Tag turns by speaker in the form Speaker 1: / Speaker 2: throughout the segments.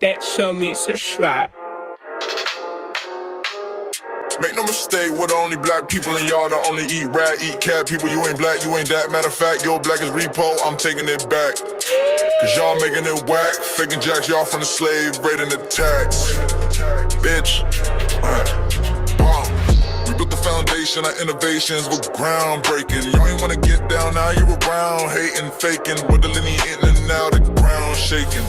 Speaker 1: That show me subscribe.
Speaker 2: Make no mistake, we're the only black people in y'all that only eat rat, eat cat. People, you ain't black, you ain't that. Matter of fact, your black is repo, I'm taking it back. Cause y'all making it whack, faking jacks, y'all from the slave, raiding the tax. Bitch. We built the foundation, our innovations were groundbreaking. Y'all ain't wanna get down, now you around, hating, faking, with the lineage in and out, the ground shaking.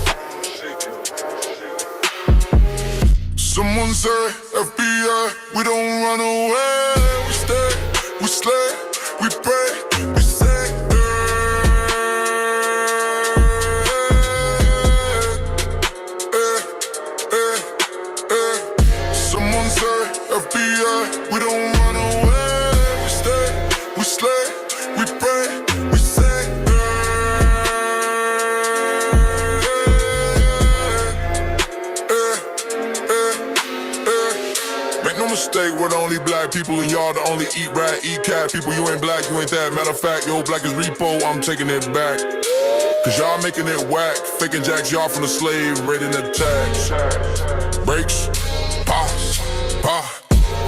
Speaker 2: Someone say, FBA, we don't run away. We stay, we slay, we pray, we say, Someone say, FBA, we don't run away. We stay, we slay, we pray, we say, mistake, we're the only black people and y'all the only eat rat, eat cat. People, you ain't black, you ain't that. Matter of fact, your black is repo, I'm taking it back. Cause y'all making it whack, faking jacks, y'all from the slave, raiding the tax. Breaks, pause,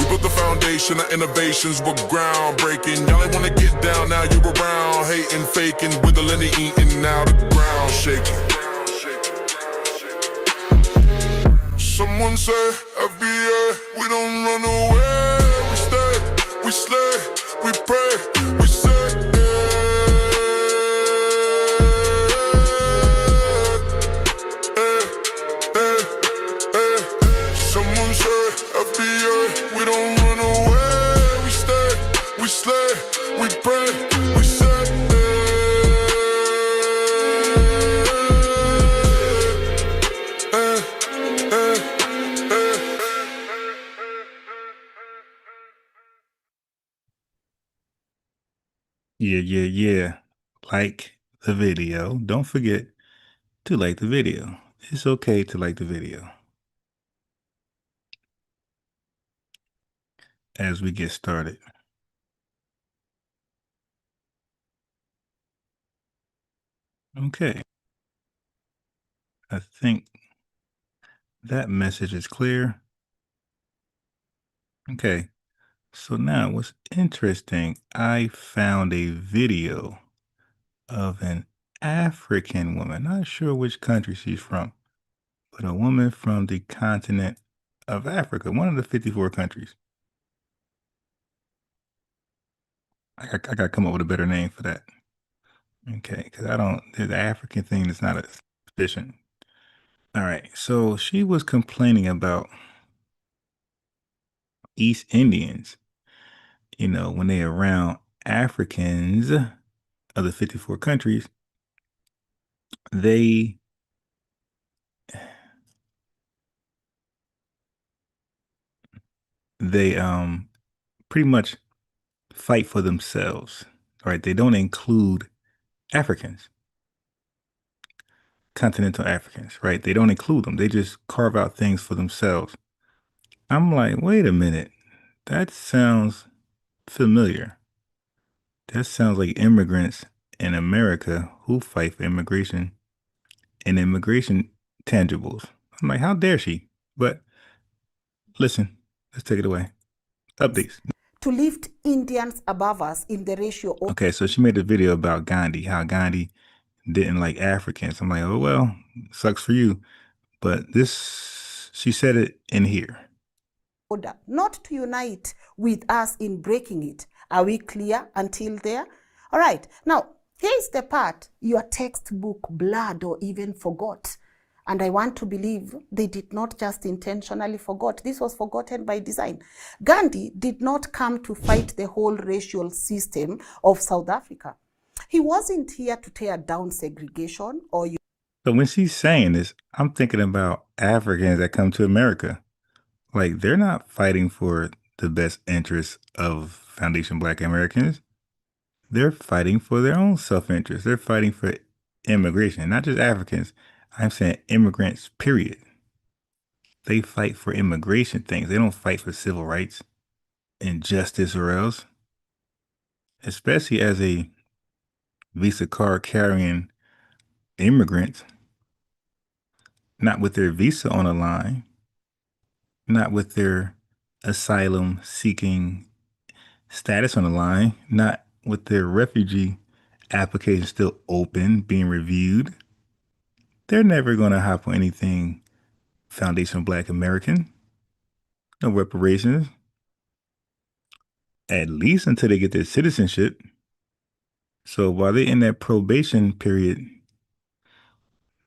Speaker 2: we built the foundation, our innovations were groundbreaking. Y'all ain't wanna get down, now you around, hating, faking, with the lineage eating, now the ground shaking. Someone say, FBA, we don't run away. We stay, we slay, we pray, we say, Someone say, FBA, we don't run away. We stay, we slay, we pray, we say,
Speaker 3: Yeah. Like the video. Don't forget to like the video. It's okay to like the video. As we get started. Okay. I think that message is clear. Okay. So now what's interesting, I found a video of an African woman, not sure which country she's from, but a woman from the continent of Africa, one of the 54 countries. I got to come up with a better name for that. Okay, because the African thing is not efficient. All right, so she was complaining about East Indians, when they're around Africans of the 54 countries, they pretty much fight for themselves, right? They don't include Africans, continental Africans, right? They don't include them. They just carve out things for themselves. I'm like, wait a minute. That sounds familiar. That sounds like immigrants in America who fight for immigration and immigration tangibles. I'm like, how dare she? But listen, let's take it away. Updates.
Speaker 4: To lift Indians above us in the ratio.
Speaker 3: Okay, so she made a video about Gandhi, how Gandhi didn't like Africans. I'm like, oh, well, sucks for you. But she said it in here.
Speaker 4: Order, not to unite with us in breaking it. Are we clear until there? All right. Now, here's the part your textbook blurred or even forgot. And I want to believe they did not just intentionally forgot. This was forgotten by design. Gandhi did not come to fight the whole racial system of South Africa. He wasn't here to tear down segregation or...
Speaker 3: So when she's saying this, I'm thinking about Africans that come to America. Like, they're not fighting for the best interests of Foundation Black Americans. They're fighting for their own self-interest. They're fighting for immigration, not just Africans. I'm saying immigrants, period. They fight for immigration things. They don't fight for civil rights and justice or else. Especially as a Visa card carrying immigrants, not with their visa on the line, not with their asylum seeking status on the line, not with their refugee application still open, being reviewed. They're never going to hop on anything foundational Black American. No reparations. At least until they get their citizenship. So while they're in that probation period,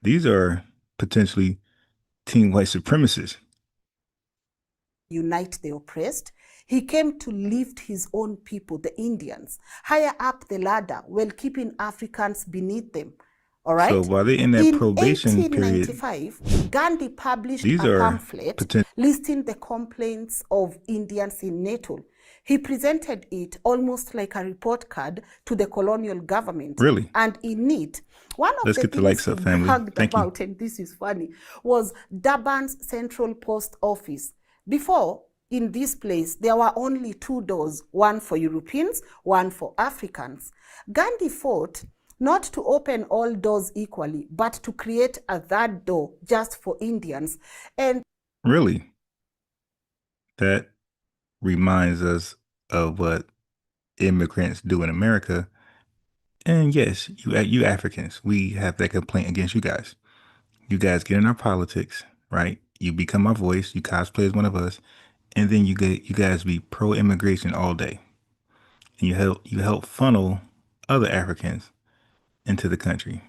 Speaker 3: these are potentially teen white supremacists.
Speaker 4: Unite the oppressed. He came to lift his own people, the Indians, higher up the ladder while keeping Africans beneath them. All right.
Speaker 3: So while they're in that probation
Speaker 4: in 1895, period, Gandhi published a pamphlet listing the complaints of Indians in Natal. He presented it almost like a report card to the colonial government.
Speaker 3: Really?
Speaker 4: And in it, one of
Speaker 3: Let's
Speaker 4: the
Speaker 3: get the
Speaker 4: things
Speaker 3: likes up, family. Thank
Speaker 4: about,
Speaker 3: you.
Speaker 4: and this is funny, was Durban's Central Post Office. Before, in this place, there were only two doors, one for Europeans, one for Africans. Gandhi fought not to open all doors equally, but to create a third door just for Indians. And
Speaker 3: really, that reminds us of what immigrants do in America. And yes, you Africans, we have that complaint against you guys. You guys get in our politics, right? You become our voice, you cosplay as one of us, and then you guys be pro-immigration all day. And you help funnel other Africans into the country.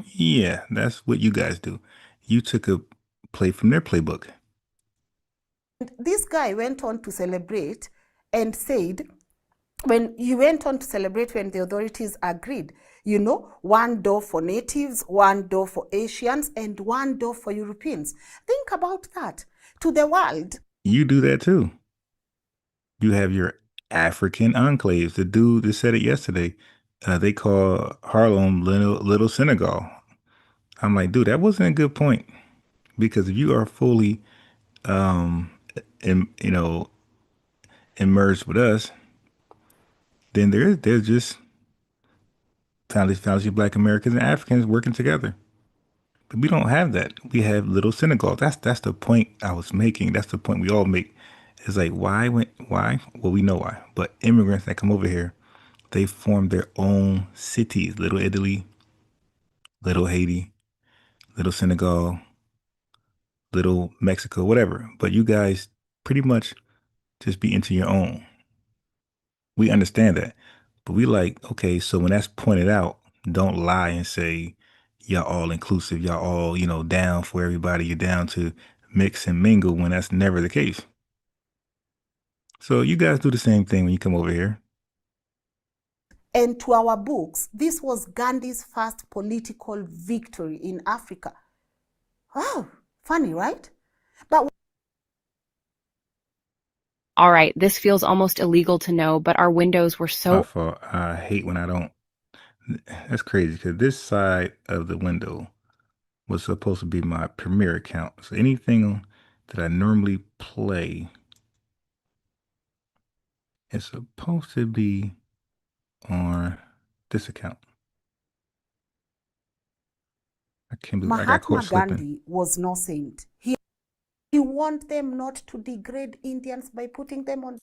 Speaker 3: Yeah, that's what you guys do. You took a play from their playbook.
Speaker 4: This guy went on to celebrate and said, when the authorities agreed, you know, one door for natives, one door for Asians, and one door for Europeans. Think about that. To the world.
Speaker 3: You do that too. You have your African enclaves. The dude that said it yesterday, they call Harlem Little Senegal. I'm like, dude, that wasn't a good point. Because if you are fully, immersed with us, then there's just foundation Black Americans and Africans working together. But we don't have that. We have little Senegal. That's the point I was making. That's the point we all make. It's like, why? Well, we know why. But immigrants that come over here, they form their own cities. Little Italy, little Haiti, little Senegal, little Mexico, whatever. But you guys pretty much just be into your own. We understand that. But we like, okay, so when that's pointed out, don't lie and say, y'all all inclusive, y'all all, down for everybody. You're down to mix and mingle when that's never the case. So you guys do the same thing when you come over here.
Speaker 4: And to our books, this was Gandhi's first political victory in Africa. Wow, funny, right? But
Speaker 5: all right, this feels almost illegal to know, but our windows were so...
Speaker 3: My fault. I hate when I don't. That's crazy because this side of the window was supposed to be my Premiere account. So anything that I normally play is supposed to be on this account. I can't believe I got caught slipping.
Speaker 4: Gandhi was no saint. He warned them not to degrade Indians by putting them on.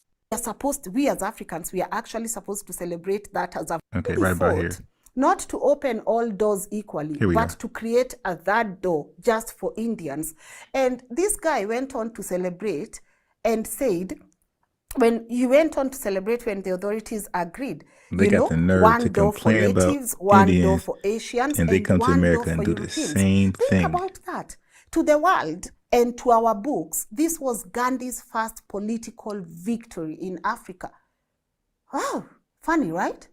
Speaker 4: We as Africans, we are actually supposed to celebrate that as a
Speaker 3: right about here.
Speaker 4: Not to open all doors equally, but to create a third door just for Indians. And this guy went on to celebrate and said, when the authorities agreed,
Speaker 3: they got the nerve to complain about natives,
Speaker 4: one
Speaker 3: Indians,
Speaker 4: door for Asians,
Speaker 3: and they come to America and do the same thing.
Speaker 4: Think about that. To the world and to our books, this was Gandhi's first political victory in Africa. Wow, funny, right?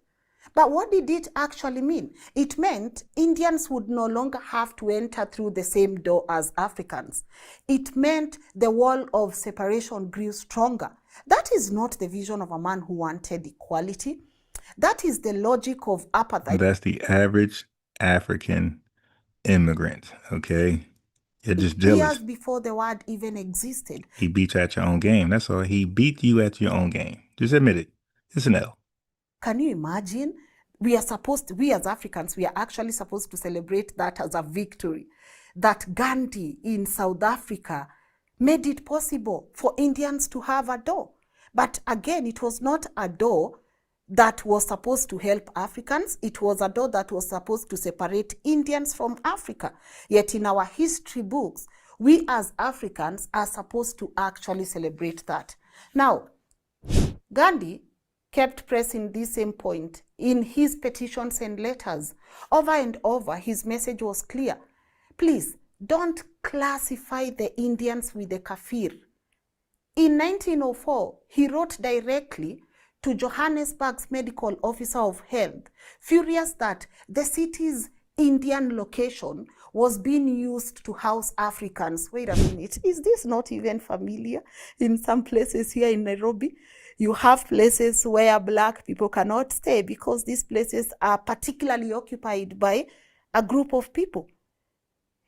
Speaker 4: But what did it actually mean? It meant Indians would no longer have to enter through the same door as Africans. It meant the wall of separation grew stronger. That is not the vision of a man who wanted equality. That is the logic of apartheid.
Speaker 3: That's the average African immigrant, okay? You're just jealous.
Speaker 4: Years before the word even existed.
Speaker 3: He beat you at your own game. That's all. He beat you at your own game. Just admit it. It's an L.
Speaker 4: Can you imagine we as Africans, we are actually supposed to celebrate that as a victory, that Gandhi in South Africa made it possible for Indians to have a door. But again, it was not a door that was supposed to help Africans. It was a door that was supposed to separate Indians from Africa. Yet in our history books, we as Africans are supposed to actually celebrate that. Now, Gandhi kept pressing this same point in his petitions and letters. Over and over, his message was clear. Please, don't classify the Indians with the Kafir. In 1904, he wrote directly to Johannesburg's medical officer of health, furious that the city's Indian location was being used to house Africans. Wait a minute, is this not even familiar? In some places here in Nairobi, you have places where Black people cannot stay because these places are particularly occupied by a group of people.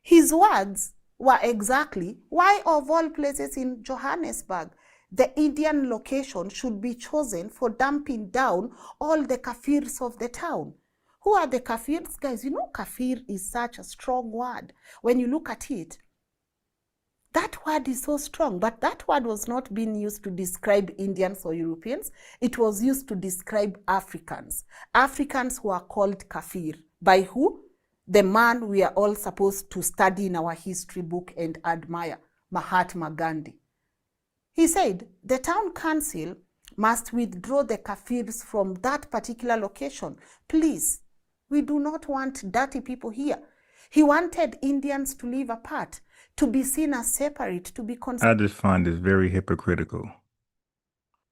Speaker 4: His words were exactly why, of all places in Johannesburg, the Indian location should be chosen for dumping down all the Kafirs of the town. Who are the Kafirs? Guys, you know, Kafir is such a strong word. When you look at it, that word is so strong, but that word was not being used to describe Indians or Europeans. It was used to describe Africans. Africans who are called Kafir. By who? The man we are all supposed to study in our history book and admire, Mahatma Gandhi. He said the town council must withdraw the Kafirs from that particular location. Please, we do not want dirty people here. He wanted Indians to live apart, to be seen as separate, to be
Speaker 3: I just find this very hypocritical.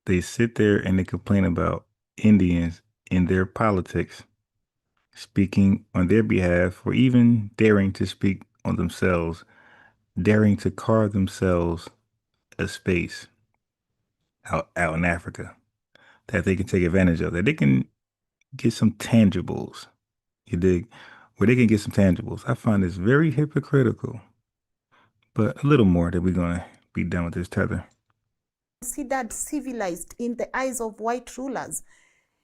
Speaker 3: They sit there and they complain about Indians in their politics, speaking on their behalf, or even daring to speak on themselves, daring to carve themselves a space out in Africa that they can take advantage of, that they can get some tangibles. You dig? Where they can get some tangibles. I find this very hypocritical. But a little more that we're going to be done with this tether.
Speaker 4: Considered civilized in the eyes of white rulers.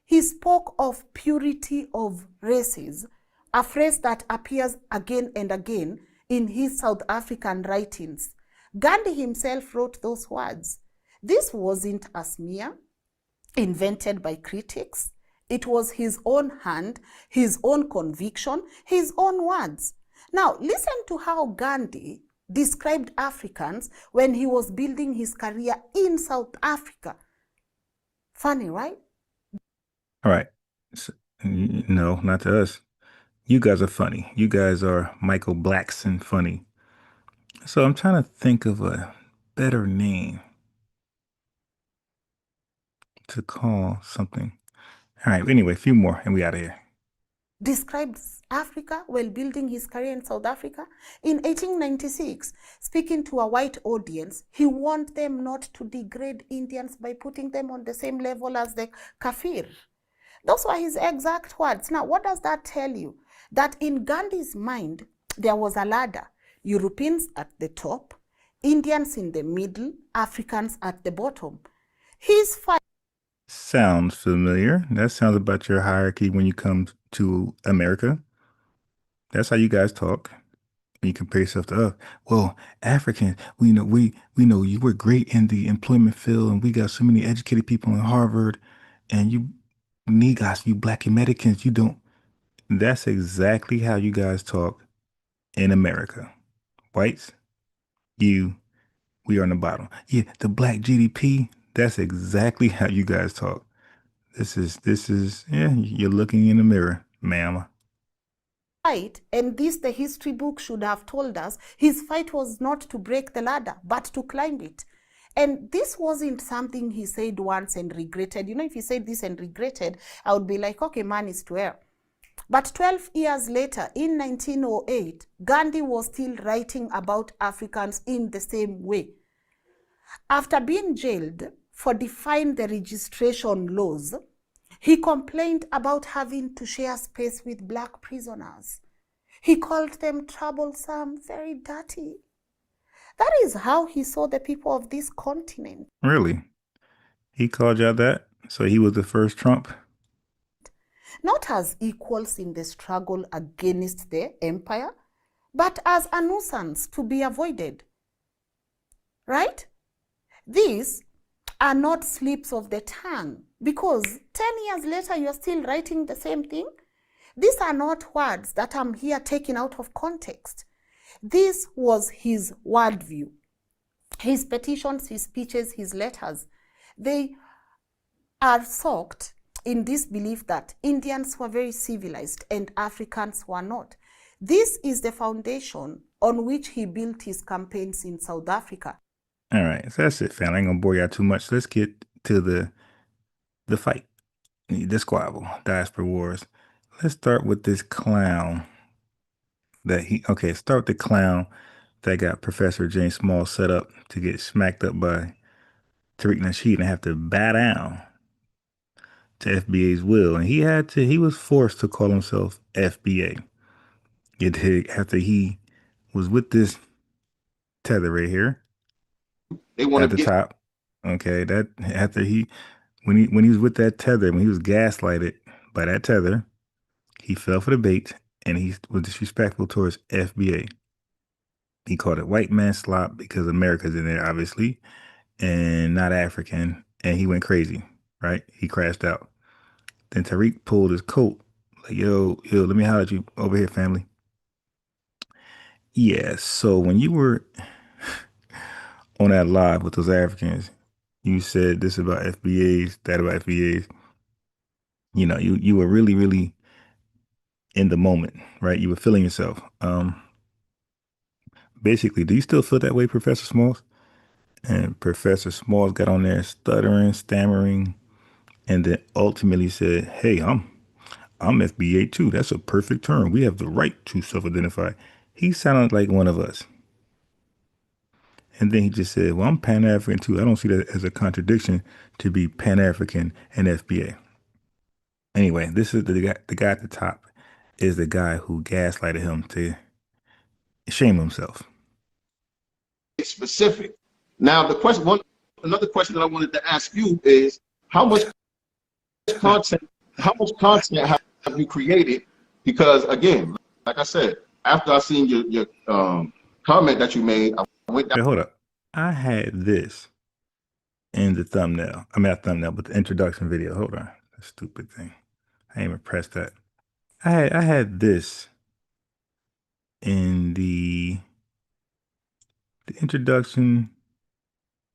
Speaker 4: He spoke of purity of races, a phrase that appears again and again in his South African writings. Gandhi himself wrote those words. This wasn't a smear invented by critics. It was his own hand, his own conviction, his own words. Now, listen to how Gandhi described Africans when he was building his career in South Africa. Funny, right?
Speaker 3: All right. So, no, not to us. You guys are funny. You guys are Michael Blackson funny. So I'm trying to think of a better name to call something. All right. Anyway, a few more and we out of here.
Speaker 4: Describes Africa while building his career in South Africa. In 1896, speaking to a white audience, he warned them not to degrade Indians by putting them on the same level as the Kafir. Those were his exact words. Now, what does that tell you? That in Gandhi's mind, there was a ladder. Europeans at the top, Indians in the middle, Africans at the bottom. His fight
Speaker 3: sounds familiar. That sounds about your hierarchy when you come to America. That's how you guys talk. When you compare yourself to us. Well, Africans, we know you were great in the employment field, and we got so many educated people in Harvard, and you niggas, you Black Americans, you don't. That's exactly how you guys talk in America. Whites, we are on the bottom. Yeah, the Black GDP, that's exactly how you guys talk. This is, yeah, you're looking in the mirror, ma'am.
Speaker 4: Fight, and this the history book should have told us, his fight was not to break the ladder, but to climb it. And this wasn't something he said once and regretted. You know, if he said this and regretted, I would be like, okay, man is to err. But 12 years later, in 1908, Gandhi was still writing about Africans in the same way. After being jailed for defying the registration laws, he complained about having to share space with Black prisoners. He called them troublesome, very dirty. That is how he saw the people of this continent.
Speaker 3: Really? He called y'all that? So he was the first Trump?
Speaker 4: not as equals in the struggle against the empire, but as a nuisance to be avoided. Right? These are not slips of the tongue, because 10 years later you are still writing the same thing. These are not words that I'm here taking out of context. This was his worldview. His petitions, his speeches, his letters, they are soaked in this belief that Indians were very civilized and Africans were not. This is the foundation on which he built his campaigns in South Africa.
Speaker 3: All right, so that's it, fam. I ain't gonna bore y'all too much. Let's get to the fight, the squabble, diaspora wars. Let's start with this clown start with the clown that got Professor James Small set up to get smacked up by Tariq Nasheed and have to bow down to FBA's will. And he was forced to call himself FBA. After he was with this tether right here
Speaker 6: They want
Speaker 3: at
Speaker 6: to
Speaker 3: the
Speaker 6: get
Speaker 3: top. Okay, that after when he was with that tether, when he was gaslighted by that tether, he fell for the bait and he was disrespectful towards FBA. He called it white man slop because America's in there, obviously, and not African. And he went crazy, right? He crashed out. Then Tariq pulled his coat, like, yo, let me holler at you over here, family. Yeah, so when you were on that live with those Africans, you said this about FBAs, that about FBAs. You know, you were really, really in the moment, right? You were feeling yourself. Basically, do you still feel that way, Professor Smalls? And Professor Smalls got on there stuttering, stammering, and then ultimately said, "Hey, I'm FBA too. That's a perfect term. We have the right to self-identify." He sounded like one of us. And then he just said, "Well, I'm Pan-African too. I don't see that as a contradiction to be Pan-African and FBA." Anyway, this is the guy at the top is the guy who gaslighted him to shame himself.
Speaker 6: specific. Now, another question that I wanted to ask you is how much content have you created? Because again, like I said, after I seen your comment that you made, I went down.
Speaker 3: Wait, hold up. I had this in the thumbnail. I mean, not thumbnail, but the introduction video. Hold on. That stupid thing. I ain't even pressed that. I had this in the introduction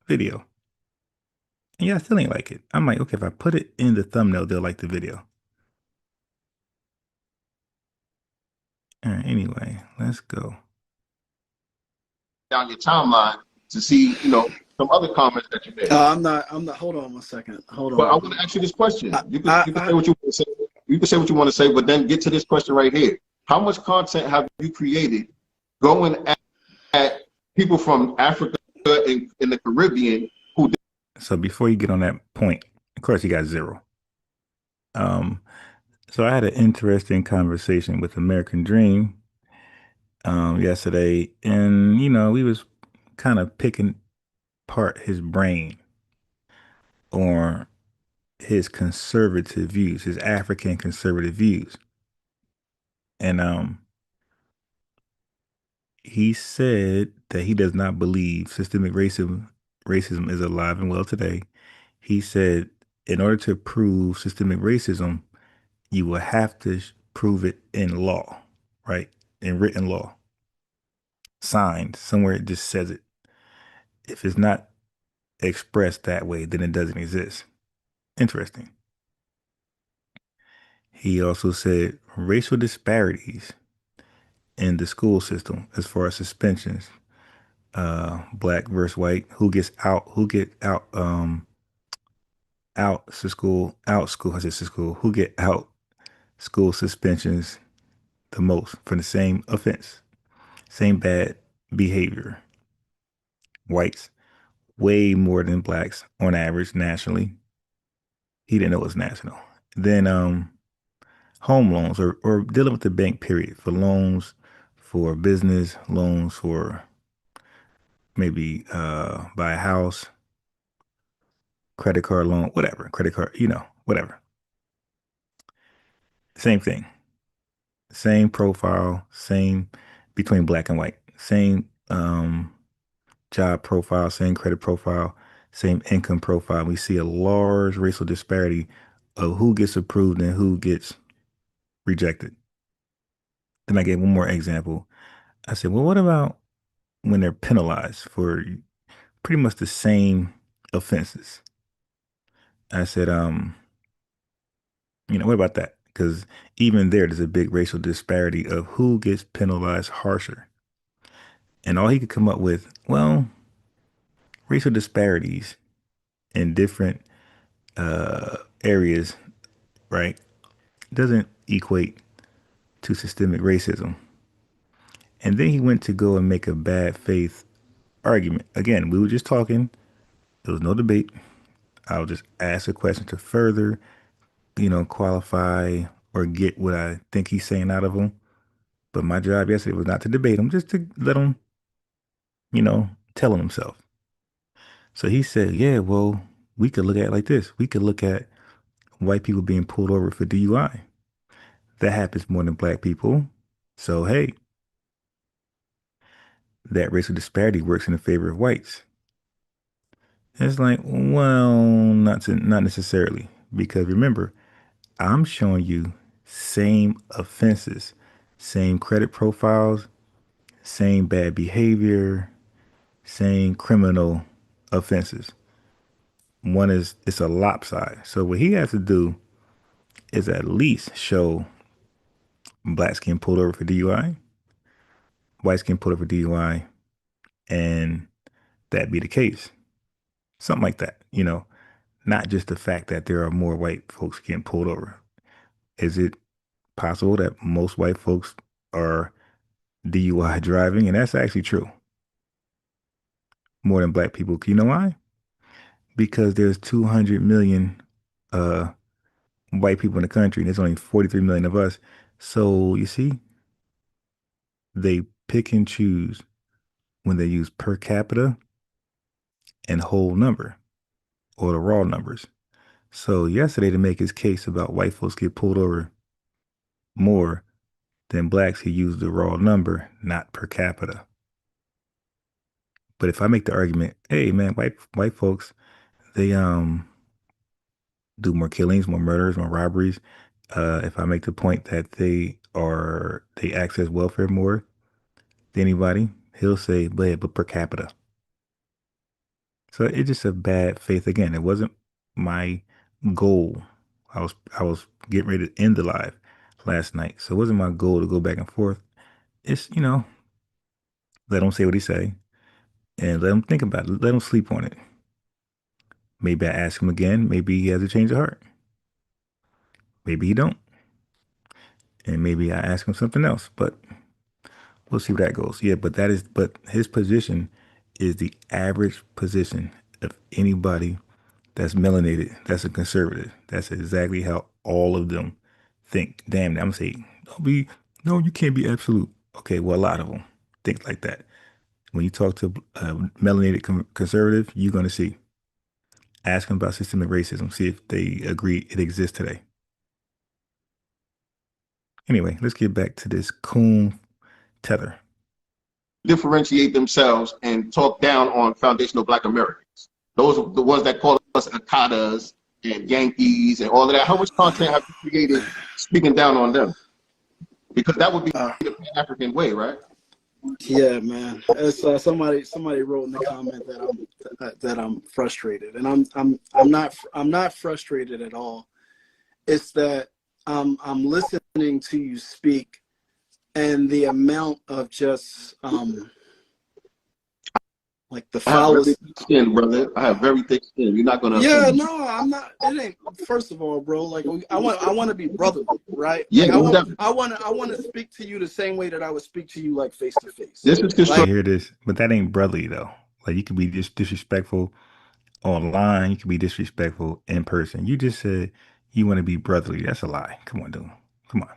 Speaker 3: video. And yeah, I still ain't like it. I'm like, okay, if I put it in the thumbnail, they'll like the video. All right, anyway, let's go
Speaker 6: down your timeline to see, some other comments that you made.
Speaker 7: I'm not. Hold on one second. Hold on.
Speaker 6: But I want to ask you this question. You can say what you want to say. You can say what you want to say, but then get to this question right here. How much content have you created going at people from Africa and in the Caribbean who?
Speaker 3: So before you get on that point, of course, you got zero. So I had an interesting conversation with American Dream yesterday, and we was kind of picking apart his brain on his conservative views, his African conservative views, and he said that he does not believe systemic racism is alive and well today. He said in order to prove systemic racism, you will have to prove it in law, right? In written law. Signed, somewhere it just says it. If it's not expressed that way, then it doesn't exist. Interesting. He also said racial disparities in the school system as far as suspensions, black versus white, who get out who get out school suspensions the most for the same offense, same bad behavior. Whites way more than blacks on average nationally. He didn't know it was national. Then home loans or dealing with the bank period for loans for business, loans for maybe buy a house, credit card loan, whatever, credit card, whatever. Same thing. Same profile, same between black and white. Same job profile, same credit profile, same income profile. We see a large racial disparity of who gets approved and who gets rejected. Then I gave one more example. I said, well, what about when they're penalized for pretty much the same offenses? I said, what about that? Because even there's a big racial disparity of who gets penalized harsher. And all he could come up with, well, racial disparities in different areas, right, doesn't equate to systemic racism. And then he went to go and make a bad faith argument. Again, we were just talking. There was no debate. I'll just ask a question to further, qualify or get what I think he's saying out of him. But my job yesterday was not to debate him, just to let him, tell him himself. So he said, yeah, well, we could look at it like this. We could look at white people being pulled over for DUI. That happens more than black people. So, hey, that racial disparity works in the favor of whites. And it's like, well, not necessarily. Because remember, I'm showing you same offenses, same credit profiles, same bad behavior, same criminal offenses. It's a lopsided. So what he has to do is at least show black skin pulled over for DUI, white skin pulled over for DUI, and that be the case. Something like that, not just the fact that there are more white folks getting pulled over. Is it possible that most white folks are DUI driving? And that's actually true. More than black people. You know why? Because there's 200 million uh, white people in the country, and there's only 43 million of us. So you see, they pick and choose when they use per capita and whole number or the raw numbers. So yesterday, to make his case about white folks get pulled over more than blacks, he used the raw number, not per capita. But if I make the argument, hey man, white folks, they do more killings, more murders, more robberies. If I make the point that they access welfare more than anybody, he'll say, but per capita. So it's just a bad faith. Again, it wasn't my goal. I was getting ready to end the live last night. So it wasn't my goal to go back and forth. It's, let him say what he say and let him think about it. Let him sleep on it. Maybe I ask him again. Maybe he has a change of heart. Maybe he don't. And maybe I ask him something else. But we'll see where that goes. Yeah, but his position is the average position of anybody that's melanated, that's a conservative. That's exactly how all of them think. Damn, I'm gonna say, no, you can't be absolute. Okay, well, a lot of them think like that. When you talk to a melanated conservative, you're gonna see. Ask them about systemic racism. See if they agree it exists today. Anyway, let's get back to this coon tether.
Speaker 6: Differentiate themselves and talk down on foundational Black Americans. Those are the ones that call us Akadas and Yankees and all of that. How much content have you created speaking down on them? Because that would be the Pan-African way, right?
Speaker 7: Yeah, man. It's somebody wrote in the comment that I'm frustrated, and I'm not frustrated at all. It's that I'm listening to you speak, and the amount of just like the foulest
Speaker 6: skin, brother. I have very thick skin. You're not gonna.
Speaker 7: Yeah, no, I'm not. It ain't. First of all, bro, like I want to be brotherly, right?
Speaker 6: Yeah,
Speaker 7: like, I want to speak to you the same way that I would speak to you, like face to face.
Speaker 6: This is
Speaker 3: I hear this, but that ain't brotherly though. Like you could be just disrespectful online. You could be disrespectful in person. You just said you want to be brotherly. That's a lie. Come on, dude. Come on.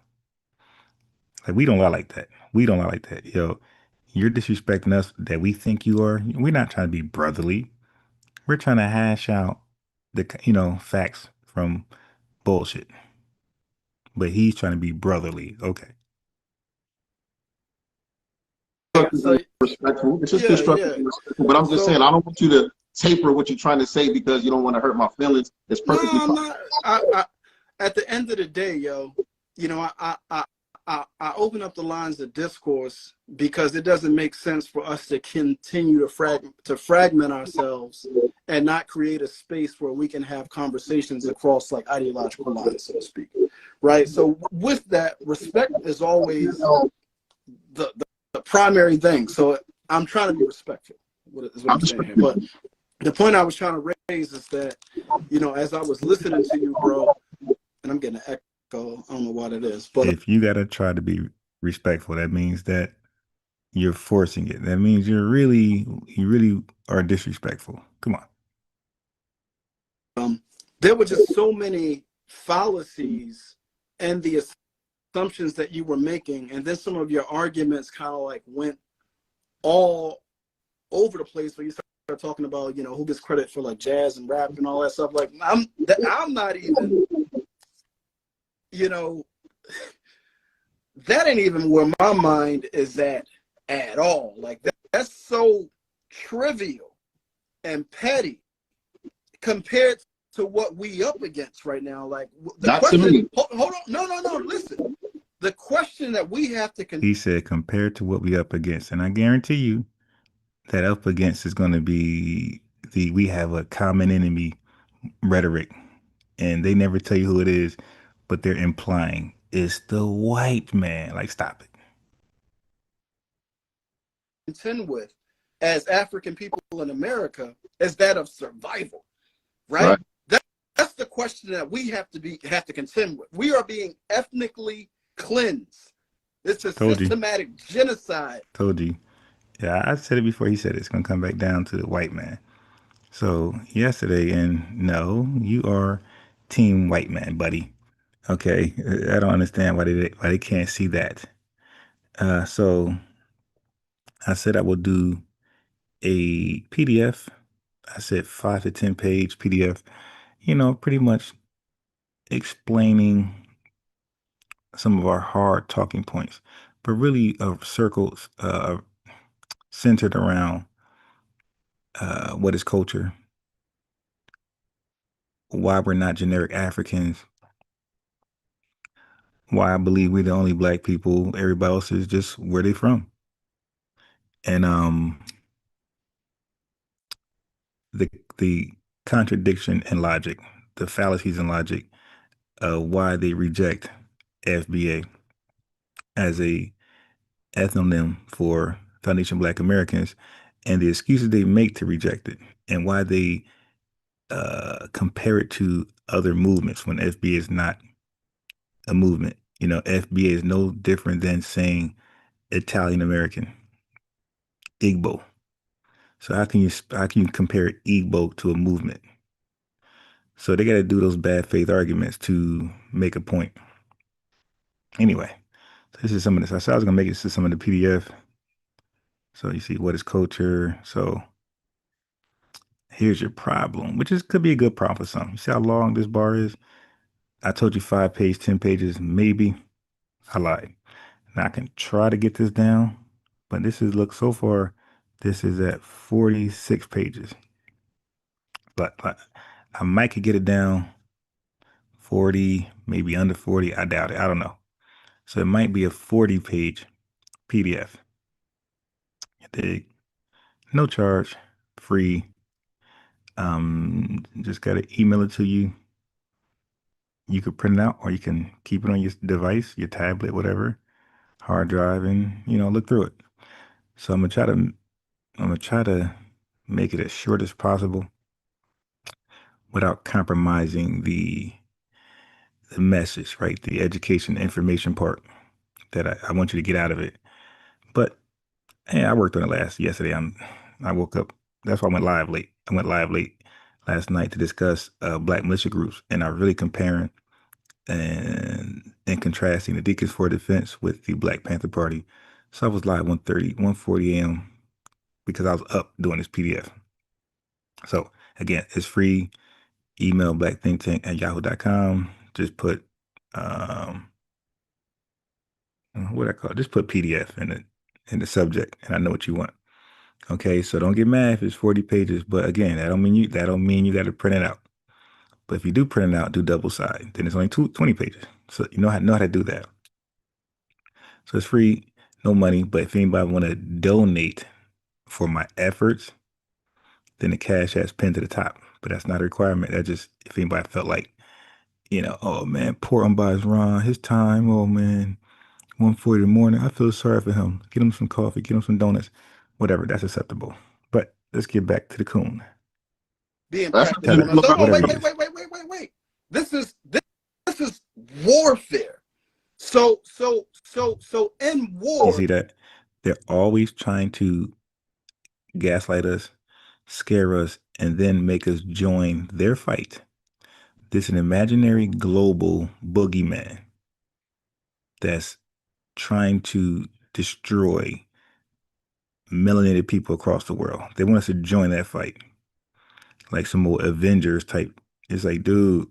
Speaker 3: Like we don't lie like that. We don't lie like that. Yo, you're disrespecting us that we think you are. We're not trying to be brotherly. We're trying to hash out the facts from bullshit. but he's trying to be brotherly. Okay.
Speaker 7: So
Speaker 6: Respectful. It's just
Speaker 7: yeah,
Speaker 6: constructive
Speaker 7: yeah.
Speaker 6: and respectful. But I'm just saying, I don't want you to taper what you're trying to say because you don't want to hurt my feelings. It's
Speaker 7: No,
Speaker 6: perfectly
Speaker 7: I'm
Speaker 6: fine.
Speaker 7: not. At the end of the day, yo, you know, I open up the lines of discourse because it doesn't make sense for us to continue to fragment ourselves and not create a space where we can have conversations across like ideological lines, so to speak, right? So with that, respect is always the primary thing. So I'm trying to be respectful. Is what I'm saying here. But the point I was trying to raise is that, you know, as I was listening to you, bro, and I'm getting an echo. I don't know what it is, but
Speaker 3: If you gotta try to be respectful, that means that you're forcing it. That means you really are disrespectful. Come on.
Speaker 7: There were just so many fallacies and the assumptions that you were making, and then some of your arguments kind of like went all over the place where you start talking about, you know, who gets credit for like jazz and rap and all that stuff. Like I'm not even, you know, that ain't even where my mind is at all. Like that's so trivial and petty compared to what we up against right now. Like the
Speaker 6: Not
Speaker 7: question,
Speaker 6: to me.
Speaker 7: hold on, no, listen. The question that we have to
Speaker 3: He said compared to what we up against, and I guarantee you that up against is going to be we have a common enemy rhetoric, and they never tell you who it is, but they're implying it's the white man. Like, stop it.
Speaker 7: contend with as African people in America is that of survival, right?
Speaker 6: Right.
Speaker 7: That's the question that we have to contend with. We are being ethnically cleansed. It's a systematic genocide.
Speaker 3: Told you. Yeah, I said it before he said it. It's going to come back down to the white man. So yesterday, and no, you are team white man, buddy. Okay, I don't understand why they can't see that. So I said I will do a PDF. I said 5 to 10 page PDF. You know, pretty much explaining some of our hard talking points, but really circles centered around what is culture, why we're not generic Africans, why I believe we're the only black people, everybody else is just where they from. And the contradiction in logic, the fallacies in logic, why they reject FBA as a ethnonym for Foundation Black Americans, and the excuses they make to reject it, and why they compare it to other movements when FBA is not a movement. You know, FBA is no different than saying Italian American, Igbo. So how can you compare Igbo to a movement? So they got to do those bad faith arguments to make a point. Anyway, so this is some of this. I said I was gonna make it to some of the PDF. So you see what is culture. So here's your problem, which could be a good problem for some. You see how long this bar is? I told you 5 pages, 10 pages, maybe. I lied. Now I can try to get this down, but look, so far, this is at 46 pages. But I might could get it down 40, maybe under 40. I doubt it. I don't know. So it might be a 40-page PDF. Dig. No charge, free. Just gotta email it to you. You could print it out, or you can keep it on your device, your tablet, whatever, hard drive, and look through it. So I'm gonna try to make it as short as possible without compromising the message, right? The education, information part that I want you to get out of it. But hey, I worked on it yesterday. I woke up. That's why I went live late. I went live late last night to discuss black militia groups, and I really comparing and contrasting the Deacons for Defense with the Black Panther Party. So I was live 1:40 a.m. because I was up doing this PDF. So again, it's free. Email blackthinktank@yahoo.com. Just put what I call it? Just put PDF in the subject, and I know what you want. Okay, so don't get mad if it's 40 pages, but again, that don't mean you got to print it out. But if you do print it out, do double side, then it's only 20 pages. So you know how to do that. So it's free, no money. But if anybody want to donate for my efforts, then the Cash App's pinned to the top. But that's not a requirement. That just if anybody felt like, oh man, poor unbiased Ron, his time, oh man, 1:40 in the morning. I feel sorry for him. Get him some coffee, get him some donuts, whatever. That's acceptable. But let's get back to the coon.
Speaker 7: Being
Speaker 6: That's
Speaker 7: practiced on us.
Speaker 6: look,
Speaker 7: No,
Speaker 3: whatever
Speaker 7: wait,
Speaker 3: it is.
Speaker 7: wait. This is warfare. So in war.
Speaker 3: You see that? They're always trying to gaslight us, scare us, and then make us join their fight. This is an imaginary global boogeyman that's trying to destroy melanated people across the world. They want us to join that fight. Like some more Avengers type. It's like, dude,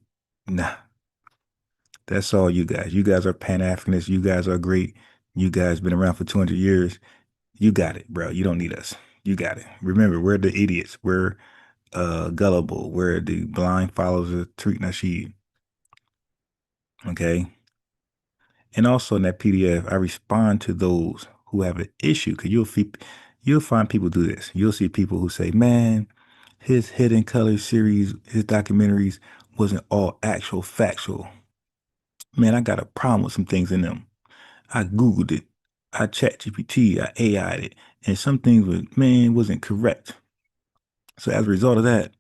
Speaker 3: nah. That's all you guys. You guys are Pan-Africanists. You guys are great. You guys been around for 200 years. You got it, bro. You don't need us. You got it. Remember, we're the idiots. We're gullible. We're the blind followers of Tariq Nasheed. Okay. And also in that PDF, I respond to those who have an issue, because you'll find people do this. You'll see people who say, man, his Hidden Color series, his documentaries wasn't all actual factual. Man, I got a problem with some things in them. I Googled it. I ChatGPT, I AI'd it. And some things wasn't correct. So as a result of that,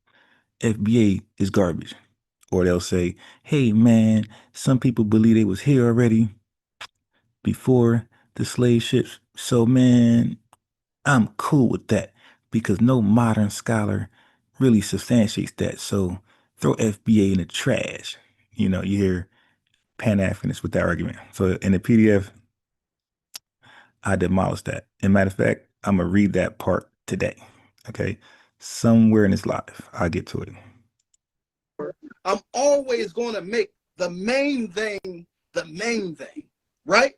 Speaker 3: FBA is garbage. Or they'll say, hey man, some people believe they was here already before the slave ships. So man, I'm cool with that because no modern scholar really substantiates that. So throw FBA in the trash. You hear Pan-Africanists with that argument. So in the PDF, I demolished that. And matter of fact, I'm going to read that part today. Okay. Somewhere in this live, I'll get to it.
Speaker 7: I'm always going to make the main thing, right?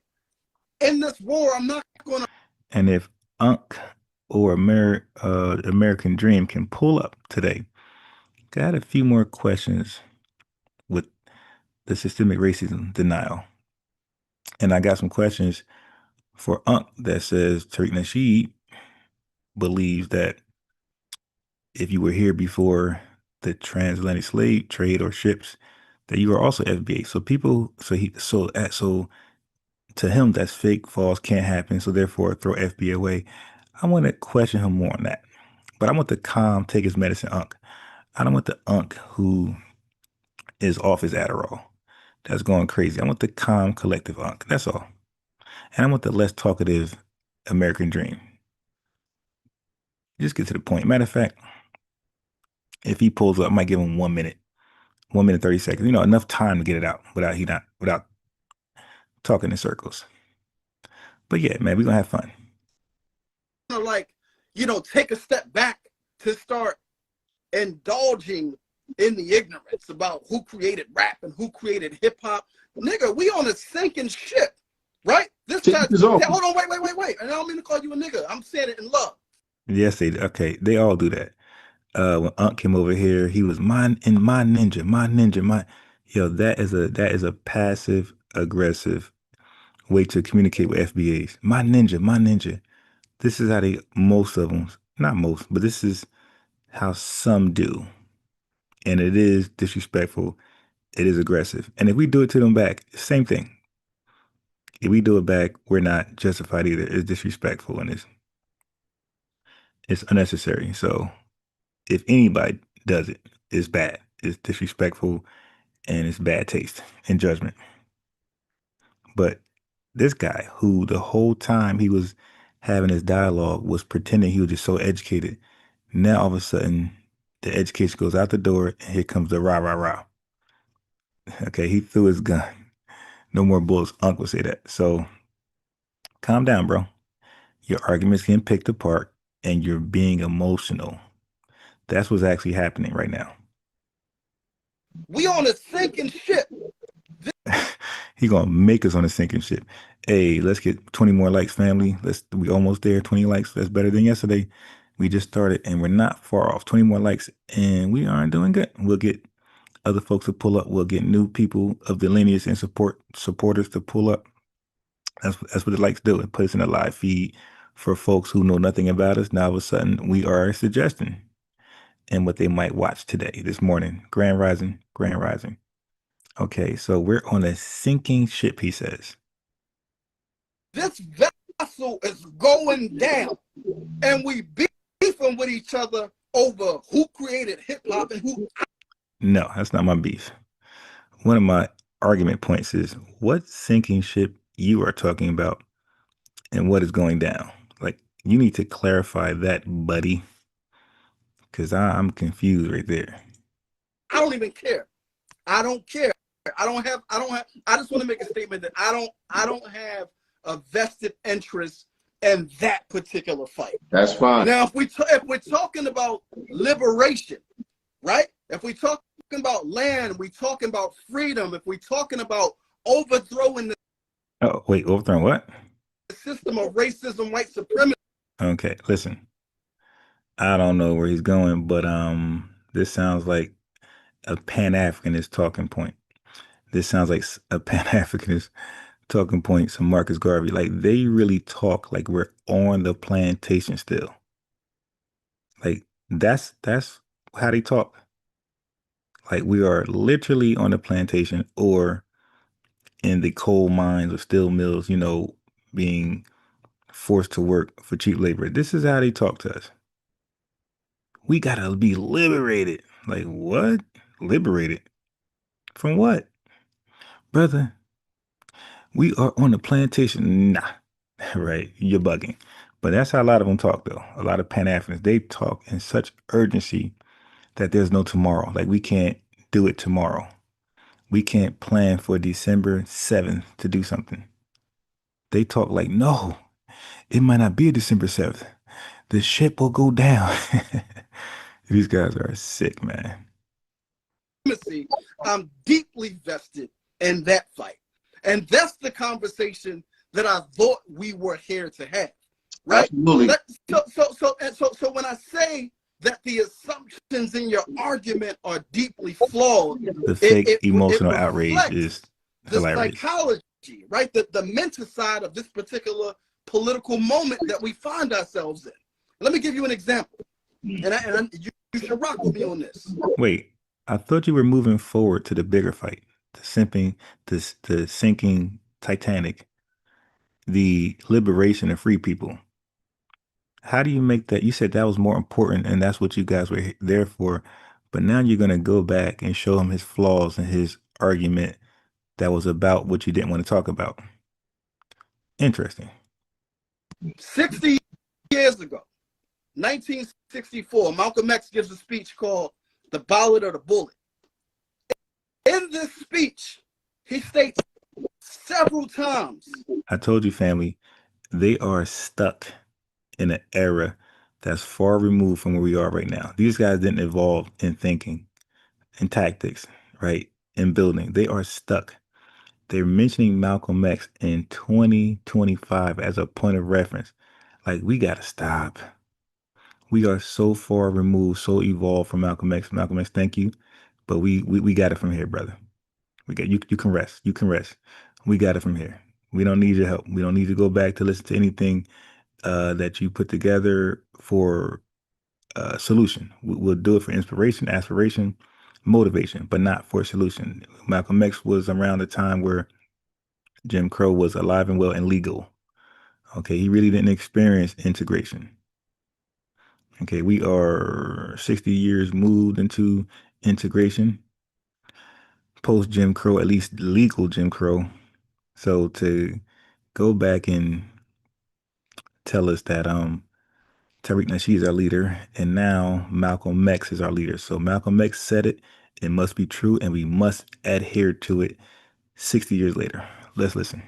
Speaker 7: In this war, I'm not going to.
Speaker 3: And if Unc or American Dream can pull up today, got a few more questions with the systemic racism denial. And I got some questions for Unc that says Tariq Nasheed believes that if you were here before the transatlantic slave trade or ships, that you are also FBA. So so to him that's fake, false, can't happen. So therefore, throw FBA away. I want to question him more on that, but I want the calm, take his medicine Unc. I don't want the Unc who is off his Adderall, that's going crazy. I want the calm, collective Unc. That's all, and I want the less talkative American Dream. Just get to the point. Matter of fact, if he pulls up, I might give him 1 minute, 30 seconds. Enough time to get it out without talking in circles. But yeah, man, we're gonna have fun.
Speaker 7: Take a step back to start indulging in the ignorance about who created rap and who created hip hop. Nigga, we on a sinking ship, right? Hold on, wait. And I don't mean to call you a nigga. I'm saying it in love.
Speaker 3: Yes, they all do that. When Unc came over here, he was my ninja. Yo, that is a passive aggressive way to communicate with FBAs. My ninja. This is how most of them, not most, but this is how some do. And it is disrespectful. It is aggressive. And if we do it to them back, same thing. If we do it back, we're not justified either. It's disrespectful and it's unnecessary. So if anybody does it, it's bad. It's disrespectful and it's bad taste and judgment. But this guy who the whole time he was having his dialogue was pretending he was just so educated. Now all of a sudden the education goes out the door and here comes the rah, rah, rah. Okay, he threw his gun. No more bullets. Unc would say that. So calm down, bro. Your argument's getting picked apart and you're being emotional. That's what's actually happening right now.
Speaker 7: We on a sinking ship.
Speaker 3: He gonna make us on a sinking ship. Hey, let's get 20 more likes, family. We almost there. 20 likes. That's better than yesterday. We just started and we're not far off. 20 more likes and we aren't doing good. We'll get other folks to pull up. We'll get new people of the lineage and supporters to pull up. That's what the likes do. It puts in a live feed for folks who know nothing about us. Now all of a sudden we are a suggestion and what they might watch today, this morning. Grand Rising, Grand Rising. Okay, so we're on a sinking ship, he says.
Speaker 7: This vessel is going down, and we beefing with each other over who created hip hop and who.
Speaker 3: No, that's not my beef. One of my argument points is what sinking ship you are talking about and what is going down. Like, you need to clarify that, buddy, because I'm confused right there.
Speaker 7: I don't even care. I don't care. I just want to make a statement that I don't have a vested interest in that particular fight.
Speaker 6: That's fine.
Speaker 7: Now, if we're talking about liberation, right? If we're talking about land, we're talking about freedom. If we're talking about overthrowing the
Speaker 3: Overthrowing what?
Speaker 7: system of racism, white supremacy.
Speaker 3: Okay, listen. I don't know where he's going, but this sounds like a Pan-Africanist talking point. This sounds like a Pan-Africanist talking point, some Marcus Garvey. Like, they really talk like we're on the plantation still. Like, that's how they talk. Like, we are literally on the plantation or in the coal mines or steel mills, being forced to work for cheap labor. This is how they talk to us. We gotta be liberated. Like, what? Liberated? From what? Brother, we are on the plantation. Nah, right? You're bugging. But that's how a lot of them talk, though. A lot of Pan-Africans, they talk in such urgency that there's no tomorrow. Like, we can't do it tomorrow. We can't plan for December 7th to do something. They talk like, no, it might not be a December 7th. The ship will go down. These guys are sick, man.
Speaker 7: I'm deeply vested in that fight. And that's the conversation that I thought we were here to have. Right?
Speaker 6: Absolutely.
Speaker 7: So when I say that the assumptions in your argument are deeply flawed,
Speaker 3: the fake emotional outrage is hilarious.
Speaker 7: The psychology, right? The mental side of this particular political moment that we find ourselves in. Let me give you an example. And you should rock with me on this.
Speaker 3: Wait, I thought you were moving forward to the bigger fight, the sinking Titanic, the liberation of free people. How do you make that? You said that was more important and that's what you guys were there for. But now you're going to go back and show him his flaws and his argument that was about what you didn't want to talk about. Interesting.
Speaker 7: 60 years ago, 1964, Malcolm X gives a speech called The Ballad of the Bullet. In this speech, he states several times.
Speaker 3: I told you, family, they are stuck in an era that's far removed from where we are right now. These guys didn't evolve in thinking, in tactics, right? In building. They are stuck. They're mentioning Malcolm X in 2025 as a point of reference. Like, we got to stop. We are so far removed, so evolved from Malcolm X. Malcolm X, thank you. But we got it from here, brother. We got you can rest. You can rest. We got it from here. We don't need your help. We don't need to go back to listen to anything that you put together for a solution. We'll do it for inspiration, aspiration, motivation, but not for a solution. Malcolm X was around the time where Jim Crow was alive and well and legal. Okay, he really didn't experience integration. Okay, we are 60 years moved into integration. Post Jim Crow, at least legal Jim Crow. So to go back and tell us that Tariq Nasheed is our leader, and now Malcolm X is our leader. So Malcolm X said it, it must be true, and we must adhere to it 60 years later. Let's listen.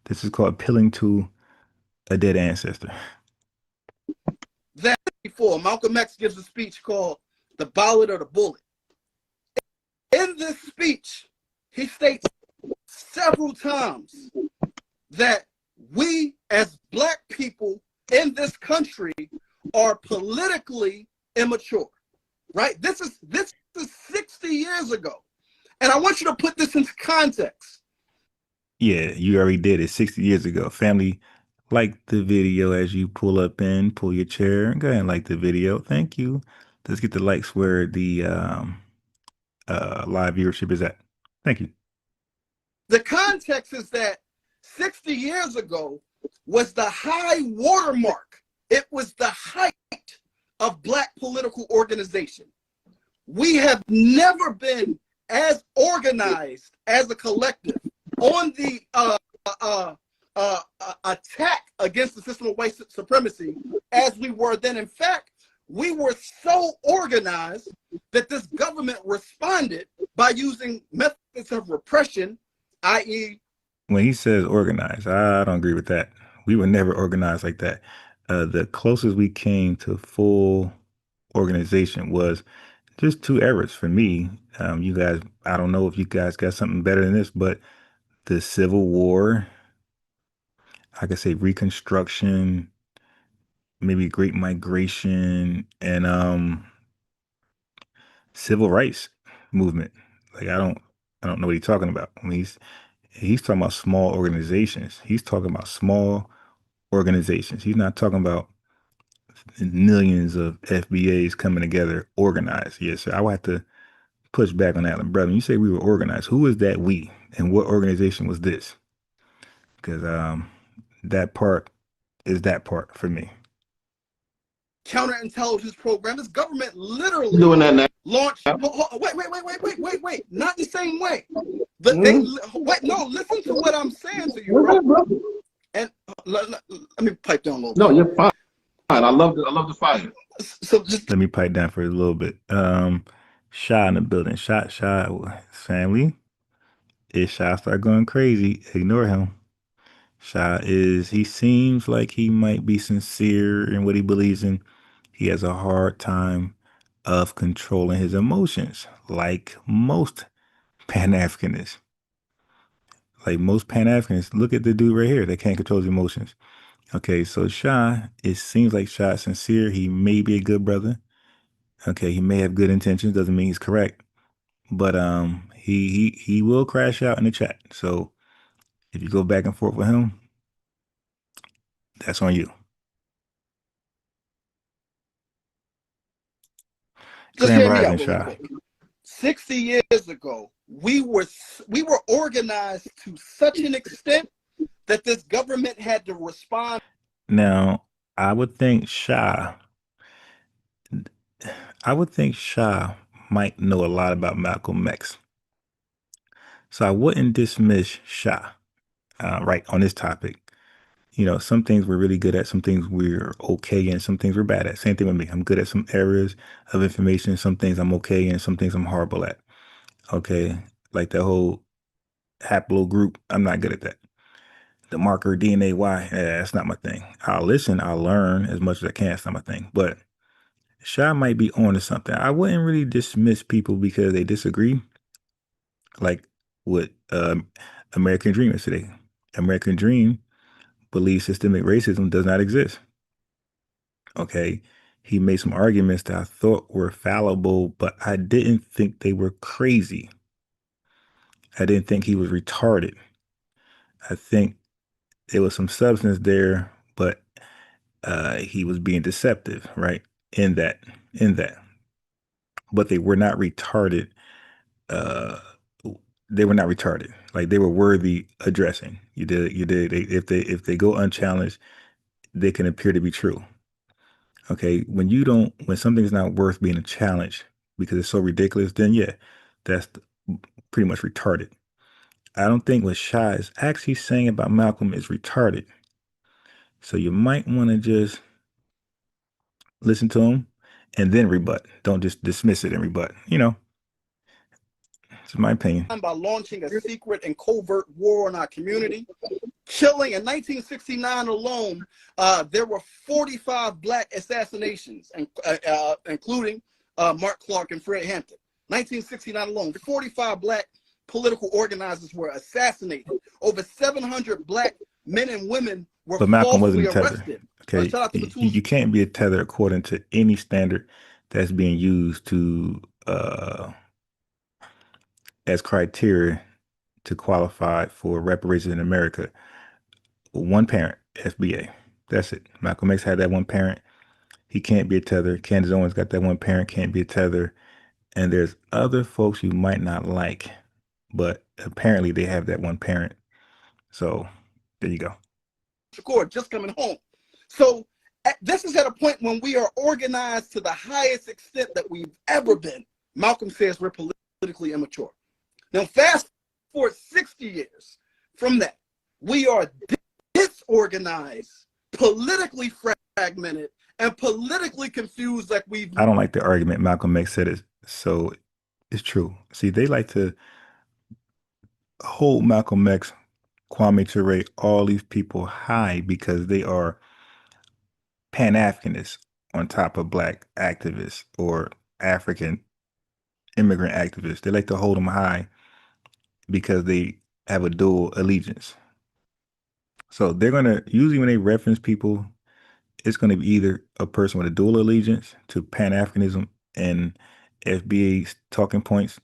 Speaker 3: This is called appealing to a dead ancestor.
Speaker 7: That before, Malcolm X gives a speech called The Ballad of the Bullet. In this speech, he states several times that we as Black people in this country are politically immature, right? This is 60 years ago. And I want you to put this into context.
Speaker 3: Yeah, you already did it 60 years ago. Family, like the video as you pull up in, pull your chair, and go ahead and like the video. Thank you. Let's get the likes where the live viewership is at. Thank you.
Speaker 7: The context is that 60 years ago was the high watermark. It was the height of Black political organization. We have never been as organized as a collective on the attack against the system of white supremacy as we were then. In fact, we were so organized that this government responded by using methods of repression, i.e.
Speaker 3: When he says organized, I don't agree with that. We were never organized like that. The closest we came to full organization was just 2 eras for me. You guys, I don't know if you guys got something better than this, but the Civil War, I could say Reconstruction, maybe Great Migration, and Civil Rights movement. Like I don't know what he's talking about. I mean, he's talking about small organizations. He's talking about small organizations. He's not talking about millions of FBAs coming together organized. Yes, sir. I would have to push back on that. Brother, you say we were organized. Who is that we? And what organization was this? Because that part is that part for me.
Speaker 7: Counterintelligence program. This government literally
Speaker 6: doing that now.
Speaker 7: Launched. Wait. Not the same way. No, listen to what I'm saying to you, bro. And let me pipe down a little bit.
Speaker 6: No, you're fine. I love the fire.
Speaker 7: So just
Speaker 3: let me pipe down for a little bit. Shy in the building. Shy family. If Shy start going crazy, ignore him. He seems like he might be sincere in what he believes in. He has a hard time of controlling his emotions, like most Pan-Africanists. Look at the dude right here that can't control his emotions. Okay, so it seems like Shy is sincere. He may be a good brother. Okay, he may have good intentions, doesn't mean he's correct. But he will crash out in the chat. So if you go back and forth with him, that's on you.
Speaker 7: Just hear me out real quick. 60 years ago, we were organized to such an extent that this government had to respond.
Speaker 3: Now, I would think Shy might know a lot about Malcolm X. So I wouldn't dismiss Shy right on this topic. You know, some things we're really good at, some things we're okay in, some things we're bad at. Same thing with me. I'm good at some areas of information, some things I'm okay in, some things I'm horrible at. Okay, like the whole haplogroup, I'm not good at that. The marker DNA Y, that's not my thing. I'll listen, I'll learn as much as I can. It's not my thing. But Shy might be on to something. I wouldn't really dismiss people because they disagree. Like what American Dream is today. American Dream believes systemic racism does not exist. Okay. He made some arguments that I thought were fallible, but I didn't think they were crazy. I didn't think he was retarded. I think there was some substance there, but he was being deceptive, right? In that. But they were not retarded. They were not retarded. Like they were worthy addressing. You did. If they go unchallenged, they can appear to be true. Okay. When something's not worth being a challenge because it's so ridiculous, then yeah, that's pretty much retarded. I don't think what Shy is actually saying about Malcolm is retarded. So you might want to just listen to him and then rebut. Don't just dismiss it and rebut. You know, it's my opinion.
Speaker 7: By launching a secret and covert war on our community, killing in 1969 alone, there were 45 Black assassinations, including Mark Clark and Fred Hampton. 1969 alone, 45 Black political organizers were assassinated. Over 700 black men and women were
Speaker 3: But Malcolm wasn't
Speaker 7: falsely
Speaker 3: a tether.
Speaker 7: arrested.
Speaker 3: Okay,
Speaker 7: Shout out to
Speaker 3: you can't be a tether according to any standard that's being used to as criteria to qualify for reparations in America. One parent, FBA. That's it. Malcolm X had that one parent. He can't be a tether. Candace Owens got that one parent, can't be a tether. And there's other folks you might not like, but apparently they have that one parent. So there you go.
Speaker 7: Shakur just coming home. So this is at a point when we are organized to the highest extent that we've ever been. Malcolm says we're politically immature. Now fast forward 60 years from that, we are disorganized, politically fragmented, and politically confused like we've...
Speaker 3: I don't like the argument Malcolm X said it, so it's true. See, they like to hold Malcolm X, Kwame Ture, all these people high because they are Pan-Africanists on top of black activists or African immigrant activists. They like to hold them high because they have a dual allegiance. So they're going to, usually when they reference people, it's going to be either a person with a dual allegiance to Pan-Africanism and FBA talking points,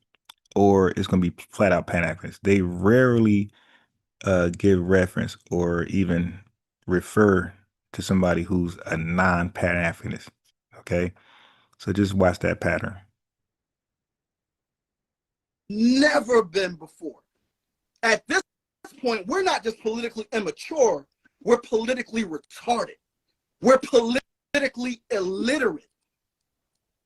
Speaker 3: or it's going to be flat out Pan-Africanists. They rarely give reference or even refer to somebody who's a non-Pan-Africanist. Okay, so just watch that pattern.
Speaker 7: Never been before. At this point, we're not just politically immature, we're politically retarded. We're politically illiterate.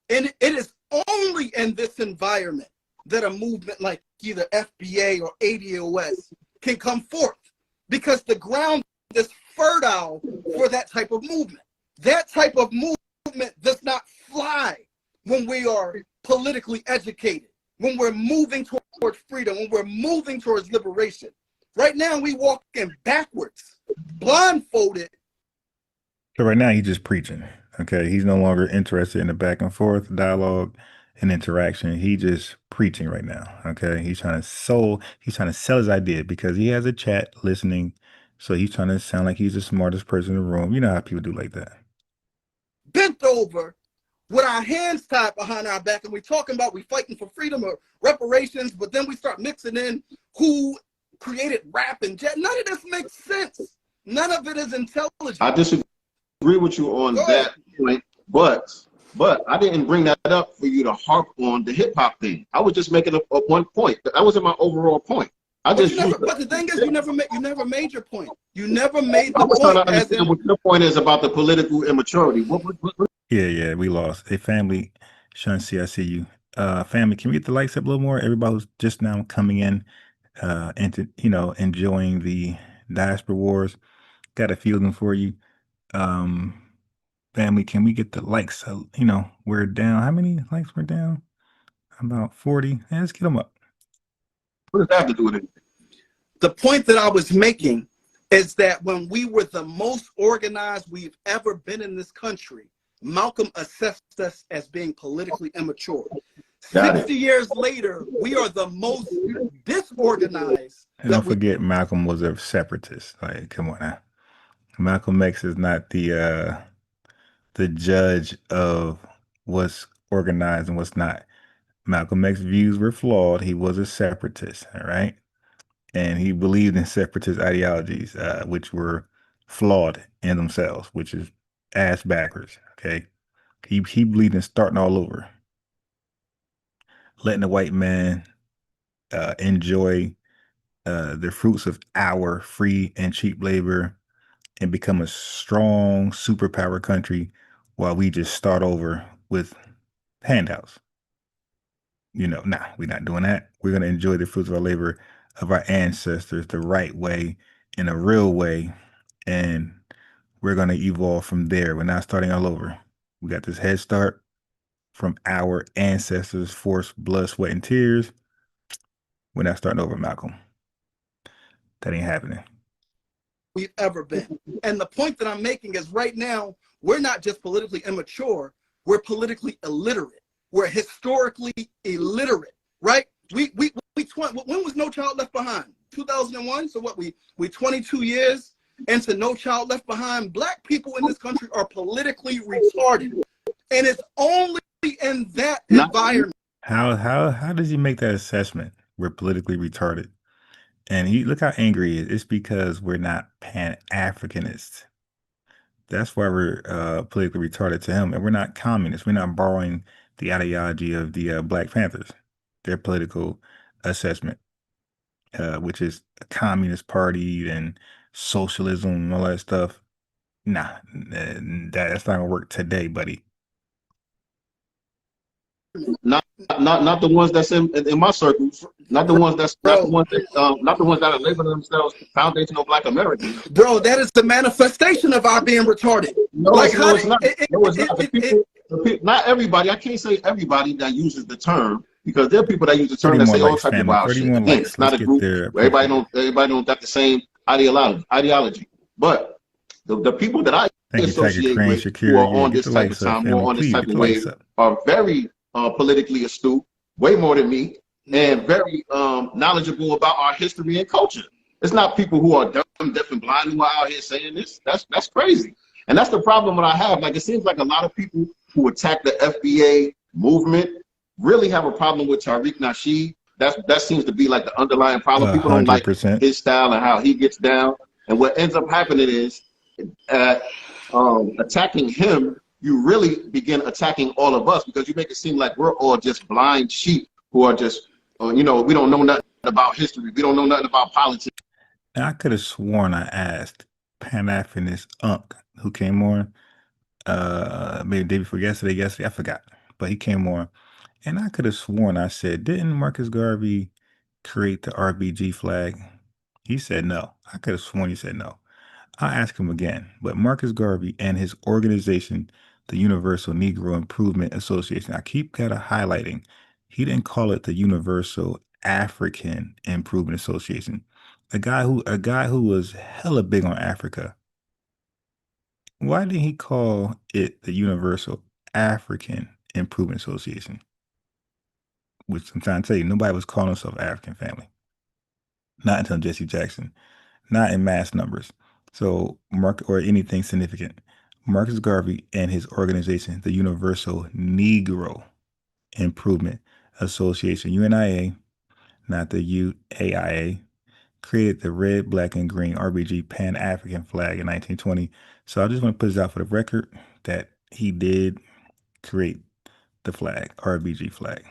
Speaker 7: And it is only in this environment that a movement like either FBA or ADOS can come forth, because the ground is fertile for that type of movement. That type of movement does not fly when we are politically educated, when we're moving towards freedom, when we're moving towards liberation. Right now, we walking backwards, blindfolded.
Speaker 3: So right now, he's just preaching. Okay, he's no longer interested in the back and forth dialogue and interaction. He just preaching right now. Okay, he's trying to sell his idea because he has a chat listening. So he's trying to sound like he's the smartest person in the room. You know how people do like that.
Speaker 7: Bent over with our hands tied behind our back, and we're talking about we fighting for freedom or reparations, but then we start mixing in who created rap and jazz. None of this makes sense. None of it is intelligent.
Speaker 6: I disagree with you on that point, but I didn't bring that up for you to harp on the hip hop thing. I was just making a one point. That wasn't my overall point.
Speaker 7: But the thing is, you never made your point. You never made the point.
Speaker 6: I understand what your point is about the political immaturity. What?
Speaker 3: Yeah, we lost. Hey, family, Shansi, I see you. Family, can we get the lights up a little more? Everybody who's just now coming in, and enjoying the diaspora wars. Got a few of them for you. Family, can we get the likes? So, we're down. How many likes we're down? About 40. Yeah, let's get them up.
Speaker 6: What does that have to do with it?
Speaker 7: The point that I was making is that when we were the most organized we've ever been in this country, Malcolm assessed us as being politically immature. 60 years later, we are the most disorganized.
Speaker 3: And don't forget, Malcolm was a separatist. Like, come on now. Malcolm X is not the judge of what's organized and what's not. Malcolm X's views were flawed. He was a separatist, all right? And he believed in separatist ideologies, which were flawed in themselves, which is ass backwards, okay? He believed in starting all over. Letting the white man enjoy the fruits of our free and cheap labor and become a strong superpower country while we just start over with handouts. We're not doing that. We're going to enjoy the fruits of our labor of our ancestors the right way, in a real way, and we're going to evolve from there. We're not starting all over. We got this head start from our ancestors' forced blood, sweat, and tears. We're not starting over, Malcolm. That ain't happening.
Speaker 7: We've ever been. And the point that I'm making is right now, we're not just politically immature, we're politically illiterate. We're historically illiterate, right? We when was No Child Left Behind? 2001. So what? We 22 years into No Child Left Behind. Black people in this country are politically retarded, and it's only in that environment.
Speaker 3: How does he make that assessment? We're politically retarded, and look how angry he is. It's because we're not Pan-Africanists. That's why we're politically retarded to him, and we're not communists. We're not borrowing the ideology of the Black Panthers, their political assessment, which is a communist party and socialism and all that stuff. Nah, that's not gonna work today, buddy.
Speaker 6: Not the ones that's in my circles. Not the ones not the ones that are labeling themselves foundational Black Americans.
Speaker 7: Bro, that is the manifestation of our being retarded.
Speaker 6: No, like, no, it's not. No, it's not. The people, not everybody. I can't say everybody that uses the term, because there are people that use the term that say all types of wild shit. Again, it's not a group. Everybody don't got the same ideology. But the people that I associate with who are on this type of time, who are on this type of wave, are very politically astute, way more than me, and very knowledgeable about our history and culture. It's not people who are dumb, deaf, and blind who are out here saying this. That's crazy. And that's the problem that I have. Like, it seems like a lot of people who attack the FBA movement really have a problem with Tariq Nasheed. That seems to be like the underlying problem. People don't like his style and how he gets down. And what ends up happening is attacking him, you really begin attacking all of us, because you make it seem like we're all just blind sheep who are just, we don't know nothing about history. We don't know nothing about politics.
Speaker 3: And I could have sworn I asked Pan-Africanist Unc, who came on maybe the day before yesterday, I forgot. But he came on, and I could have sworn I said, didn't Marcus Garvey create the RBG flag? He said no. I could have sworn he said no. I'll ask him again. But Marcus Garvey and his organization, the Universal Negro Improvement Association, I keep highlighting, he didn't call it the Universal African Improvement Association. A guy who was hella big on Africa. Why did he call it the Universal African Improvement Association? Which I'm trying to tell you, nobody was calling himself African family. Not until Jesse Jackson. Not in mass numbers. So or anything significant. Marcus Garvey and his organization, the Universal Negro Improvement Association, UNIA, not the UAIA, created the red, black, and green RBG Pan-African flag in 1920. So I just want to put this out for the record that he did create the flag, RBG flag.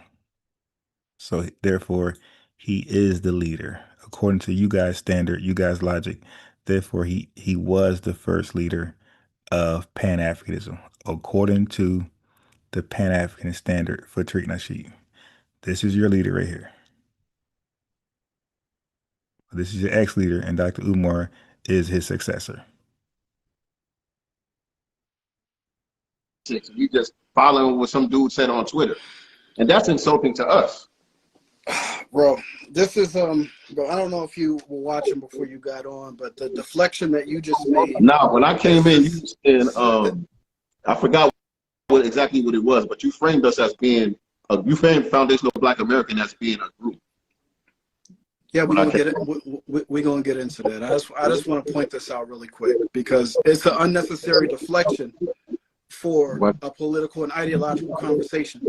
Speaker 3: So therefore, he is the leader. According to you guys' standard, you guys' logic, therefore he was the first leader of Pan-Africanism, according to the Pan-African standard for Tariq Nasheed. This is your leader right here. This is your ex-leader, and Dr. Umar is his successor.
Speaker 6: You just following what some dude said on Twitter, and that's insulting to us.
Speaker 7: Bro, this is bro, I don't know if you were watching before you got on, but the deflection that you just made.
Speaker 6: Now, when I came in, I forgot exactly what it was, but you framed us as being you framed Foundational Black American as being a group.
Speaker 7: Yeah, we're gonna get into that. I just want to point this out really quick, because it's an unnecessary deflection for a political and ideological conversation.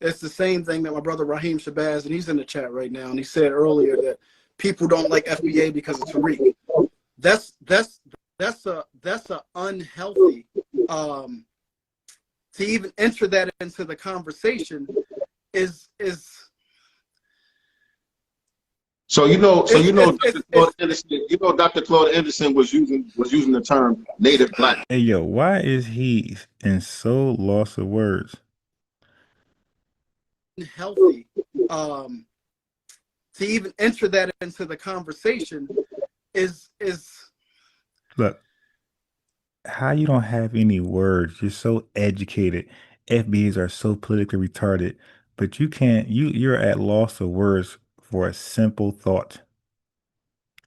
Speaker 7: It's the same thing that my brother Raheem Shabazz, and he's in the chat right now, and he said earlier that people don't like FBA because of Tariq. That's a unhealthy to even enter that into the conversation is
Speaker 6: so Dr. Claude Anderson was using the term native black.
Speaker 3: Hey yo, why is he in so loss of words?
Speaker 7: Healthy to even enter that into the conversation is
Speaker 3: look, how you don't have any words, you're so educated, FBAs are so politically retarded, but you can't, you're at loss of words for a simple thought.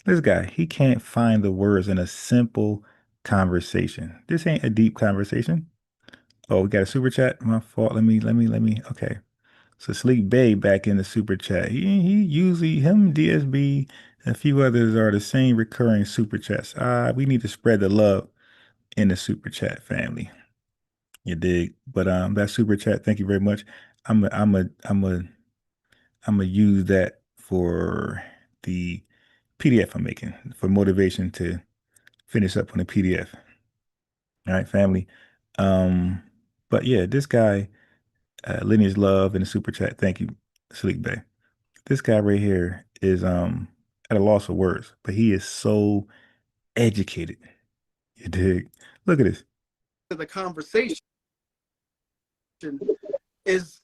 Speaker 3: This guy, he can't find the words in a simple conversation. This ain't a deep conversation. Oh, we got a super chat. My fault. Let me. Okay. So Sleek Bay back in the super chat. He usually him DSB and a few others are the same recurring super chats. We need to spread the love in the super chat family. You dig? But that super chat, thank you very much. I'm a use that for the PDF I'm making for motivation to finish up on the PDF. All right, family. But yeah, this guy, Lineage Love in the super chat. Thank you, Sleek Bay. This guy right here is at a loss of words, but he is so educated. You dig? Look at this.
Speaker 7: The conversation is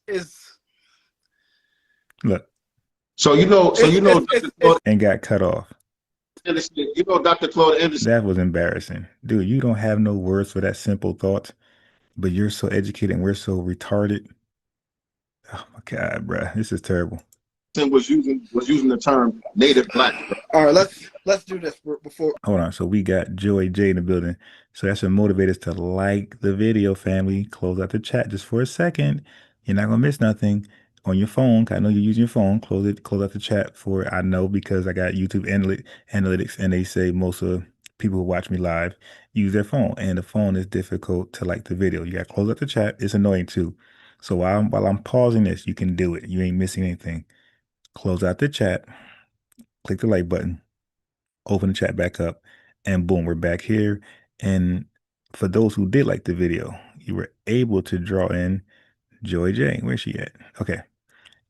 Speaker 3: Look.
Speaker 6: So you know,
Speaker 3: and got cut off.
Speaker 6: You know, Dr. Claude Anderson.
Speaker 3: That was embarrassing. Dude, you don't have no words for that simple thought, but you're so educated and we're so retarded. Oh my God, bruh. This is terrible.
Speaker 6: Was using the term native black.
Speaker 7: All right, let's do this before.
Speaker 3: Hold on. So we got Joy J in the building. So that's what motivates us to like the video, family. Close out the chat just for a second. You're not gonna miss nothing on your phone. I know you're using your phone. Close out the chat for I know because I got YouTube analytics and they say most of people who watch me live use their phone, and the phone is difficult to like the video. You gotta close out the chat. It's annoying too. So while I'm pausing this, you can do it. You ain't missing anything. Close out the chat, click the like button, open the chat back up, and boom, we're back here. And for those who did like the video, you were able to draw in Joy J. Where's she at? Okay.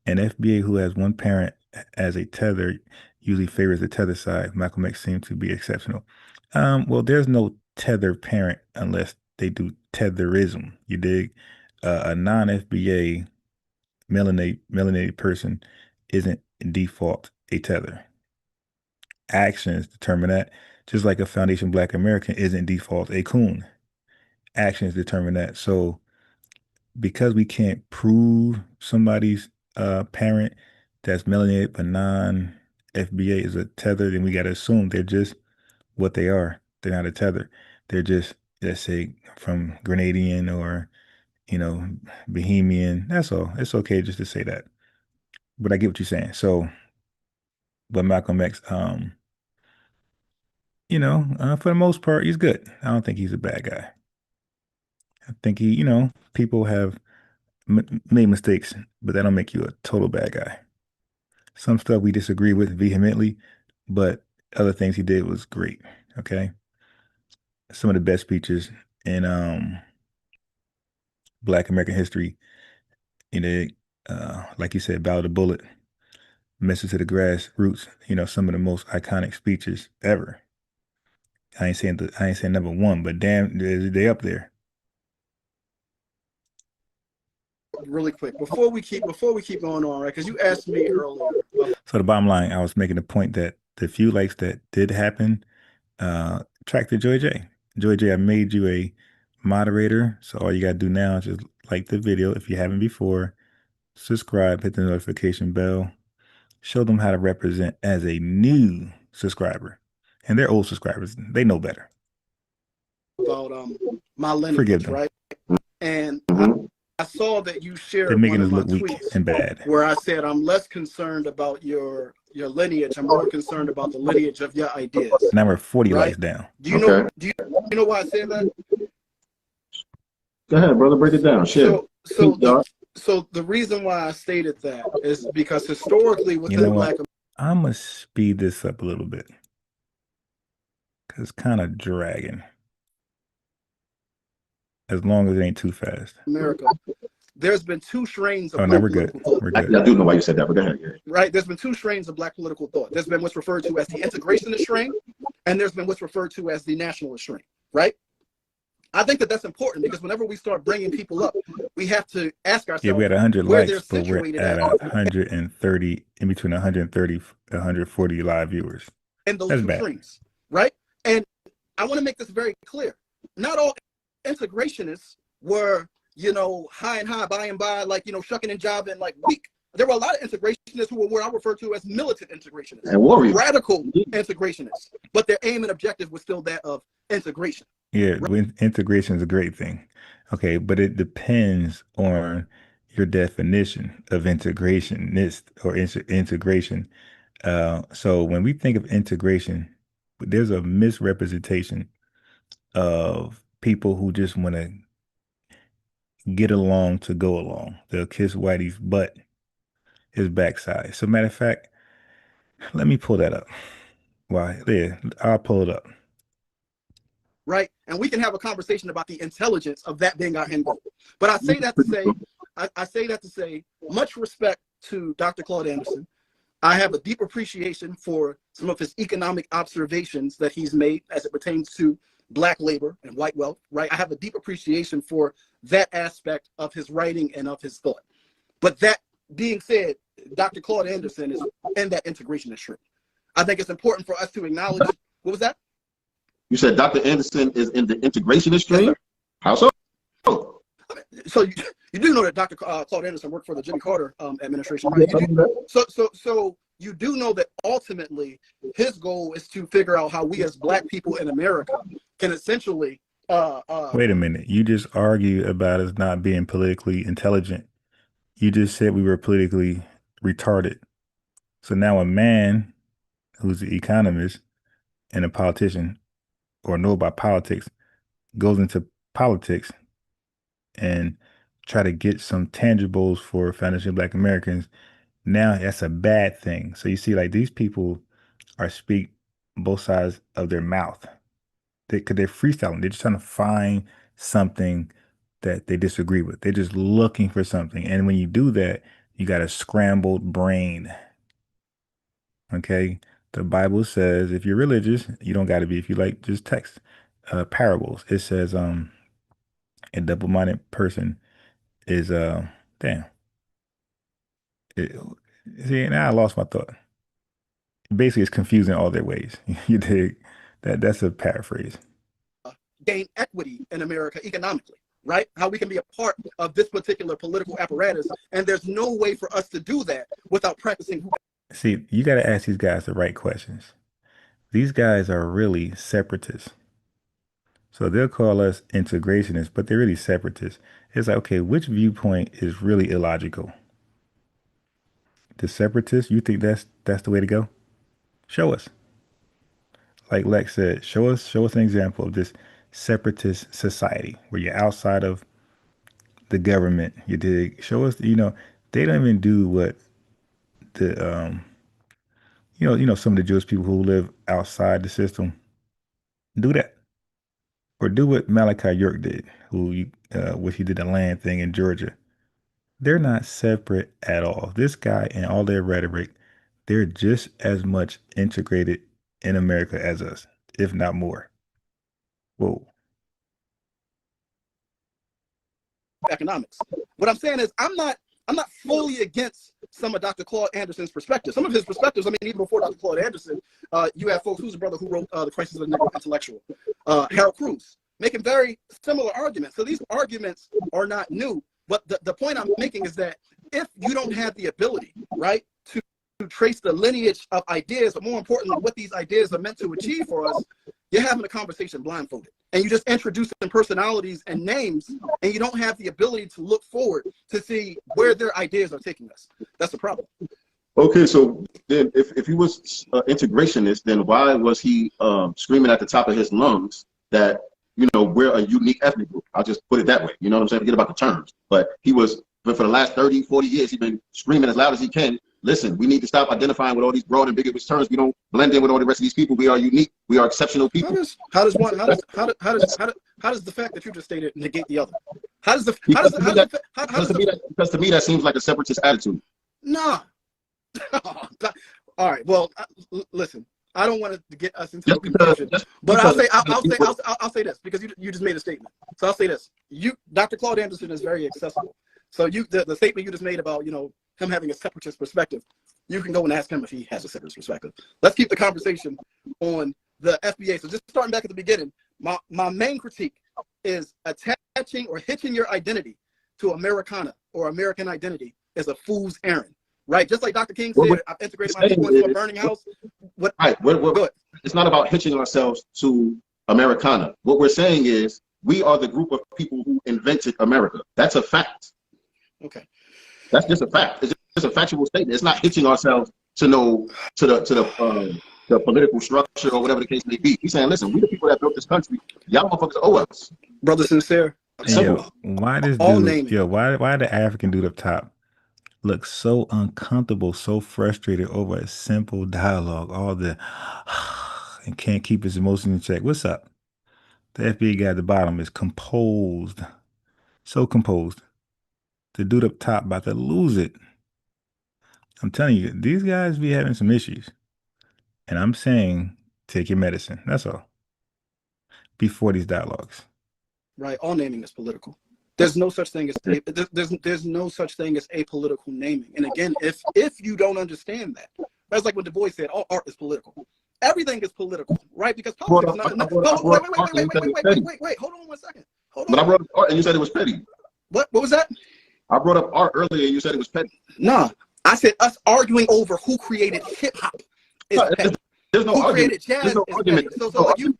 Speaker 3: An FBA who has one parent as a tether usually favors the tether side. Malcolm X seems to be exceptional. Well, there's no tether parent unless they do tetherism. You dig? A non-FBA melanated person isn't in default a tether. Actions determine that, just like a foundation Black American isn't default a coon. Actions determine that. So because we can't prove somebody's parent that's melanated but non-FBA is a tether, then we got to assume they're just what they are. They're not a tether. They're just, let's say, from Grenadian or, Bohemian. That's all. It's okay just to say that. But I get what you're saying. So, but Malcolm X, for the most part, he's good. I don't think he's a bad guy. I think people have made mistakes, but that don't make you a total bad guy. Some stuff we disagree with vehemently, but other things he did was great. Okay. Some of the best speeches in Black American history, like you said, Ballad of Bullet, Message to the Grassroots, some of the most iconic speeches ever. I ain't saying number one, but damn, they up there.
Speaker 7: Really quick before we keep going on, right? Because you asked me earlier.
Speaker 3: So the bottom line, I was making the point that the few likes that did happen, track to Joy J. Joy J, I made you a moderator, so all you gotta do now is just like the video if you haven't before, subscribe, hit the notification bell, show them how to represent as a new subscriber, and they're old subscribers, they know better.
Speaker 7: About my lineage,
Speaker 3: forgive them,
Speaker 7: right? And I saw that you shared
Speaker 3: they're making
Speaker 7: one of
Speaker 3: us
Speaker 7: my
Speaker 3: look weak
Speaker 7: tweets
Speaker 3: and bad,
Speaker 7: where I said I'm less concerned about your lineage. I'm more concerned about the lineage of your ideas.
Speaker 3: Now we're 40
Speaker 7: right?
Speaker 3: likes down.
Speaker 7: Do you know? Do you know why I said that?
Speaker 6: Go ahead, brother. Break it down. Shit.
Speaker 7: So the reason why I stated that is because historically within Black America,
Speaker 3: I'm gonna speed this up a little bit because it's kind of dragging. As long as it ain't too fast.
Speaker 7: America, there's been two strains of
Speaker 3: Black political thought. We're good.
Speaker 6: I do know why you said that, but go ahead. Yeah.
Speaker 7: Right? There's been two strains of Black political thought. There's been what's referred to as the integrationist strain, and there's been what's referred to as the nationalist strain, right? I think that that's important because whenever we start bringing people up, we have to ask ourselves.
Speaker 3: Yeah, we had 100 likes, but we're at 130, in between 130, 140 live viewers.
Speaker 7: And those two strains, right? And I want to make this very clear. Not all integrationists were, high and high, by and by, like, shucking and jiving, like weak. There were a lot of integrationists who were what I refer to as militant integrationists,
Speaker 6: and warriors,
Speaker 7: radical integrationists, but their aim and objective was still that of integration.
Speaker 3: Yeah, integration is a great thing. Okay, but it depends on, your definition of integrationist or integration. So when we think of integration, there's a misrepresentation of people who just want to get along to go along. They'll kiss Whitey's butt, his backside. So matter of fact, let me pull that up. Why? There, I'll pull it up.
Speaker 7: Right? And we can have a conversation about the intelligence of that being our end goal. But I say that to say, I say that to say, much respect to Dr. Claude Anderson. I have a deep appreciation for some of his economic observations that he's made as it pertains to Black labor and white wealth, right? I have a deep appreciation for that aspect of his writing and of his thought. But that being said, Dr. Claude Anderson is in that integrationist shirt. I think it's important for us to acknowledge, what was that?
Speaker 6: You said Dr. Anderson is in the integrationist stream? Yes, how so?
Speaker 7: So you do know that Dr. Claude Anderson worked for the Jimmy Carter administration, right? So you do know that ultimately his goal is to figure out how we as Black people in America can essentially
Speaker 3: wait a minute. You just argue about us not being politically intelligent. You just said we were politically retarded. So now a man who's an economist and a politician or know about politics goes into politics and try to get some tangibles for foundational Black Americans. Now that's a bad thing. So you see, like, these people are speak both sides of their mouth. They're freestyling. They're just trying to find something that they disagree with. They're just looking for something. And when you do that, you got a scrambled brain. Okay? The Bible says if you're religious, you don't got to be. If you like just text parables, it says a double-minded person is damn. See, now I lost my thought. Basically, it's confusing all their ways. You dig? That's a paraphrase.
Speaker 7: Gain equity in America economically, right? How we can be a part of this particular political apparatus, and there's no way for us to do that without practicing.
Speaker 3: See, you got to ask these guys the right questions. These guys are really separatists. So they'll call us integrationists, but they're really separatists. It's like, okay, which viewpoint is really illogical? The separatists, you think that's the way to go? Show us. Like Lex said, show us an example of this separatist society where you're outside of the government. You dig? Show us, they don't even do what the some of the Jewish people who live outside the system do that. Or do what Malachi York did, which he did the land thing in Georgia. They're not separate at all. This guy and all their rhetoric, they're just as much integrated in America as us, if not more. Whoa.
Speaker 7: Economics. What I'm saying is I'm not fully against some of Dr. Claude Anderson's perspectives. Some of his perspectives, I mean, even before Dr. Claude Anderson, you have folks who's a brother who wrote The Crisis of the Negro Intellectual, Harold Cruz, making very similar arguments. So these arguments are not new, but the point I'm making is that if you don't have the ability, right, to trace the lineage of ideas, but more importantly, what these ideas are meant to achieve for us, you're having a conversation blindfolded. And you just introduce personalities and names, and you don't have the ability to look forward to see where their ideas are taking us. That's the problem.
Speaker 6: Okay, so then if he was integrationist, then why was he screaming at the top of his lungs that, we're a unique ethnic group? I'll just put it that way. You know what I'm saying? Forget about the terms. But for the last 30, 40 years, he's been screaming as loud as he can. Listen, we need to stop identifying with all these broad and ambiguous terms. We don't blend in with all the rest of these people. We are unique. We are exceptional people.
Speaker 7: How does the fact that you just stated negate the other?
Speaker 6: Because to me that seems like a separatist attitude.
Speaker 7: Nah. All right. Well, listen. I don't want to get us into confusion, but I'll say this because you just made a statement. So I'll say this: Dr. Claude Anderson is very accessible. So the statement you just made about him having a separatist perspective, you can go and ask him if he has a separatist perspective. Let's keep the conversation on the FBA. So just starting back at the beginning, my main critique is attaching or hitching your identity to Americana or American identity is a fool's errand. Right, just like Dr. King said, I've integrated my people into a burning house.
Speaker 6: It's not about hitching ourselves to Americana. What we're saying is we are the group of people who invented America. That's a fact.
Speaker 7: Okay.
Speaker 6: That's just a fact. It's just a factual statement. It's not hitching ourselves to the political structure or whatever the case may be. He's saying, listen, we the people that built this country. Y'all motherfuckers owe us.
Speaker 7: Brother Sincere.
Speaker 3: Yo, why this dude? Yo, why the African dude up top look so uncomfortable, so frustrated over a simple dialogue? All the and can't keep his emotions in check. What's up? The FBA guy at the bottom is composed, so composed. The dude up top about to lose it. I'm telling you, these guys be having some issues. And I'm saying, take your medicine. That's all. Before these dialogues.
Speaker 7: Right. All naming is political. There's no such thing as there's no such thing as apolitical naming. And again, if you don't understand that, that's like what Du Bois said, all art is political. Everything is political, right? Because politics is not. Wait, hold on one second. Hold on.
Speaker 6: But I brought up art and you said it was petty.
Speaker 7: What was that?
Speaker 6: I brought up art earlier and you said it was petty.
Speaker 7: Nah. I said us arguing over who created hip hop is petty.
Speaker 6: There's no argument.
Speaker 7: Jazz
Speaker 6: There's no argument.
Speaker 7: So if you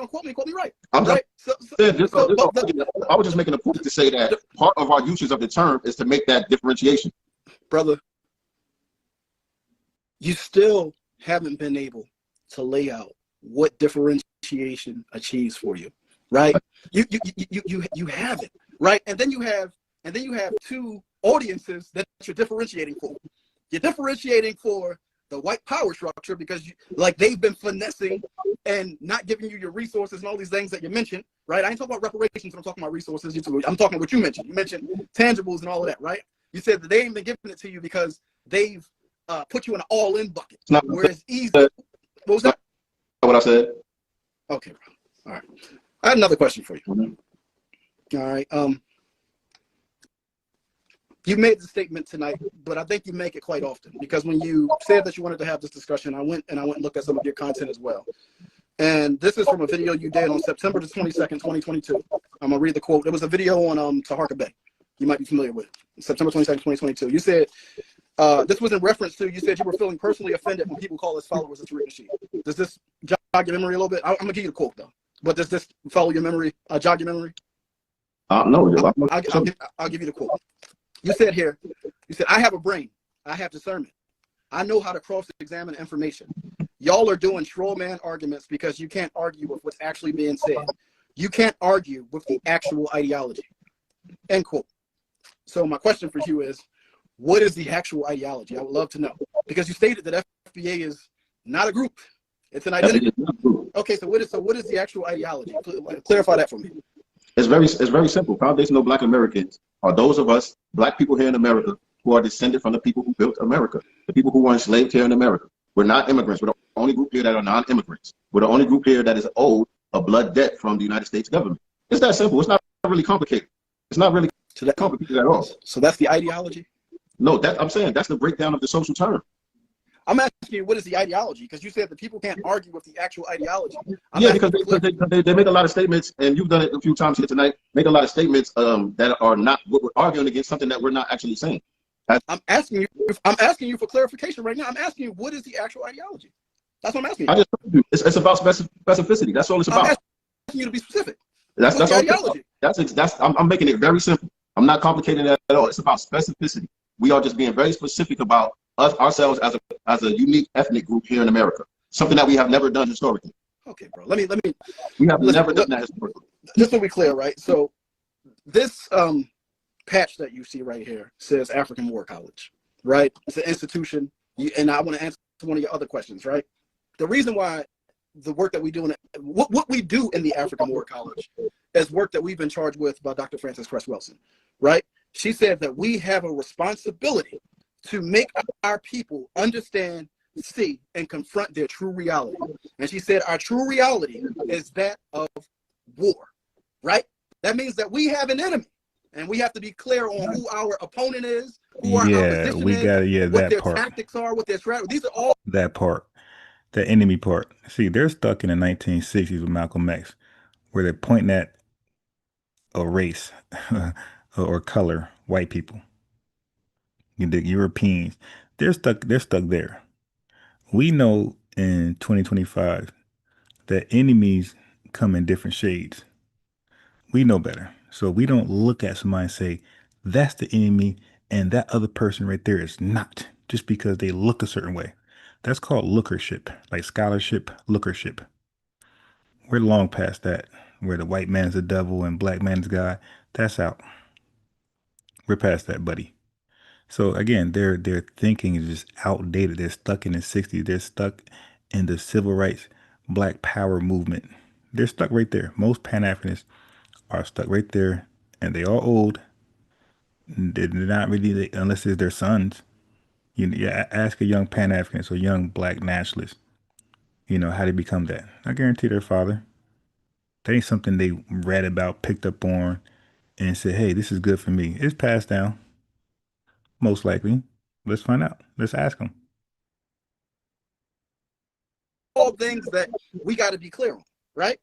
Speaker 7: quote me right.
Speaker 6: I
Speaker 7: Right.
Speaker 6: was just making a point to say that part of our usage of the term is to make that differentiation.
Speaker 7: Brother, you still haven't been able to lay out what differentiation achieves for you, right? You haven't, right? And then you have two audiences that you're differentiating for. You're differentiating for the white power structure because they've been finessing and not giving you your resources and all these things that you mentioned, right? I ain't talking about reparations, I'm talking about resources. I'm talking about what you mentioned. You mentioned tangibles and all of that, right? You said that they ain't been giving it to you because they've put you in an all-in bucket. Whereas easy. What was that?
Speaker 6: What I said.
Speaker 7: Okay, bro. All right. I have another question for you. All right. You made the statement tonight, but I think you make it quite often because when you said that you wanted to have this discussion, I went and looked at some of your content as well. And this is from a video you did on September the 22nd, 2022. I'm gonna read the quote. It was a video on Taharka Bay. You might be familiar with it. September 22nd, 2022. You said, this was in reference to, you said you were feeling personally offended when people call us followers of Tariq Nasheed. Does this jog your memory a little bit? I'm gonna give you the quote though. But does this follow your memory, jog your memory?
Speaker 6: No,
Speaker 7: I'll give you the quote. You said here, I have a brain. I have discernment. I know how to cross-examine information. Y'all are doing straw man arguments because you can't argue with what's actually being said. You can't argue with the actual ideology. End quote. So my question for you is, what is the actual ideology? I would love to know. Because you stated that FBA is not a group. It's an identity. Okay, so what is the actual ideology? Clarify that for me.
Speaker 6: It's very simple. Foundational Black Americans are those of us, Black people here in America, who are descended from the people who built America, the people who were enslaved here in America. We're not immigrants. We're the only group here that are non-immigrants. We're the only group here that is owed a blood debt from the United States government. It's that simple. It's not really complicated. It's not really complicated at all.
Speaker 7: So that's the ideology?
Speaker 6: No, I'm saying that's the breakdown of the social term.
Speaker 7: I'm asking you, what is the ideology? Because you said that people can't argue with the actual ideology.
Speaker 6: Because they make a lot of statements, and you've done it a few times here tonight, make a lot of statements that are not, we're arguing against something that we're not actually saying.
Speaker 7: I'm asking you for clarification right now. I'm asking you, what is the actual ideology? That's what I'm asking you.
Speaker 6: It's about specificity. That's all it's about.
Speaker 7: I'm asking you to be specific.
Speaker 6: That's the ideology. I'm making it very simple. I'm not complicating it at all. It's about specificity. We are just being very specific about ourselves as a unique ethnic group here in America. Something that we have never done historically.
Speaker 7: Okay, bro. Let me.
Speaker 6: We have never done that historically.
Speaker 7: Just to be clear, right? So this patch that you see right here says African War College, right? It's an institution, and I want to answer one of your other questions, right? The reason why the work that we do what we do in the African War College is work that we've been charged with by Dr. Frances Cress Welsing, right? She said that we have a responsibility to make our people understand, see, and confront their true reality. And she said our true reality is that of war, right? That means that we have an enemy, and we have to be clear on who our opponent is, who our opposition is, what their tactics are, what their strategy. These are all
Speaker 3: that part, the enemy part. See, they're stuck in the 1960s with Malcolm X, where they're pointing at a race or color, white people. The Europeans, they're stuck there. We know in 2025 that enemies come in different shades. We know better. So we don't look at somebody and say, that's the enemy and that other person right there is not, just because they look a certain way. That's called lookership, like scholarship, lookership. We're long past that, where the white man's the devil and black man's God. That's out. We're past that, buddy. So again, their thinking is just outdated. They're stuck in the 60s. They're stuck in the civil rights, black power movement. They're stuck right there. Most Pan-Africanists are stuck right there, and they are old. They're not really, unless it's their sons. Ask a young Pan-Africanist or young black nationalist, how they become that. I guarantee their father. That ain't something they read about, picked up on, and said, hey, this is good for me. It's passed down, most likely. Let's find out. Let's ask them.
Speaker 7: All things that we got to be clear on, right?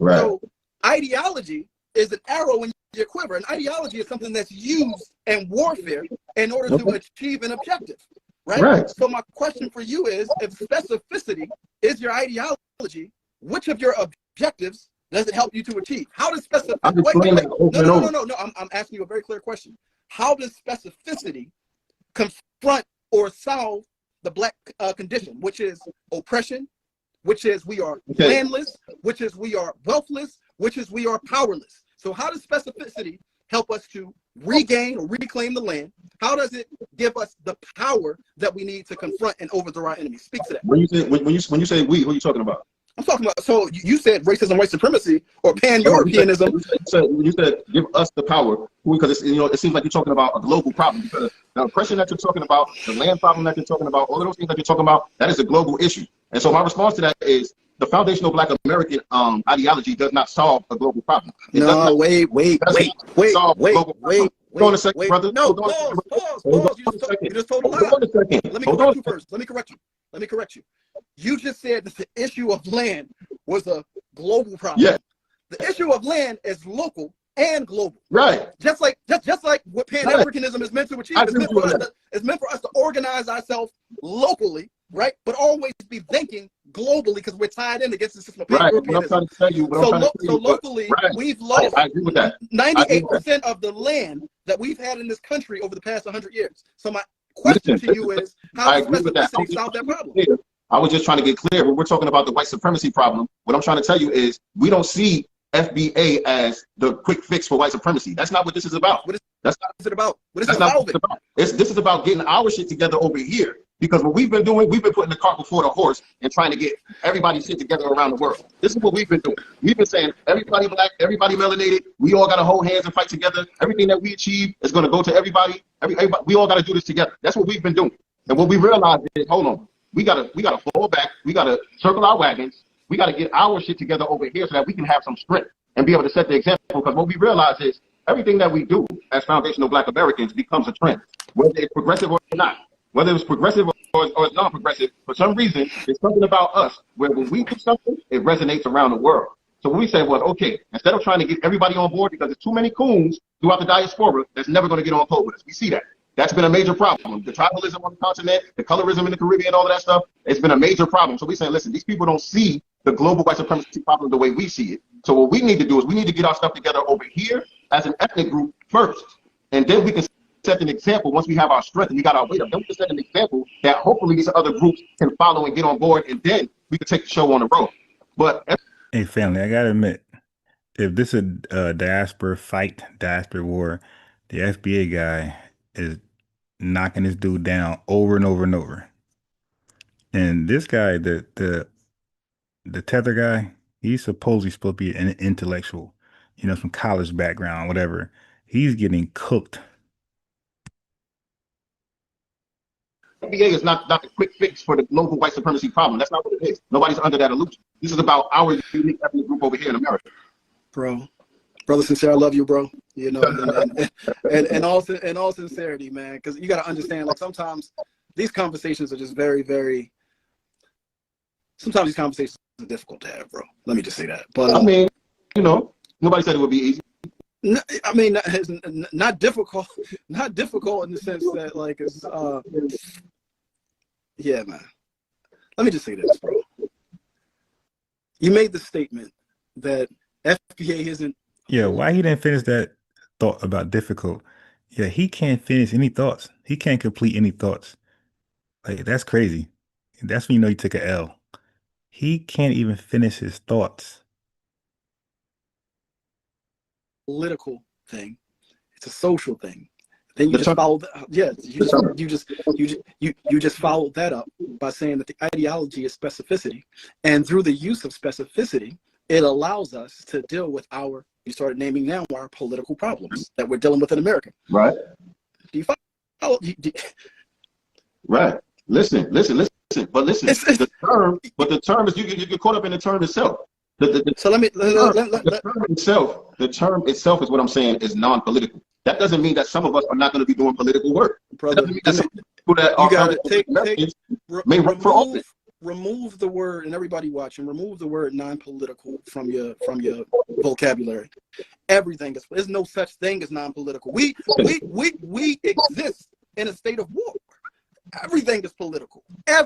Speaker 6: Right.
Speaker 7: So ideology is an arrow in your quiver. An ideology is something that's used in warfare in order to achieve an objective, right?
Speaker 6: Right.
Speaker 7: So my question for you is, if specificity is your ideology, which of your objectives does it help you to achieve? How does specificity? No. I'm asking you a very clear question. How does specificity confront or solve the black condition, which is oppression, which is we are landless, which is we are wealthless, which is we are powerless? So how does specificity help us to regain or reclaim the land? How does it give us the power that we need to confront and overthrow our enemies? Speak to that.
Speaker 6: When you say we, who are you talking about?
Speaker 7: I'm talking about, so you said racism, white supremacy, or Pan-Europeanism.
Speaker 6: You said give us the power, because it seems like you're talking about a global problem, because the oppression that you're talking about, the land problem that you're talking about, all of those things that you're talking about, that is a global issue. And so my response to that is the foundational Black American ideology does not solve a global problem.
Speaker 7: Wait.
Speaker 6: Hold on a second, brother.
Speaker 7: No, pause. You just told a lie.
Speaker 6: Hold on a second.
Speaker 7: Let me correct you first. Let me correct you. You just said that the issue of land was a global problem.
Speaker 6: Yeah.
Speaker 7: The issue of land is local and global.
Speaker 6: Right.
Speaker 7: Just like what Pan-Africanism is meant to achieve. It's meant for us to organize ourselves locally, right? But always be thinking globally, because we're tied in against the system of Pan-Africanism. So locally, we've lost 98% of the land that we've had in this country over the past 100 years. So my question to you is, how does specificity solve that problem?
Speaker 6: I was just trying to get clear. When we're talking about the white supremacy problem, what I'm trying to tell you is we don't see FBA as the quick fix for white supremacy. That's not what this is about.
Speaker 7: That's not what it's about.
Speaker 6: This is about getting our shit together over here. Because what we've been doing, we've been putting the cart before the horse and trying to get everybody's shit together around the world. This is what we've been doing. We've been saying everybody black, everybody melanated, we all got to hold hands and fight together. Everything that we achieve is going to go to everybody. Everybody, we all got to do this together. That's what we've been doing. And what we realized is, hold on, we gotta fall back. We gotta circle our wagons. We gotta get our shit together over here so that we can have some strength and be able to set the example. Because what we realize is everything that we do as foundational Black Americans becomes a trend, whether it's progressive or not. Whether it's progressive or it's non-progressive, for some reason, there's something about us where when we do something, it resonates around the world. So when we say, well, okay, instead of trying to get everybody on board because there's too many coons throughout the diaspora that's never going to get on board with us. We see that. That's been a major problem. The tribalism on the continent, the colorism in the Caribbean, all of that stuff, it's been a major problem. So we say, listen, these people don't see the global white supremacy problem the way we see it. So what we need to do is we need to get our stuff together over here as an ethnic group first. And then we can set an example once we have our strength and we got our weight up. Then we can set an example that hopefully these other groups can follow and get on board, and then we can take the show on the road. But
Speaker 3: hey, family, I gotta admit, if this is a diaspora war, the FBA guy is knocking this dude down over and over and over. And this guy, the tether guy, he's supposed to be an intellectual, some college background, whatever. He's getting cooked.
Speaker 6: FBA is not the quick fix for the global white supremacy problem. That's not what it is. Nobody's under that illusion. This is about our unique ethnic group over here in America.
Speaker 7: Brother Sincere, I love you, bro. And all sincerity, man, because you got to understand, like, sometimes these conversations are just very, very. Sometimes these conversations are difficult to have, bro. Let me just say that. But
Speaker 6: I mean, nobody said it would be easy.
Speaker 7: I mean, not difficult in the sense that, like, it's yeah, man. Let me just say this, bro. You made the statement that FBA isn't.
Speaker 3: Yeah, why he didn't finish that thought about difficult? Yeah, he can't finish any thoughts. He can't complete any thoughts. Like that's crazy. That's when you know he took a L. He can't even finish his thoughts.
Speaker 7: Political thing. It's a social thing. Then you
Speaker 6: The
Speaker 7: just
Speaker 6: term,
Speaker 7: follow, yeah,
Speaker 6: the term,
Speaker 7: you just followed that up by saying that the ideology is specificity, and through the use of specificity, it allows us to deal with you started naming now our political problems that we're dealing with in America.
Speaker 6: right,
Speaker 7: Do you follow?
Speaker 6: right. Listen. But listen, the term is you get caught up in the term itself.
Speaker 7: So let me
Speaker 6: The term itself is what I'm saying is non-political. That doesn't mean that some of us are not going to be doing political work.
Speaker 7: brother.
Speaker 6: That doesn't mean that some people that
Speaker 7: You
Speaker 6: are
Speaker 7: gotta
Speaker 6: Americans may run for office.
Speaker 7: remove the word, and everybody watching, remove the word non-political from your vocabulary. Everything is, there's no such thing as non-political. We exist in a state of war. Everything is political.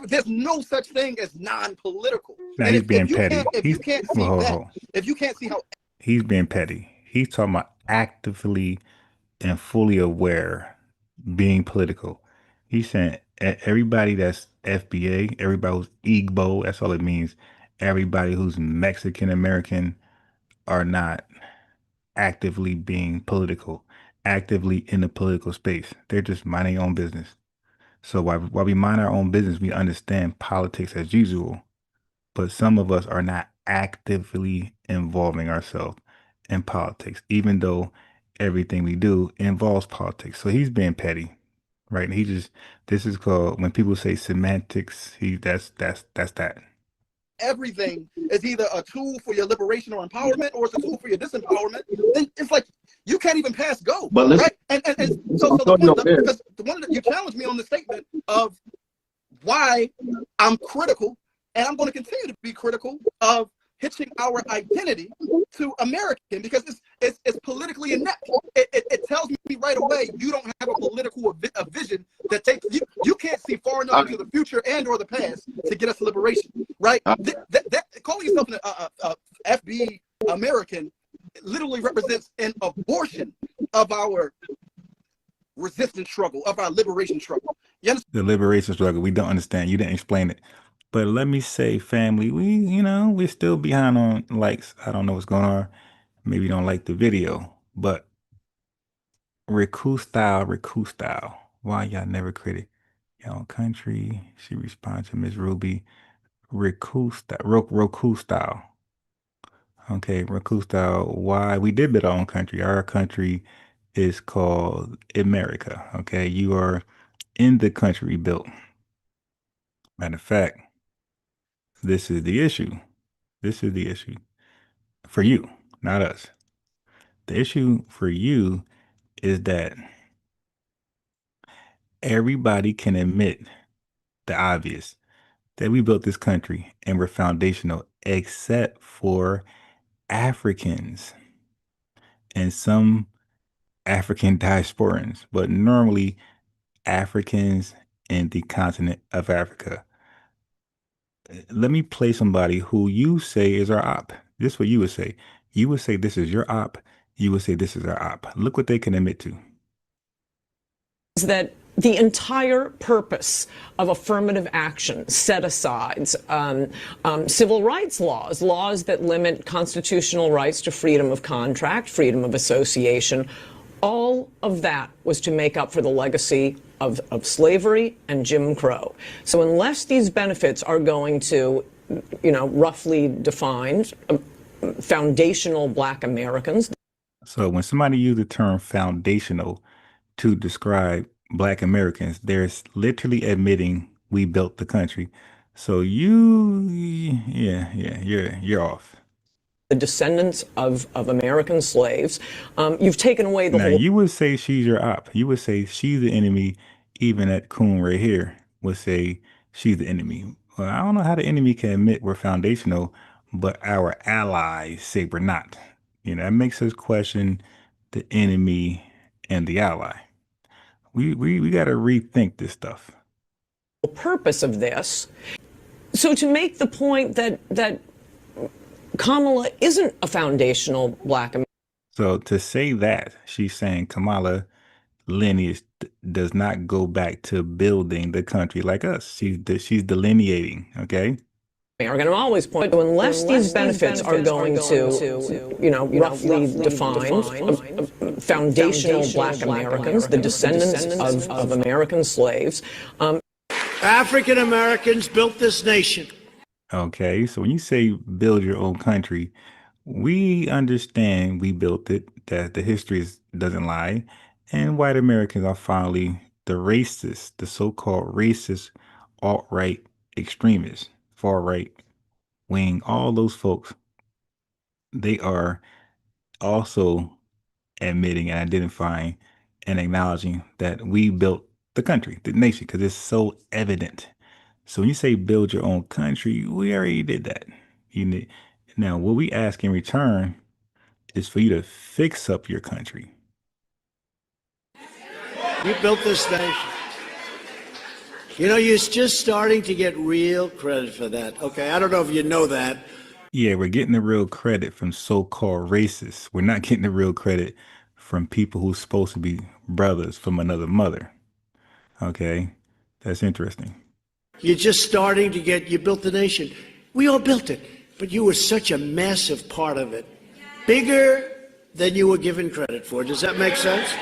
Speaker 7: There's no such thing as non-political.
Speaker 3: Now
Speaker 7: And
Speaker 3: he's being petty.
Speaker 7: if you can't see that, if you can't see how
Speaker 3: He's being petty. He's talking about actively and fully aware being political. He's saying everybody that's FBA, everybody who's Igbo, that's all it means. Everybody who's Mexican American are not actively being political, actively in the political space. They're just minding their own business. So while we mind our own business, we understand politics as usual. But some of us are not actively involving ourselves in politics, even though everything we do involves politics. So he's being petty, right? And this is called, when people say semantics, that's that.
Speaker 7: everything is either a tool for your liberation or empowerment, or it's a tool for your disempowerment, then it's like you can't even pass go.
Speaker 6: But listen,
Speaker 7: right? And so the point, because the one that you challenged me on the statement of why I'm critical, and I'm going to continue to be critical of hitching our identity to American, because it's politically inept. It tells me right away you don't have a political vision that takes you can't see far enough into the future and or the past to get us liberation, right? Calling yourself an FB American literally represents an abortion of our resistance struggle, of our liberation struggle. You understand?
Speaker 3: The liberation struggle, we don't understand. You didn't explain it. But let me say, family, we're still behind on likes. I don't know what's going on. Maybe you don't like the video, but Riku style. Why y'all never critic your own country? She responds to Miss Ruby. Roku style. Okay, Roku style. Why we did build our own country. Our country is called America. Okay, you are in the country we built. Matter of fact, this is the issue. This is the issue for you, not us. The issue for you is that everybody can admit the obvious, that we built this country and we're foundational, except for Africans and some African diasporans, but normally Africans in the continent of Africa. Let me play somebody who you say is our op. This is what you would say. You would say this is your op. You would say this is our op. Look what they can admit to.
Speaker 8: Is that the entire purpose of affirmative action set-asides, civil rights laws that limit constitutional rights to freedom of contract, freedom of association, all of that was to make up for the legacy of slavery and Jim Crow. So unless these benefits are going to, roughly defined, foundational Black Americans.
Speaker 3: So when somebody uses the term foundational to describe Black Americans, they're literally admitting we built the country. So you're off.
Speaker 8: The descendants of American slaves, you've taken away the
Speaker 3: now,
Speaker 8: whole.
Speaker 3: You would say she's your op. You would say she's the enemy. Even that coon right here would say she's the enemy. Well, I don't know how the enemy can admit we're foundational, but our allies say we're not. That makes us question the enemy and the ally. We got to rethink this stuff.
Speaker 8: The purpose of this. So to make the point that Kamala isn't a foundational Black American.
Speaker 3: So to say that, she's saying Kamala lineage does not go back to building the country like us. She's delineating, okay?
Speaker 8: American. I'm always pointing to unless these benefits are going to, roughly define foundational Black Americans, the descendants of American slaves.
Speaker 9: African Americans built this nation.
Speaker 3: Okay, so when you say build your own country, we understand we built it, that the history doesn't lie, and white Americans are finally the racist, the so-called racist alt-right extremists, far-right wing, all those folks, they are also admitting and identifying and acknowledging that we built the country, the nation, because it's so evident. So when you say build your own country, we already did that. Now, what we ask in return is for you to fix up your country.
Speaker 9: You built this nation. You're just starting to get real credit for that. Okay, I don't know if you know that.
Speaker 3: Yeah, we're getting the real credit from so-called racists. We're not getting the real credit from people who's supposed to be brothers from another mother. Okay, that's interesting.
Speaker 9: You're just starting to you built the nation. We all built it, but you were such a massive part of it. Bigger than you were given credit for. Does that make sense?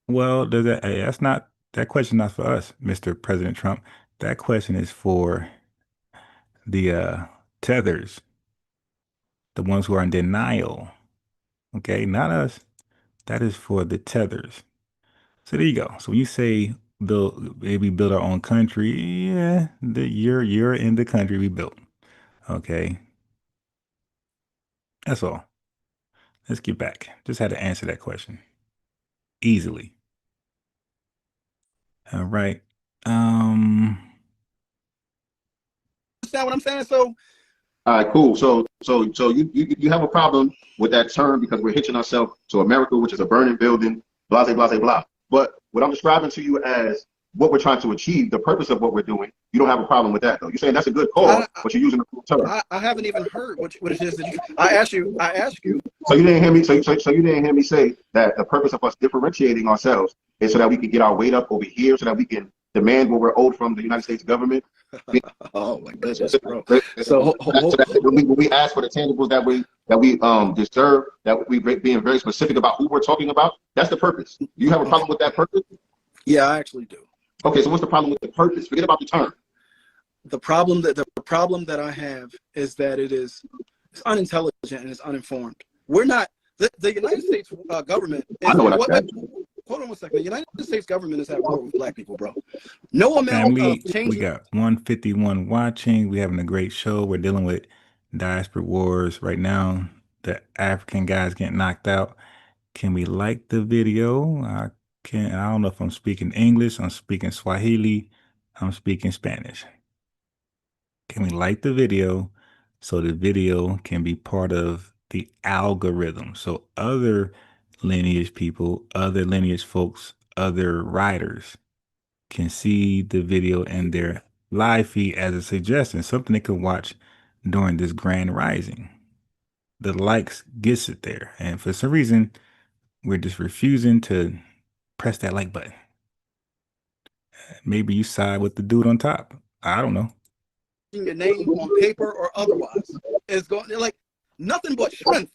Speaker 3: Well, that question not for us, Mr. President Trump. That question is for the tethers, the ones who are in denial. Okay, not us. That is for the tethers. So there you go. So when you say we build our own country, yeah, you're in the country we built. Okay. That's all. Let's get back. Just had to answer that question easily. All right.
Speaker 7: Understand what I'm saying? So
Speaker 6: All right, cool. So you have a problem with that term because we're hitching ourselves to America, which is a burning building, blah, blah, blah, blah. But what I'm describing to you as what we're trying to achieve, the purpose of what we're doing, you don't have a problem with that, though. You're saying that's a good cause, but you're using the wrong term.
Speaker 7: I haven't even heard what it is that I asked you.
Speaker 6: So you didn't hear me. So you didn't hear me say that the purpose of us differentiating ourselves is so that we can get our weight up over here, so that we can demand what we're owed from the United States government.
Speaker 7: Oh my goodness, bro.
Speaker 6: So when we ask for the tangibles that we deserve, that we being very specific about who we're talking about, that's the purpose. Do you have a problem with that purpose?
Speaker 7: Yeah, I actually do.
Speaker 6: Okay, so what's the problem with the purpose? Forget about the term.
Speaker 7: The problem that I have is that it's unintelligent and it's uninformed. We're not the United States government.
Speaker 6: I know what I said.
Speaker 7: Hold on one second. The United States government is at war with Black people, bro. No amount of change.
Speaker 3: We got 151 watching. We're having a great show. We're dealing with diaspora wars right now. The African guys getting knocked out. Can we like the video? I don't know if I'm speaking English. I'm speaking Swahili. I'm speaking Spanish. Can we like the video so the video can be part of the algorithm? So other lineage people, other lineage folks, other writers can see the video in their live feed as a suggestion, something they could watch during this grand rising. The likes gets it there. And for some reason, we're just refusing to press that like button. Maybe you side with the dude on top. I don't know.
Speaker 7: Your name on paper or otherwise is going like nothing but strength.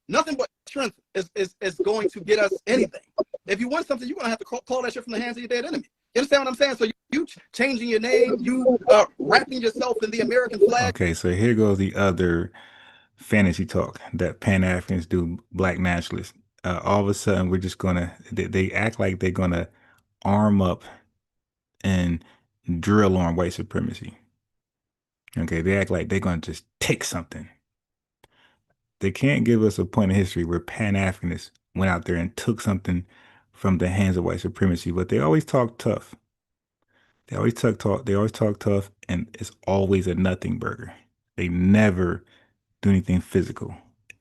Speaker 7: Nothing but strength is going to get us anything. If you want something, you're gonna have to call that shit from the hands of your dead enemy. You understand what I'm saying? So you changing your name, you wrapping yourself in the American flag.
Speaker 3: Okay, so here goes the other fantasy talk that Pan-Africans do, Black nationalists. All of a sudden, we're just gonna, they act like they're gonna arm up and drill on white supremacy. Okay, they act like they're gonna just take something. They can't give us a point in history where Pan-Africanists went out there and took something from the hands of white supremacy, but they always talk tough. They always talk tough, and it's always a nothing burger. They never do anything physical.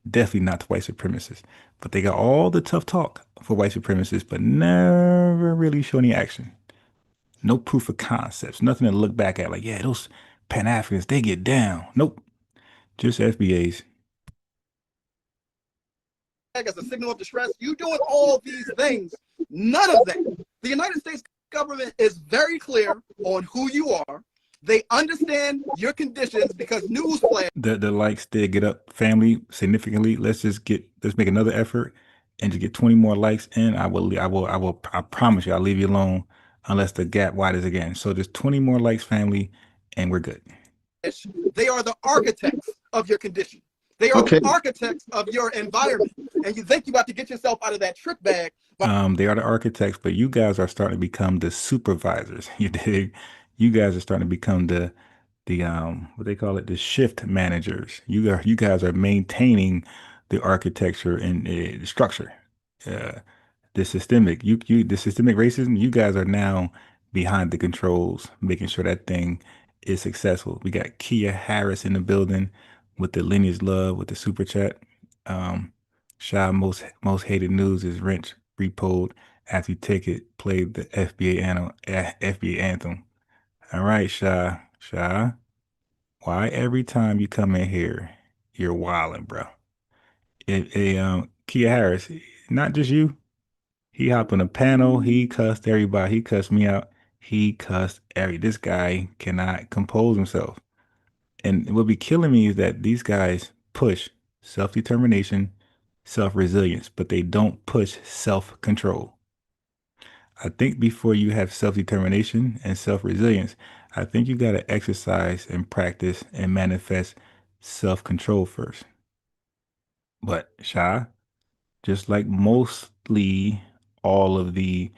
Speaker 3: Definitely not to white supremacists. But they got all the tough talk for white supremacists, but never really show any action. No proof of concepts. Nothing to look back at like, yeah, those Pan-Africans, they get down. Nope. Just FBAs.
Speaker 7: as a signal of distress. You doing all these things. None of that. The United States government is very clear on who you are. They understand your conditions because newsflash.
Speaker 3: The likes did get up family significantly. Let's make another effort and just get 20 more likes in. I promise you I'll leave you alone unless the gap widens again. So just 20 more likes family and we're good.
Speaker 7: They are the architects of your condition. They are the architects of your environment. And you think you're about to get yourself out of that trick bag.
Speaker 3: They are the architects, but you guys are starting to become the supervisors. You dig? You guys are starting to become the what they call it, the shift managers. You guys are maintaining the architecture and the structure. The systemic racism, you guys are now behind the controls, making sure that thing is successful. We got Kia Harris in the building with the lineage love with the super chat. Shy, most hated news is Wrench repoed after Ticket played the FBA anthem. All right, Shy. Why every time you come in here, you're wilding, bro? Kia Harris, not just you. He hopped on a panel. He cussed everybody. He cussed me out. He cussed this guy cannot compose himself. And what be killing me is that these guys push self-determination, self-resilience, but they don't push self-control. I think before you have self-determination and self-resilience, I think you got to exercise and practice and manifest self-control first. But Sha, just like mostly all of the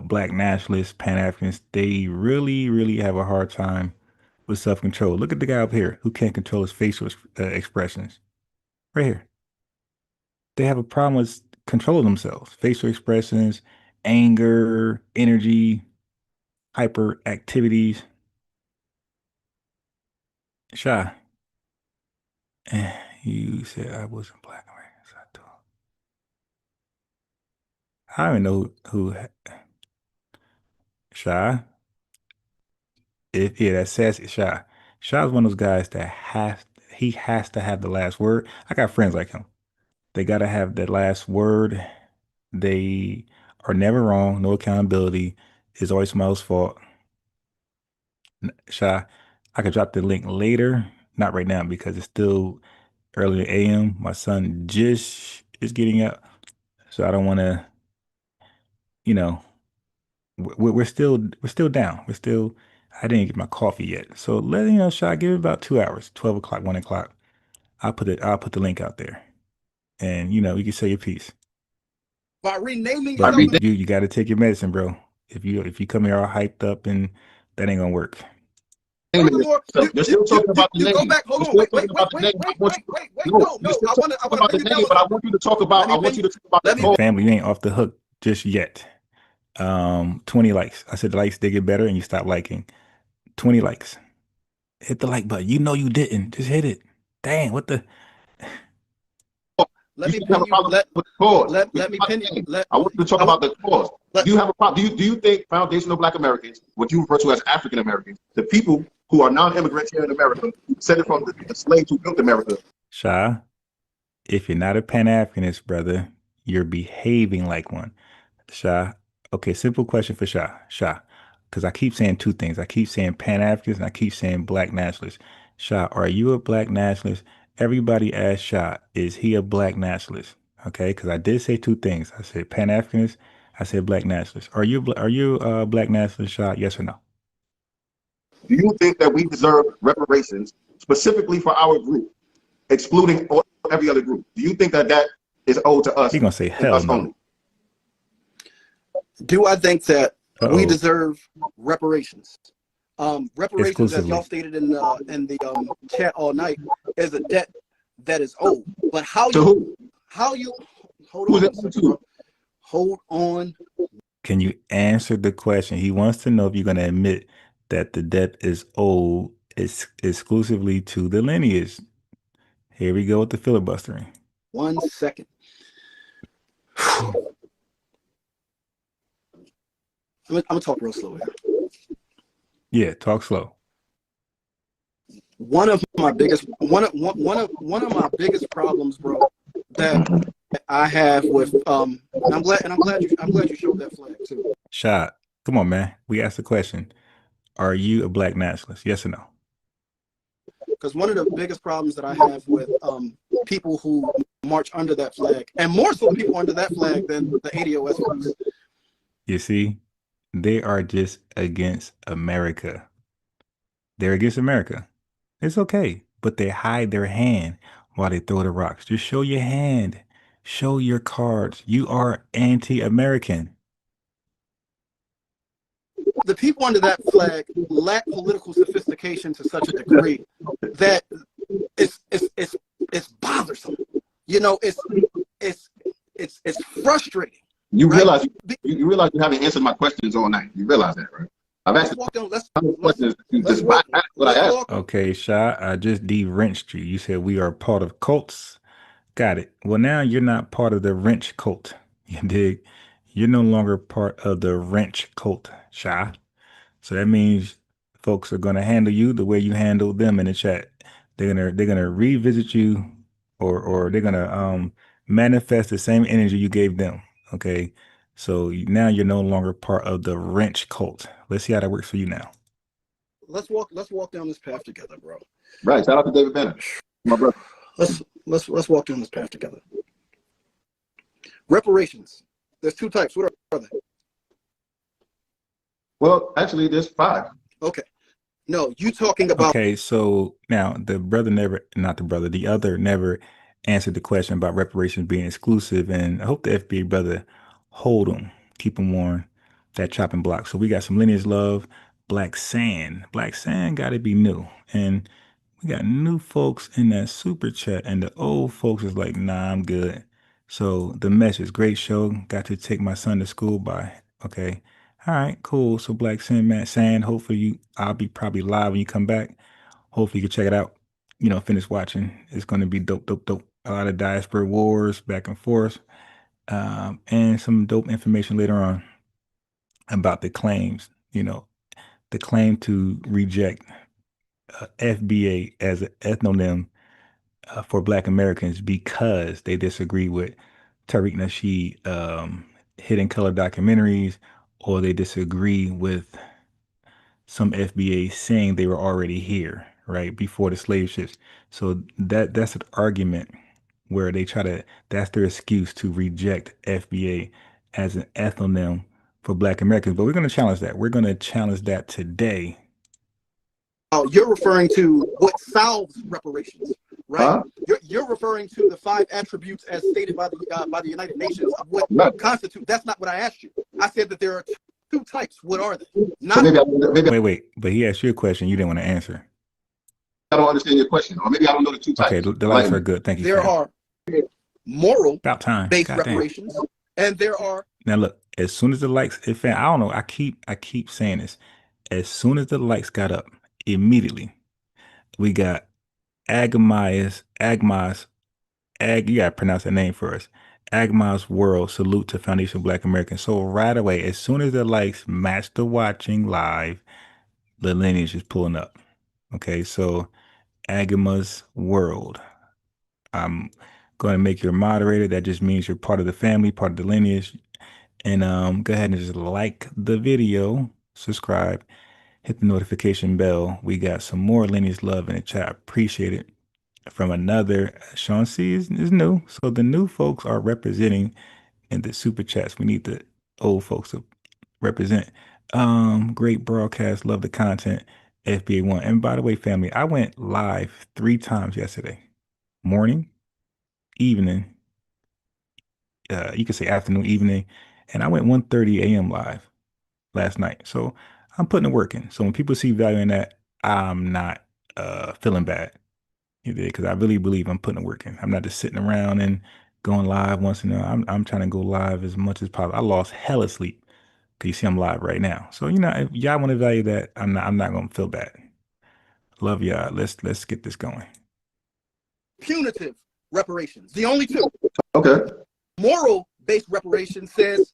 Speaker 3: Black nationalists, Pan-Africans, they really, really have a hard time with self-control. Look at the guy up here who can't control his facial expressions. Right here. They have a problem with controlling themselves. Facial expressions, anger, energy, hyperactivities. Shy. You said I wasn't Black American. So I don't even know who Shy. That's sassy. Shy. Shy's one of those guys that has to have the last word. I got friends like him. They gotta have that last word. They are never wrong. No accountability. It's always somebody else's fault. Shy, I could drop the link later. Not right now because it's still early AM. My son just is getting up, so I don't want to. We're still down. I didn't get my coffee yet, so let Shy, give it about 2 hours. 12 o'clock, 1 o'clock. I'll put the link out there, and you can say your piece.
Speaker 7: By renaming
Speaker 3: But you got to take your medicine, bro. If you come here all hyped up, and that ain't gonna work.
Speaker 6: They're still talking about the name.
Speaker 7: Go back. Hold on. Wait. No.
Speaker 6: But I want you to talk about. The
Speaker 3: family. You ain't off the hook just yet. 20 likes. I said the likes they get better, and you stop liking. 20 likes. Hit the like button. You know you didn't. Just hit it. Dang. What the?
Speaker 6: Let me pin you. Let me pin you. I want you to talk about the cause. Do you have a problem? Do you think foundational Black Americans, what you refer to as African Americans, the people who are non-immigrants here in America, descended from the slaves who built America?
Speaker 3: Sha, if you're not a Pan-Africanist, brother, you're behaving like one. Sha, okay, simple question for Sha, because I keep saying two things. I keep saying Pan-Africans and I keep saying Black nationalists. Sha, are you a Black nationalist? Everybody asked Sha, is he a Black nationalist? Okay, because I did say two things. I said Pan-Africanist, I said Black nationalist. Are you a Black nationalist, Sha? Yes or no?
Speaker 6: Do you think that we deserve reparations specifically for our group, excluding every other group? Do you think that is owed to us?
Speaker 3: He's gonna say hell no.
Speaker 6: Only?
Speaker 7: Do I think that we deserve reparations? Reparations, as y'all stated in the chat all night, is a debt that is owed. But hold on.
Speaker 3: Can you answer the question? He wants to know if you're going to admit that the debt is owed exclusively to the lineage. Here we go with the filibustering.
Speaker 7: 1 second. I'm gonna talk real slow here.
Speaker 3: Yeah, talk slow.
Speaker 7: One of my biggest problems, bro, that I have with and I'm glad you showed that flag too.
Speaker 3: Shot. Come on, man. We asked the question. Are you a black nationalist? Yes or no?
Speaker 7: Because one of the biggest problems that I have with people who march under that flag, and more so the people under that flag than the ADOS folks.
Speaker 3: You see, they are just against America. They're against America. It's okay, but they hide their hand while they throw the rocks. Just show your hand. Show your cards. You are anti-American.
Speaker 7: The people under that flag lack political sophistication to such a degree that it's bothersome. You know, it's frustrating.
Speaker 6: You
Speaker 7: right?
Speaker 6: realize you realize you haven't answered my questions all night. You realize that, right? I've asked questions. You just bypassed what I asked.
Speaker 3: Okay, Sha, I just de-wrenched you. You said we are part of cults. Got it. Well, now you're not part of the wrench cult. You dig? You're no longer part of the wrench cult, Sha. So that means folks are gonna handle you the way you handled them in the chat. They're gonna revisit you, or they're gonna manifest the same energy you gave them. Okay. So now you're no longer part of the wrench cult. Let's see how that works for you now.
Speaker 7: Let's walk down this path together, bro.
Speaker 6: Right. Shout out to David Banner, my brother.
Speaker 7: Let's walk down this path together. Reparations. There's two types. What are they?
Speaker 6: Well, actually, there's 5.
Speaker 7: Okay. No, you talking about.
Speaker 3: Okay, so now the other never answered the question about reparations being exclusive, and I hope the FBA brother hold them, keep them on that chopping block. So we got some lineage love, Black Sand. Black Sand got to be new, and we got new folks in that super chat, and the old folks is like, nah, I'm good. So the message, great show. Got to take my son to school by. Okay. All right, cool. So Black Sand, hopefully I'll be probably live when you come back. Hopefully you can check it out. You know, finish watching. It's going to be dope. A lot of diaspora wars back and forth. And some dope information later on about the claims, you know, the claim to reject FBA as an ethnonym for Black Americans because they disagree with Tariq Nasheed hidden color documentaries, or they disagree with some FBAs saying they were already here, right, before the slave ships. So that's an argument where they that's their excuse to reject FBA as an ethnonym for Black Americans. But we're going to challenge that. We're going to challenge that today.
Speaker 7: Oh, you're referring to what solves reparations, right? You're referring to the 5 attributes as stated by the United Nations of what constitute. That's not what I asked you. I said that there are 2 types. What are they? Not
Speaker 3: Wait. But he asked you a question you didn't want to answer.
Speaker 6: I don't understand your question, or maybe I don't know the 2 types.
Speaker 3: Okay, the lights are good. Thank you.
Speaker 7: There are moral
Speaker 3: about time
Speaker 7: based reparations, and there are.
Speaker 3: Now look, as soon as the lights, I don't know, I keep saying this. As soon as the lights got up, immediately we got Agma's, you gotta pronounce that name for us. Agma's World Salute to Foundation Black Americans. So right away, as soon as the lights match the watching live, the lineage is pulling up. Okay, so Agma's World. I'm going to make you a moderator. That just means you're part of the family, part of the lineage. And go ahead and just like the video, subscribe, hit the notification bell. We got some more lineage love in the chat. I appreciate it. From another, Sean C is new. So the new folks are representing in the super chats. We need the old folks to represent. Great broadcast. Love the content. FBA 1. And by the way, family, I went live 3 times yesterday. Morning, evening, you could say afternoon, evening, and I went 1:30 a.m. live last night. So I'm putting the work in. So when people see value in that, I'm not feeling bad, because I really believe I'm putting the work in. I'm not just sitting around and going live once in a while. I'm trying to go live as much as possible. I lost hella sleep because you see I'm live right now. So if y'all want to value that, I'm not gonna feel bad. Love y'all. Let's get this going.
Speaker 7: Punitive reparations, the only 2.
Speaker 6: Okay.
Speaker 7: Moral-based reparations says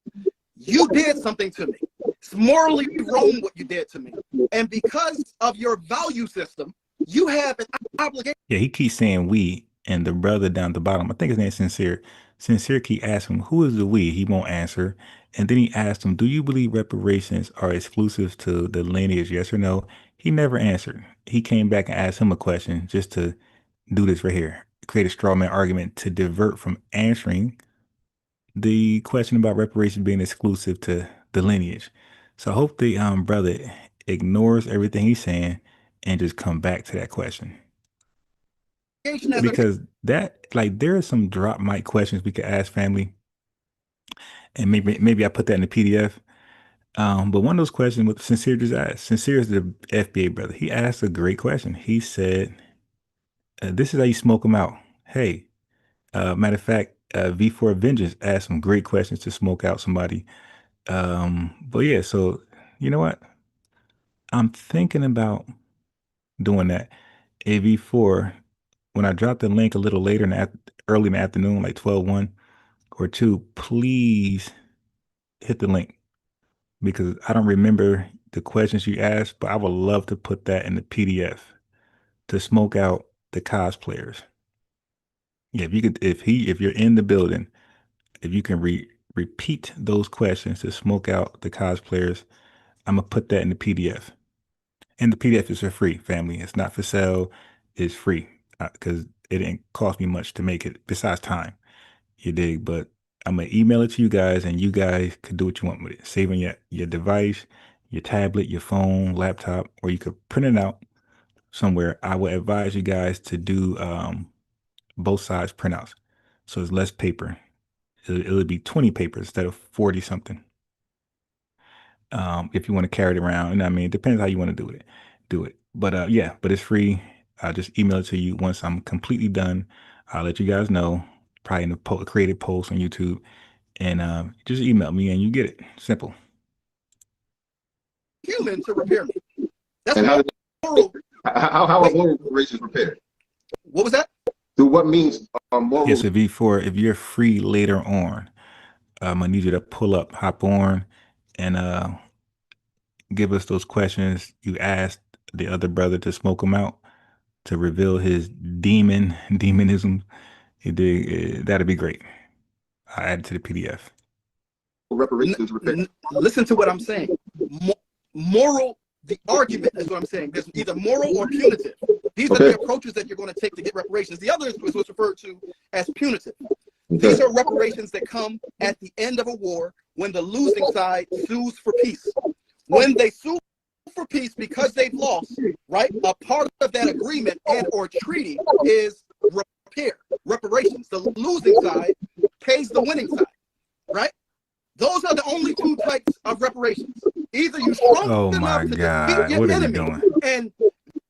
Speaker 7: you did something to me. It's morally wrong what you did to me, and because of your value system, you have an obligation.
Speaker 3: Yeah, he keeps saying we, and the brother down at the bottom, I think his name's Sincere, Sincere Key asked him, who is the we? He won't answer. And then he asked him, do you believe reparations are exclusive to the lineage? Yes or no? He never answered. He came back and asked him a question just to do this right here, create a straw man argument to divert from answering the question about reparations being exclusive to the lineage. So I hope the brother ignores everything he's saying and just come back to that question. Because that, like, there are some drop mic questions we could ask family, and maybe I put that in the PDF. But one of those questions what Sincere just asked. Sincere is the FBA brother. He asked a great question. He said, "This is how you smoke them out." Hey, matter of fact, V4 Vengeance asked some great questions to smoke out somebody. But yeah, so you know what? I'm thinking about doing that. AV4, when I drop the link a little later early in the afternoon, like 12:01 or 2, please hit the link because I don't remember the questions you asked, but I would love to put that in the PDF to smoke out the cosplayers. Yeah, if you could, if you're in the building, if you can repeat those questions to smoke out the cosplayers, I'm gonna put that in the PDF. And the PDF is for free, family. It's not for sale. It's free because it didn't cost me much to make it besides time. You dig? But I'm gonna email it to you guys, and you guys could do what you want with it. Save on your device, your tablet, your phone, laptop, or you could print it out somewhere. I would advise you guys to do both sides printouts, so it's less paper. It'll be 20 papers instead of 40 something. If you want to carry it around, and I mean, it depends how you want to do it. But yeah, but it's free. I'll just email it to you once I'm completely done. I'll let you guys know, probably in the created post on YouTube, and just email me and you get it. Simple.
Speaker 10: Human to repair me. That's
Speaker 6: And
Speaker 10: moral.
Speaker 6: how are moral reparations repaired?
Speaker 10: What was that?
Speaker 6: Through what means moral?
Speaker 3: Yes, if you're free later on, I need you to hop on, and give us those questions you asked the other brother to smoke them out, to reveal his demonism. That'd be great. I'll add it to the PDF.
Speaker 6: Reparations repaired.
Speaker 10: Listen to what I'm saying. Moral, the argument is what I'm saying. There's either moral or punitive. These are the approaches that you're going to take to get reparations. The other is what's referred to as punitive. These are reparations that come at the end of a war when the losing side sues for peace. When they sue for peace because they've lost, right? A part of that agreement and or treaty is reparations. The losing side pays the winning side, right? Those are the only two types of reparations. Either you strong enough to defeat your enemy and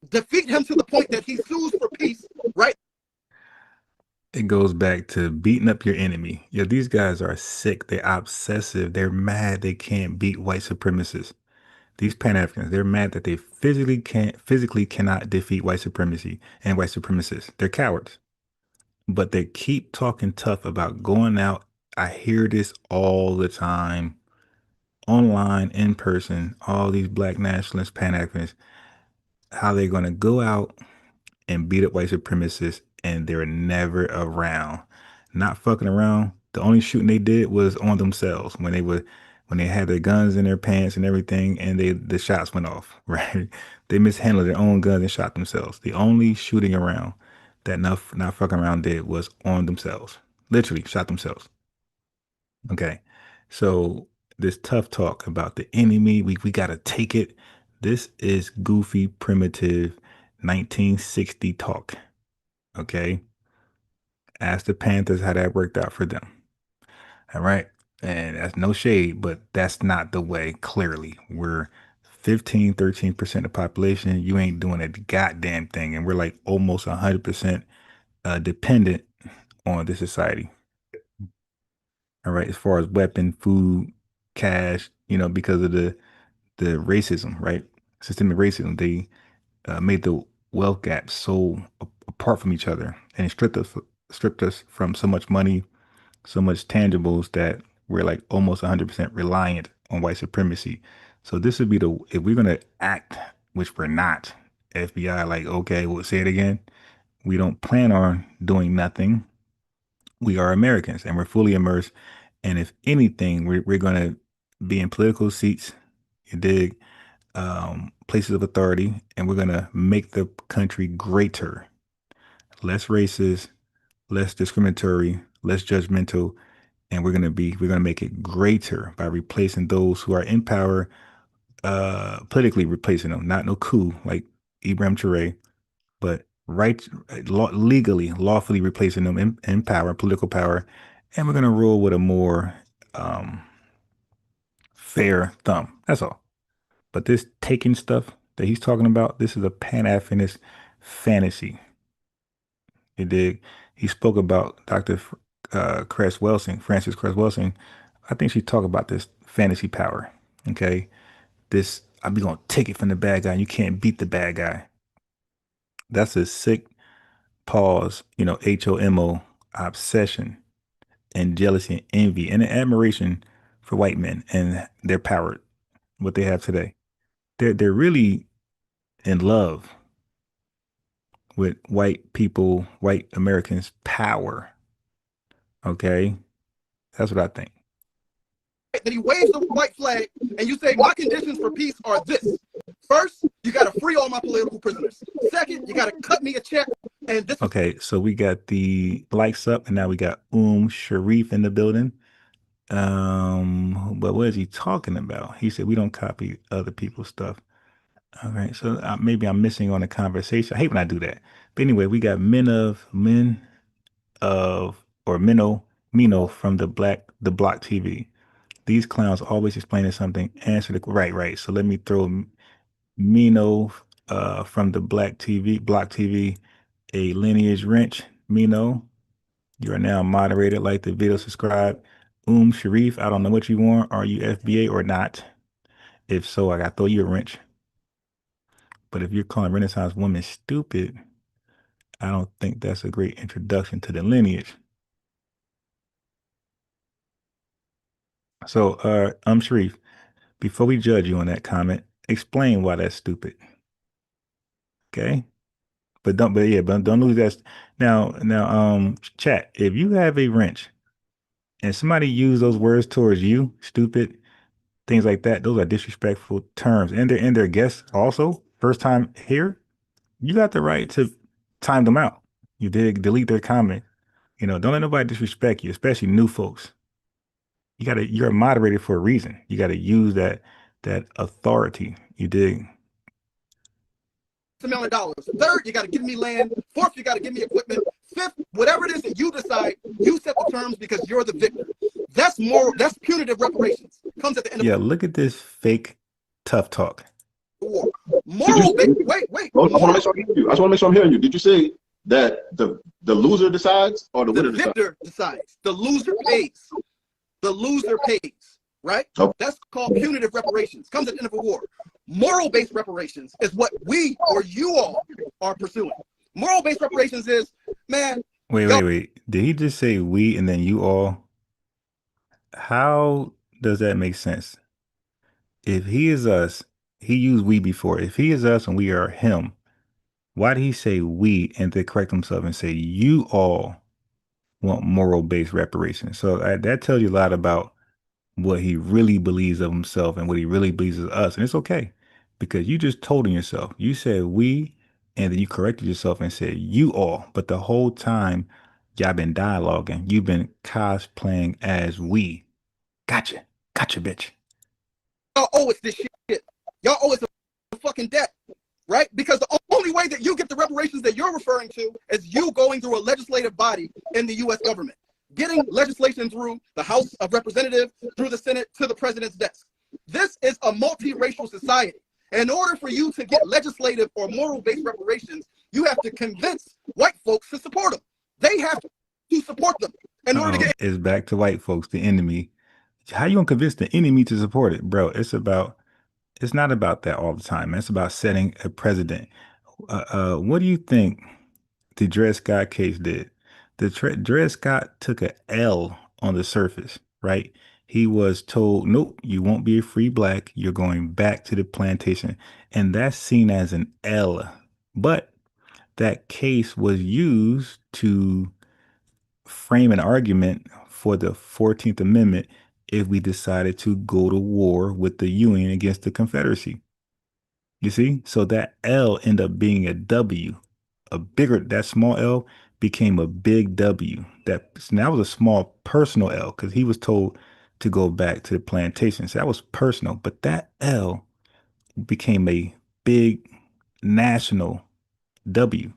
Speaker 10: defeat him to the point that he sues for peace, right?
Speaker 3: It goes back to beating up your enemy. Yeah, these guys are sick. They're obsessive. They're mad they can't beat white supremacists. These Pan-Africans, they're mad that they physically cannot defeat white supremacy and white supremacists. They're cowards. But they keep talking tough about going out. I hear this all the time, online, in person, all these black nationalists, Pan-Africans, how they're going to go out and beat up white supremacists and they're never around. Not fucking around. The only shooting they did was on themselves when they had their guns in their pants and everything, and the shots went off, right? They mishandled their own guns and shot themselves. The only shooting around that not fucking around did was on themselves. Literally shot themselves. Okay. So this tough talk about the enemy, we gotta take it. This is goofy, primitive 1960 talk. Okay. Ask the Panthers how that worked out for them. All right. And that's no shade, but that's not the way. Clearly, we're 15, 13% of the population. You ain't doing a goddamn thing. And we're like almost 100% dependent on this society. All right. As far as weapon, food, cash, because of the racism, right? Systemic racism. They made the wealth gap so apart from each other and stripped us from so much money, so much tangibles that we're like almost 100% reliant on white supremacy. So this would be if we're going to act, which we're not, FBI, like, okay, we'll say it again. We don't plan on doing nothing. We are Americans and we're fully immersed. And if anything, we're going to be in political seats, you dig, places of authority, and we're going to make the country greater, less racist, less discriminatory, less judgmental. And we're going to make it greater by replacing those who are in power, politically replacing them, not no coup like Ibrahim Traore, but legally, lawfully replacing them in power, political power, and we're gonna rule with a more fair thumb. That's all. But this taking stuff that he's talking about, this is a Pan-Africanist fantasy. You dig? He spoke about Dr. Cress Welsing, Frances Cress Welsing. I think she talked about this fantasy power. Okay, this I'll be gonna take it from the bad guy. And you can't beat the bad guy. That's a sick pause, HOMO obsession and jealousy and envy and admiration for white men and their power, what they have today. They're really in love with white people, white Americans' power. Okay, that's what I think.
Speaker 10: That he waves the white flag and you say, my conditions for peace are this. First, you got to free all my political prisoners. Second, you got to cut me a check. And this.
Speaker 3: Okay, so we got the likes up, and now we got Sharif in the building. But what is he talking about? He said we don't copy other people's stuff. All right, so maybe I'm missing on the conversation. I hate when I do that. But anyway, we got Mino from the Block TV. These clowns always explaining something. Answer the right. So let me throw Mino from the Block TV, a lineage wrench. Mino, you are now moderated. Like the video, subscribe. Sharif, I don't know what you want. Are you FBA or not? If so, I got to throw you a wrench. But if you're calling Renaissance women stupid, I don't think that's a great introduction to the lineage. So, Sharif, before we judge you on that comment, explain why that's stupid. Okay? But don't lose that. Now, chat, if you have a wrench and somebody use those words towards you, stupid, things like that, those are disrespectful terms. And their guests also, first time here, you got the right to time them out. You did delete their comment. Don't let nobody disrespect you, especially new folks. You're a moderator for a reason. You gotta use that authority. You dig?
Speaker 10: $1 million. Third, you got to give me land. Fourth, you got to give me equipment. Fifth, whatever it is that you decide, you set the terms because you're the victor. That's moral. That's punitive reparations. Comes at the end of
Speaker 3: look at this fake tough talk.
Speaker 10: War. Moral. Wait.
Speaker 6: I want to make sure I'm hearing you. Did you say that the loser decides or the winner decides?
Speaker 10: The victor decides. The loser pays. The loser pays. Right?
Speaker 6: Okay.
Speaker 10: That's called punitive reparations. Comes at the end of a war. Moral-based reparations is what we or you all are pursuing. Moral-based reparations is, man.
Speaker 3: Wait. Did he just say we and then you all? How does that make sense? If he is us, he used we before. If he is us and we are him, why did he say we and then correct himself and say you all want moral-based reparations? So that tells you a lot about what he really believes of himself and what he really believes of us. And it's okay because you just told him yourself. You said we, and then you corrected yourself and said you all. But the whole time y'all been dialoguing, you've been cosplaying as we. Gotcha, bitch.
Speaker 10: Y'all owe us this shit. Y'all owe us a fucking debt, right? Because the only way that you get the reparations that you're referring to is you going through a legislative body in the U.S. government. Getting legislation through the House of Representatives, through the Senate, to the president's desk. This is a multiracial society. In order for you to get legislative or moral-based reparations, you have to convince white folks to support them. They have to support them. In order to get.
Speaker 3: It's back to white folks, the enemy. How you gonna convince the enemy to support it, bro? It's not about that all the time. It's about setting a precedent. What do you think the Dred Scott case did? The Dred Scott took a L on the surface, right? He was told, nope, you won't be a free black. You're going back to the plantation. And that's seen as an L. But that case was used to frame an argument for the 14th Amendment if we decided to go to war with the Union against the Confederacy. You see? So that L ended up being a W. That small L became a big W. So that was a small personal L because he was told to go back to the plantations. So that was personal. But that L became a big national W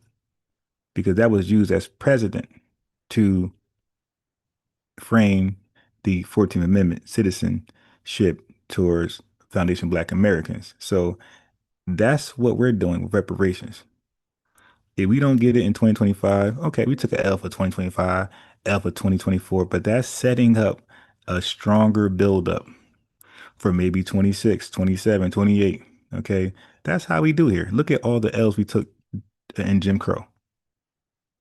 Speaker 3: because that was used as precedent to frame the 14th Amendment citizenship towards Foundation Black Americans. So that's what we're doing with reparations. If we don't get it in 2025, okay, we took an L for 2025, L for 2024, but that's setting up a stronger buildup for maybe 26, 27, 28. Okay, that's how we do here. Look at all the L's we took in Jim Crow,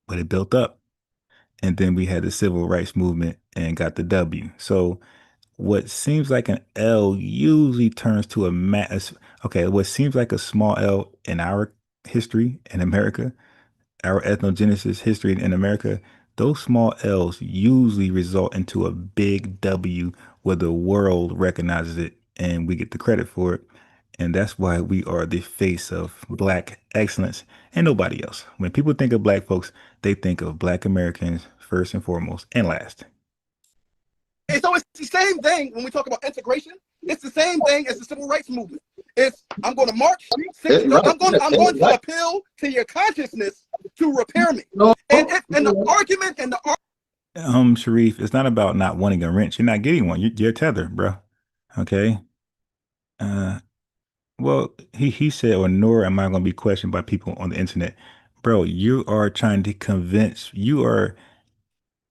Speaker 3: but it built up. And then we had the civil rights movement and got the W. So what seems like an L usually turns to what seems like a small L in our history in America, our ethnogenesis history in America, those small L's usually result into a big W where the world recognizes it and we get the credit for it. And that's why we are the face of Black excellence and nobody else. When people think of Black folks, they think of Black Americans first and foremost and last.
Speaker 10: And so it's the same thing when we talk about integration. It's the same thing as the civil rights movement. I'm going to march. I'm going to appeal to your consciousness to repair me. And the argument and the
Speaker 3: Sharif, it's not about not wanting a wrench. You're not getting one. You're tethered, bro. Okay. Well, he said, or nor am I going to be questioned by people on the internet. Bro, you are trying to convince, bro,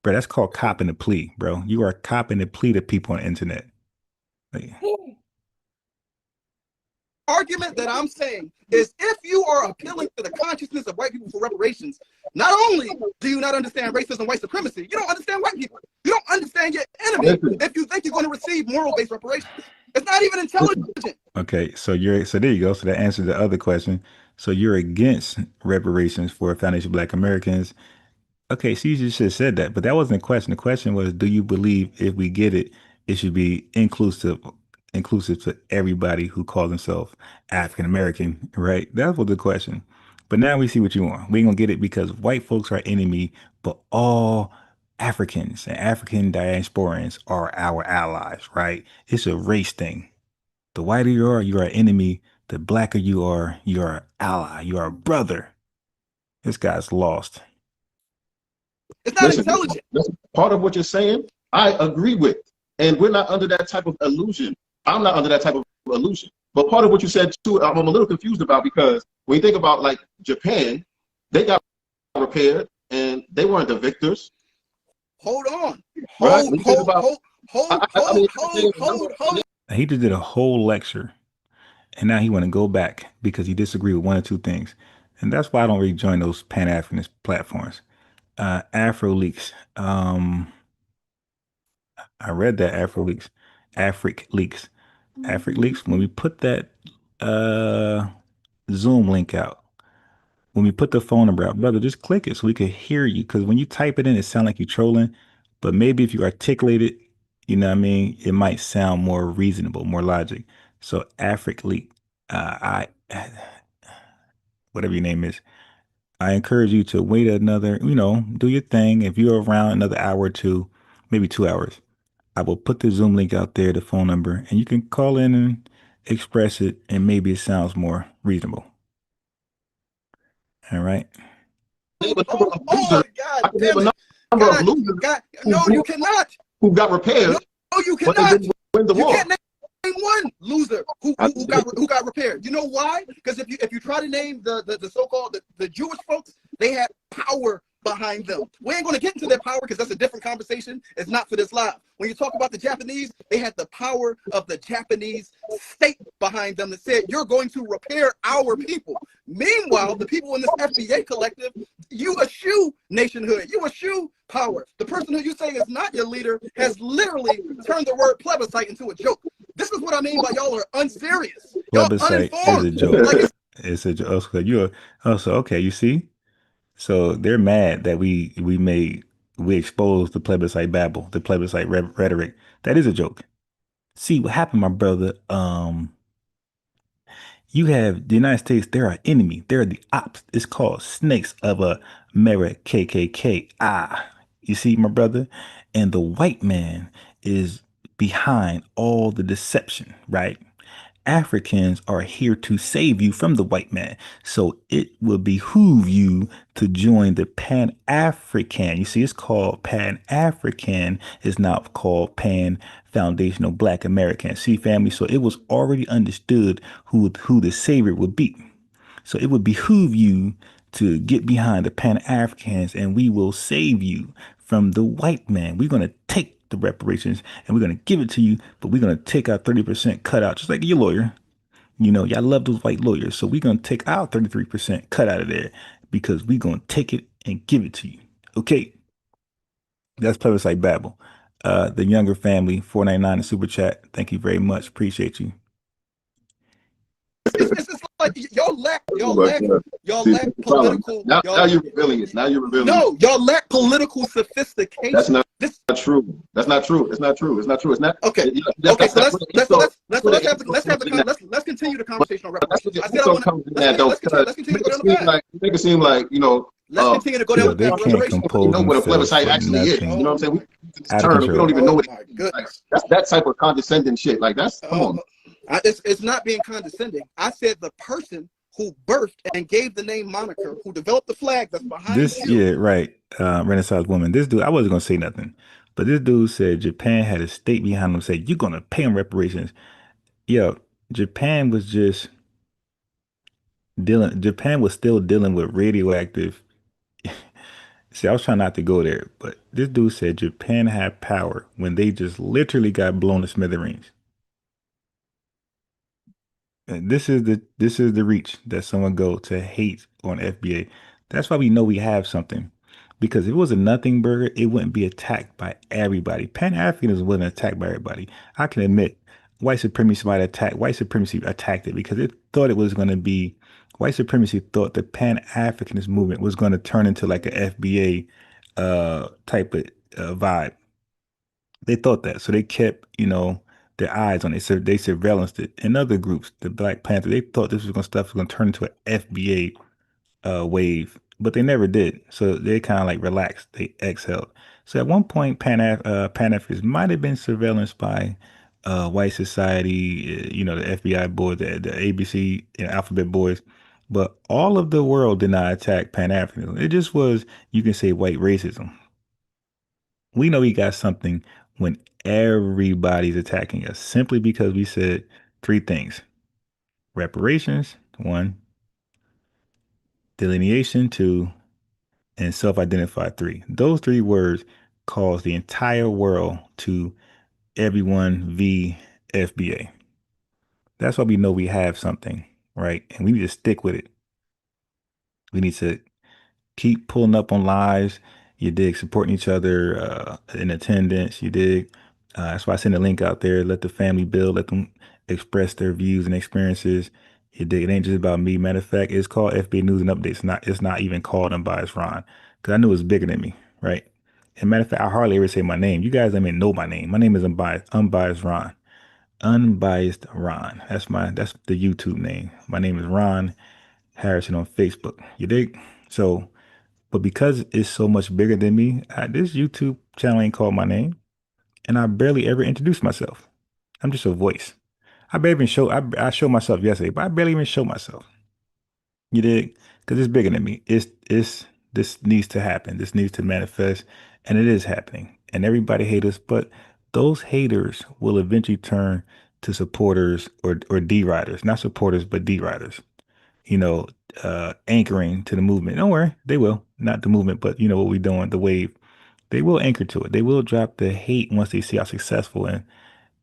Speaker 3: that's called copping the plea, bro. You are copping the plea to people on the internet. Like,
Speaker 10: argument that I'm saying is if you are appealing to the consciousness of white people for reparations, not only do you not understand racism, white supremacy, you don't understand white people. You don't understand your enemy if you think you're going to receive moral-based reparations. It's not even intelligent.
Speaker 3: Okay, so there you go. So that answers the other question. So you're against reparations for Foundation Black Americans. Okay, so you just should have said that, but that wasn't the question. The question was, do you believe if we get it, it should be inclusive to everybody who calls themselves African American, right? That was the question. But now we see what you want. We ain't gonna get it because white folks are enemy, but all Africans and African diasporans are our allies, right? It's a race thing. The whiter you are enemy. The blacker you are an ally. You are a brother. This guy's lost.
Speaker 10: It's not intelligent.
Speaker 6: Part of what you're saying, I agree with. And we're not under that type of illusion. I'm not under that type of illusion. But part of what you said too, I'm a little confused about because when you think about like Japan, they got repaired and they weren't the victors.
Speaker 10: Hold on.
Speaker 6: Hold.
Speaker 3: He just did a whole lecture and now he want to go back because he disagreed with one or two things. And that's why I don't really join those Pan-Africanist platforms. Afro-Leaks. I read that Afro-Leaks. Afric-Leaks. Afric-Leaks, when we put that Zoom link out, when we put the phone number out, brother, just click it so we can hear you. Because when you type it in, it sounds like you're trolling. But maybe if you articulate it, you know what I mean, it might sound more reasonable, more logic. So Afric-Leak, whatever your name is, I encourage you to wait another, do your thing. If you're around another hour or two, maybe 2 hours, I will put the Zoom link out there, the phone number, and you can call in and express it, and maybe it sounds more reasonable. All right.
Speaker 10: Oh, God damn it. No, you cannot.
Speaker 6: Who got repaired?
Speaker 10: No, you cannot.
Speaker 6: Win the war.
Speaker 10: You can't name one loser who got repaired. You know why? Because if you try to name the so-called the Jewish folks, they had power behind them. We ain't going to get into their power because that's a different conversation. It's not for this live. When you talk about the Japanese, they had the power of the Japanese state behind them that said, you're going to repair our people. Meanwhile, the people in this FBA collective, you eschew nationhood. You eschew power. The person who you say is not your leader has literally turned the word plebiscite into a joke. This is what I mean by y'all are unserious.
Speaker 3: Plebiscite is a joke. Like it's a joke. Okay, you see? So they're mad that we made we exposed the plebiscite babble, the plebiscite rhetoric. That is a joke. See what happened, my brother. You have the United States, they're our enemy. They're the ops. It's called Snakes of America, KKK. You see, my brother? And the white man is behind all the deception, right? Africans are here to save you from the white man. So it will behoove you to join the Pan-African. You see, it's called Pan-African. It's not called Pan-Foundational Black American. See, family? So it was already understood who the savior would be. So it would behoove you to get behind the Pan-Africans and we will save you from the white man. We're going to take the reparations and we're going to give it to you, but we're going to take our 30% cut out, just like your lawyer. You know, y'all love those white lawyers. So we're going to take our 33% cut out of there because we're going to take it and give it to you. Okay. That's plebiscite babble. The younger family, 499 in super chat. Thank you very much. Appreciate you.
Speaker 10: It's just like y'all lack political.
Speaker 6: Now you're revealing it. Now you're revealing.
Speaker 10: No, y'all lack political sophistication.
Speaker 6: That's not true. That's not true. It's not true. It's not true. It's not.
Speaker 10: Okay. Okay. So let's continue the conversation on reparations. I said let's continue to go down the path.
Speaker 6: Make it seem like
Speaker 10: let's continue to go down the path.
Speaker 3: They can't compose
Speaker 6: know what a plebiscite actually is. You know what I'm saying? We don't even know what. That's that type of condescending shit. Like that's come on.
Speaker 10: It's not being condescending. I said the person who birthed and gave the name moniker, who developed the flag that's behind
Speaker 3: this.
Speaker 10: You.
Speaker 3: Yeah, right. Renaissance woman. This dude, I wasn't gonna say nothing, but this dude said Japan had a state behind him. Said you're gonna pay him reparations. Yo, Japan was just dealing. Japan was still dealing with radioactive. See, I was trying not to go there, but this dude said Japan had power when they just literally got blown to smithereens. And this is the reach that someone go to hate on FBA. That's why we know we have something. Because if it was a nothing burger, it wouldn't be attacked by everybody. Pan-Africanism wasn't attacked by everybody. I can admit, white supremacy attacked it because it thought it was going to be, white supremacy thought the Pan-Africanist movement was going to turn into like a FBA type of vibe. They thought that. So they kept, their eyes on it. So they surveillanced it. And other groups, the Black Panther, they thought this was going to turn into an FBA wave, but they never did. So they kind of like relaxed. They exhaled. So at one point, Pan-Africans might have been surveillanced by white society, the FBI boys, the ABC, alphabet boys. But all of the world did not attack Pan-Africanism. It just was, you can say, white racism. We know we got something when everybody's attacking us simply because we said three things: reparations, 1, delineation, 2, and self-identify, 3. Those 3 words cause the entire world to everyone v FBA. That's why we know we have something, right? And we need to stick with it. We need to keep pulling up on lives. You dig, supporting each other in attendance. You dig. That's why I send a link out there. Let the family build. Let them express their views and experiences. You dig. It ain't just about me. Matter of fact, it's called FBA News and Updates. It's not even called Unbiased Ron, because I knew it was bigger than me, right? And matter of fact, I hardly ever say my name. You guys don't even know my name. My name is Unbiased Ron. Unbiased Ron. That's the YouTube name. My name is Ron Harrison on Facebook. You dig? So, but because it's so much bigger than me, this YouTube channel ain't called my name, and I barely ever introduce myself. I'm just a voice. I show myself yesterday, but I barely even show myself. You dig? Because it's bigger than me. This needs to happen. This needs to manifest, and it is happening. And everybody hates us, but those haters will eventually turn to supporters or D-riders, not supporters, but D-riders. Anchoring to the movement. Don't worry, they will. Not the movement, but what we're doing, the wave. They will anchor to it. They will drop the hate once they see how successful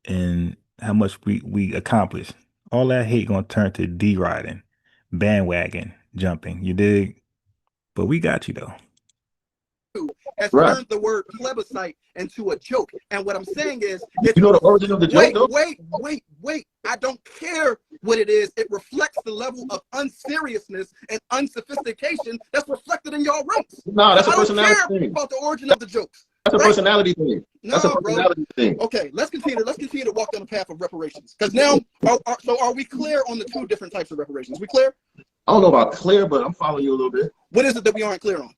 Speaker 3: and how much we accomplish. All that hate gonna turn to D-riding, bandwagon jumping. You dig? But we got you though.
Speaker 10: has
Speaker 6: Right.
Speaker 10: turned the word plebiscite into a joke. And what I'm saying is, it's,
Speaker 6: You know the origin of the joke, though?
Speaker 10: wait. I don't care what it is. It reflects the level of unseriousness and unsophistication that's reflected in y'all ranks.
Speaker 6: Nah, that's a
Speaker 10: I don't
Speaker 6: personality
Speaker 10: care
Speaker 6: thing.
Speaker 10: about the origin of the jokes.
Speaker 6: That's a
Speaker 10: Right?
Speaker 6: personality thing. That's a
Speaker 10: No,
Speaker 6: personality thing.
Speaker 10: Okay, let's continue to walk down the path of reparations. Because now, so are we clear on the two different types of reparations? We clear?
Speaker 6: I don't know about clear, but I'm following you a little bit.
Speaker 10: What is it that we aren't clear on?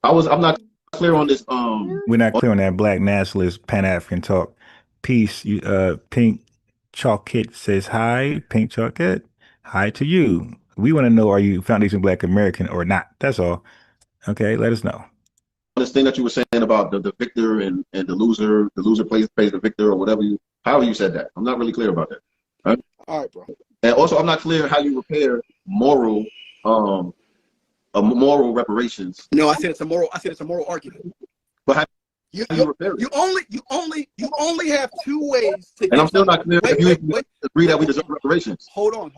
Speaker 6: I'm not clear on this.
Speaker 3: We're not clear on that black nationalist Pan-African talk. Peace. You Pink Chalkit says hi. Pink Chalkit, hi to you. We want to know, are you Foundation Black American or not? That's all. Okay, let us know.
Speaker 6: This thing that you were saying about the victor and the loser pays the victor, or whatever however you said that. I'm not really clear about that. Right?
Speaker 10: All right, bro.
Speaker 6: And also, I'm not clear how you repair moral reparations.
Speaker 10: No, I said it's a moral argument.
Speaker 6: But how
Speaker 10: You
Speaker 6: you repair it?
Speaker 10: you only have two ways to.
Speaker 6: And I'm still not clear if you agree that we deserve reparations.
Speaker 10: Hold on.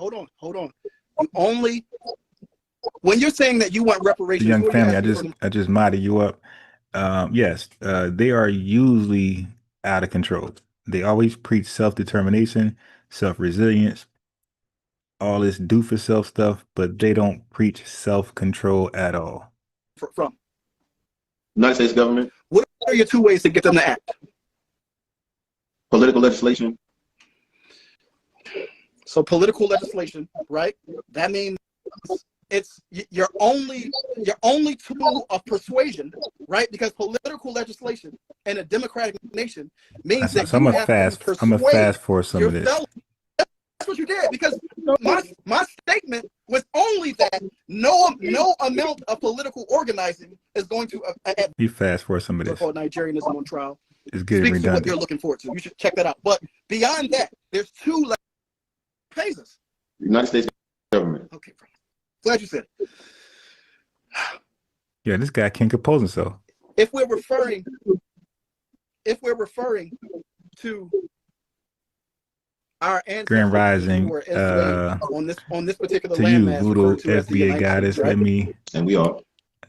Speaker 10: You only, when you're saying that you want reparations,
Speaker 3: Young
Speaker 10: what are you
Speaker 3: family,
Speaker 10: asking for?
Speaker 3: I just modded you up. Yes, they are usually out of control. They always preach self-determination, self-resilience, all this do for self stuff, but they don't preach self-control at all.
Speaker 10: From
Speaker 6: United States government,
Speaker 10: what are your two ways to get them to act?
Speaker 6: political legislation.
Speaker 10: So political legislation, right? That means it's your only tool of persuasion, right? Because political legislation in a democratic nation means that
Speaker 3: I'm gonna fast forward some of this.
Speaker 10: That's what you did, because my statement was only that no amount of political organizing is going to
Speaker 3: You fast forward some of this.
Speaker 10: called Nigerianism on trial.
Speaker 3: It's getting
Speaker 10: Speaks to what
Speaker 3: redundant.
Speaker 10: they're looking forward to. You should check that out. But beyond that, there's two phases.
Speaker 6: United States government.
Speaker 10: Okay, bro. Glad you said it.
Speaker 3: Yeah, this guy can't compose himself.
Speaker 10: If we're referring to our ancestors
Speaker 3: Grand Rising,
Speaker 10: who were enslaved on this particular
Speaker 3: to you,
Speaker 10: landmass
Speaker 3: Voodoo
Speaker 10: referred to as the
Speaker 3: FBA
Speaker 10: United
Speaker 3: goddess.
Speaker 10: States, right?
Speaker 3: Let me.
Speaker 6: And we are.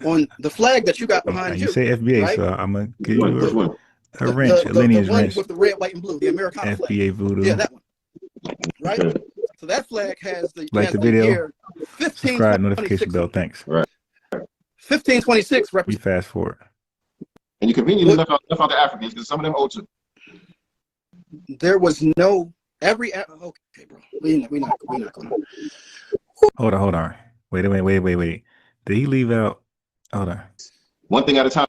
Speaker 10: On the flag that you got behind
Speaker 3: You
Speaker 10: you,
Speaker 3: say FBA,
Speaker 10: right?
Speaker 3: so I'm gonna give
Speaker 6: Which
Speaker 3: you
Speaker 6: one?
Speaker 3: a wrench, a lineage
Speaker 10: the one
Speaker 3: wrench.
Speaker 10: with the red, white, and blue, the Americana flag.
Speaker 3: FBA Voodoo.
Speaker 10: Yeah, that one. Right?
Speaker 6: Okay.
Speaker 10: So that flag has the
Speaker 3: Like
Speaker 10: has
Speaker 3: the video,
Speaker 10: year
Speaker 3: subscribe, notification
Speaker 10: 1526.
Speaker 3: bell. Thanks.
Speaker 6: Right.
Speaker 10: 1526
Speaker 3: We
Speaker 10: represents.
Speaker 3: fast forward.
Speaker 6: And you conveniently left out the Africans because some of them owe too.
Speaker 10: There was no okay, bro. We're not gonna.
Speaker 3: Hold on. Wait. Did he leave out? Hold on.
Speaker 6: One thing at a time.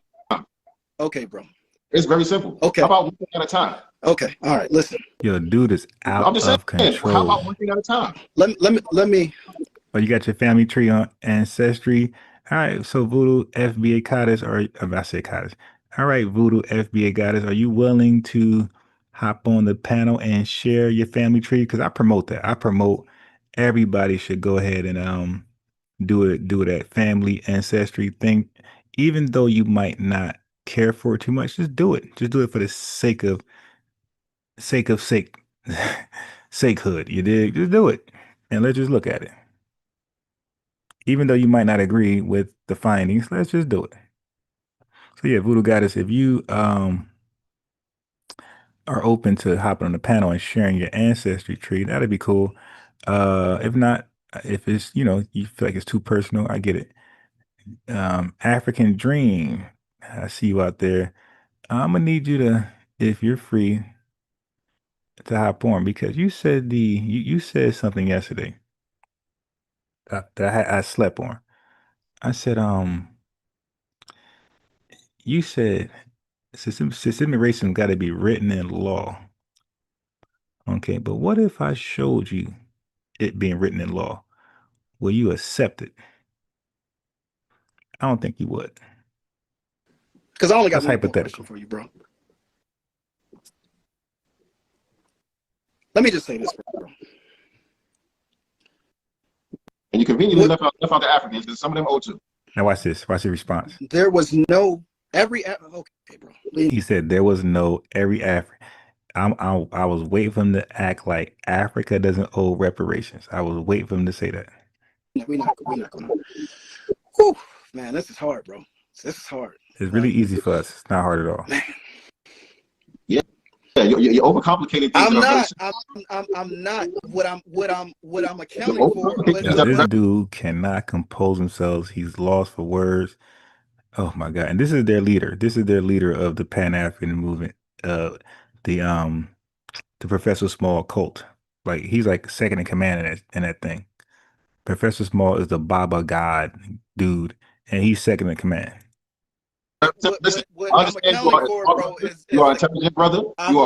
Speaker 10: Okay, bro.
Speaker 6: It's very simple.
Speaker 10: Okay.
Speaker 6: How about one thing at a time?
Speaker 10: Okay. All right. Listen.
Speaker 3: Yo, dude is out
Speaker 6: I'm just
Speaker 3: of
Speaker 6: saying.
Speaker 3: control.
Speaker 6: How about one thing at a time?
Speaker 10: Let me.
Speaker 3: Oh, you got your family tree on Ancestry. All right, so Voodoo FBA goddess, or I say goddess. All right, Voodoo FBA goddess, are you willing to hop on the panel and share your family tree? Because I promote that. I promote everybody should go ahead and do that family ancestry thing. Even though you might not care for it too much, just do it. Just do it for the sakehood. You dig? Just do it. And let's just look at it. Even though you might not agree with the findings, let's just do it. So yeah, Voodoo Goddess, if you are open to hopping on the panel and sharing your ancestry tree, that'd be cool. If not, if it's, you feel like it's too personal, I get it. African Dream, I see you out there. I'm gonna need you to, if you're free, to hop on, because you said you said something yesterday that I slept on. I said, you said systemic racism got to be written in law. Okay, but what if I showed you it being written in law? Will you accept it? I don't think you would.
Speaker 10: Because I only got
Speaker 3: That's
Speaker 10: one
Speaker 3: hypothetical
Speaker 10: question for you, bro. Let me just say this, bro.
Speaker 6: And you conveniently left out the Africans because some of them owe too.
Speaker 3: Now watch this. Watch the response.
Speaker 10: There was no okay, bro.
Speaker 3: He said there was no every African. I was waiting for him to act like Africa doesn't owe reparations. I was waiting for him to say that.
Speaker 10: We're not gonna. Whew, man, this is hard, bro.
Speaker 7: This is hard.
Speaker 3: It's really easy for us. It's not hard at all.
Speaker 6: Yeah, you're overcomplicating things.
Speaker 7: I'm not. I'm not. What I'm accounting for.
Speaker 3: Yo, this dude cannot compose himself. He's lost for words. Oh my God! And this is their leader. This is their leader of the Pan-African movement. The Professor Small cult. Like he's like second in command in that thing. Professor Small is the Baba God dude, and he's second in command.
Speaker 7: What I'm accounting for, bro, is
Speaker 6: you are intelligent, brother.
Speaker 7: I'm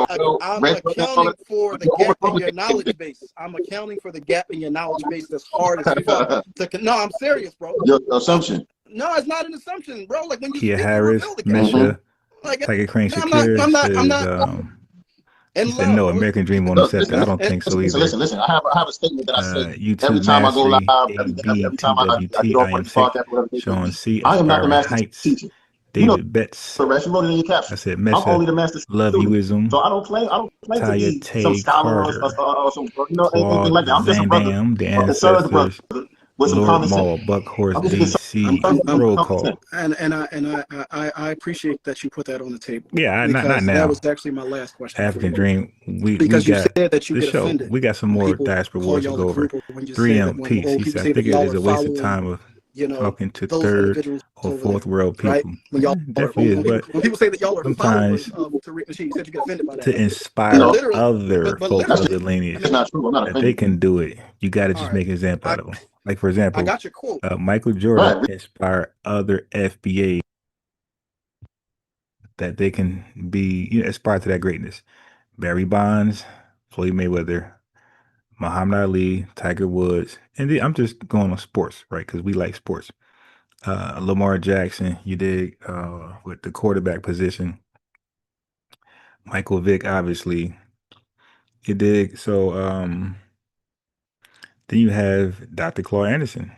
Speaker 7: accounting for the gap in your knowledge base. I'm accounting for the gap in your knowledge base that's hard as fuck. No, I'm serious, bro.
Speaker 6: Your assumption.
Speaker 7: No, it's not an assumption, bro. Like when you
Speaker 3: Kia Harris, Mesha, Tiger Crane Shakir said no, American Dream won't accept that. I don't think so either.
Speaker 6: Listen. I have a statement that I say
Speaker 3: YouTube
Speaker 6: every time I go live, every time I get
Speaker 3: I am sick. Sean C.
Speaker 6: I am not the master
Speaker 3: Heights.
Speaker 6: teacher.
Speaker 3: David Betts.
Speaker 6: You wrote it in your caption.
Speaker 3: I said,
Speaker 6: I'm only the master
Speaker 3: love
Speaker 6: student.
Speaker 3: youism.
Speaker 6: So I don't claim to be some scholar or some, anything like that. I'm just a brother.
Speaker 3: The ancestors.
Speaker 6: With some
Speaker 3: Lord
Speaker 6: common
Speaker 3: Maul,
Speaker 6: sense.
Speaker 3: Buckhorse, DC, roll call.
Speaker 7: I appreciate that you put that on the table.
Speaker 3: Yeah, not now.
Speaker 7: That was actually my last question.
Speaker 3: African Dream.
Speaker 7: Because you said that you
Speaker 3: the
Speaker 7: get
Speaker 3: show.
Speaker 7: offended.
Speaker 3: We got some more diaspora wars to go over. 3M peace. He said, I think it is a waste of time of talking to third or fourth world people.
Speaker 7: Right? When y'all
Speaker 3: definitely is, but
Speaker 7: when people say that y'all are
Speaker 3: sometimes
Speaker 7: Tariq Nasheed, you said you get offended by that.
Speaker 3: to inspire other folks of the lineage that they can do it, you got to just make an example out of them. Like, for example,
Speaker 7: I got your quote.
Speaker 3: Michael Jordan inspired other FBAs that they can be aspire to that greatness. Barry Bonds, Floyd Mayweather, Muhammad Ali, Tiger Woods, and I'm just going on sports, right? Because we like sports. Lamar Jackson, you dig, with the quarterback position. Michael Vick, obviously, you dig. So then you have Dr. Claude Anderson.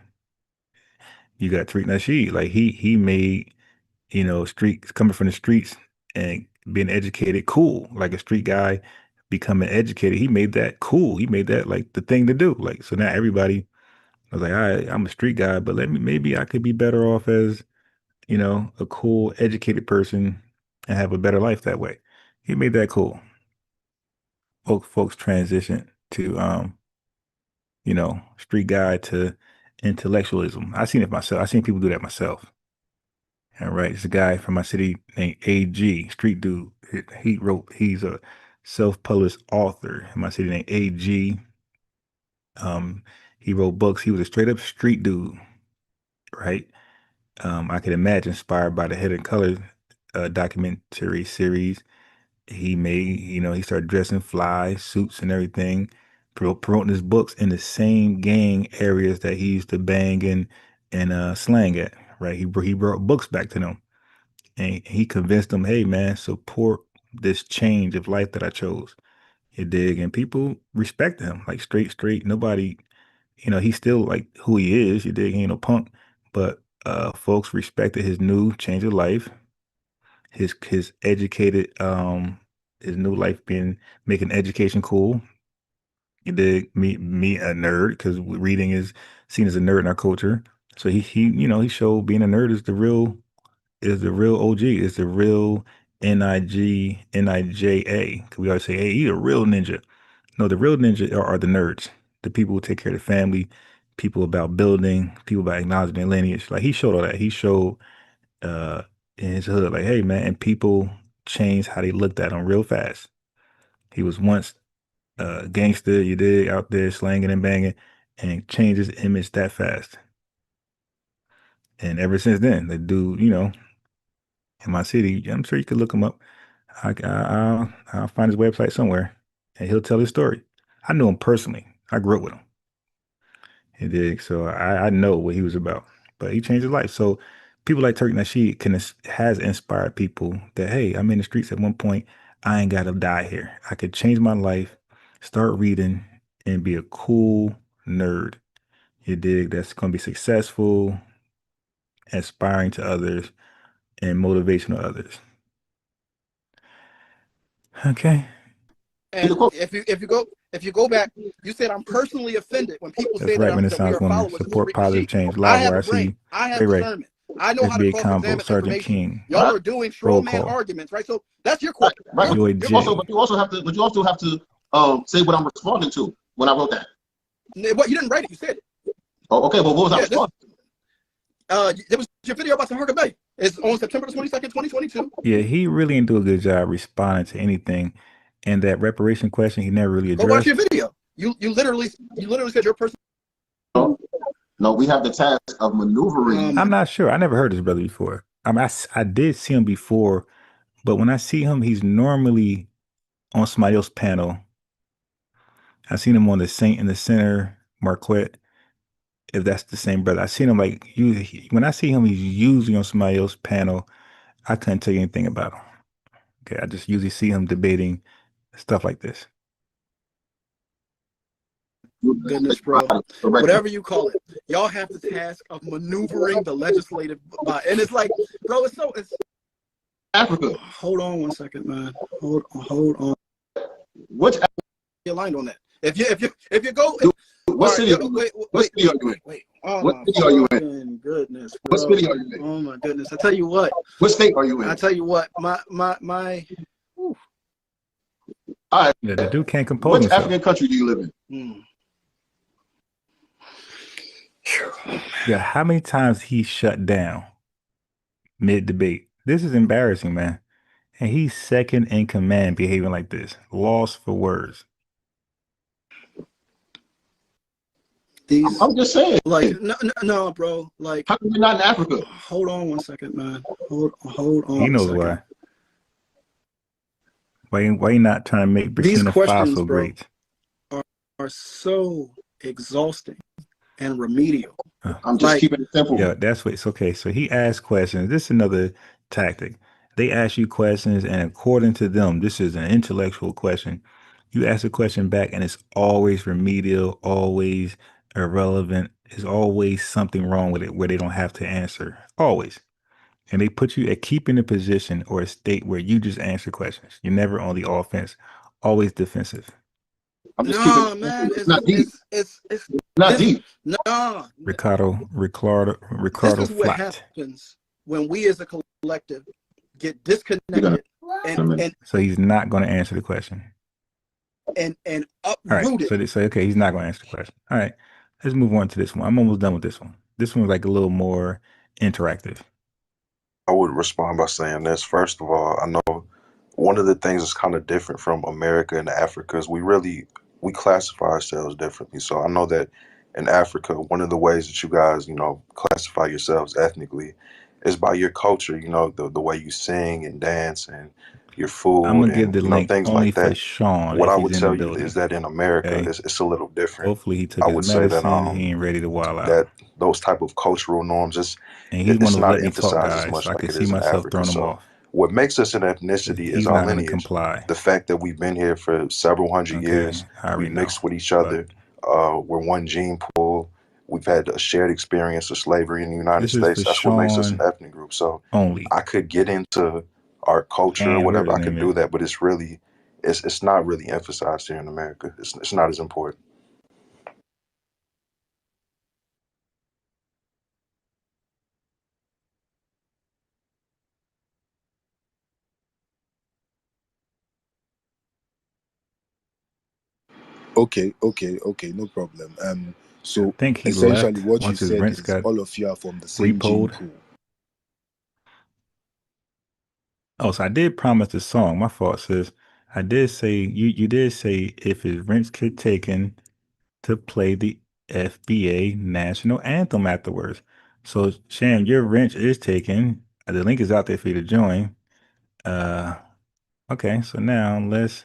Speaker 3: You got Tariq Nasheed. Like he made, streets coming from the streets and being educated cool. Like a street guy becoming educated. He made that cool. He made that like the thing to do. Like, so now everybody was like, all right, I'm a street guy, but maybe I could be better off as, a cool, educated person and have a better life that way. He made that cool. Folks transition to street guy to intellectualism. I seen it myself. I seen people do that myself. All right, it's a guy from my city named AG, street dude. He's a self-published author in my city named AG. He wrote books. He was a straight up street dude, right? I could imagine inspired by the Hidden Color documentary series. He made, he started dressing fly suits and everything, promoting his books in the same gang areas that he used to bang and slang at, right? He brought books back to them, and he convinced them, hey man, support this change of life that I chose. You dig? And people respect him, like straight. Nobody, he's still like who he is. You dig? He ain't no punk, but folks respected his new change of life, his educated, his new life making education cool. You dig? Me a nerd, because reading is seen as a nerd in our culture. So he showed being a nerd is the real OG, is the real NIJA. Cause we always say, hey, he's a real ninja. No, the real ninja are the nerds, the people who take care of the family, people about building, people about acknowledging their lineage. Like he showed all that. He showed in his hood, like, hey man, and people changed how they looked at him real fast. He was once gangster, you dig, out there slanging and banging, and changed his image that fast. And ever since then, the dude, in my city, I'm sure you could look him up. I'll find his website somewhere, and he'll tell his story. I knew him personally. I grew up with him. He did, so I know what he was about. But he changed his life. So people like Tariq Nasheed has inspired people that, hey, I'm in the streets at one point. I ain't got to die here. I could change my life, start reading, and be a cool nerd. You dig? That's going to be successful, inspiring to others, and motivational others. Okay.
Speaker 10: And if you go back, you said I'm personally offended when people say that,
Speaker 3: Renaissance
Speaker 10: that we are
Speaker 3: woman.
Speaker 10: followers.
Speaker 3: Support
Speaker 10: of
Speaker 3: positive
Speaker 10: Tariq
Speaker 3: change.
Speaker 10: Nasheed. I
Speaker 3: Live
Speaker 10: have
Speaker 3: where
Speaker 10: a
Speaker 3: I see
Speaker 10: brain. I have
Speaker 3: Ray.
Speaker 10: discernment. I know how to
Speaker 3: FBA Combo,
Speaker 10: cross-examine
Speaker 3: Sergeant
Speaker 10: information.
Speaker 3: King.
Speaker 10: Y'all are doing straw
Speaker 3: Roll
Speaker 10: man
Speaker 3: call.
Speaker 10: arguments, right? So that's your
Speaker 6: Right,
Speaker 10: question.
Speaker 6: right.
Speaker 3: Joy
Speaker 6: You
Speaker 3: J.
Speaker 6: also have to say what I'm responding to when I wrote that.
Speaker 10: What, you didn't write it, you said it.
Speaker 6: Oh, okay, well, what was I
Speaker 10: Yeah,
Speaker 6: responding?
Speaker 10: It was your video about Sahara Bay. It's on September 22nd, 2022.
Speaker 3: Yeah, he really didn't do a good job responding to anything. And that reparation question, he never really
Speaker 10: Go watch
Speaker 3: addressed.
Speaker 10: your video. You literally said your person.
Speaker 6: No, we have the task of maneuvering.
Speaker 3: I'm not sure. I never heard this brother before. I mean, I did see him before, but when I see him, he's normally on somebody else's panel. I've seen him on the Saint in the Center, Marquette. If that's the same brother, I seen him like when I see him, he's usually on somebody else's panel. I couldn't tell you anything about him. Okay, I just usually see him debating stuff like this.
Speaker 10: Goodness, bro. Whatever you call it, y'all have the task of maneuvering the legislative body, and it's like, bro, it's
Speaker 6: Africa.
Speaker 10: Hold on one second, man. Hold on.
Speaker 6: Which
Speaker 10: You're aligned on that. If you go,
Speaker 6: what city? What city are you in?
Speaker 10: Wait. Oh,
Speaker 6: what city are you in?
Speaker 10: Goodness, bro.
Speaker 6: What city are you in?
Speaker 10: Oh my goodness. I tell you what.
Speaker 6: What state are you in?
Speaker 10: I tell you what. My.
Speaker 6: All right.
Speaker 3: Yeah, the dude can't compose
Speaker 6: Which
Speaker 3: himself.
Speaker 6: African country do you live in?
Speaker 3: Yeah, how many times he shut down mid-debate? This is embarrassing, man. And he's second in command behaving like this. Lost for words.
Speaker 6: I'm just saying.
Speaker 10: Like, no, bro. Like,
Speaker 6: how come you're not in Africa?
Speaker 10: Hold on one second, man. Hold on.
Speaker 3: He knows why. Why you not trying to make Burkina Faso great?
Speaker 10: Are so exhausting and remedial.
Speaker 6: I'm just keeping it simple.
Speaker 3: Yeah, that's what it's okay. So he asked questions. This is another tactic. They ask you questions, and according to them, this is an intellectual question. You ask a question back, and it's always remedial, always irrelevant. There's always something wrong with it where they don't have to answer. Always. And they put you at keeping a position or a state where you just answer questions. You're never on the offense, always defensive.
Speaker 6: I'm just keeping
Speaker 10: man,
Speaker 6: it's not deep.
Speaker 10: It's
Speaker 6: not deep.
Speaker 10: No.
Speaker 3: Ricardo
Speaker 10: This is what happens when we as a collective get disconnected and
Speaker 3: so he's not going to answer the question.
Speaker 10: And
Speaker 3: All
Speaker 10: uprooted.
Speaker 3: right, so they say, okay, he's not going to answer the question. All right, let's move on to this one. I'm almost done with this one. This one's like a little more interactive.
Speaker 11: I would respond by saying this. First of all, I know one of the things that's kind of different from America and Africa is we classify ourselves differently. So I know that in Africa, one of the ways that you guys, classify yourselves ethnically is by your culture, the way you sing and dance and your food.
Speaker 3: I'm gonna give the
Speaker 11: and,
Speaker 3: link
Speaker 11: things
Speaker 3: only
Speaker 11: like
Speaker 3: for
Speaker 11: that.
Speaker 3: Sean.
Speaker 11: What
Speaker 3: if
Speaker 11: I
Speaker 3: he's
Speaker 11: would
Speaker 3: in
Speaker 11: tell
Speaker 3: the
Speaker 11: you
Speaker 3: building.
Speaker 11: is that in America,
Speaker 3: Okay?
Speaker 11: it's a little different.
Speaker 3: Hopefully he took
Speaker 11: I
Speaker 3: his
Speaker 11: would say
Speaker 3: medicine.
Speaker 11: that
Speaker 3: He ain't ready to wild out.
Speaker 11: that those type of cultural norms
Speaker 3: and he's one
Speaker 11: it's
Speaker 3: of
Speaker 11: not
Speaker 3: let me talk
Speaker 11: emphasized as
Speaker 3: guys.
Speaker 11: much
Speaker 3: So I
Speaker 11: like
Speaker 3: can
Speaker 11: it
Speaker 3: see
Speaker 11: is in
Speaker 3: myself
Speaker 11: Africa.
Speaker 3: throwing him
Speaker 11: So
Speaker 3: off.
Speaker 11: what makes us an ethnicity
Speaker 3: He's
Speaker 11: is our
Speaker 3: not going to
Speaker 11: lineage.
Speaker 3: comply.
Speaker 11: The fact that we've been here for several hundred years, we mixed with each other. We're one gene pool. We've had a shared experience of slavery in the United States. That's what makes us an ethnic group. So I could get into our culture or whatever. I could do that, but it's not really emphasized here in America. It's not as important.
Speaker 12: Okay, no problem. So
Speaker 3: I think he
Speaker 12: essentially
Speaker 3: left
Speaker 12: what you
Speaker 3: once his
Speaker 12: said
Speaker 3: rents
Speaker 12: is
Speaker 3: got
Speaker 12: all of you are from the same gene pool.
Speaker 3: Oh, so I did promise the song. My fault, sis. I did say you did say if his rents get taken to play the FBA national anthem afterwards. So Sham, your wrench is taken. The link is out there for you to join. Okay, so now let's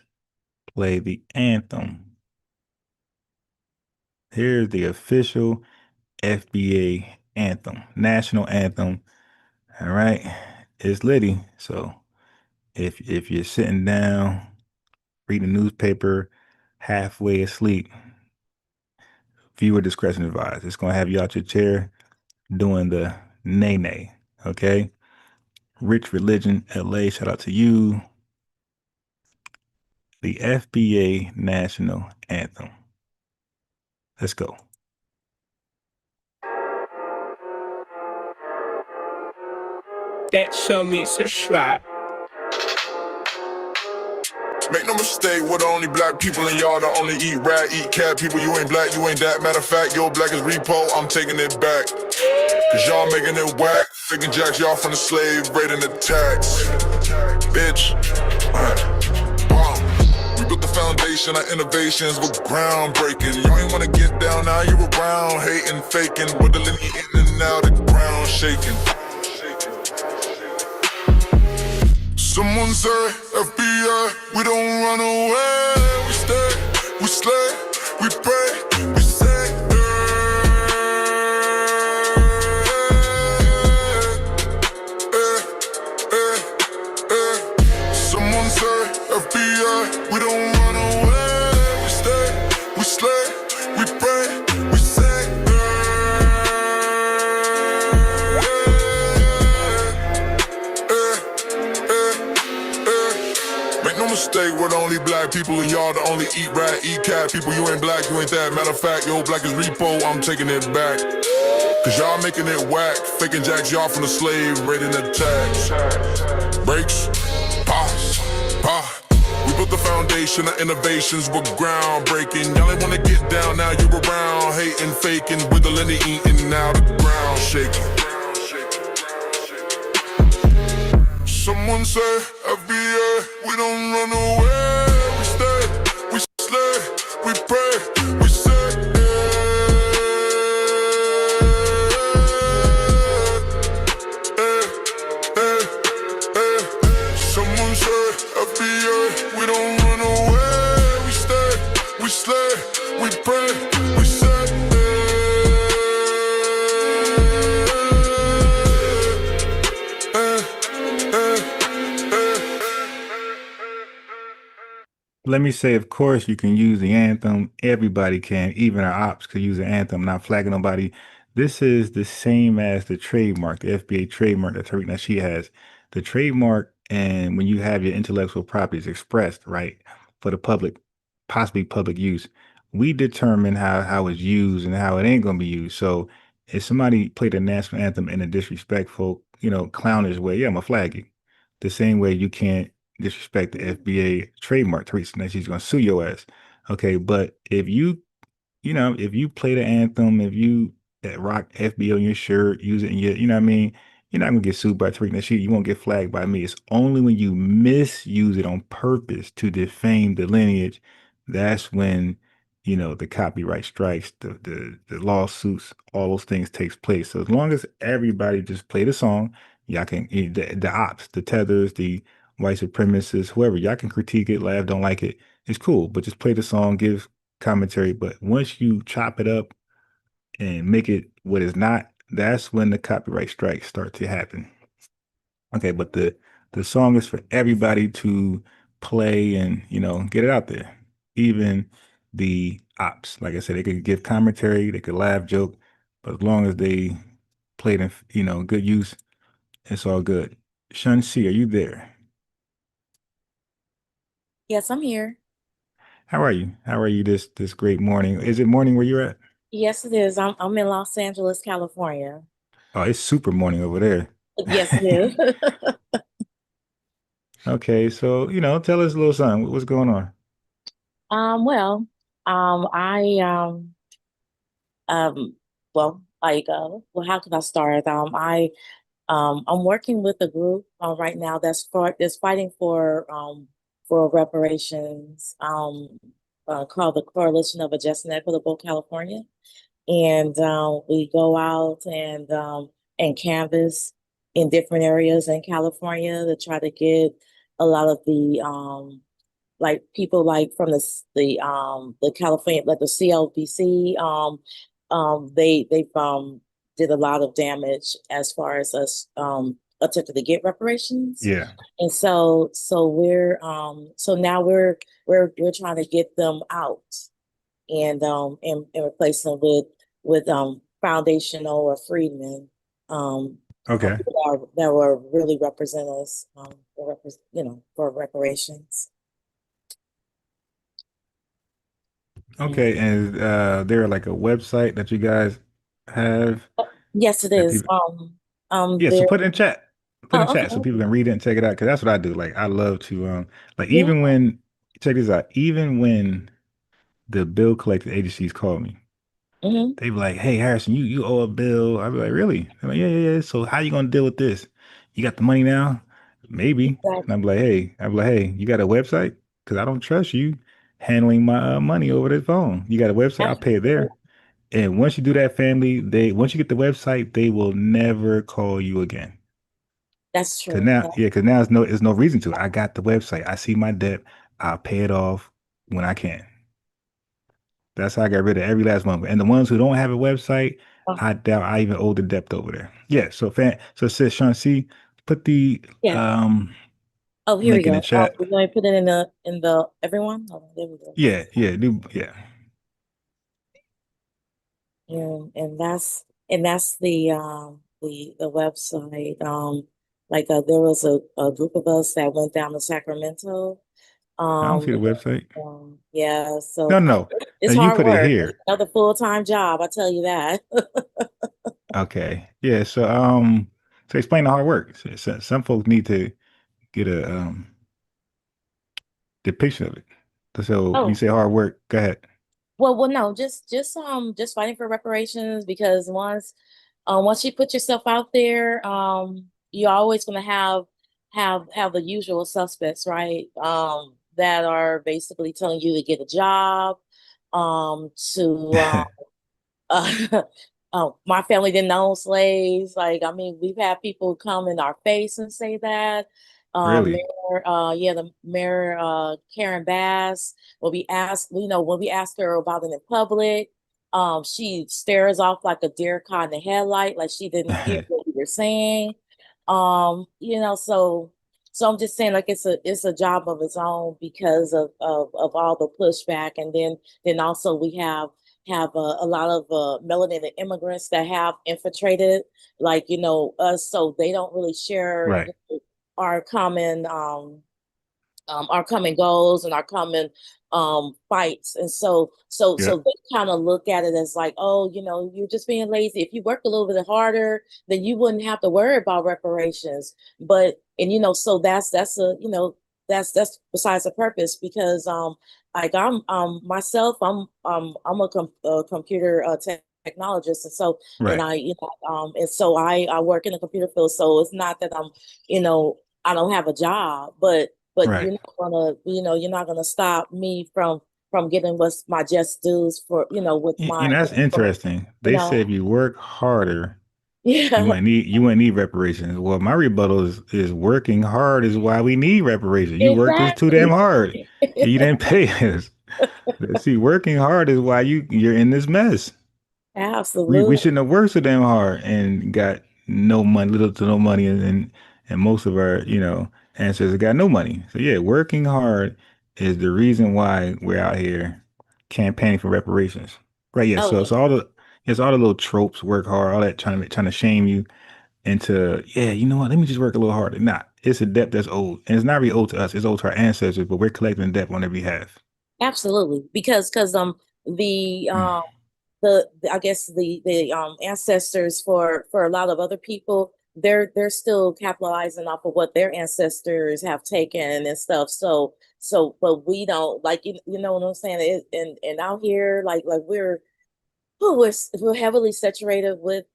Speaker 3: play the anthem. Here's the official FBA anthem, national anthem. All right, it's Liddy. So if you're sitting down reading the newspaper halfway asleep, viewer discretion advised. It's gonna have you out your chair doing the nay. Okay. Rich Religion LA, shout out to you. The FBA national anthem. Let's go.
Speaker 1: that show me it's a trap.
Speaker 2: Make no mistake, we're the only black people in y'all that only eat rat, eat cat people. You ain't black, you ain't that. Matter of fact, your black is repo, I'm taking it back. Cause y'all making it whack. Faking jacks y'all from the slave, raiding the tax. Bitch. We built the foundation, our innovations were groundbreaking. You ain't wanna get down, now you around. Hating, faking, with the lineage in and out, the ground shaking. Someone say, FBA, we don't run away. We stay, we slay, we pray, we say, Someone say, FBA, we don't run away. We stay, we slay, we pray, we say, Make no mistake, we're the only black people and y'all the only eat rat, eat cat people. You ain't black, you ain't that. Matter of fact, your black is repo, I'm taking it back. Cause y'all making it whack. Faking jacks y'all from the slave, raiding the tax. Breaks, pause, we built the foundation, our innovations were groundbreaking. Y'all ain't wanna get down, now you around. Hating, faking, with the lineage eating, now the ground shaking. Someone say, FBA, we don't run away. We stay, we slay, we pray, we say, Someone say, FBA, we don't run away. We stay, we slay, we pray, we say,
Speaker 3: Let me say, of course, you can use the anthem. Everybody can, even our ops could use the anthem, not flagging nobody. This is the same as the trademark, the FBA trademark that Tariq Nasheed has. The trademark, and when you have your intellectual properties expressed, right, for the public, possibly public use, we determine how it's used and how it ain't going to be used. So if somebody played the national anthem in a disrespectful, clownish way, yeah, I'm going to flag you. The same way you can't disrespect the FBA trademark, Teresa, and she's gonna sue your ass. Okay, but if you play the anthem, if you rock FBA on your shirt, use it in your, what I mean, you're not gonna get sued by Teresa. You won't get flagged by me. It's only when you misuse it on purpose to defame the lineage, that's when the copyright strikes, the lawsuits, all those things takes place. So as long as everybody just play the song, y'all can the ops, the tethers, the white supremacists, whoever, y'all can critique it, laugh, don't like it. It's cool, but just play the song, give commentary. But once you chop it up and make it what it's not, that's when the copyright strikes start to happen. Okay, but the song is for everybody to play and get it out there. Even the ops, like I said, they could give commentary, they could laugh, joke, but as long as they played in good use, it's all good. Shun C, are you there?
Speaker 13: Yes, I'm here.
Speaker 3: How are you? How are you this great morning? Is it morning where you're at?
Speaker 13: Yes, it is. I'm in Los Angeles, California.
Speaker 3: Oh, it's super morning over there.
Speaker 13: Yes, it is.
Speaker 3: Okay, so tell us a little something. What's going on?
Speaker 13: Well, well, how can I start? I'm working with a group right now that's fighting for reparations, called the Coalition of a Just and Equitable California, and we go out and canvass in different areas in California to try to get a lot of the like people like from the California, like the CLBC, they've did a lot of damage as far as us attempting to get reparations.
Speaker 3: Yeah.
Speaker 13: And so we're so now we're trying to get them out and replace them with foundational or freedmen
Speaker 3: Okay.
Speaker 13: that will really represent us for reparations.
Speaker 3: Okay, and there like a website that you guys have?
Speaker 13: Yes, it is.
Speaker 3: Yeah, so
Speaker 13: There,
Speaker 3: put it in chat. put in
Speaker 13: Oh,
Speaker 3: the
Speaker 13: okay.
Speaker 3: chat so people can read it and check it out. Cause that's what I do. Like I love to like
Speaker 13: Yeah.
Speaker 3: even when check this out, even when the bill collecting agencies call me,
Speaker 13: Mm-hmm.
Speaker 3: they be like, "Hey Harrison, you owe a bill." I be like, "Really?" They're like, "Yeah. So how you gonna deal with this? You got the money now? Maybe." And
Speaker 13: Exactly.
Speaker 3: I'm like, "Hey, you got a website? Cause I don't trust you handling my money over the phone. You got a website? I'll pay it
Speaker 13: Absolutely.
Speaker 3: there." And once you do that, family, once you get the website, they will never call you again.
Speaker 13: That's
Speaker 3: Cause
Speaker 13: true.
Speaker 3: now, yeah, cause now there's no reason to. I got the website. I see my debt. I'll pay it off when I can. That's how I got rid of every last one. And the ones who don't have a website,
Speaker 13: Oh,
Speaker 3: I doubt I even owe the debt over there. Yeah. So it says Sean C, put the
Speaker 13: yeah. Oh, here we
Speaker 3: link in the
Speaker 13: go.
Speaker 3: chat.
Speaker 13: We're going to put it in the everyone. Oh, there we go.
Speaker 3: Yeah, yeah,
Speaker 13: And that's the website. Like there was a group of us that went down to Sacramento.
Speaker 3: I don't see the website.
Speaker 13: Yeah, so
Speaker 3: No.
Speaker 13: it's
Speaker 3: You
Speaker 13: hard
Speaker 3: put it
Speaker 13: work. It's
Speaker 3: here.
Speaker 13: another full-time job, I tell you that.
Speaker 3: Okay. Yeah. So explain the hard work. So some folks need to get a depiction of it. So you
Speaker 13: Oh,
Speaker 3: say hard work. Go ahead.
Speaker 13: well, no, just fighting for reparations because once you put yourself out there, you're always gonna have the usual suspects, right? That are basically telling you to get a job, to my family didn't own slaves. Like, I mean, we've had people come in our face and say that.
Speaker 3: Really?
Speaker 13: The mayor, Karen Bass, when we asked her about it in public, she stares off like a deer caught in the headlight, like she didn't hear what we were saying. So I'm just saying, like it's a job of its own because of all the pushback, and then also we have a lot of melanated immigrants that have infiltrated, like us, so they don't really share
Speaker 3: Right.
Speaker 13: our common goals and our common fights, and so
Speaker 3: Yep.
Speaker 13: they kind of look at it as like, oh, you're just being lazy. If you worked a little bit harder, then you wouldn't have to worry about reparations. But so that's besides the purpose, because like I'm myself, I'm a computer technologist, and so and
Speaker 3: Right.
Speaker 13: I work in the computer field, so it's not that I don't have a job, but
Speaker 3: Right.
Speaker 13: you're not gonna stop me from getting what's my just dues for with my
Speaker 3: That's interesting.
Speaker 13: you
Speaker 3: They
Speaker 13: know
Speaker 3: say if you work harder,
Speaker 13: yeah.
Speaker 3: you wouldn't need reparations. Well, my rebuttal is working hard is why we need reparations. You worked us too damn
Speaker 13: Exactly.
Speaker 3: hard. And you didn't pay us. See, working hard is why you're in this mess. We
Speaker 13: Absolutely.
Speaker 3: shouldn't have worked so damn hard and got no money, little to no money, and most of our ancestors got no money. So yeah, working hard is the reason why we're out here campaigning for reparations. Right? Yeah.
Speaker 13: Oh,
Speaker 3: So all the little tropes, work hard, all that trying to shame you into you know what? Let me just work a little harder. Nah, it's a debt that's owed, and it's not really owed to us. It's owed to our ancestors, but we're collecting debt on their behalf.
Speaker 13: absolutely. Because the I guess the ancestors for a lot of other people, they're still capitalizing off of what their ancestors have taken and stuff. But we don't, like, you know what I'm saying? And out here, like we're heavily saturated with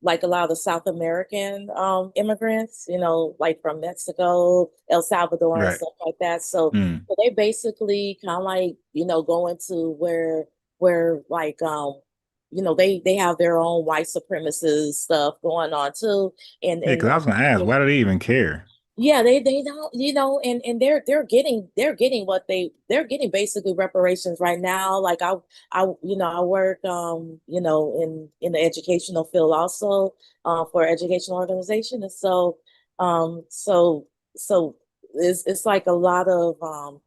Speaker 13: like a lot of the South American immigrants, like from Mexico, El Salvador, and
Speaker 3: Right.
Speaker 13: stuff like that. So,
Speaker 3: Mm.
Speaker 13: so they basically kind of like go into where like they have their own white supremacist stuff going on too,
Speaker 3: Yeah,
Speaker 13: and
Speaker 3: because I was gonna ask, why do they even care?
Speaker 13: yeah, they don't, and they're getting they're getting basically reparations right now. Like I work in the educational field also for educational organization, and um so so it's like a lot of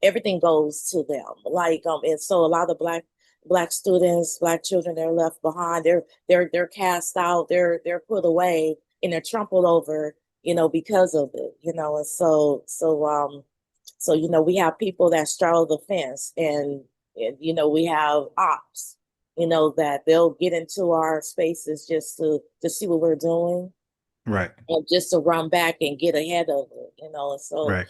Speaker 13: everything goes to them, like and so a lot of black students, black children, they're left behind. They're cast out. They're put away and they're trampled over, because of it, and so we have people that straddle the fence, and we have ops, that they'll get into our spaces just to see what we're doing,
Speaker 3: Right.
Speaker 13: just to run back and get ahead of it, you know. And so
Speaker 3: Right.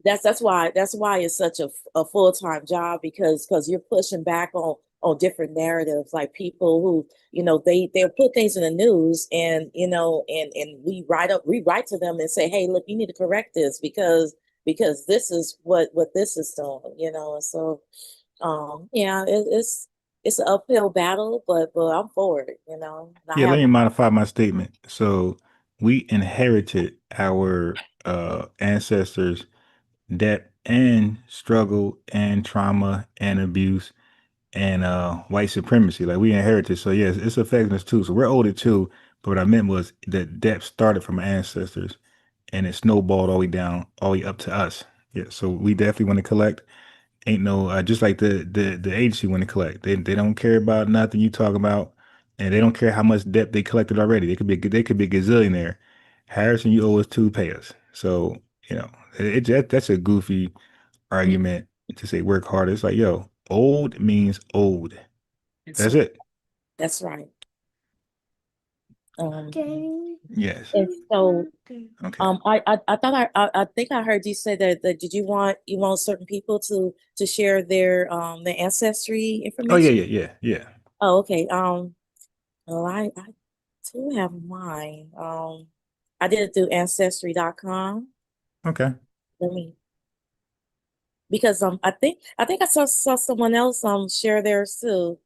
Speaker 13: that's why it's such a full-time job, because you're pushing back on different narratives, like people who, you know, they'll put things in the news, and you know, and we write to them and say, hey, look, you need to correct this because this is what this is doing, you know. And so yeah, it's an uphill battle, but I'm for it, you know. And I
Speaker 3: Yeah, let
Speaker 13: have
Speaker 3: me modify my statement. So we inherited our ancestors' debt and struggle and trauma and abuse and white supremacy. Like we inherited. So yes, it's affecting us too. So we're older too. But what I meant was that debt started from our ancestors and it snowballed all the way down, all the way up to us. Yeah. So we definitely want to collect. Ain't no just like the agency want to collect. They don't care about nothing you talk about, and they don't care how much debt they collected already. They could be a gazillionaire. Harrison, you owe us two, pay us. So you know that's a goofy argument to say work harder. It's like, yo, old means old. That's it.
Speaker 13: That's right.
Speaker 3: Yes.
Speaker 13: And so
Speaker 3: Okay.
Speaker 13: I thought I think I heard you say that did you want certain people to share their ancestry
Speaker 3: Oh yeah,
Speaker 13: information?
Speaker 3: yeah.
Speaker 13: Oh, okay. Well, I do have mine. I did it through ancestry.com.
Speaker 3: Okay.
Speaker 13: Let me, because I think I saw someone else share theirs too.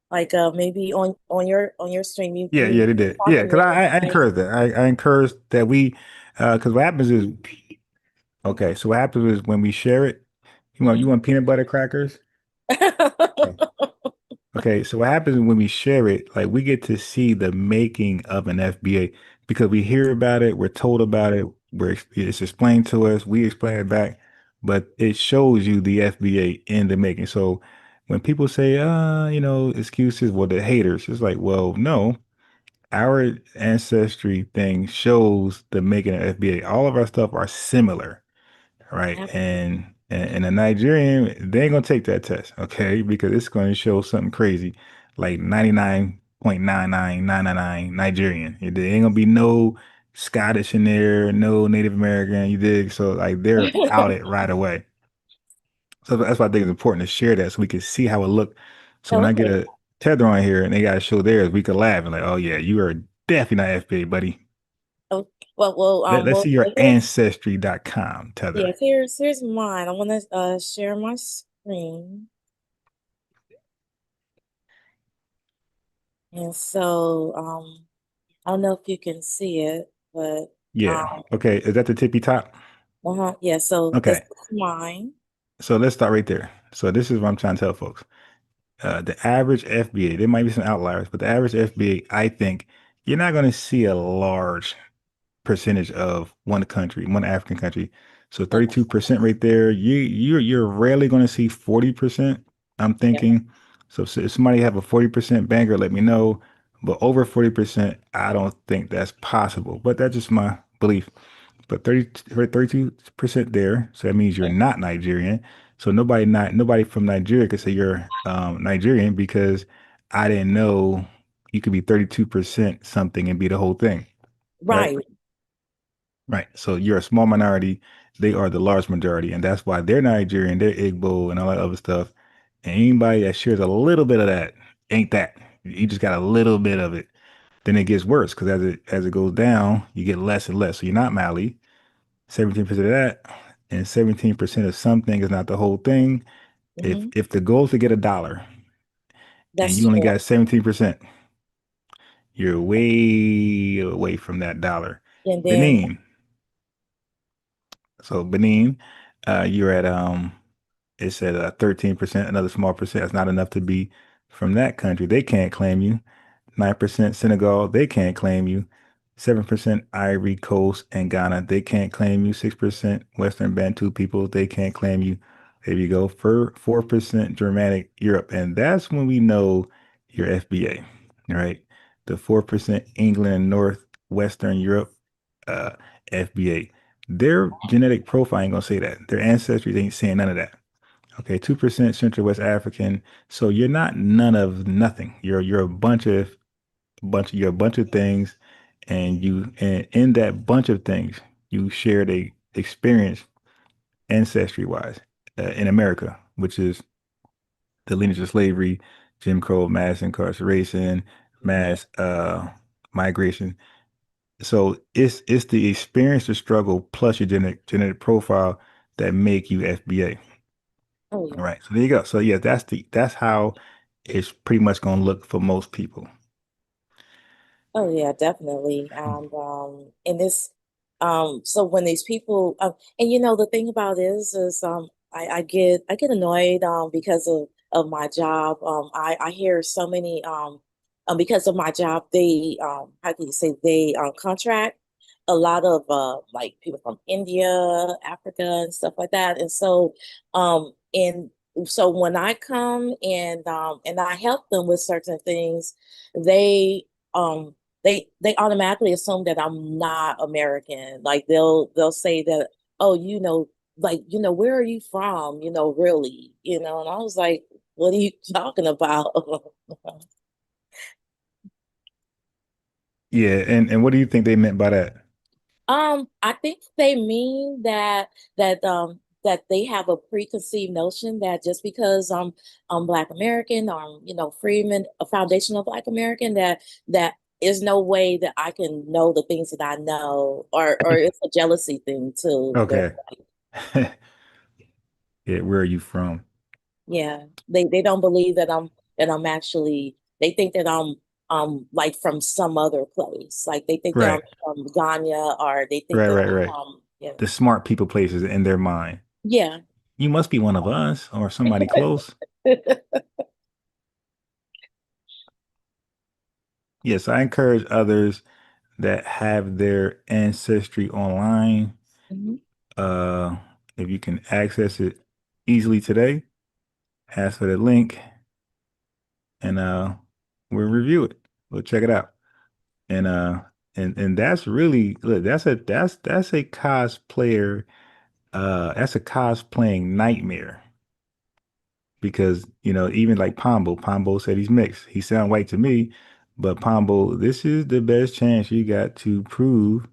Speaker 13: Like maybe on your stream
Speaker 3: Yeah,
Speaker 13: you
Speaker 3: they did. Yeah,
Speaker 13: talking
Speaker 3: because
Speaker 13: the
Speaker 3: I
Speaker 13: other
Speaker 3: encourage that. I encourage that we, because what happens is, okay, so what happens is when we share it, you want peanut butter crackers?
Speaker 13: day.
Speaker 3: Okay, so what happens when we share it, like we get to see the making of an FBA because we hear about it, we're told about it, it's explained to us, we explain it back, but it shows you the FBA in the making. So when people say, excuses, well, the haters, it's like, well, no, our ancestry thing shows the making of FBA. All of our stuff are similar, right? And a Nigerian, they ain't gonna take that test, okay? Because it's gonna show something crazy, like 99.99999 Nigerian. There ain't gonna be no Scottish in there, no Native American, you dig? So like they're out it right away. So that's why I think it's important to share that so we can see how it look. So when I get
Speaker 13: Okay.
Speaker 3: a tether on here and they gotta show theirs, we could laugh and like, oh yeah, you are definitely not FBA, buddy.
Speaker 13: Oh, well,
Speaker 3: Let's see your
Speaker 13: here's,
Speaker 3: ancestry.com tether.
Speaker 13: yes, here's mine. I want to share my screen. And so, I don't know if you can see it, but
Speaker 3: Yeah. Okay. Is that the tippy top?
Speaker 13: yeah, so this
Speaker 3: Okay.
Speaker 13: is mine.
Speaker 3: So let's start right there. So this is what I'm trying to tell folks. The average FBA, there might be some outliers, but the average FBA, I think you're not going to see a large percentage of one country, one African country. So 32% right there. You're rarely going to see 40%. I'm thinking. So if somebody have a 40% banker, let me know. But over 40%, I don't think that's possible. But that's just my belief. But 32% there. So that means you're not Nigerian. So nobody from Nigeria could say you're Nigerian because I didn't know you could be 32% something and be the whole thing. Right.
Speaker 13: Right.
Speaker 3: Right. So you're a small minority. They are the large majority. And that's why they're Nigerian, they're Igbo and all that other stuff. And anybody that shares a little bit of that ain't that. You just got a little bit of it. Then it gets worse because as it goes down, you get less and less. So you're not Mali, 17% of that, and 17% of something is not the whole thing. If the goal is to get $1 and
Speaker 13: That's
Speaker 3: you only
Speaker 13: true.
Speaker 3: got 17%, you're way away from that dollar.
Speaker 13: And then
Speaker 3: Benin. So Benin, you're at it's at 13%, another small percent. That's not enough to be from that country. They can't claim you. 9% Senegal, they can't claim you. 7% Ivory Coast and Ghana, they can't claim you. 6% Western Bantu people, they can't claim you. There you go. 4% Germanic Europe. And that's when we know your FBA, right? The 4% England and Northwestern Europe, FBA. Their genetic profile ain't gonna say that. Their ancestry ain't saying none of that. Okay, 2% Central West African. So you're not none of nothing. You're a bunch of things, and in that bunch of things, you shared a experience ancestry wise in America, which is the lineage of slavery, Jim Crow, mass incarceration, mass migration. So it's the experience, the struggle, plus your genetic profile that make you FBA.
Speaker 13: Oh
Speaker 3: All
Speaker 13: yeah.
Speaker 3: right. So there you go. So yeah, that's how it's pretty much gonna look for most people.
Speaker 13: Oh yeah, definitely. And this, so when these people, and you know, the thing about it is, I get annoyed, because of my job. I hear so many, because of my job, they, how can you say, they, contract a lot of, like people from India, Africa, and stuff like that. And so when I come and I help them with certain things, they, um, they automatically assume that I'm not American. Like they'll say that, oh, like, where are you from? Really, and I was like, what are you talking about?
Speaker 3: Yeah, and what do you think they meant by that?
Speaker 13: I think they mean that they have a preconceived notion that just because I'm Black American, or Freeman, a foundational Black American, that is no way that I can know the things that I know, or it's a jealousy thing too.
Speaker 3: Okay. Yeah, where are you from?
Speaker 13: Yeah, they don't believe that I'm actually. They think that I'm like from some other place. Like they think that I'm
Speaker 3: Right.
Speaker 13: from Ghana, or they think
Speaker 3: Right,
Speaker 13: that
Speaker 3: right,
Speaker 13: I'm
Speaker 3: right.
Speaker 13: from,
Speaker 3: The smart people places in their mind.
Speaker 13: yeah.
Speaker 3: You must be one of us or somebody close. Yes, I encourage others that have their ancestry online.
Speaker 13: Mhm.
Speaker 3: Uh, if you can access it easily today, ask for the link and we'll review it. We'll check it out. And and that's really look, that's a cosplayer, that's a cosplaying nightmare because even like Pombo said he's mixed. He sound white to me, but Pombo, this is the best chance you got to prove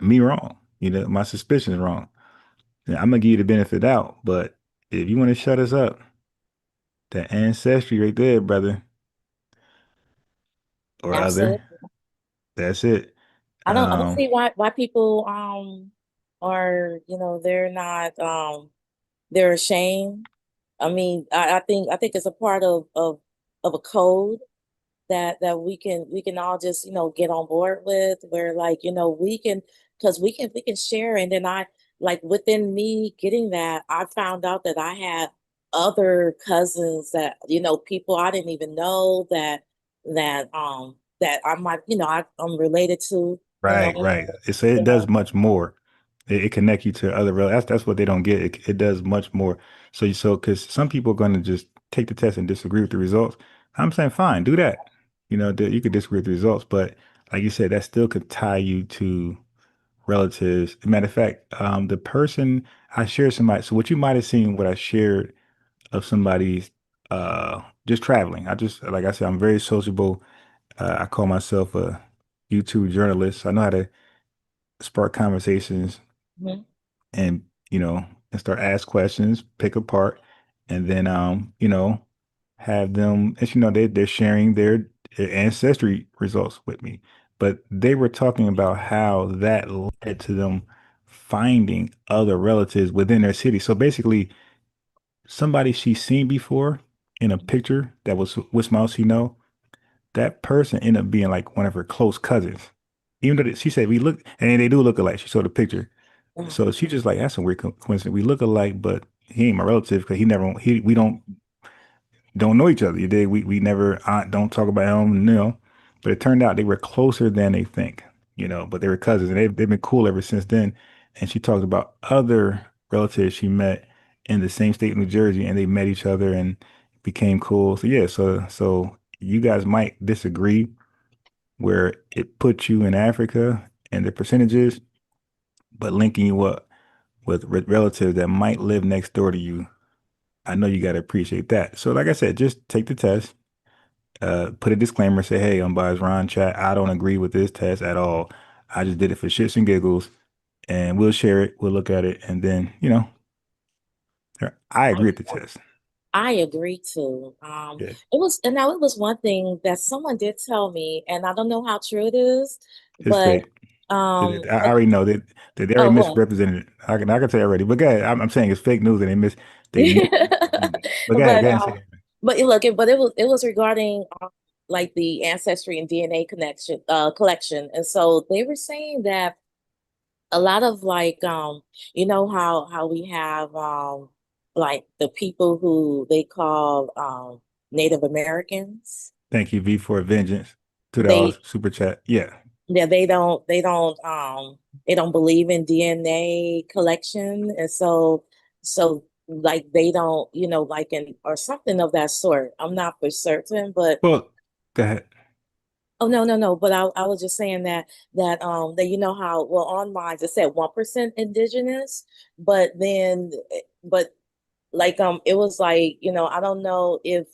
Speaker 3: me wrong. My suspicion is wrong. Now, I'm gonna give you the benefit of the doubt, but if you want to shut us up, that ancestry right there, brother, or other,
Speaker 13: Absolutely.
Speaker 3: that's it.
Speaker 13: I don't see why people are, they're not, they're ashamed. I mean, I think it's a part of a code that we can all just, get on board with, where, like, we can, because we can share. And then I, like, within me getting that, I found out that I had other cousins, that, people I didn't even know that I might, I'm related to,
Speaker 3: Right, right. It
Speaker 13: yeah.
Speaker 3: does much more. It connects you to other that's what they don't get. It does much more. So because some people are going to just take the test and disagree with the results. I'm saying fine, do that. You could disagree with the results, but like you said, that still could tie you to relatives. Matter of fact, the person I shared somebody. So what you might have seen, what I shared of somebody's just traveling. I just like I said, I'm very sociable. I call myself a YouTube journalist. So I know how to spark conversations
Speaker 13: Mhm.
Speaker 3: and and start ask questions, pick apart, and then have them, as they're sharing their ancestry results with me. But they were talking about how that led to them finding other relatives within their city. So basically, somebody she's seen before in a picture that was with Mouse, that person ended up being like one of her close cousins. Even though she said we look, and they do look alike. She saw the picture.
Speaker 13: Mhm.
Speaker 3: So she just like, that's a weird coincidence. We look alike, but he ain't my relative because we don't know each other. You did. We never don't talk about him, But it turned out they were closer than they think, but they were cousins and they've been cool ever since then. And she talked about other relatives she met in the same state of New Jersey and they met each other and became cool. So yeah, so you guys might disagree where it puts you in Africa and the percentages, but linking you up with relatives that might live next door to you, I know you got to appreciate that. So, like I said, just take the test put a disclaimer, say, hey, I'm Unbiased Ron chat. I don't agree with this test at all. I just did it for shits and giggles, and we'll share it. We'll look at it, and then I agree with the test.
Speaker 13: I agree too.
Speaker 3: Yeah,
Speaker 13: It was, and now it was one thing that someone did tell me, and I don't know how true it is,
Speaker 3: it's
Speaker 13: but
Speaker 3: fake. I already know that they already
Speaker 13: oh, what?
Speaker 3: misrepresented it. I can tell you already. But go ahead. I'm saying it's fake news, and they misrepresented it. But go ahead and say that.
Speaker 13: But it was regarding like the ancestry and DNA connection collection, and so they were saying that a lot of like you know how we have like the people who they call Native Americans.
Speaker 3: Thank you, V for Vengeance.
Speaker 13: They
Speaker 3: $2 super chat. Yeah.
Speaker 13: Yeah, they don't believe in DNA collection, and so like they don't, like in or something of that sort. I'm not for certain, but
Speaker 3: Well, go ahead.
Speaker 13: oh no, but I was just saying that you know how, well, on mine it said 1% indigenous, but then but like it was like, I don't know if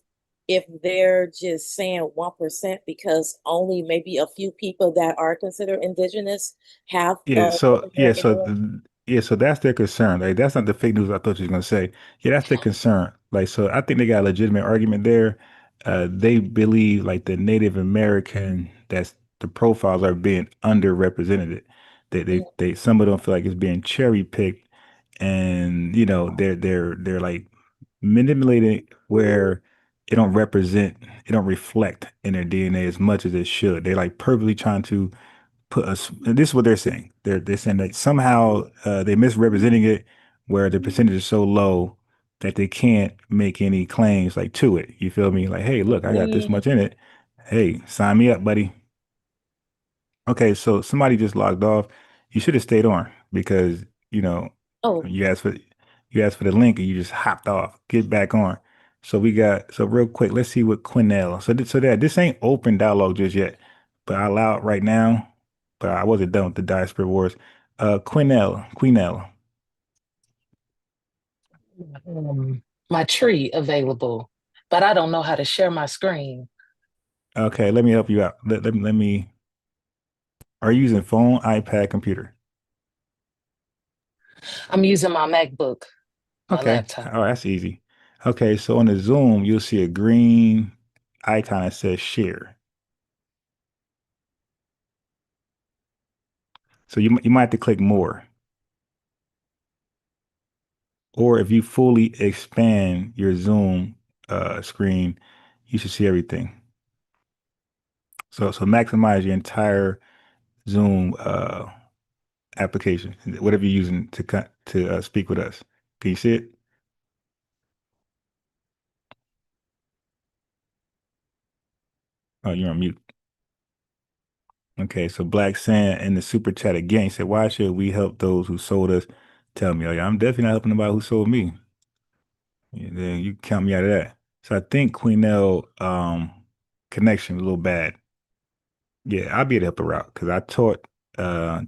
Speaker 13: they're just saying 1% because only maybe a few people that are considered indigenous have
Speaker 3: Yeah, so yeah,
Speaker 13: American
Speaker 3: so
Speaker 13: origin.
Speaker 3: so that's their concern. Like that's not the fake news I thought you was gonna say. Yeah, that's their concern. Like so I think they got a legitimate argument there. They believe like the Native American that's the profiles are being underrepresented. They some of them feel like it's being cherry picked and they're like manipulated where it don't reflect in their DNA as much as it should. They're like purposely trying to put us. This is what they're saying. They're saying that somehow they're misrepresenting it, where the percentage is so low that they can't make any claims like to it. You feel me? Like, hey, look, I got this much in it. Hey, sign me up, buddy. Okay, so somebody just logged off. You should have stayed on because
Speaker 13: Oh,
Speaker 3: you asked for the link and you just hopped off. Get back on. So real quick, let's see what Quinnell. This ain't open dialogue just yet, but I allow it right now. But I wasn't done with the diaspora wars. Quinnell.
Speaker 14: My tree available, but I don't know how to share my screen.
Speaker 3: Okay, let me help you out. Let me. Are you using phone, iPad, computer?
Speaker 14: I'm using my MacBook, my
Speaker 3: Okay.
Speaker 14: laptop.
Speaker 3: Oh, that's easy. Okay, so on the Zoom, you'll see a green icon that says share. So you might have to click more. Or if you fully expand your Zoom screen, you should see everything. So maximize your entire Zoom application, whatever you're using to speak with us. Can you see it? Oh, you're on mute. Okay, so Black Sand in the super chat again said, "Why should we help those who sold us?" Tell me, oh yeah, I'm definitely not helping nobody who sold me. Yeah, then you count me out of that. So I think Queenell connection was a little bad. Yeah, I'll be able to help her out because I taught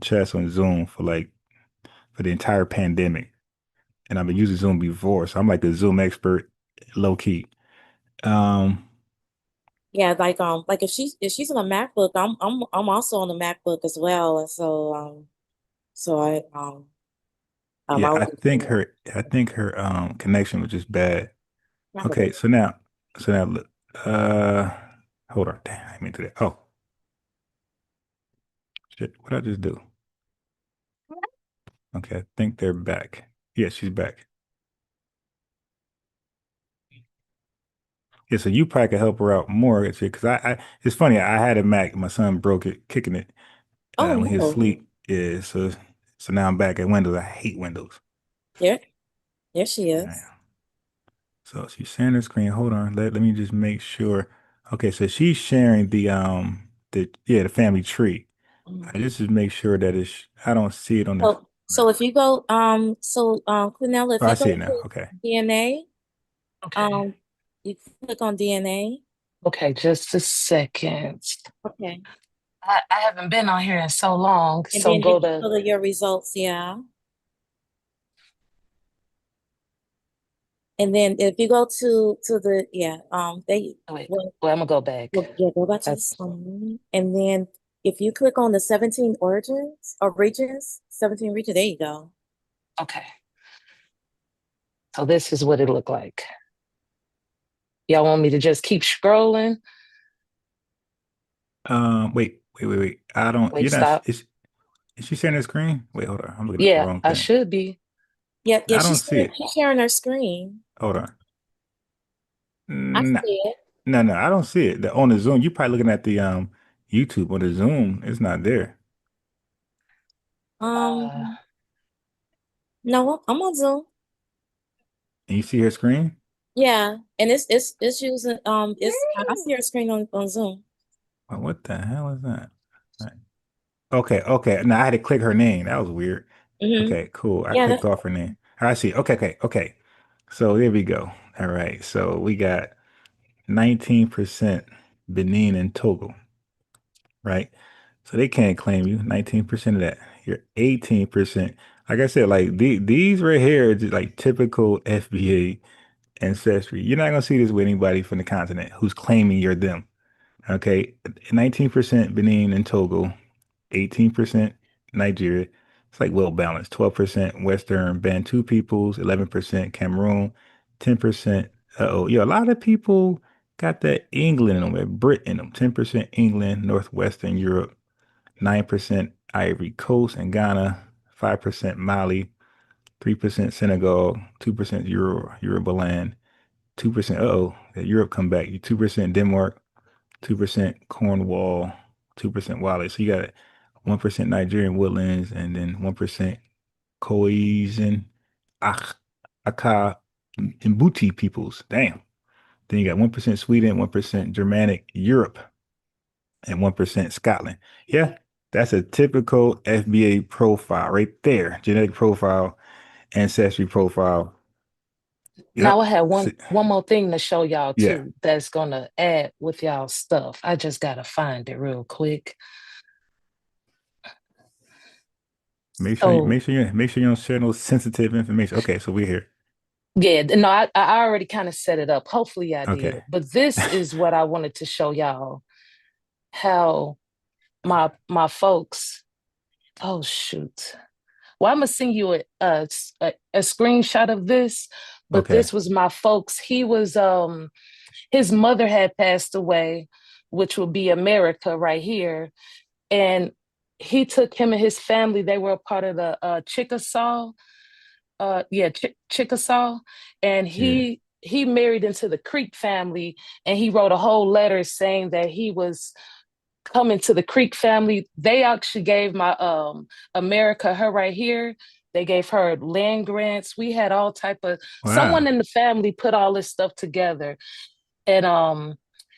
Speaker 3: chess on Zoom for the entire pandemic, and I've been using Zoom before, so I'm like a Zoom expert, low key. Um,
Speaker 13: yeah, like if she's on a MacBook, I'm also on the MacBook as well, and so
Speaker 3: yeah,
Speaker 13: I
Speaker 3: I
Speaker 13: was
Speaker 3: think her connection was just bad.
Speaker 13: probably.
Speaker 3: Okay, so now look, hold on, damn, I mean to that. Oh shit, what did I just do? Okay, I think they're back. Yeah, she's back. Yeah, so you probably could help her out more because it's funny. I had a Mac, my son broke it, kicking it
Speaker 13: Oh
Speaker 3: when he was
Speaker 13: no,
Speaker 3: asleep. Yeah, so now I'm back at Windows. I hate Windows.
Speaker 13: there she is.
Speaker 3: Yeah. So she's sharing her screen. Hold on, let me just make sure. Okay, so she's sharing the family tree. I just to make sure that I don't see it on the.
Speaker 13: So if you go Quinella, if
Speaker 3: Oh, I
Speaker 13: you
Speaker 3: see
Speaker 13: go
Speaker 3: it now.
Speaker 13: to
Speaker 3: Okay.
Speaker 13: DNA,
Speaker 14: Okay.
Speaker 13: you click on DNA.
Speaker 14: Okay, just a second.
Speaker 13: Okay.
Speaker 14: I haven't been on here in so long,
Speaker 13: And
Speaker 14: so
Speaker 13: then you
Speaker 14: go
Speaker 13: can
Speaker 14: to,
Speaker 13: go to your results, yeah. And then if you go to the they
Speaker 14: Wait,
Speaker 13: well,
Speaker 14: I'm gonna go back.
Speaker 13: go back to the screen, and then if you click on the 17 origins or regions, 17 regions, there you go.
Speaker 14: Okay. So this is what it looked like. Y'all want me to just keep scrolling?
Speaker 3: Wait. I don't.
Speaker 14: Wait,
Speaker 3: You're not.
Speaker 14: stop.
Speaker 3: Is she sharing the screen? Wait, hold on. I'm looking at the
Speaker 14: Yeah,
Speaker 3: wrong
Speaker 14: I
Speaker 3: thing.
Speaker 14: should be.
Speaker 13: Yeah,
Speaker 3: I don't see it.
Speaker 13: she's sharing her screen.
Speaker 3: Hold on.
Speaker 13: I
Speaker 3: No,
Speaker 13: see it.
Speaker 3: no, I don't see it. On the Zoom, you probably looking at the YouTube. On the Zoom, it's not there.
Speaker 13: No, I'm on Zoom.
Speaker 3: And you see her screen?
Speaker 13: Yeah, and it's using I see her screen on Zoom.
Speaker 3: Well, what the hell is that? Right. Okay. Now I had to click her name. That was weird. Okay, cool. I clicked off her name. I see. Okay. So there we go. All right. So we got 19% Benin and Togo, right? So they can't claim you. 19% of that. You're 18%. Like I said, like these right here are just like typical FBA ancestry. You're not gonna see this with anybody from the continent who's claiming you're them. Okay. 19% Benin and Togo, 18% Nigeria. It's like well balanced. 12% Western Bantu peoples, 11% Cameroon, 10%. Yeah, a lot of people got that England in them, that Brit in them. 10% England, Northwestern Europe, 9% Ivory Coast and Ghana, 5% Mali, 3% Senegal, 2% Yorubaland, 2%, that Europe come back. 2% Denmark, 2% Cornwall, 2% Wallet. So you got 1% Nigerian woodlands and then 1% Khoisan, Aka, and Buti peoples. Damn. Then you got 1% Sweden, 1% Germanic Europe, and 1% Scotland. Yeah, that's a typical FBA profile right there. Genetic profile, ancestry profile.
Speaker 14: Now I
Speaker 3: Yep.
Speaker 14: have one more thing to show y'all
Speaker 3: Yeah.
Speaker 14: too that's gonna add with y'all stuff. I just gotta find it real quick.
Speaker 3: Make sure you don't share no sensitive information. Okay, so we're here.
Speaker 14: Yeah, no, I already kind of set it up. Hopefully I
Speaker 3: Okay.
Speaker 14: did. But this is what I wanted to show y'all, how my folks. Oh shoot. Well, I'm gonna send you a screenshot of this, but
Speaker 3: Okay.
Speaker 14: this was my folks. He was his mother had passed away, which would be America right here. And he took him and his family, they were a part of the Chickasaw. Chickasaw. And he married into the Creek family, and he wrote a whole letter saying that he was coming to the Creek family. They actually gave my America, her right here. They gave her land grants. We had all type of someone in the family put all this stuff together. And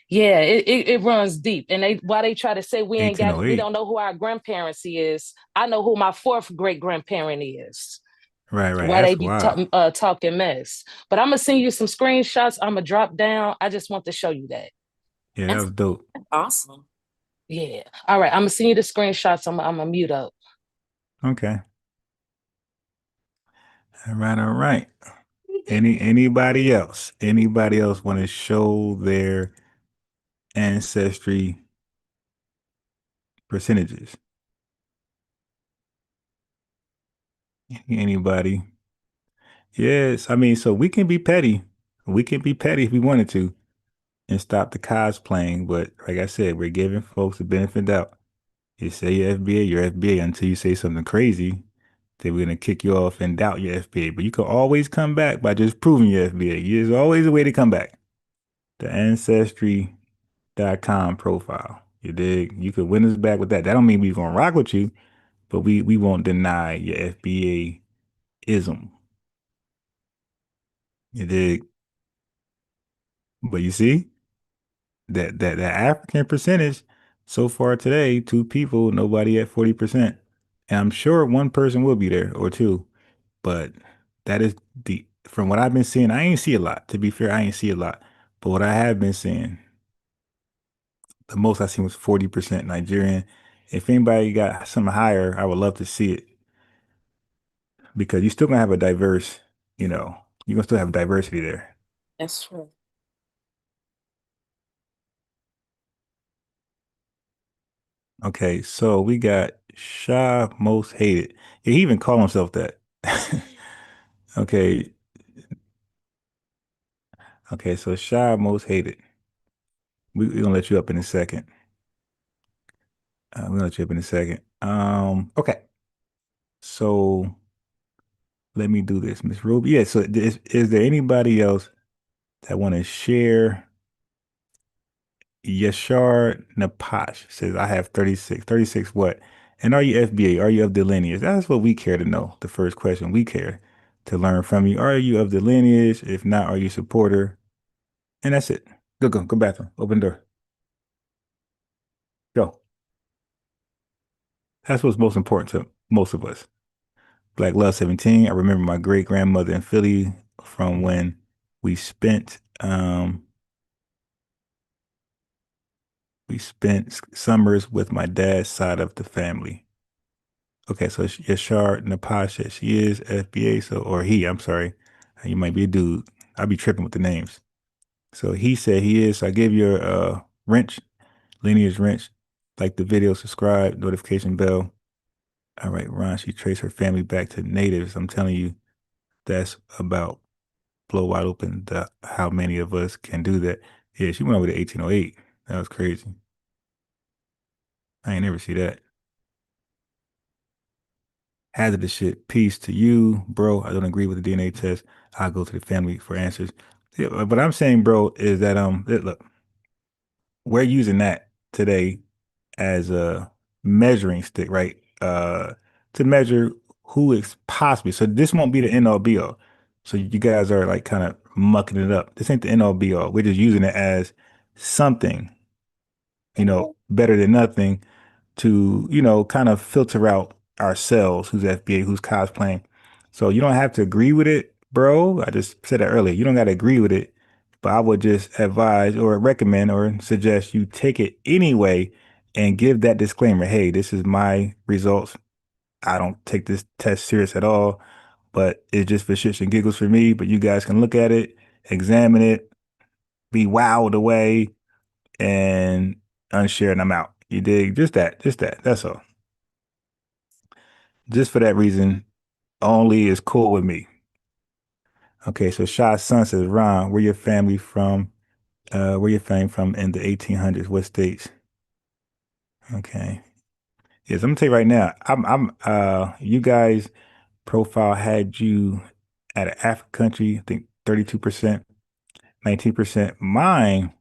Speaker 14: yeah, it runs deep. And why they try to say we don't know who our grandparents is. I know who my fourth great grandparent is.
Speaker 3: Right.
Speaker 14: Why
Speaker 3: That's
Speaker 14: they be
Speaker 3: wild.
Speaker 14: talking mess. But I'm gonna send you some screenshots. I'm gonna drop down. I just want to show you that.
Speaker 3: Yeah, that was dope.
Speaker 13: Awesome.
Speaker 14: Yeah. All right. I'm gonna send you the screenshots. I'm gonna mute up.
Speaker 3: Okay. All right. Anybody else? Anybody else want to show their ancestry percentages? Anybody? Yes. I mean, so we can be petty. We can be petty if we wanted to and stop the cosplaying. But like I said, we're giving folks the benefit of the doubt. You say you're FBA until you say something crazy. Then we're gonna kick you off and doubt your FBA. But you can always come back by just proving your FBA. There's always a way to come back. The Ancestry.com profile. You dig? You could win us back with that. That don't mean we're gonna rock with you, but we won't deny your FBA-ism. You dig? But you see that African percentage so far today, 2 people, nobody at 40%. And I'm sure one person will be there or two, but that is from what I've been seeing, I ain't see a lot. To be fair, I ain't see a lot. But what I have been seeing, the most I seen was 40% Nigerian. If anybody got something higher, I would love to see it because you're still gonna have a diverse, You're gonna still have diversity there.
Speaker 13: That's true.
Speaker 3: Okay, so we got Shy Most Hated. Yeah, he even called himself that. Okay, okay, so Shy Most Hated. We're gonna let you up in a second. We're gonna let you up in a second. Okay. So let me do this, Miss Ruby. Yeah, so is there anybody else that want to share? Yashar Napash says, I have 36. 36 what? And are you FBA? Are you of the lineage? That's what we care to know. The first question we care to learn from you. Are you of the lineage? If not, are you a supporter? And that's it. Go bathroom. Open door. Go. That's what's most important to most of us. Black Love 17. I remember my great grandmother in Philly from when we spent summers with my dad's side of the family. Okay, so Yashar Napash says she is FBA, so or he, I'm sorry. You might be a dude. I'll be tripping with the names. So he said he is. So I gave you a wrench, lineage wrench, like the video, subscribe, notification bell. All right, Ron, she traced her family back to natives. I'm telling you, that's about blow wide open how many of us can do that. Yeah, she went over to 1808. That was crazy. I ain't never see that. Hazardous shit. Peace to you, bro. I don't agree with the DNA test. I'll go to the family for answers. Yeah, but I'm saying, bro, is that look, we're using that today as a measuring stick, right? To measure who is possibly. So this won't be the end all be all. So you guys are like kind of mucking it up. This ain't the end all be all. We're just using it as something, better than nothing to, kind of filter out ourselves, who's FBA, who's cosplaying. So you don't have to agree with it, bro. I just said that earlier. You don't got to agree with it, but I would just advise or recommend or suggest you take it anyway and give that disclaimer. Hey, this is my results. I don't take this test serious at all, but it's just for shits and giggles for me. But you guys can look at it, examine it, be wowed away, and unshare, and I'm out. You dig? Just that. That's all. Just for that reason, only is cool with me. Okay, so Shah's son says, Ron, where your family from? Where your family from in the 1800s? What states? Okay. Yes, I'm gonna tell you right now. You guys profile had you at an African country, I think 32%, 19%. Mine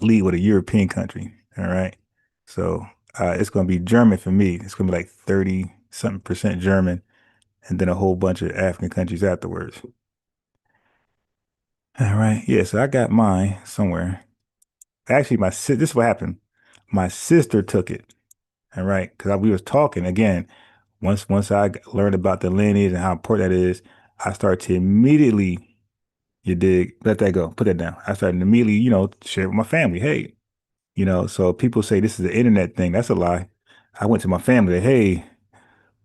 Speaker 3: lead with a European country. All right. So it's gonna be German for me. It's gonna be like 30 something percent German, and then a whole bunch of African countries afterwards. All right. Yeah, so I got mine somewhere. Actually, this is what happened. My sister took it. All right, because we was talking again. Once I learned about the lineage and how important that is, I started to immediately, you dig, let that go, put that down. I started to immediately, share it with my family. Hey, so people say this is an internet thing. That's a lie. I went to my family. Hey,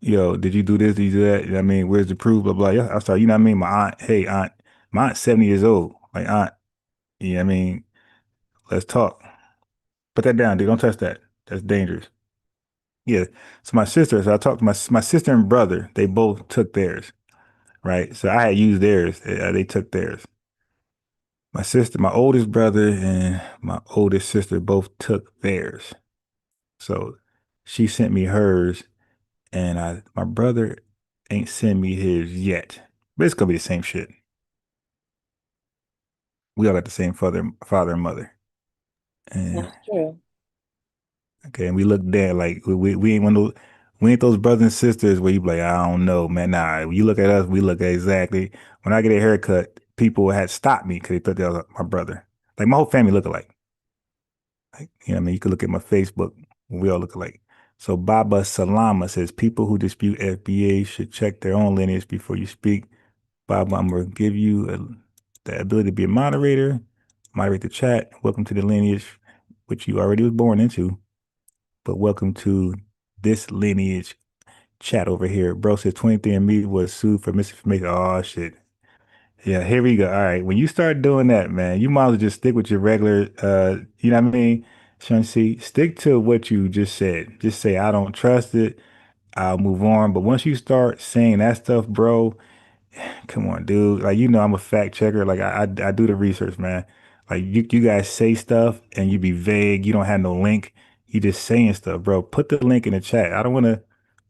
Speaker 3: did you do this? Did you do that? I mean, where's the proof? Blah blah. Yeah, I started. You know what I mean? My aunt. Hey, aunt. My aunt's 70 years old. Like aunt. You know what I mean? Let's talk. Put that down, dude. Don't touch that. That's dangerous. Yeah. So I talked to my sister and brother. They both took theirs, right? So I had used theirs. They took theirs. My sister, my oldest brother, and my oldest sister both took theirs. So she sent me hers, and my brother ain't sent me his yet. But it's gonna be the same shit. We all got the same father and mother. And
Speaker 13: That's true.
Speaker 3: okay, and we look there like we ain't one of those, we ain't those brothers and sisters where you be like, I don't know, man. Nah, when you look at us, we look at exactly. When I get a haircut, people had stopped me because they thought that was my brother. Like my whole family look alike. Like, you know what I mean? You could look at my Facebook, we all look alike. So Baba Salama says people who dispute FBA should check their own lineage before you speak. Baba, I'm gonna give you the ability to be a moderator, moderate the chat. Welcome to the lineage, which you already was born into. But welcome to this lineage chat over here. Bro says 23andMe was sued for misinformation. Oh, shit. Yeah, here we go. All right. When you start doing that, man, you might as well just stick with your regular, you know what I mean? Shansi, stick to what you just said. Just say, I don't trust it. I'll move on. But once you start saying that stuff, bro, come on, dude. Like, I'm a fact checker. Like, I do the research, man. Like, you guys say stuff and you be vague. You don't have no link. You just saying stuff, bro. Put the link in the chat. I don't want to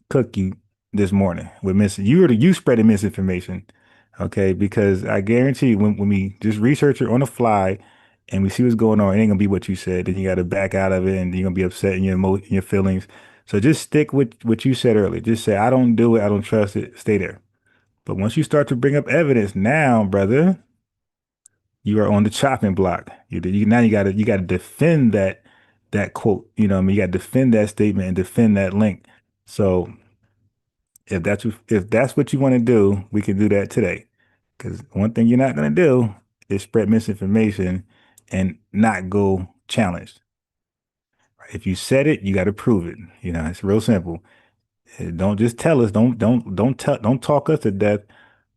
Speaker 3: cook you this morning with you spreading misinformation. Okay, because I guarantee you when we just research it on the fly and we see what's going on, it ain't gonna be what you said. Then you gotta back out of it and you're gonna be upset in in your feelings. So just stick with what you said earlier. Just say, I don't do it, I don't trust it, stay there. But once you start to bring up evidence, now, brother, you are on the chopping block. Now you gotta defend that quote. You know what I mean? You gotta defend that statement and defend that link. So if that's what you want to do, we can do that today. Because one thing you're not going to do is spread misinformation and not go challenged. If you said it, you got to prove it. It's real simple. Don't just tell us. Don't talk us to death.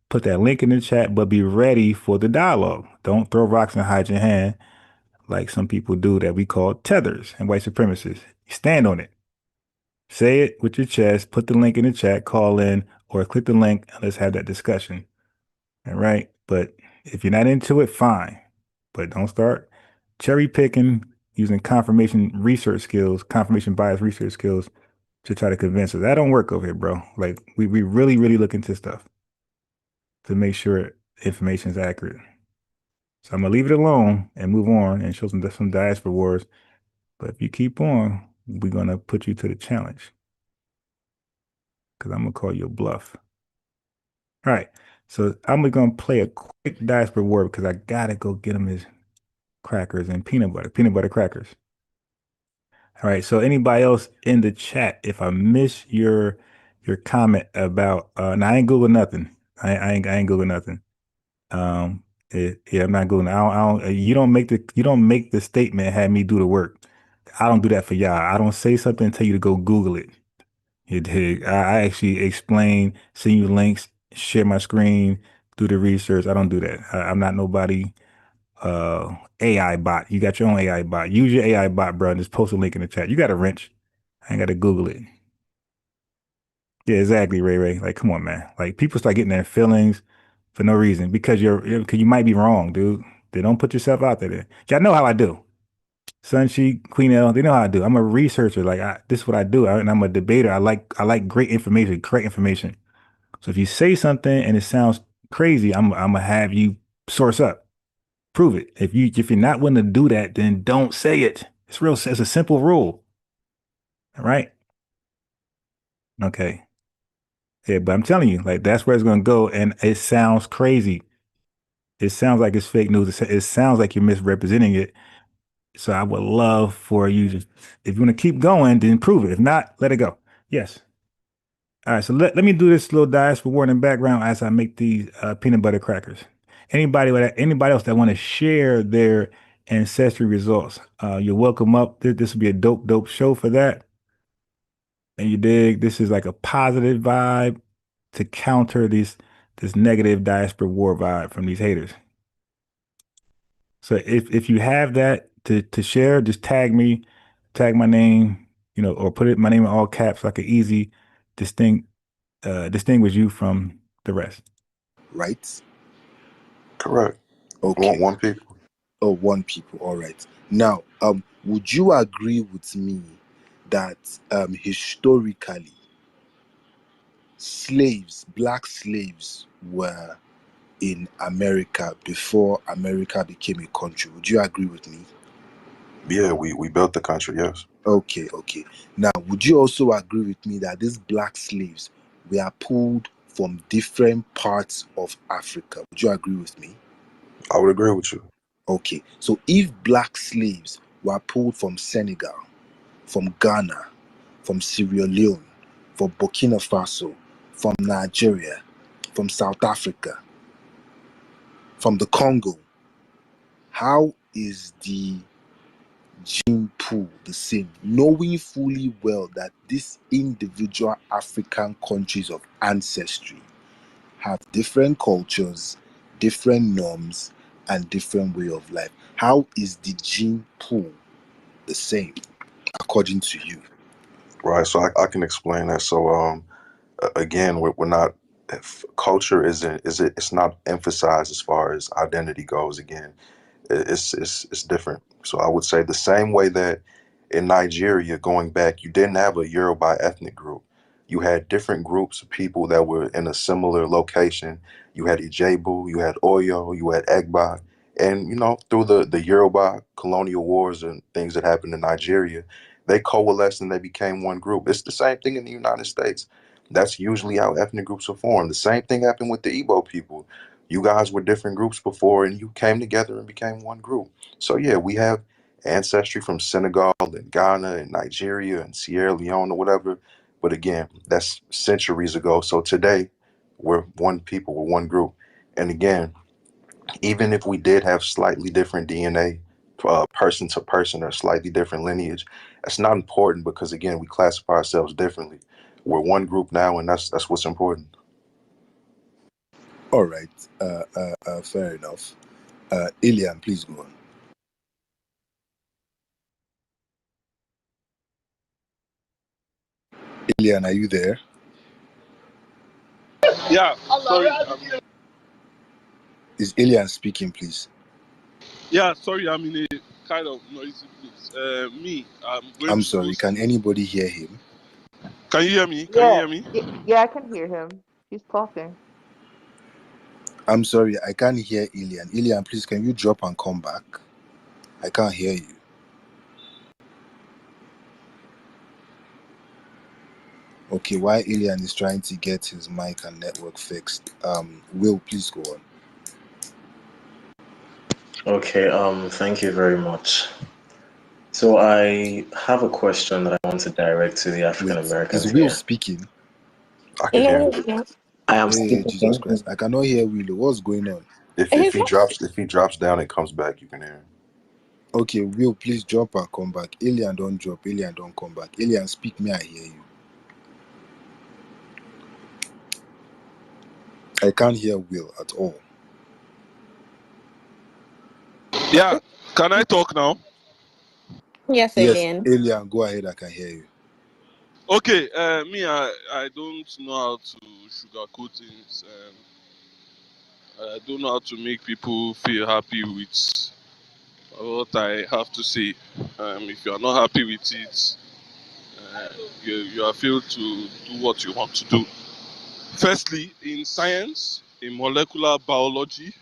Speaker 3: Put that link in the chat, but be ready for the dialogue. Don't throw rocks and hide your hand like some people do that we call tethers and white supremacists. Stand on it. Say it with your chest, put the link in the chat, call in, or click the link, and let's have that discussion. All right. But if you're not into it, fine. But don't start cherry picking using confirmation bias research skills to try to convince us. That don't work over here, bro. Like we really, really look into stuff to make sure information is accurate. So I'm gonna leave it alone and move on and show some diaspora wars. But if you keep on, we're gonna put you to the challenge. Because I'm gonna call you a bluff. All right. So I'm gonna play a quick diaspora word because I gotta go get him his crackers and peanut butter crackers. All right. So anybody else in the chat, if I miss your comment about now I ain't Google nothing. I ain't Google nothing. Yeah, I'm not Googling. I don't you don't make the statement, have me do the work. I don't do that for y'all. I don't say something and tell you to go Google it. You dig? I actually explain, send you links, share my screen, do the research. I don't do that. I'm not nobody AI bot. You got your own AI bot. Use your AI bot, bro, and just post a link in the chat. You got a wrench. I ain't got to Google it. Yeah, exactly, Ray. Like, come on, man. Like, people start getting their feelings for no reason because because you might be wrong, dude. They don't put yourself out there. Y'all know how I do. Sunsheet, Queen L, they know how I do. I'm a researcher. Like this is what I do, and I'm a debater. I like great information, correct information. So if you say something and it sounds crazy, I'm gonna have you source up, prove it. If you're not willing to do that, then don't say it. It's a simple rule. All right. Okay. Yeah, but I'm telling you, like that's where it's gonna go, and it sounds crazy. It sounds like it's fake news. It sounds like you're misrepresenting it. So I would love for you to, if you want to keep going, then prove it. If not, let it go. Yes. All right. So let me do this little diaspora word in the background as I make these peanut butter crackers. Anybody else that want to share their ancestry results, you're welcome up. This will be a dope show for that. And you dig? This is like a positive vibe to counter this negative diaspora war vibe from these haters. So if you have that to share, just tag me, tag my name, or put my name in all caps so I can easy distinguish you from the rest.
Speaker 12: Right?
Speaker 11: Correct.
Speaker 12: Okay.
Speaker 11: One people.
Speaker 12: Oh, one people. All right. Now, would you agree with me that historically black slaves were in America before America became a country? Would you agree with me?
Speaker 11: Yeah, we built the country, yes.
Speaker 12: Okay. Now, would you also agree with me that these black slaves were pulled from different parts of Africa? Would you agree with me?
Speaker 11: I would agree with you.
Speaker 12: Okay, so if black slaves were pulled from Senegal, from Ghana, from Sierra Leone, from Burkina Faso, from Nigeria, from South Africa, from the Congo, how is the gene pool the same, knowing fully well that these individual African countries of ancestry have different cultures, different norms, and different way of life. How is the gene pool the same, according to you?
Speaker 11: Right. So I can explain that. So again, we're not. If culture it's not emphasized as far as identity goes. Again, it's different. So I would say the same way that in Nigeria, going back, you didn't have a Yoruba ethnic group. You had different groups of people that were in a similar location. You had Ijebu, you had Oyo, you had Egba. And, through the Yoruba colonial wars and things that happened in Nigeria, they coalesced and they became one group. It's the same thing in the United States. That's usually how ethnic groups are formed. The same thing happened with the Igbo people. You guys were different groups before and you came together and became one group. So yeah, we have ancestry from Senegal and Ghana and Nigeria and Sierra Leone or whatever. But again, that's centuries ago. So today, we're one people, we're one group. And again, even if we did have slightly different DNA, person to person, or slightly different lineage, that's not important because again, we classify ourselves differently. We're one group now, and that's what's important.
Speaker 12: All right, fair enough. Ilian, please go on. Ilian, are you there?
Speaker 15: Yeah, sorry.
Speaker 12: Is Ilian speaking, please?
Speaker 15: Yeah, sorry, I'm in a kind of noisy place. I'm going
Speaker 12: I'm
Speaker 15: to
Speaker 12: sorry,
Speaker 15: post.
Speaker 12: can anybody hear him?
Speaker 15: Can you hear me? Can you hear me?
Speaker 16: Yeah, I can hear him. He's talking.
Speaker 12: I'm sorry, I can't hear Ilian. Ilian, please, can you drop and come back? I can't hear you. Okay, while Ilian is trying to get his mic and network fixed, Will, please go on.
Speaker 17: Okay, thank you very much. So I have a question that I want to direct to the African Americans
Speaker 12: Is Will
Speaker 17: here.
Speaker 12: speaking?
Speaker 11: I can hear him.
Speaker 17: I am
Speaker 12: Hey,
Speaker 17: speaking.
Speaker 12: Jesus Christ, I cannot hear Will. What's going on?
Speaker 11: If he drops down and comes back, you can hear him.
Speaker 12: Okay, Will, please drop and come back. Ilian, don't drop. Ilian, don't come back. Ilian, speak me, I hear you. I can't hear Will at all.
Speaker 15: Yeah, can I talk now?
Speaker 16: Yes, Ilian.
Speaker 12: Yes, Ilian, go ahead. I can hear you.
Speaker 15: Okay, I don't know how to sugarcoat things. I don't know how to make people feel happy with what I have to say. If you are not happy with it, you are free to do what you want to do. Firstly, in science, in molecular biology,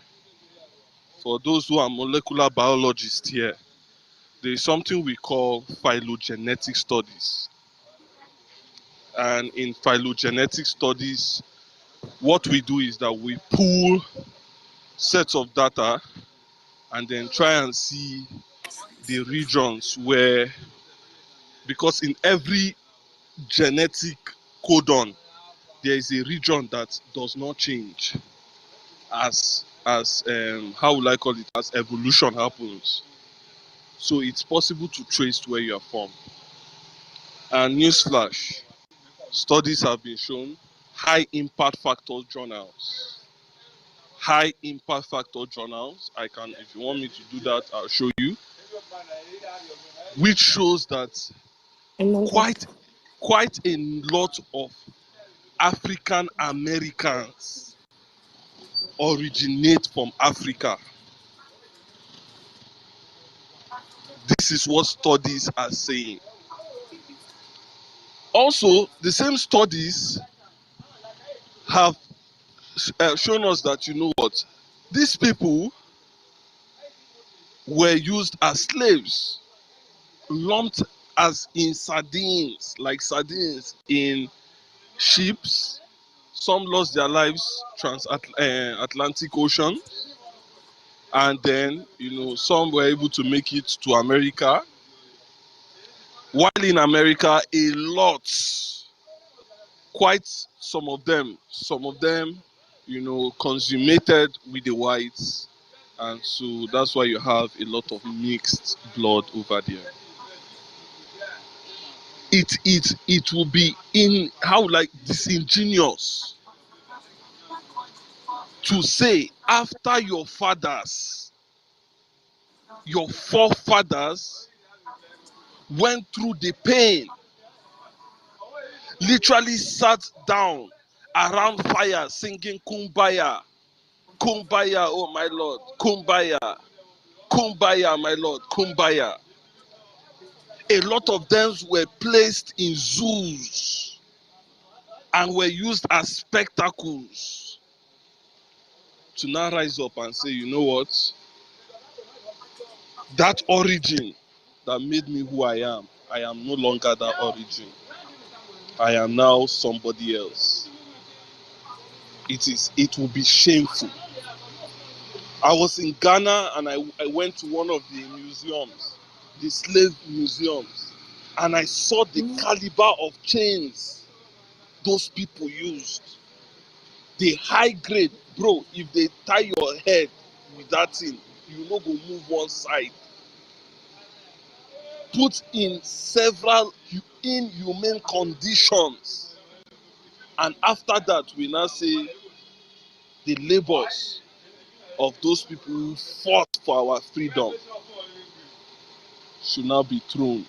Speaker 15: for those who are molecular biologists here, there is something we call phylogenetic studies. And in phylogenetic studies, what we do is that we pool sets of data and then try and see the regions where, because in every genetic codon, there is a region that does not change as how will I call it, as evolution happens. So it's possible to trace where you are from. And newsflash, studies have been shown, high impact factor journals. High impact factor journals, if you want me to do that, I'll show you, which shows that quite a lot of African Americans originate from Africa. This is what studies are saying. Also, the same studies have shown us that, you know what, these people were used as slaves, lumped as in sardines, like sardines in ships. Some lost their lives Atlantic Ocean, and then, some were able to make it to America. While in America, a lot, quite some of them, consummated with the whites, and so that's why you have a lot of mixed blood over there. It will be disingenuous to say after your fathers, your forefathers went through the pain, literally sat down around fire singing Kumbaya, Kumbaya, oh my Lord, Kumbaya, Kumbaya, my Lord, Kumbaya. A lot of them were placed in zoos and were used as spectacles to now rise up and say, you know what? That origin that made me who I am no longer that origin. I am now somebody else. It will be shameful. I was in Ghana and I went to one of the museums, the slave museums, and I saw the caliber of chains those people used. The high grade, bro, if they tie your head with that thing, you no go move one side. Put in several inhumane conditions. And after that, we now say the labors of those people who fought for our freedom should now be thrown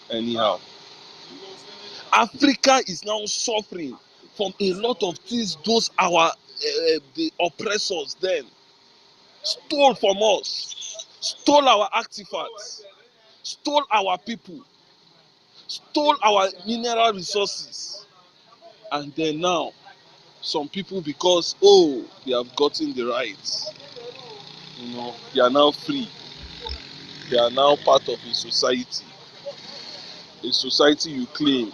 Speaker 15: anyhow. Africa is now suffering from a lot of things those the oppressors then stole from us, stole our artifacts, stole our people, stole our mineral resources. And then now, some people, because, they have gotten the rights, they are now free. They are now part of a society you claim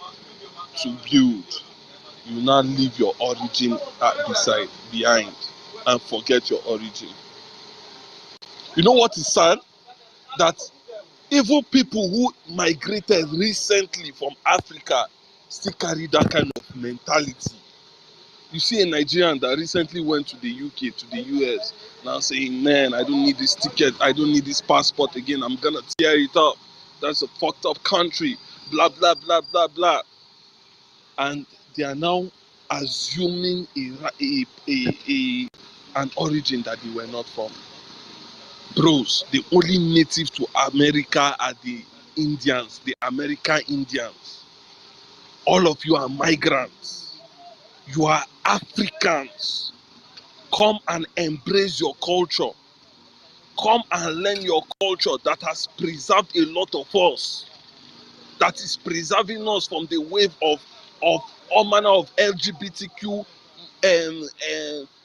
Speaker 15: to build. You now leave your origin behind and forget your origin. You know what is sad? That even people who migrated recently from Africa still carry that kind of mentality. You see a Nigerian that recently went to the UK, to the US, now saying, man, I don't need this ticket, I don't need this passport again, I'm gonna tear it up. That's a fucked up country, blah, blah, blah, blah, blah. And they are now assuming an origin that they were not from. Bros, the only native to America are the Indians, the American Indians. All of you are migrants. You are Africans. Come and embrace your culture. Come and learn your culture that has preserved a lot of us. That is preserving us from the wave of all manner of LGBTQ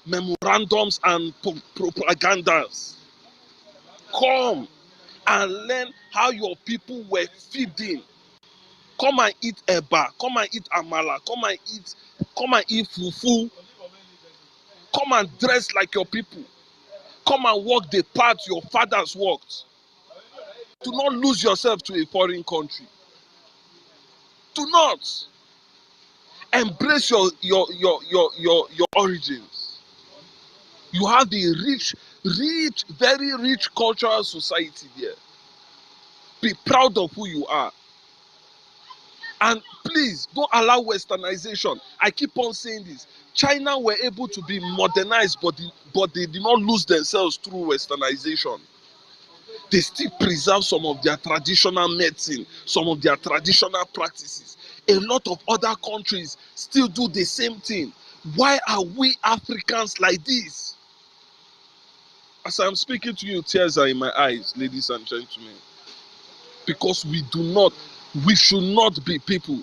Speaker 15: memorandums and propagandas. Come and learn how your people were feeding. Come and eat eba, come and eat amala, come and eat fufu. Come and dress like your people. Come and walk the path your fathers walked. Do not lose yourself to a foreign country. Do not. Embrace your origins. You have the rich, very rich cultural society there. Be proud of who you are. And please don't allow westernization. I keep on saying this. China were able to be modernized, but they did not lose themselves through westernization. They still preserve some of their traditional medicine, some of their traditional practices. A lot of other countries still do the same thing. Why are we Africans like this? As I'm speaking to you, tears are in my eyes, ladies and gentlemen. Because we should not be people.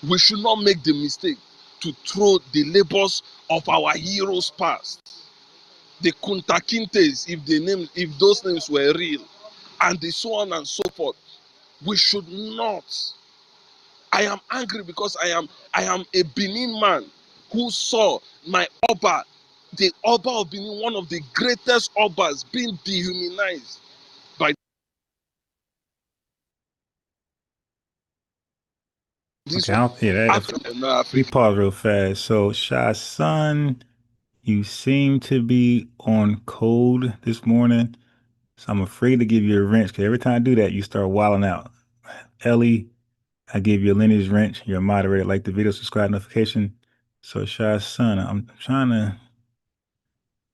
Speaker 15: We should not make the mistake to throw the labors of our heroes past. The Kunta Kintes, if those names were real, and the so on and so forth. We should not. I am angry because I am a Benin man who saw my Oba, the Oba of Benin, one of the greatest Obas, being dehumanized by this
Speaker 3: Okay, I don't hear that. We pause real fast. So, Shy Son, you seem to be on code this morning. So I'm afraid to give you a wrench because every time I do that, you start wilding out. Ellie, I give you a lineage wrench. You're a moderator. Like the video, subscribe, notification. So Shy Son, I'm trying to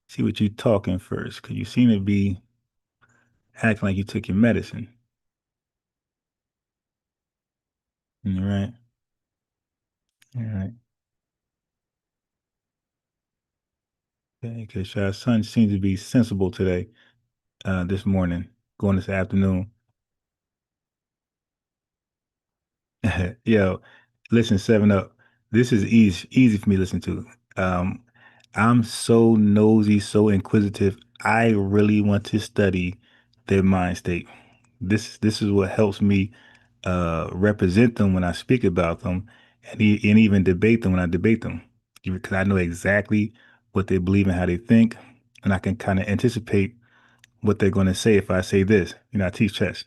Speaker 3: see what you talking first, because you seem to be acting like you took your medicine. All right. All right. Okay, because your son seems to be sensible today, this morning, going this afternoon. Yo, listen, 7 Up. This is easy for me to listen to. Um, I'm so nosy, so inquisitive. I really want to study their mind state. This is what helps me represent them when I speak about them, and even debate them when I debate them, because I know exactly what they believe and how they think, and I can kind of anticipate what they're going to say if I say this. I teach chess.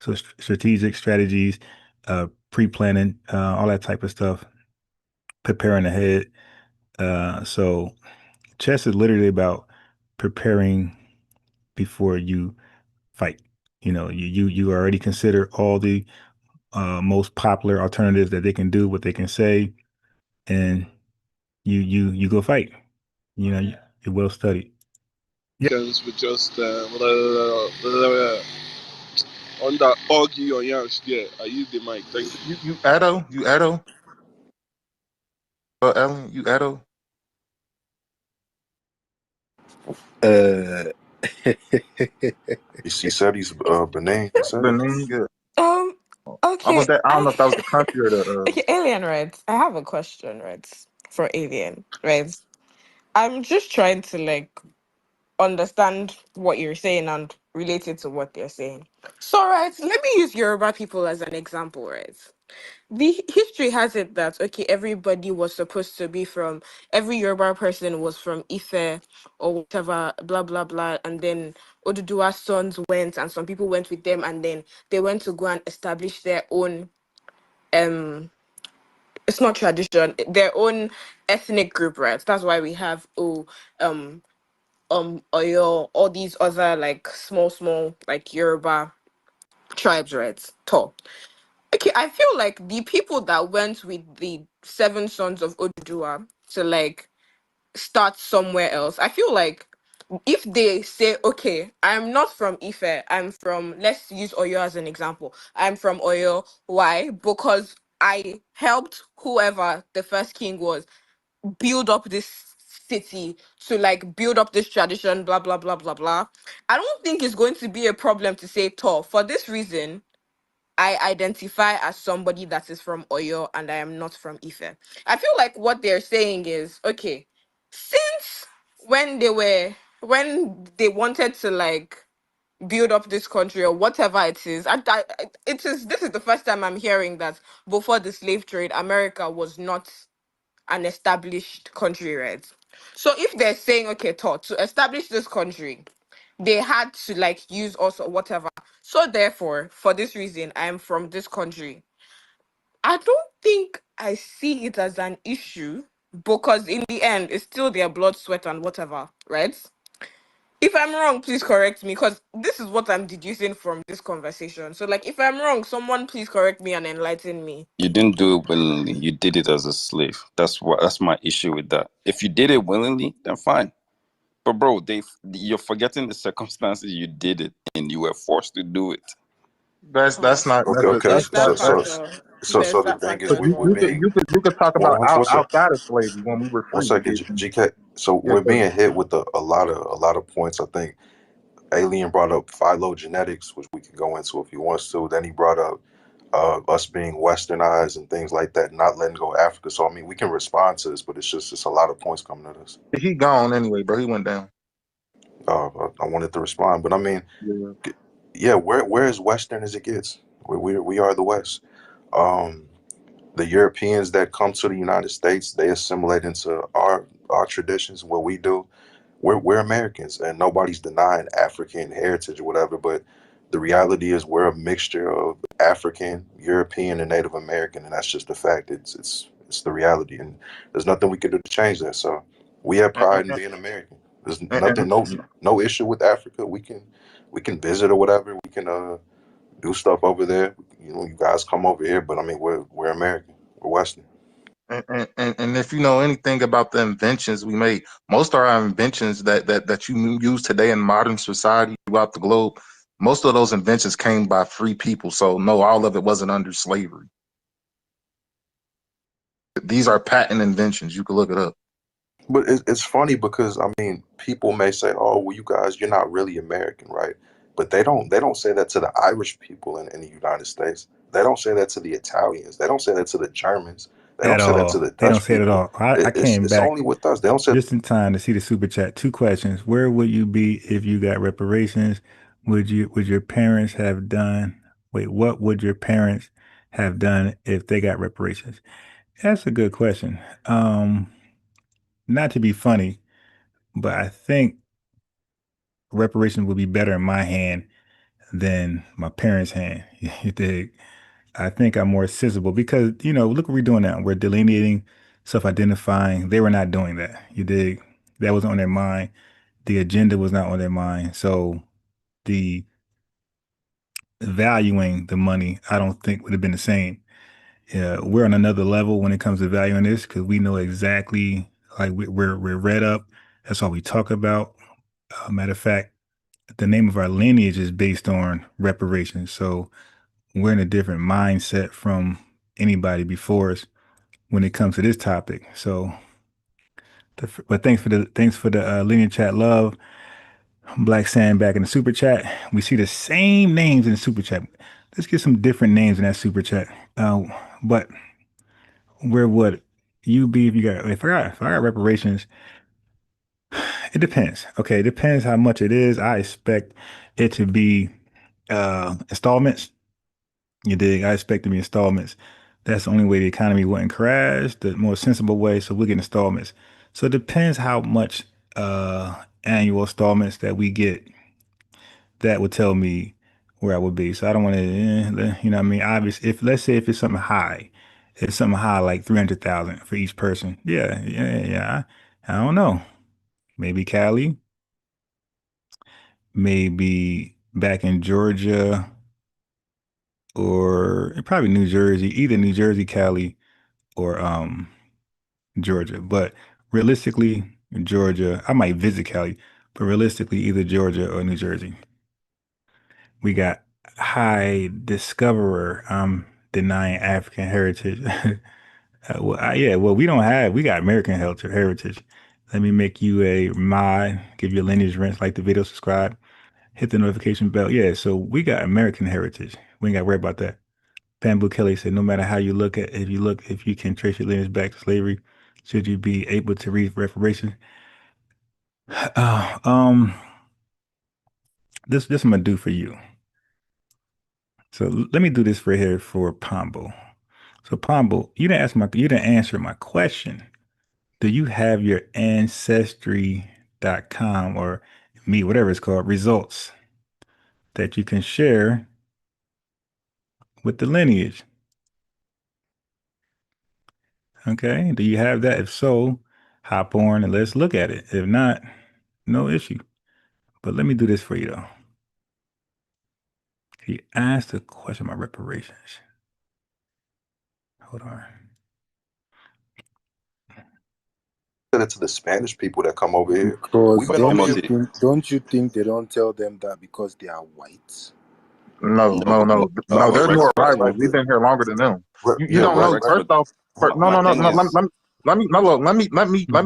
Speaker 3: So strategic strategies, pre-planning, all that type of stuff, preparing ahead. So chess is literally about preparing before you fight. You already consider all the most popular alternatives that they can do, what they can say, and you go fight. You're well studied.
Speaker 15: Africans would just under argue on yansh there. I use the mic. Thank you.
Speaker 18: You Addo? You Addo? Ellen, you Addo?
Speaker 11: He said he's Benin. He said it.
Speaker 18: Benin, yeah.
Speaker 19: Okay.
Speaker 18: I don't know if that was the country or the.
Speaker 19: Okay, Alien, right? I have a question, right? For Alien, right? I'm just trying to like understand what you're saying and relate it to what they're saying. So, right, let me use Yoruba people as an example, right? The history has it that okay, everybody was supposed to be from every Yoruba person was from Ife or whatever, blah blah blah, and then Oduduwa's sons went, and some people went with them, and then they went to go and establish their own it's not tradition, their own ethnic group, right? That's why we have Oyo, all these other like small like Yoruba tribes, right? Tall. Okay, I feel like the people that went with the seven sons of Oduduwa to like start somewhere else, I feel like if they say, okay, I'm not from Ife, I'm from, let's use Oyo as an example. I'm from Oyo. Why? Because I helped whoever the first king was build up this city to like build up this tradition, blah, blah, blah, blah, blah. I don't think it's going to be a problem to say, Tor, for this reason, I identify as somebody that is from Oyo and I am not from Ife. I feel like what they're saying is, okay, since when they wanted to like build up this country or whatever it is, this is the first time I'm hearing that before the slave trade, America was not an established country, right? So if they're saying, okay, to establish this country, they had to like use us or whatever. So therefore, for this reason, I'm from this country. I don't think I see it as an issue because in the end, it's still their blood, sweat, and whatever, right? If I'm wrong, please correct me because this is what I'm deducing from this conversation. So, like, if I'm wrong, someone please correct me and enlighten me.
Speaker 20: You didn't do it willingly. You did it as a slave. That's my issue with that. If you did it willingly, then fine. But bro, you're forgetting the circumstances you did it and you were forced to do it.
Speaker 18: That's not
Speaker 11: Okay.
Speaker 19: There's that
Speaker 11: So
Speaker 19: factor. There's
Speaker 11: the
Speaker 19: that
Speaker 11: thing
Speaker 19: factor
Speaker 11: is,
Speaker 19: as
Speaker 11: we're
Speaker 19: well.
Speaker 11: being.
Speaker 18: You could talk
Speaker 11: Well,
Speaker 18: about
Speaker 11: one second.
Speaker 18: outside of slavery when we were free.
Speaker 11: One second, GK. So
Speaker 18: Yes,
Speaker 11: we're
Speaker 18: sir.
Speaker 11: being hit with a lot of points. I think Alien brought up phylogenetics, which we could go into if he wants to. Then he brought up us being westernized and things like that, not letting go of Africa. So I mean, we can respond to this, but it's a lot of points coming at us.
Speaker 18: He gone anyway, bro. He went down.
Speaker 11: I wanted to respond, but I mean,
Speaker 18: Yeah.
Speaker 11: yeah, we're as Western as it gets. We are the West. Um, the Europeans that come to the United States, they assimilate into our traditions, what we do. We're Americans, and nobody's denying African heritage or whatever. But the reality is, we're a mixture of African, European, and Native American, and that's just a fact. It's the reality, and there's nothing we can do to change that. So we have pride in being American. There's nothing, no issue with Africa. We can visit or whatever. We can do stuff over there. You guys come over here, but I mean, we're American. We're Western.
Speaker 18: And if you know anything about the inventions we made, most of our inventions that you use today in modern society throughout the globe, most of those inventions came by free people. So no, all of it wasn't under slavery. These are patent inventions. You can look it up.
Speaker 11: But it's funny because I mean, people may say, "Oh, well, you guys, you're not really American, right?" But they don't say that to the Irish people in the United States. They don't say that to the Italians. They don't say that to the Germans. They don't
Speaker 3: At
Speaker 11: say that to
Speaker 3: all.
Speaker 11: the
Speaker 3: They don't
Speaker 11: Dutch
Speaker 3: say it at
Speaker 11: people.
Speaker 3: all. I came
Speaker 11: It's
Speaker 3: back
Speaker 11: only with us. They don't say.
Speaker 3: just in time to see the super chat. Two questions. Where would you be if you got reparations? Would your parents have done what would your parents have done if they got reparations? That's a good question. Not to be funny, but I think reparations would be better in my hand than my parents' hand. You dig? I think I'm more accessible because, look what we're doing now. We're delineating, self-identifying. They were not doing that. You dig? That wasn't on their mind. The agenda was not on their mind. So the valuing the money, I don't think would have been the same. We're on another level when it comes to valuing this because we know exactly, like we're read up. That's all we talk about. Matter of fact, the name of our lineage is based on reparations. So we're in a different mindset from anybody before us when it comes to this topic. So, but thanks for the linear chat love. Black Sand back in the super chat. We see the same names in the super chat. Let's get some different names in that super chat. But where would you be if you got if I got reparations? It depends. Okay, it depends how much it is. I expect it to be installments. You dig? I expect to be installments. That's the only way the economy wouldn't crash, the more sensible way. So we get installments. So it depends how much annual installments that we get. That would tell me where I would be. So I don't want to, you know what I mean? Obviously, if let's say if it's something high like 300,000 for each person. Yeah. I don't know. Maybe Cali, maybe back in Georgia or probably New Jersey, either New Jersey, Cali, or Georgia. But realistically, Georgia, I might visit Cali, but realistically, either Georgia or New Jersey. We got High Discoverer. I'm denying African heritage. We got American heritage. Let me make you a mod, give you a lineage rinse, like the video, subscribe, hit the notification bell. Yeah, so we got American heritage. We ain't got to worry about that. Bamboo Kelly said, no matter how you look at, if you can trace your lineage back to slavery, should you be able to read reparations? Uh, um, this I'm gonna do for you. So let me do this for here for Pombo. So Pombo, you didn't answer my question. Do you have your ancestry.com or whatever it's called, results that you can share with the lineage? Okay. Do you have that? If so, hop on and let's look at it. If not, no issue. But let me do this for you though. He asked a question about reparations. Hold on.
Speaker 11: Said it to the Spanish people that come over here.
Speaker 12: Because
Speaker 11: We've been over here.
Speaker 12: don't you think they don't tell them that because they are white?
Speaker 18: No. They're new arrivals. We've been here longer than them. You don't know. First off, no. Let me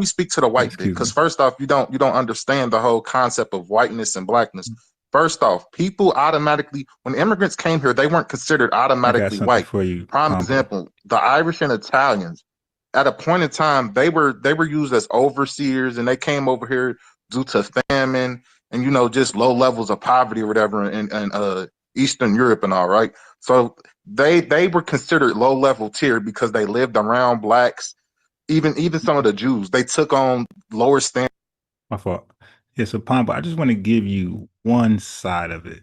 Speaker 18: speak to the white bit, because first off, you don't understand the whole concept of whiteness and blackness. First off, people automatically, when immigrants came here, they weren't considered automatically white.
Speaker 3: For you,
Speaker 18: prime example, the Irish and Italians. At a point in time, they were used as overseers, and they came over here due to famine and just low levels of poverty or whatever in Eastern Europe and all, right. So they were considered low level tier because they lived around blacks. Even some of the Jews, they took on lower standards.
Speaker 3: My fault. Yeah, so Pombo, I just want to give you one side of it.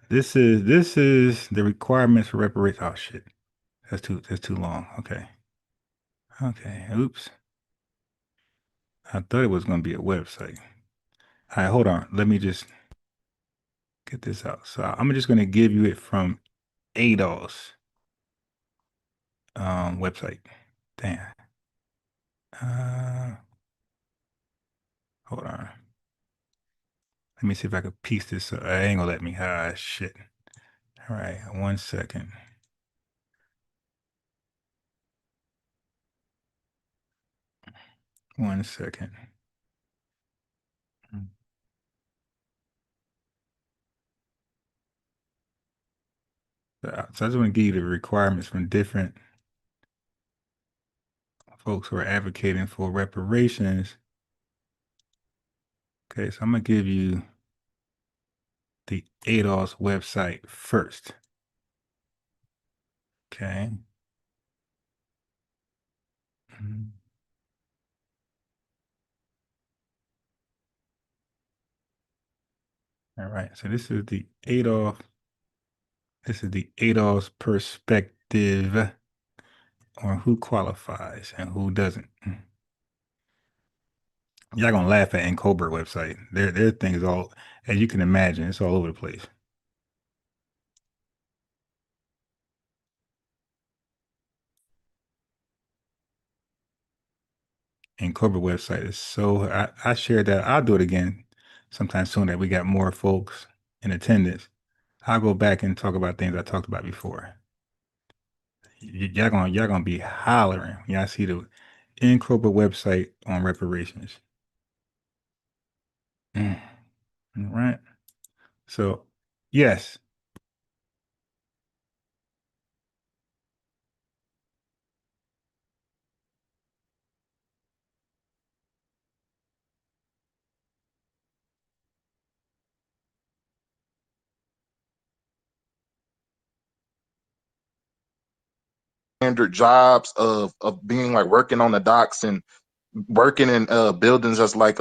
Speaker 3: This is the requirements for reparations. Oh shit. That's too long. Okay. Oops. I thought it was gonna be a website. All right, hold on. Let me just get this out. So I'm just gonna give you it from ADOS website. Damn. Hold on. Let me see if I can piece this up. I ain't gonna let me. Ah, shit. All right, 1 second. One second. So I just want to give you the requirements from different folks who are advocating for reparations. Okay, so I'm gonna give you the ADOS website first. Okay. All right, so this is the ADOS. This is the ADOS perspective on who qualifies and who doesn't. Y'all gonna laugh at Encobra website. Their thing is all, as you can imagine, it's all over the place. Encobra website is so, I shared that. I'll do it again sometime soon that we got more folks in attendance. I'll go back and talk about things I talked about before. Y'all gonna be hollering when y'all see the Encobra website on reparations. All right. So, yes.
Speaker 18: Standard jobs of being like working on the docks and working in buildings as like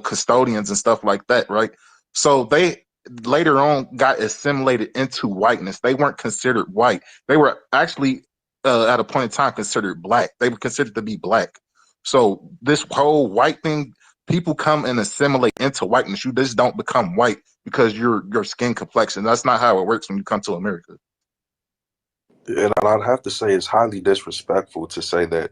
Speaker 18: custodians and stuff like that, right? So they later on got assimilated into whiteness. They weren't considered white. They were actually at a point in time considered black. They were considered to be black. So this whole white thing, people come and assimilate into whiteness. You just don't become white because your skin complexion. That's not how it works when you come to America.
Speaker 11: And I'd have to say it's highly disrespectful to say that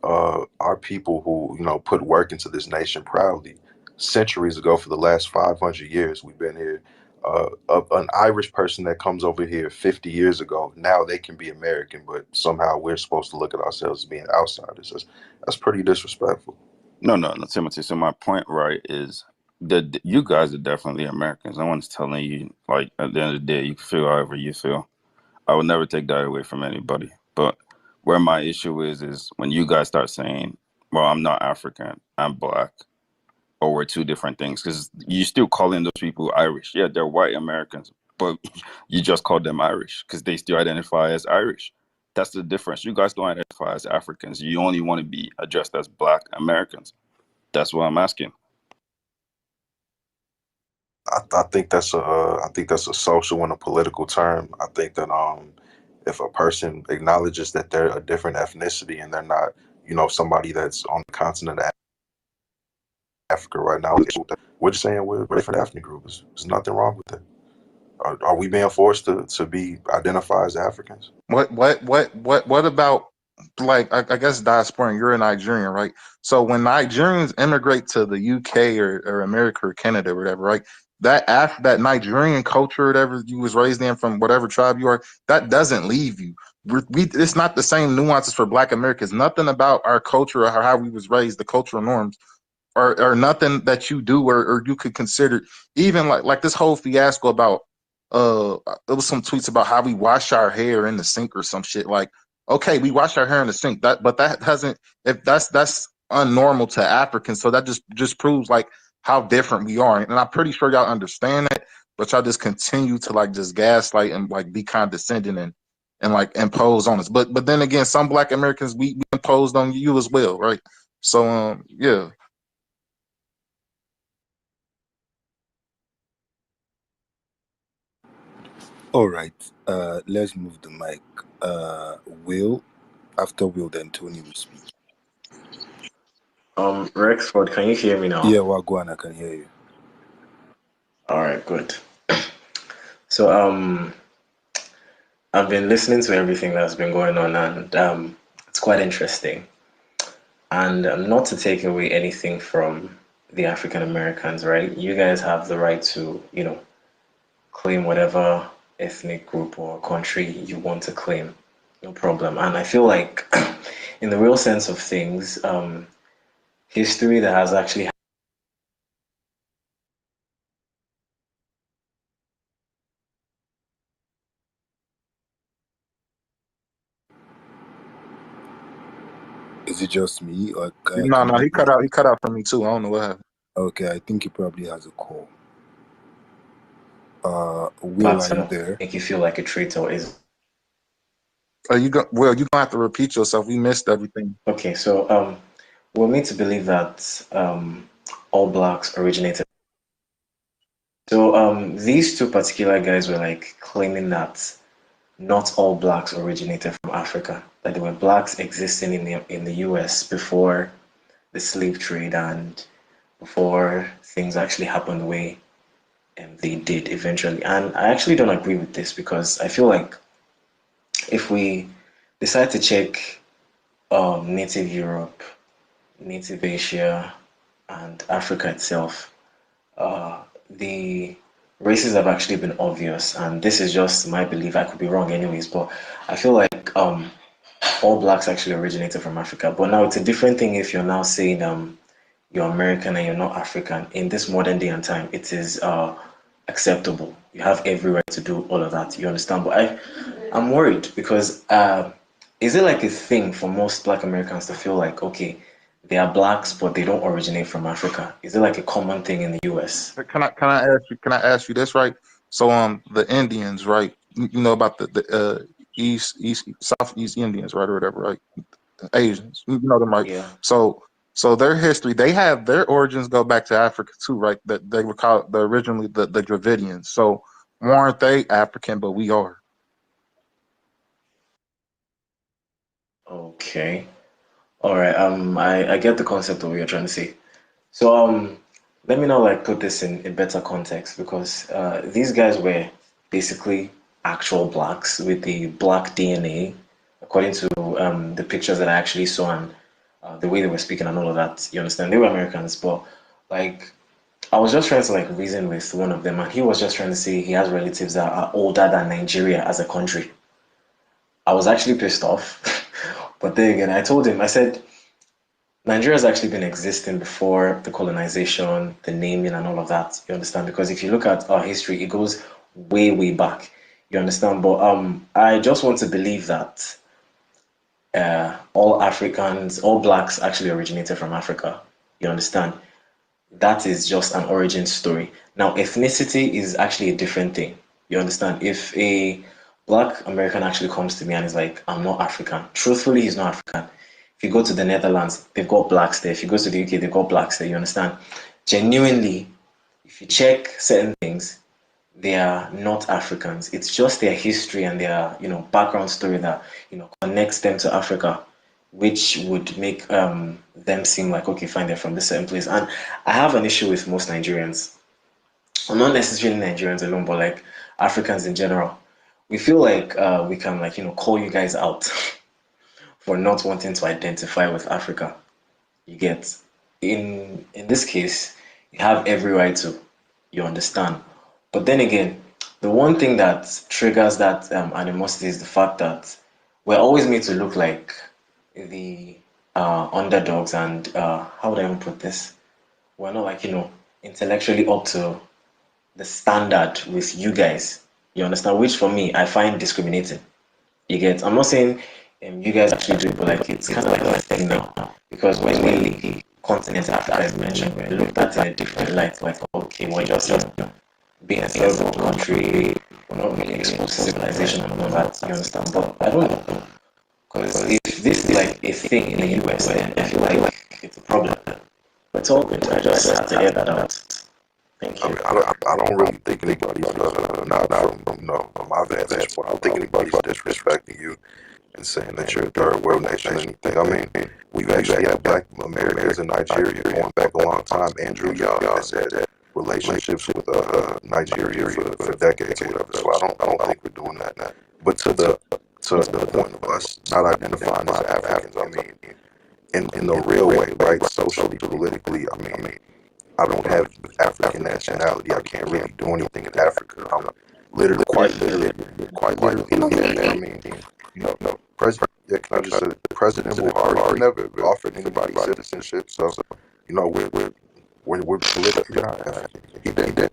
Speaker 11: our people who put work into this nation proudly centuries ago. For the last 500 years we've been here, an Irish person that comes over here 50 years ago, now they can be American, but somehow we're supposed to look at ourselves as being outsiders. That's pretty disrespectful.
Speaker 20: No, Timothy. So my point, right, is that you guys are definitely Americans. No one's telling you, like, at the end of the day, you can feel however you feel. I would never take that away from anybody. But where my issue is when you guys start saying, well, I'm not African, I'm black, or we're two different things, because you still calling those people Irish. Yeah, they're white Americans, but you just call them Irish because they still identify as Irish. That's the difference. You guys don't identify as Africans. You only want to be addressed as black Americans. That's what I'm asking.
Speaker 11: I think that's a social and a political term. I think that if a person acknowledges that they're a different ethnicity and they're not somebody that's on the continent of Africa right now, we're just saying we're a different ethnic group. There's nothing wrong with that. Are we being forced to be identified as Africans?
Speaker 18: What about, like, I guess diaspora, you're a Nigerian, right? So when Nigerians immigrate to the UK or America or Canada or whatever, right? That Nigerian culture, whatever you was raised in from whatever tribe you are, that doesn't leave you. It's not the same nuances for Black Americans. Nothing about our culture or how we was raised, the cultural norms, or nothing that you do or you could consider, even like this whole fiasco about there was some tweets about how we wash our hair in the sink or some shit. Like, okay, we wash our hair in the sink, but that doesn't, if that's unnormal to Africans, so that just proves like how different we are. And I'm pretty sure y'all understand that, but y'all just continue to like just gaslight and like be condescending and like impose on us. But then again, some Black Americans, we imposed on you as well, right? So yeah.
Speaker 12: All right. Let's move the mic. Will, after Will, then Tony will speak.
Speaker 17: Rexford, can you hear me now?
Speaker 12: Yeah, Wagwan, I can hear you.
Speaker 17: All right, good. So I've been listening to everything that's been going on, and it's quite interesting. And not to take away anything from the African Americans, right? You guys have the right to, claim whatever ethnic group or country you want to claim, no problem. And I feel like, in the real sense of things, history that has actually
Speaker 12: Is it just me, or
Speaker 18: No,
Speaker 12: can
Speaker 18: no,
Speaker 12: you?
Speaker 18: he cut out. He cut out for me too. I don't know what happened.
Speaker 12: Okay, I think he probably has a call. Will,
Speaker 17: blacks
Speaker 12: are you there?
Speaker 17: make you feel like a traitor is.
Speaker 18: Well, you're gonna have to repeat yourself. We missed everything.
Speaker 17: Okay, so we're made to believe that all blacks originated. So these two particular guys were like claiming that not all blacks originated from Africa, that there were blacks existing in the US before the slave trade and before things actually happened the way they did eventually. And I actually don't agree with this because I feel like if we decide to check native Europe, native Asia, and Africa itself, the races have actually been obvious. And this is just my belief. I could be wrong anyways, but I feel like all blacks actually originated from Africa. But now it's a different thing if you're now saying you're American and you're not African. In this modern day and time, it is acceptable. You have every right to do all of that. You understand? But I'm worried because is it like a thing for most Black Americans to feel like, okay, they are blacks, but they don't originate from Africa? Is it like a common thing in the US?
Speaker 18: Can I ask you this, right? So the Indians, right? You know about the Southeast Indians, right, or whatever, right? Asians, you know them, right?
Speaker 17: Yeah.
Speaker 18: So their history, they have their origins go back to Africa too, right? That they were called originally the Dravidians. So weren't they African, but we are.
Speaker 17: Okay. All right. I get the concept of what you're trying to say. So let me now like put this in a better context because these guys were basically actual blacks with the black DNA, according to the pictures that I actually saw and the way they were speaking and all of that. You understand? They were Americans, but like I was just trying to like reason with one of them, and he was just trying to say he has relatives that are older than Nigeria as a country. I was actually pissed off, but then again, I told him, I said, Nigeria has actually been existing before the colonization, the naming, and all of that. You understand? Because if you look at our history, it goes way, way back. You understand? But I just want to believe that all Africans, all blacks actually originated from Africa. You understand? That is just an origin story. Now, ethnicity is actually a different thing. You understand? If a black American actually comes to me and is like, I'm not African, truthfully, he's not African. If you go to the Netherlands, they've got blacks there. If you go to the UK, they've got blacks there. You understand? Genuinely, if you check certain things, they are not Africans. It's just their history and their, background story that, connects them to Africa, which would make them seem like, okay, fine, they're from this certain place. And I have an issue with most Nigerians. Well, not necessarily Nigerians alone, but like Africans in general. We feel like we can like, call you guys out for not wanting to identify with Africa. You get in this case, you have every right to. You understand? But then again, the one thing that triggers that animosity is the fact that we're always made to look like the underdogs, and how would I even put this? We're not like intellectually up to the standard with you guys. You understand? Which for me, I find discriminating. You get? I'm not saying you guys actually do it, but like it's kind of like a thing now because when the continent Africa is mentioned, we're looked at in a different light. Like, okay, we're just being a third world country, we're not really exposed to civilization and all that. You understand? But I don't know because if this is like a thing in the US, then I feel like it's a problem. But it's all good. I just had to air that out. Thank you.
Speaker 11: I don't really think anybody's not from from my vantage point. I don't think anybody's disrespecting you and saying that you're a third world nation or anything. I mean, we've actually had Black Americans in Nigeria going back a long time. Andrew Young has had relationships with Nigeria for decades or whatever. So I don't think we're doing that. But to to the point of us not identifying as Africans. I mean, in the real way, right? Socially, politically, I mean, I don't have African nationality. I can't really do anything in Africa. I'm quite literally, I mean, President. Yeah, can I just say, President Buhari never offered anybody citizenship. So, we're politically not African. He did.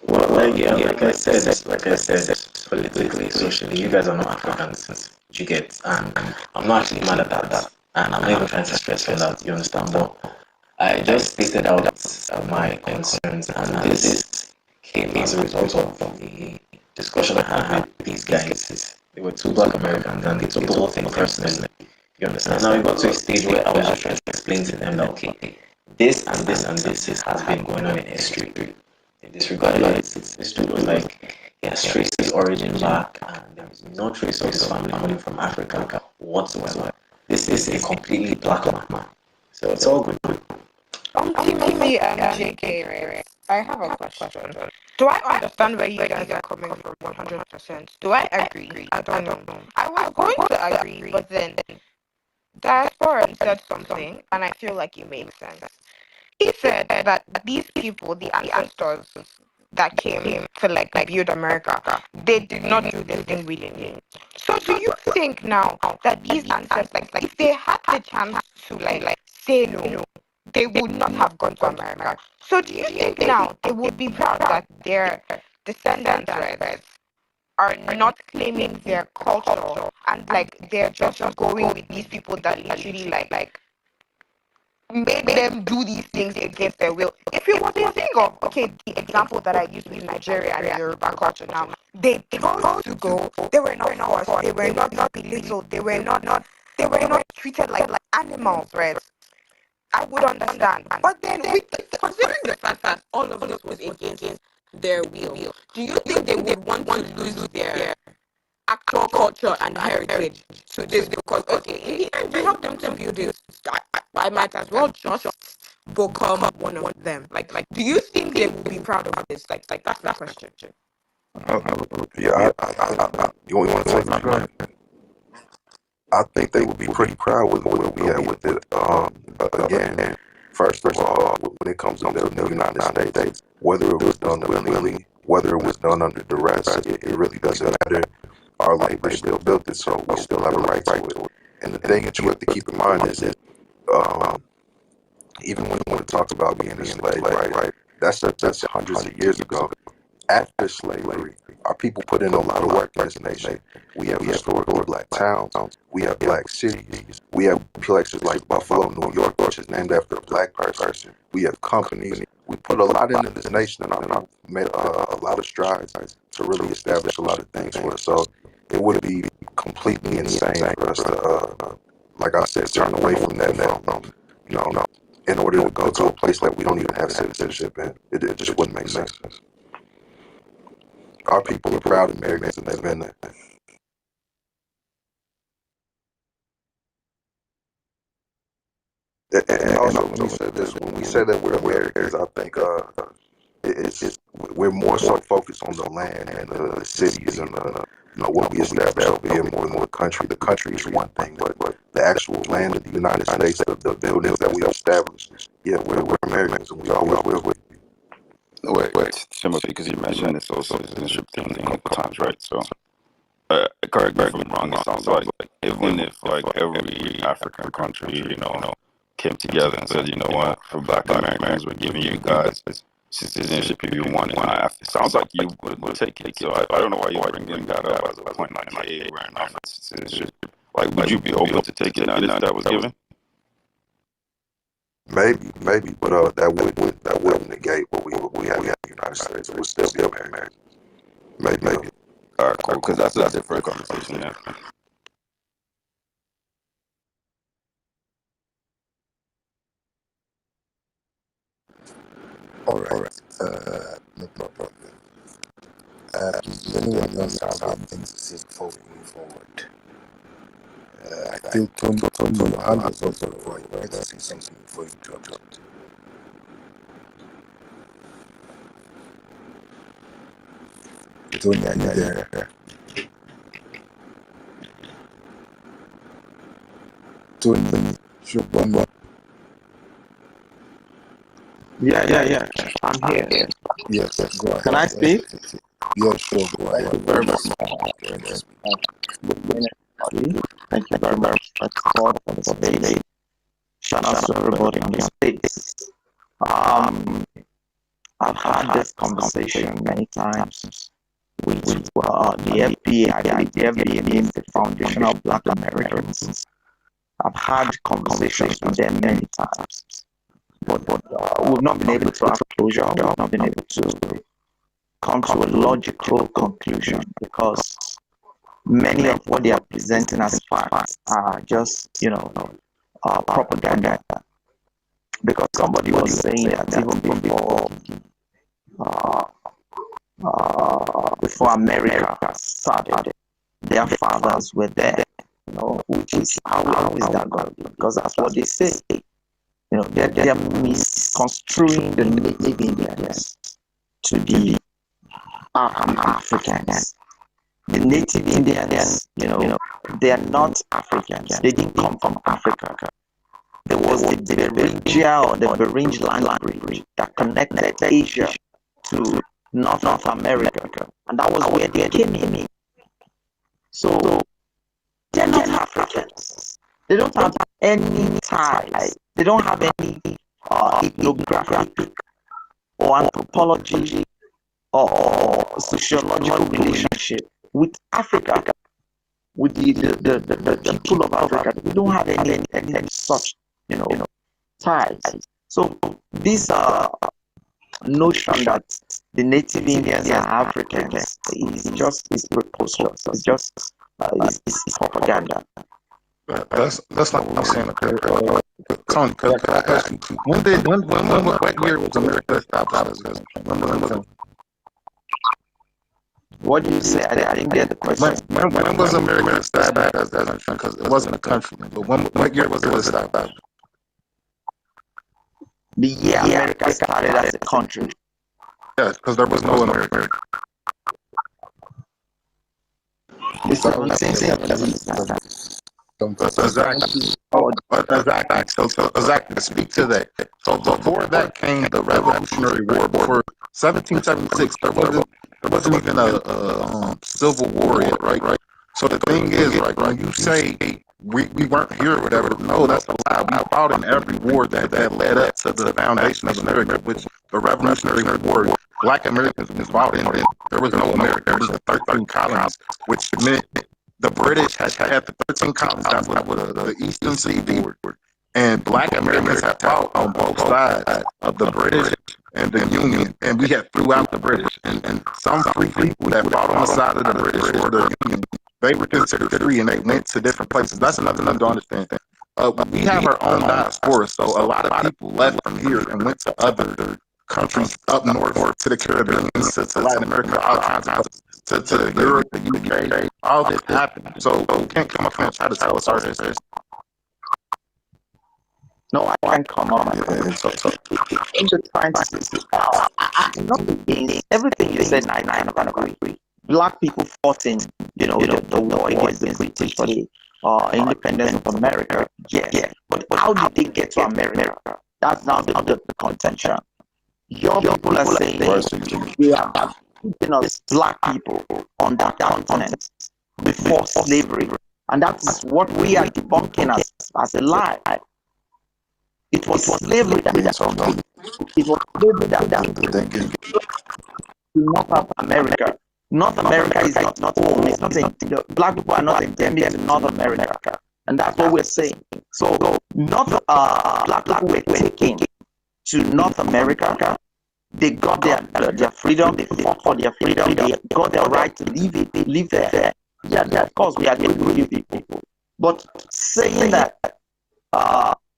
Speaker 17: Well, yeah, like I said, politically, socially, you guys are not Africans. You get, and I'm not actually mad at that, and I'm not even trying to stress on that. You understand? But I just stated out my concerns, and this came as a result of the discussion I had with these guys. They were two Black Americans, and they took the whole thing personally. You understand? Now we got to a stage where I was just trying to explain to them that okay, this and this and this has been going on in history. They disregarded it. This dude was like, he has traced his origin back, and there is no trace of his family coming from Africa whatsoever. This is a completely black man. So it's all good.
Speaker 19: Timothy and JK, right? I have a question. Do I understand where you guys are coming from 100%? Do I agree? I don't know. I was going to agree, but then Diaspora said something, and I feel like it made sense. He said that these people, the ancestors that came to like build America, they did not do this thing willingly. So do you think now that these ancestors, like if they had the chance to like say no, they would not have gone to America? So do you think now they would be proud that their descendants are not claiming their culture and like they're just going with these people that literally like made them do these things against their will? If you were to think of, okay, the example that I used with Nigeria and Yoruba culture now, they chose to go, they were not forced, they were not belittled, they were not treated like animals, right? I would understand. But then, considering the fact that all of this was against their will, do you think they would want to lose their actual culture and heritage to this? Because, okay, in the end, you help them to build this. I might as well just become one of them. Like, do you think they will be proud of this? Like that's the question.
Speaker 11: Yeah, you want to say my go? I think they would be pretty proud with where we at with it. Again, first of all, when it comes to the United States, whether it was done willingly, whether it was done under duress, it really doesn't matter. Our labor still built it, so we still have a right to it. And the thing that you have to keep in mind is that even when you want to talk about being a slave, right? That's hundreds of years ago. After slavery, our people put in a lot of work in this nation. We have historically Black towns. We have Black cities. We have places like Buffalo, New York, which is named after a Black person. We have companies. We put a lot into this nation, and I've made a lot of strides to really establish a lot of things for us. So it would be completely insane for us to, like I said, turn away from that in order to go to a place that we don't even have citizenship in. It just wouldn't make sense. Our people are proud Americans, and they've been there. And also, when we say that we're Americans, I think we're more so focused on the land and the cities and what we establish over here more than the country. The country is one thing, but the actual land of the United States, the buildings that we established, yeah, we're Americans, and we always will be.
Speaker 20: Wait, Timothy, because you mentioned this social citizenship thing a couple times, right? So, correct me if I'm wrong. It sounds like even if like every African country, came together and said, you know what, for Black Americans, we're giving you guys citizenship if you want it. It sounds like you would take it. So I don't know why you bring that up as a point, like, hey, we're enough for citizenship. Like, would you be open to take it now that was given?
Speaker 11: Maybe, but that wouldn't negate what we have in the United States. It would still be American. Maybe.
Speaker 20: All right, cool. Because that's a different conversation now.
Speaker 12: All right. No problem. Does anyone else have anything to say before we move forward? I think Tony, your hand was also before you wanted to say something before you dropped out. Tony, are you there? Tony, Shubham.
Speaker 21: Yeah. I'm here.
Speaker 12: Yes, go ahead.
Speaker 21: Can I speak?
Speaker 12: Yeah, sure, go ahead.
Speaker 21: Thank you very much. Good morning, everybody. Thank you very much for the space. Shout out to everybody on the space. I've had this conversation many times with the FBA. I believe the FBA means the Foundation of Black Americans. I've had conversations with them many times, but we've not been able to have closure. We've not been able to come to a logical conclusion because many of what they are presenting as facts are just, propaganda. Because somebody was saying that even before America started, their fathers were there, which is how is that going to be? Because that's what they say. They're misconstruing the native Indians to be Africans. The native Indians, they are not Africans. They didn't come from Africa. There was the Beringia or the Beringe land bridge that connected Asia to North America, and that was where they came in. So they're not Africans. They don't have any ties. They don't have any ethnographic or anthropology or sociological relationship with Africa, with the people of Africa. We don't have any such ties. So this notion that the native Indians are Africans is preposterous. It's just it's propaganda.
Speaker 18: That's not what I'm saying. Tony, could I ask you? What year was America established?
Speaker 21: What do you say? I didn't get the question.
Speaker 18: When was America established as a country? Because it wasn't a country. But what year was it established?
Speaker 21: The year America started as a country.
Speaker 18: Yes, because there was no America.
Speaker 21: Exactly.
Speaker 18: Exactly. Speak to that. So before that came the Revolutionary War. Before 1776, there wasn't even a civil war yet, right? So the thing is, right, when you say we weren't here or whatever, no, that's a lie. We fought in every war that led up to the foundation of America, which the Revolutionary War, Black Americans was fought in. There was no America. There was the 13 colonies, which meant the British had the 13 colonies that was the Eastern Seaboard, and Black Americans had fought on both sides of the British and the Union, and we had throughout the British, and some free people that fought on the side of the British or the Union, they were considered free, and they went to different places. That's another thing to understand. We have our own diaspora, so a lot of people left from here and went to other countries up north, to the Caribbean, to Latin America, all kinds of to Europe, the UK. All this happened. So you can't come up and try to tell us our history.
Speaker 21: No, I can't come on. I'm just trying to not against everything you said. I kind of agree. Black people fought in, the war against the British for the independence of America. Yes. But how did they get to America? That's now the contention. Your people are saying we are indigenous Black people on that continent before slavery, and that's what we are debunking as a lie. It was slavery that North America. North America is not home. It's not the Black people are not endemic to North America, and that's what we're saying. So Black people were taken to North America. They got their freedom. They fought for their freedom. They got their right to live there. Yeah, of course we agree with you people. But saying that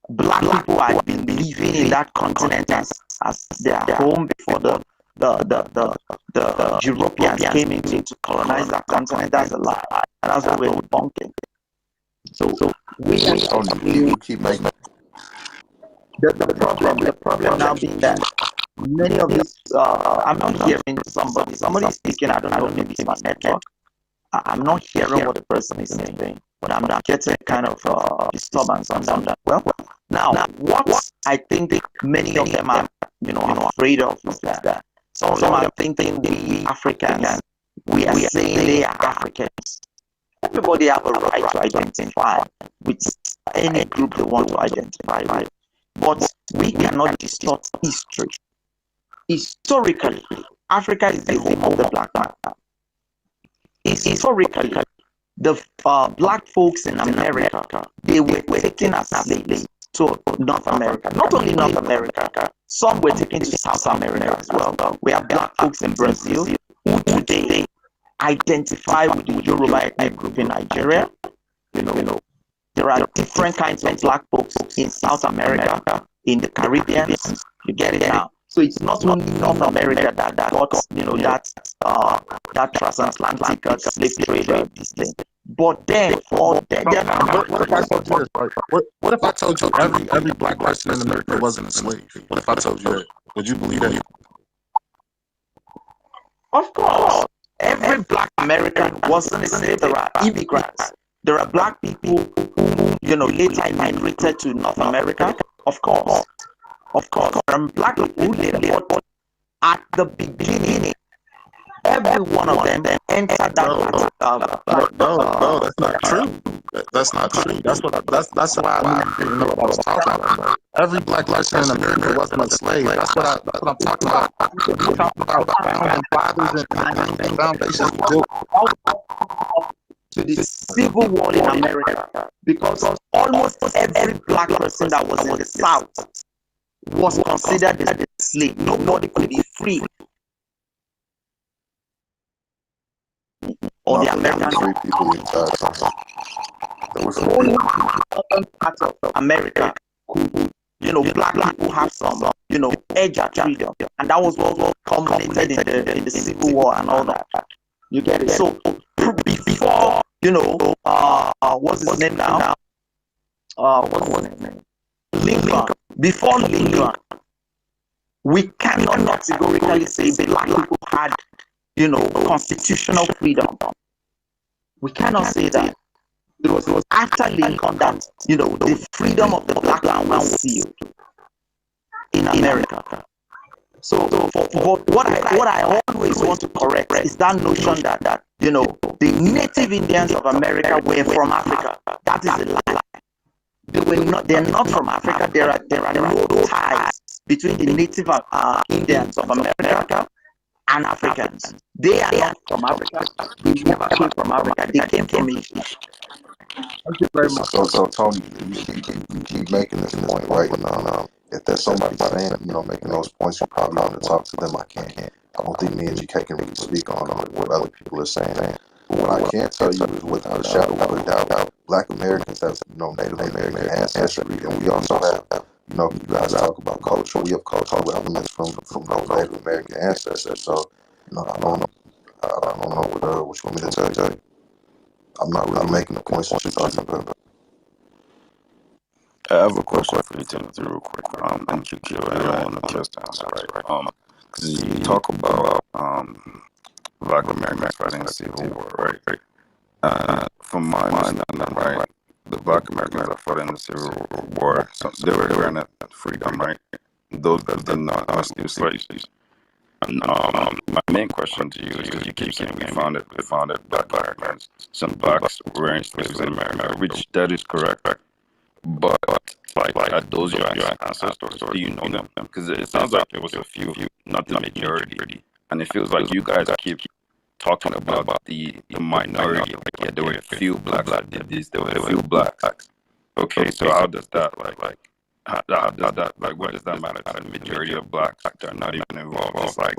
Speaker 21: Black people have been living in that continent as their home before the Europeans came in to colonize that continent, that's a lie. And that's what we're debunking. So we keep making the problem now being that many of these I'm not hearing somebody speaking, I don't know, maybe it's my network. I'm not hearing what the person is saying. I'm getting kind of disturbance on that. Well, now what I think many of them are, afraid of is that some of them are thinking we Africans, we are saying they are Africans. Everybody have a right to identify with any group they want to identify with, but we cannot distort history. Historically, Africa is the home of the black man. Historically, the black folks in America, they were taken as slaves to North America. Not only North America, some were taken to South America as well. We have black folks in Brazil who today identify with the Yoruba ethnic group in Nigeria. There are different kinds of black folks in South America, in the Caribbean. You get it now. So it's not only North America that got, that transatlantic slave trade, this thing. But then, what
Speaker 18: if I told you this, right? What if I told you every black person in America wasn't a slave? What if I told you that? Would you believe that?
Speaker 21: Of course, every black American wasn't a slave. There are immigrants. There are black people who, later migrated to North America. Of course. Black people who later, but at the beginning, every one of them entered that.
Speaker 18: No, that's not true. That's not true. That's why I didn't know what I was talking about. Every black person in America wasn't a slave. That's what I'm talking about. I'm talking about founding fathers and foundations built
Speaker 21: To the civil war in America, because almost every black person that was in the South was considered as a slave. Nobody could be free. Or the American
Speaker 11: free people inside.
Speaker 21: only part of America could, black people have some, edge at freedom, and that was what culminated in the Civil War and all that. You get it? So before, what's his name now? What was his name? Lincoln. Before Lincoln, we cannot categorically say black people had, constitutional freedom. We cannot say that. It was after Lincoln that, the freedom of the black man was sealed in America. So what I always want to correct is that notion that the native Indians of America were from Africa. That is a lie. They're not from Africa. There are no ties between the native Indians of America and Africans. They are not from Africa. They never came from Africa. They came from Asia. Thank you very much.
Speaker 11: So Tony, you keep making this point, right? And if there's somebody saying, making those points, you probably want to talk to them. I can't. I don't think me and GK can really speak on what other people are saying. But what I can tell you is, without a shadow of a doubt, Black Americans have, Native American ancestry, and we also have, you guys talk about culture. We have cultural elements from those Native American ancestors. So, I don't know what you want me to tell you. I'm not really making the points that you're talking about.
Speaker 20: I have a question for you, Timothy, real quick. And QQ, I don't want to just answer, right? Because you talk about Black Americans fighting the Civil War, right? From my understanding, right, the Black Americans that fought in the Civil War, so they were granted freedom, right? Those that did not are still slaves. My main question to you is, because you keep saying we founded Black Americans. Some blacks were enslaved in America, which that is correct, right? But are those your ancestors, or do you know them? Because it sounds like there was a few, not the majority, and it feels like you guys keep talking about the minority. Like, yeah, there were a few blacks that did this. There were a few blacks. Okay, so how does that how does that what does that matter to the majority of blacks that are not even involved? It's wait,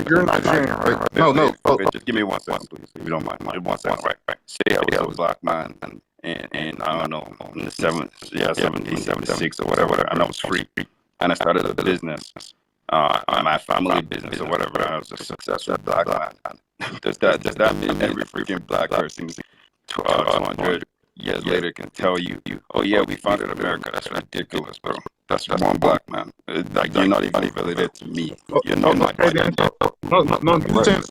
Speaker 18: you're Nigerian, right? No.
Speaker 20: Just give me 1 second, please, if you don't mind. 1 second, right? Say I was a black man, and I don't know, in the 1776 or whatever, and I was free, and I started a business, my family business or whatever, and I was a successful black man. Does that mean every freaking black person 200 years later can tell you, oh yeah, we founded America? That's ridiculous, bro. That's one black man. Like, you're not even related to me. You're not my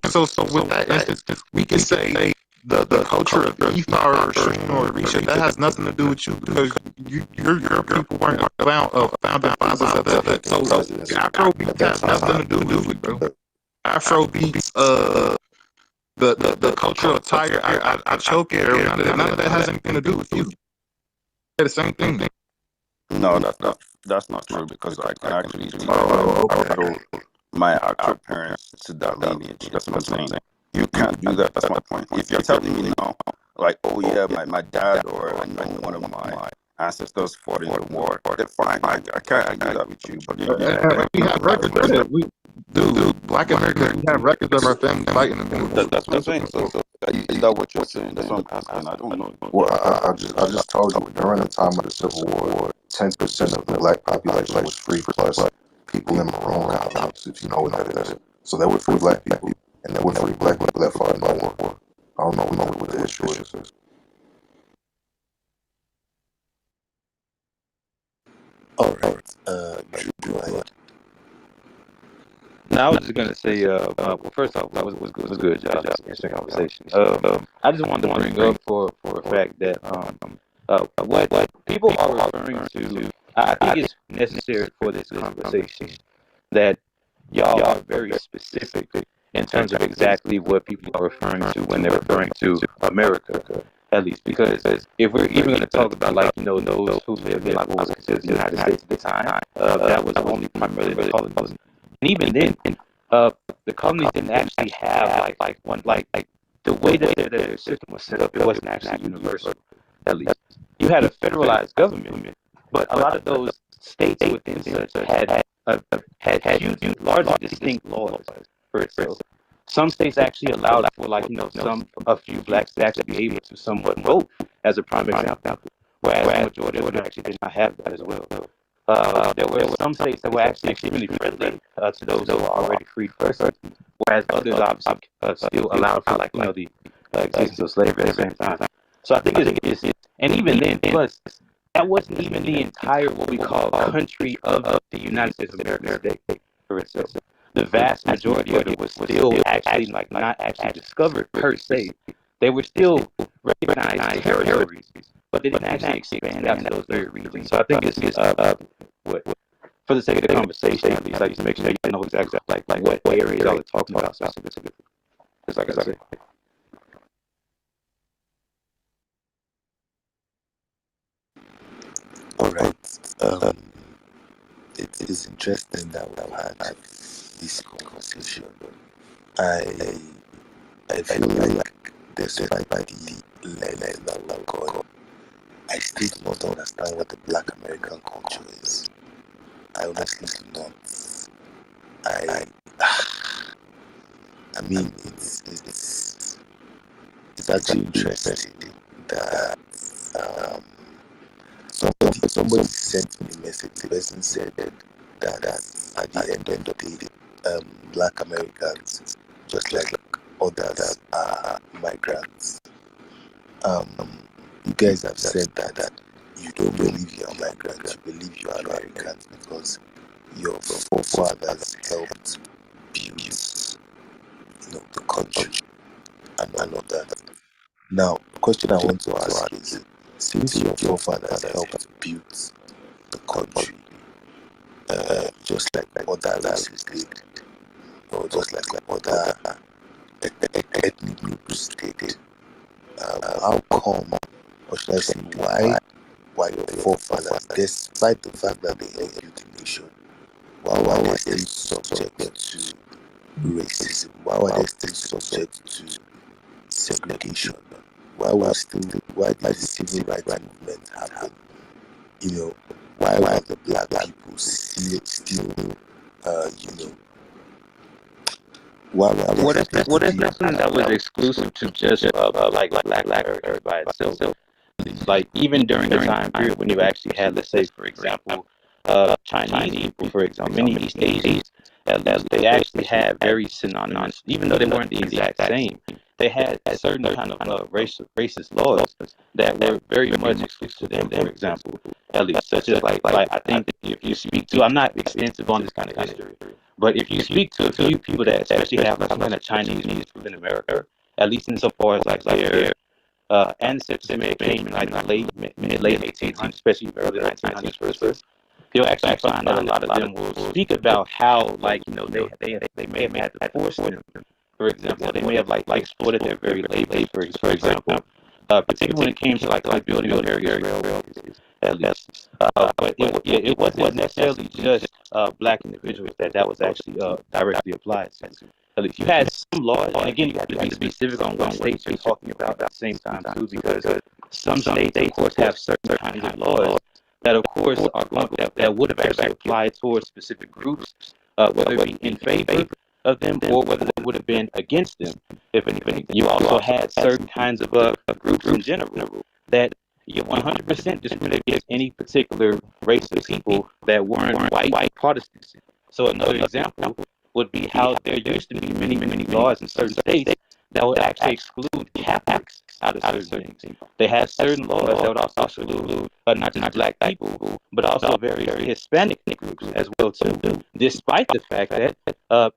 Speaker 18: so with that instance, we can say the culture of Ethar or Sheen or Risha, that has nothing to do with you because your people weren't founded fathers of that. So Afrobeat has nothing to do with you, bro. Afrobeats, the cultural attire, I choke it every now and then. None of that has anything to do with you. They're the same thing.
Speaker 20: No, that's not true because I can actually follow my actual parents to that lineage. That's what I'm saying. You can't do that. That's my point. If you're telling me now, like, oh yeah, my dad or I know one of my ancestors fought in the war, then fine. I can't argue that with you. But
Speaker 18: we have records of that. We do. Black Americans, we have records of our family fighting in the war.
Speaker 20: That's what I'm saying. So is that what you're saying? That's what I'm asking. I don't know.
Speaker 11: Well, I just told you during the time of the Civil War, 10% of the black population was free, plus people in maroon outfits, if you know what that is. So they were free black people, and they were free black people that fought in the war. I don't know what the history is.
Speaker 12: All right, Drew, go ahead.
Speaker 5: No, I was just gonna say, well, first off, that was good, Josh. That's an interesting conversation. I just wanted to bring up for a fact that what people are referring to, I think it's necessary for this conversation that y'all are very specific in terms of exactly what people are referring to when they're referring to America, at least, because if we're even going to talk about, like, you know, those who lived in, like, what was considered the United States at the time, that was only primarily the colonies. And even then, the colonies didn't actually have like the way that their system was set up. It wasn't actually universal. At least you had a federalized government, but a lot of those states within such had huge, largely distinct laws for itself. Some states actually allowed for, like, you know, a few blacks to actually be able to somewhat vote, as a prime example, whereas the majority of them actually did not have that as well. There were some states that were actually extremely friendly to those who were already freed first, whereas others obviously still allowed for, like, you know, the existence of slavery at the same time. So I think it's and even then, plus that wasn't even the entire what we call country of the United States of America for itself. The vast majority of it was still actually, like, not actually discovered per se. They were still recognized territories, but they didn't actually expand out to those very regions. So I think it's for the sake of the conversation, at least, like, to make sure you know exactly like what area y'all are talking about specifically. Just like I said.
Speaker 12: All right. It is interesting that we had this conversation. I feel like despite the length that we've gone, I still do not understand what the Black American culture is. I honestly do not. I mean, it's actually interesting that somebody sent me a message. The person said that at the end of the day, Black Americans, just like others, are migrants. You guys have said that you don't believe you're migrants, you believe you are Americans because your forefathers helped build, the country and all of that. Now, the question I want to ask is, since your forefathers helped build the country, just like other races did, or just like other ethnic groups did, how come, or should I say, why your forefathers, despite the fact that they helped build the nation, why were they still subject to racism? Why were they still subject to segregation? Why did the civil rights movement happen? Why were the black people still why were they
Speaker 5: What is not something that was exclusive to just like Black America by itself? Like, even during the time period when you actually had, let's say, for example, Chinese people, for example, many East Asians, they actually had very synonymous, even though they weren't the exact same. They had certain kind of racist laws that were very much exclusive to them, for example, at least, such as like I think if you speak to, I'm not extensive on this kind of history, but if you speak to a few people that especially have some kind of Chinese roots within America, at least insofar as like their ancestors may have came in like the late 1800s, especially early 1900s first. You'll actually find that a lot of them will speak about how, like, you know, they may have had to force them. For example, they may have like exploited their very labor. For example, particularly when it came to like the building of railroads, at least. But it wasn't necessarily just black individuals that was actually directly applied to. At least you had some laws, and again, you have to be specific on what states you're talking about at the same time too, because some states, of course, have certain kinds of laws that, of course, are going that would have actually applied towards specific groups, whether it be in favor of them or whether they would have been against them. If anything, you also had certain kinds of groups in general that you 100% discriminate against any particular race of people that weren't white Protestants. So another example would be how there used to be many laws in certain states that would actually exclude Catholics out of certain things. They had certain laws that would also exclude not just black people, but also very Hispanic groups as well too, despite the fact that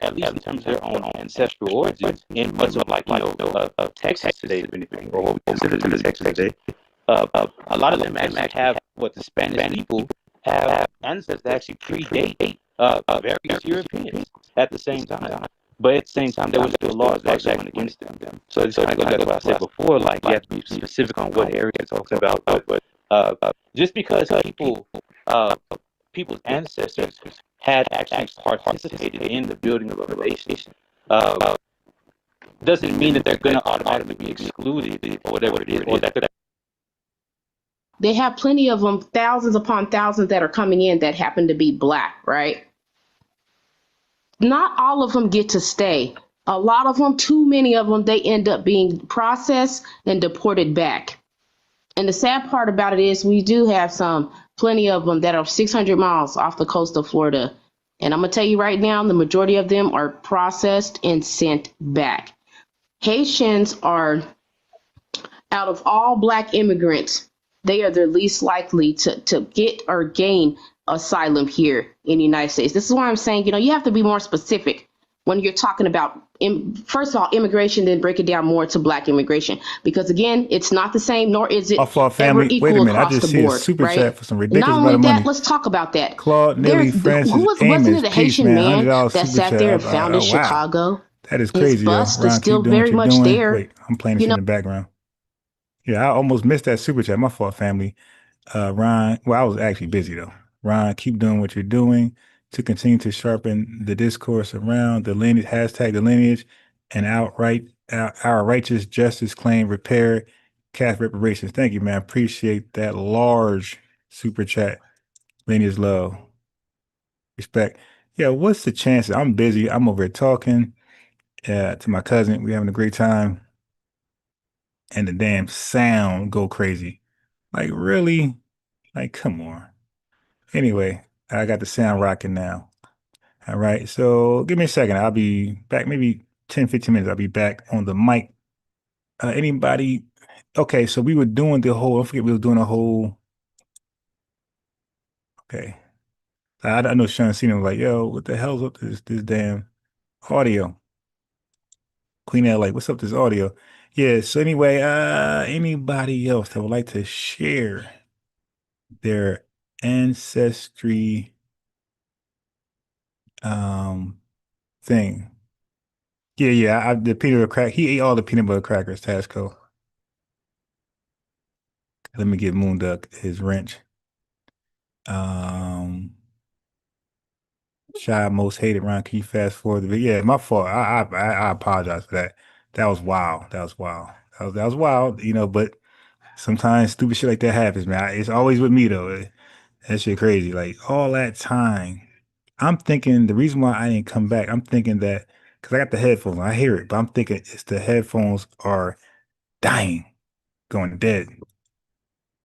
Speaker 5: at least in terms of their own ancestral origins, in much of like, you know, of Texas today, if anything, or what we consider to be Texas today, a lot of them actually have what the Spanish people have ancestors that actually predate various Europeans at the same time. But at the same time, there was still laws that actually went against them. So it's kind of goes back to what I said before, like you have to be specific on what area you're talking about. But just because people's ancestors had actually participated in the building of a nation, doesn't mean that they're going to automatically be excluded or whatever it is, or that
Speaker 4: they have plenty of them, thousands upon thousands that are coming in that happen to be black, right? Not all of them get to stay. A lot of them, too many of them, they end up being processed and deported back. And the sad part about it is we do have plenty of them that are 600 miles off the coast of Florida. And I'm going to tell you right now, the majority of them are processed and sent back. Haitians are, out of all black immigrants, they are the least likely to get or gain asylum here in the United States. This is why I'm saying, you know, you have to be more specific when you're talking about, first of all, immigration, then break it down more to black immigration. Because again, it's not the same, nor is it ever equal
Speaker 3: Wait a minute, I
Speaker 4: across
Speaker 3: just
Speaker 4: the
Speaker 3: see a
Speaker 4: board,
Speaker 3: super
Speaker 4: right?
Speaker 3: chat for some ridiculous
Speaker 4: Not
Speaker 3: amount
Speaker 4: only
Speaker 3: of
Speaker 4: that,
Speaker 3: money.
Speaker 4: let's talk about that.
Speaker 3: Claude, Nilly, Francis,
Speaker 4: Wasn't it a
Speaker 3: Amos, peace,
Speaker 4: Haitian
Speaker 3: man.
Speaker 4: man
Speaker 3: $100
Speaker 4: that
Speaker 3: super
Speaker 4: sat there and
Speaker 3: chat.
Speaker 4: founded
Speaker 3: Wow.
Speaker 4: Chicago?
Speaker 3: That is
Speaker 4: His
Speaker 3: crazy, yo.
Speaker 4: bust is
Speaker 3: Ron,
Speaker 4: still
Speaker 3: keep doing what
Speaker 4: very
Speaker 3: you're
Speaker 4: much
Speaker 3: doing.
Speaker 4: there.
Speaker 3: Wait, I'm playing this
Speaker 4: You
Speaker 3: in
Speaker 4: know,
Speaker 3: the background. Yeah, I almost missed that super chat. My fault, family. Ron, well, I was actually busy though. Ron, keep doing what you're doing to continue to sharpen the discourse around the lineage, hashtag the lineage, and our righteous justice claim repair cash reparations. Thank you, man. Appreciate that large super chat. Lineage love. Respect. Yeah, what's the chances? I'm busy. I'm over here talking to my cousin. We're having a great time. And the damn sound go crazy. Like, really? Like, come on. Anyway, I got the sound rocking now. All right. So give me a second. I'll be back, maybe 10, 15 minutes. I'll be back on the mic. Anybody? Okay. So we were doing I forget we were doing a whole. Okay. I know Sean Cena was like, yo, what the hell's up this damn audio? Queen L, like, what's up this audio? Yeah. So anyway, anybody else that would like to share their ancestry thing? Yeah. The peanut butter crack. He ate all the peanut butter crackers, Tasco. Let me give Moonduck his wrench. Shy most hated Ron. Can you fast forward the video? Yeah, my fault. I apologize for that. That was wild. That was wild. You know, but sometimes stupid shit like that happens, man. It's always with me though. That shit crazy. Like all that time. I'm thinking the reason why I didn't come back, I'm thinking that because I got the headphones, I hear it, but I'm thinking it's the headphones are dying, going dead.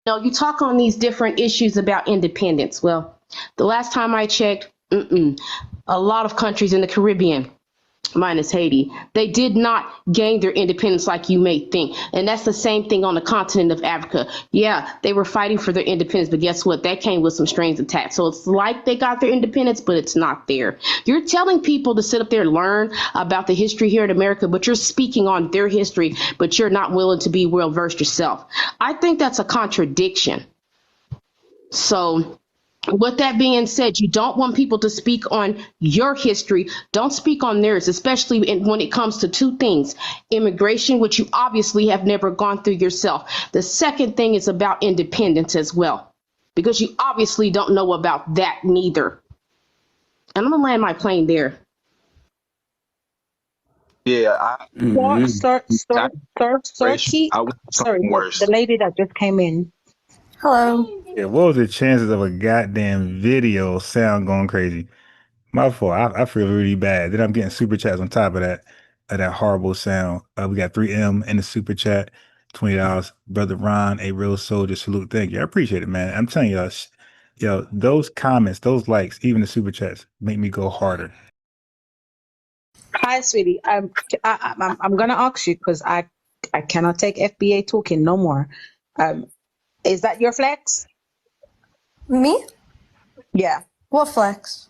Speaker 4: You talk on these different issues about independence. Well, the last time I checked, a lot of countries in the Caribbean minus Haiti. They did not gain their independence like you may think. And that's the same thing on the continent of Africa. Yeah, they were fighting for their independence, but guess what? That came with some strings attached. So it's like they got their independence, but it's not there. You're telling people to sit up there and learn about the history here in America, but you're speaking on their history, but you're not willing to be well versed yourself. I think that's a contradiction. So with that being said, you don't want people to speak on your history. Don't speak on theirs, especially when it comes to two things: immigration, which you obviously have never gone through yourself. The second thing is about independence as well, because you obviously don't know about that neither. And I'm gonna land my plane there.
Speaker 8: Yeah,
Speaker 3: Sorry,
Speaker 8: worse.
Speaker 3: the lady that just came in.
Speaker 22: Hello.
Speaker 3: Yeah, what was the chances of a goddamn video sound going crazy? My fault. I feel really bad. Then I'm getting super chats on top of that horrible sound. We got 3M in the super chat, $20. Brother Ron, a real soldier, salute. Thank you. I appreciate it, man. I'm telling y'all, yo, those comments, those likes, even the super chats, make me go harder.
Speaker 22: Hi, sweetie. I'm gonna ask you because I cannot take FBA talking no more. Is that your flex?
Speaker 23: Me?
Speaker 22: Yeah.
Speaker 23: What flex?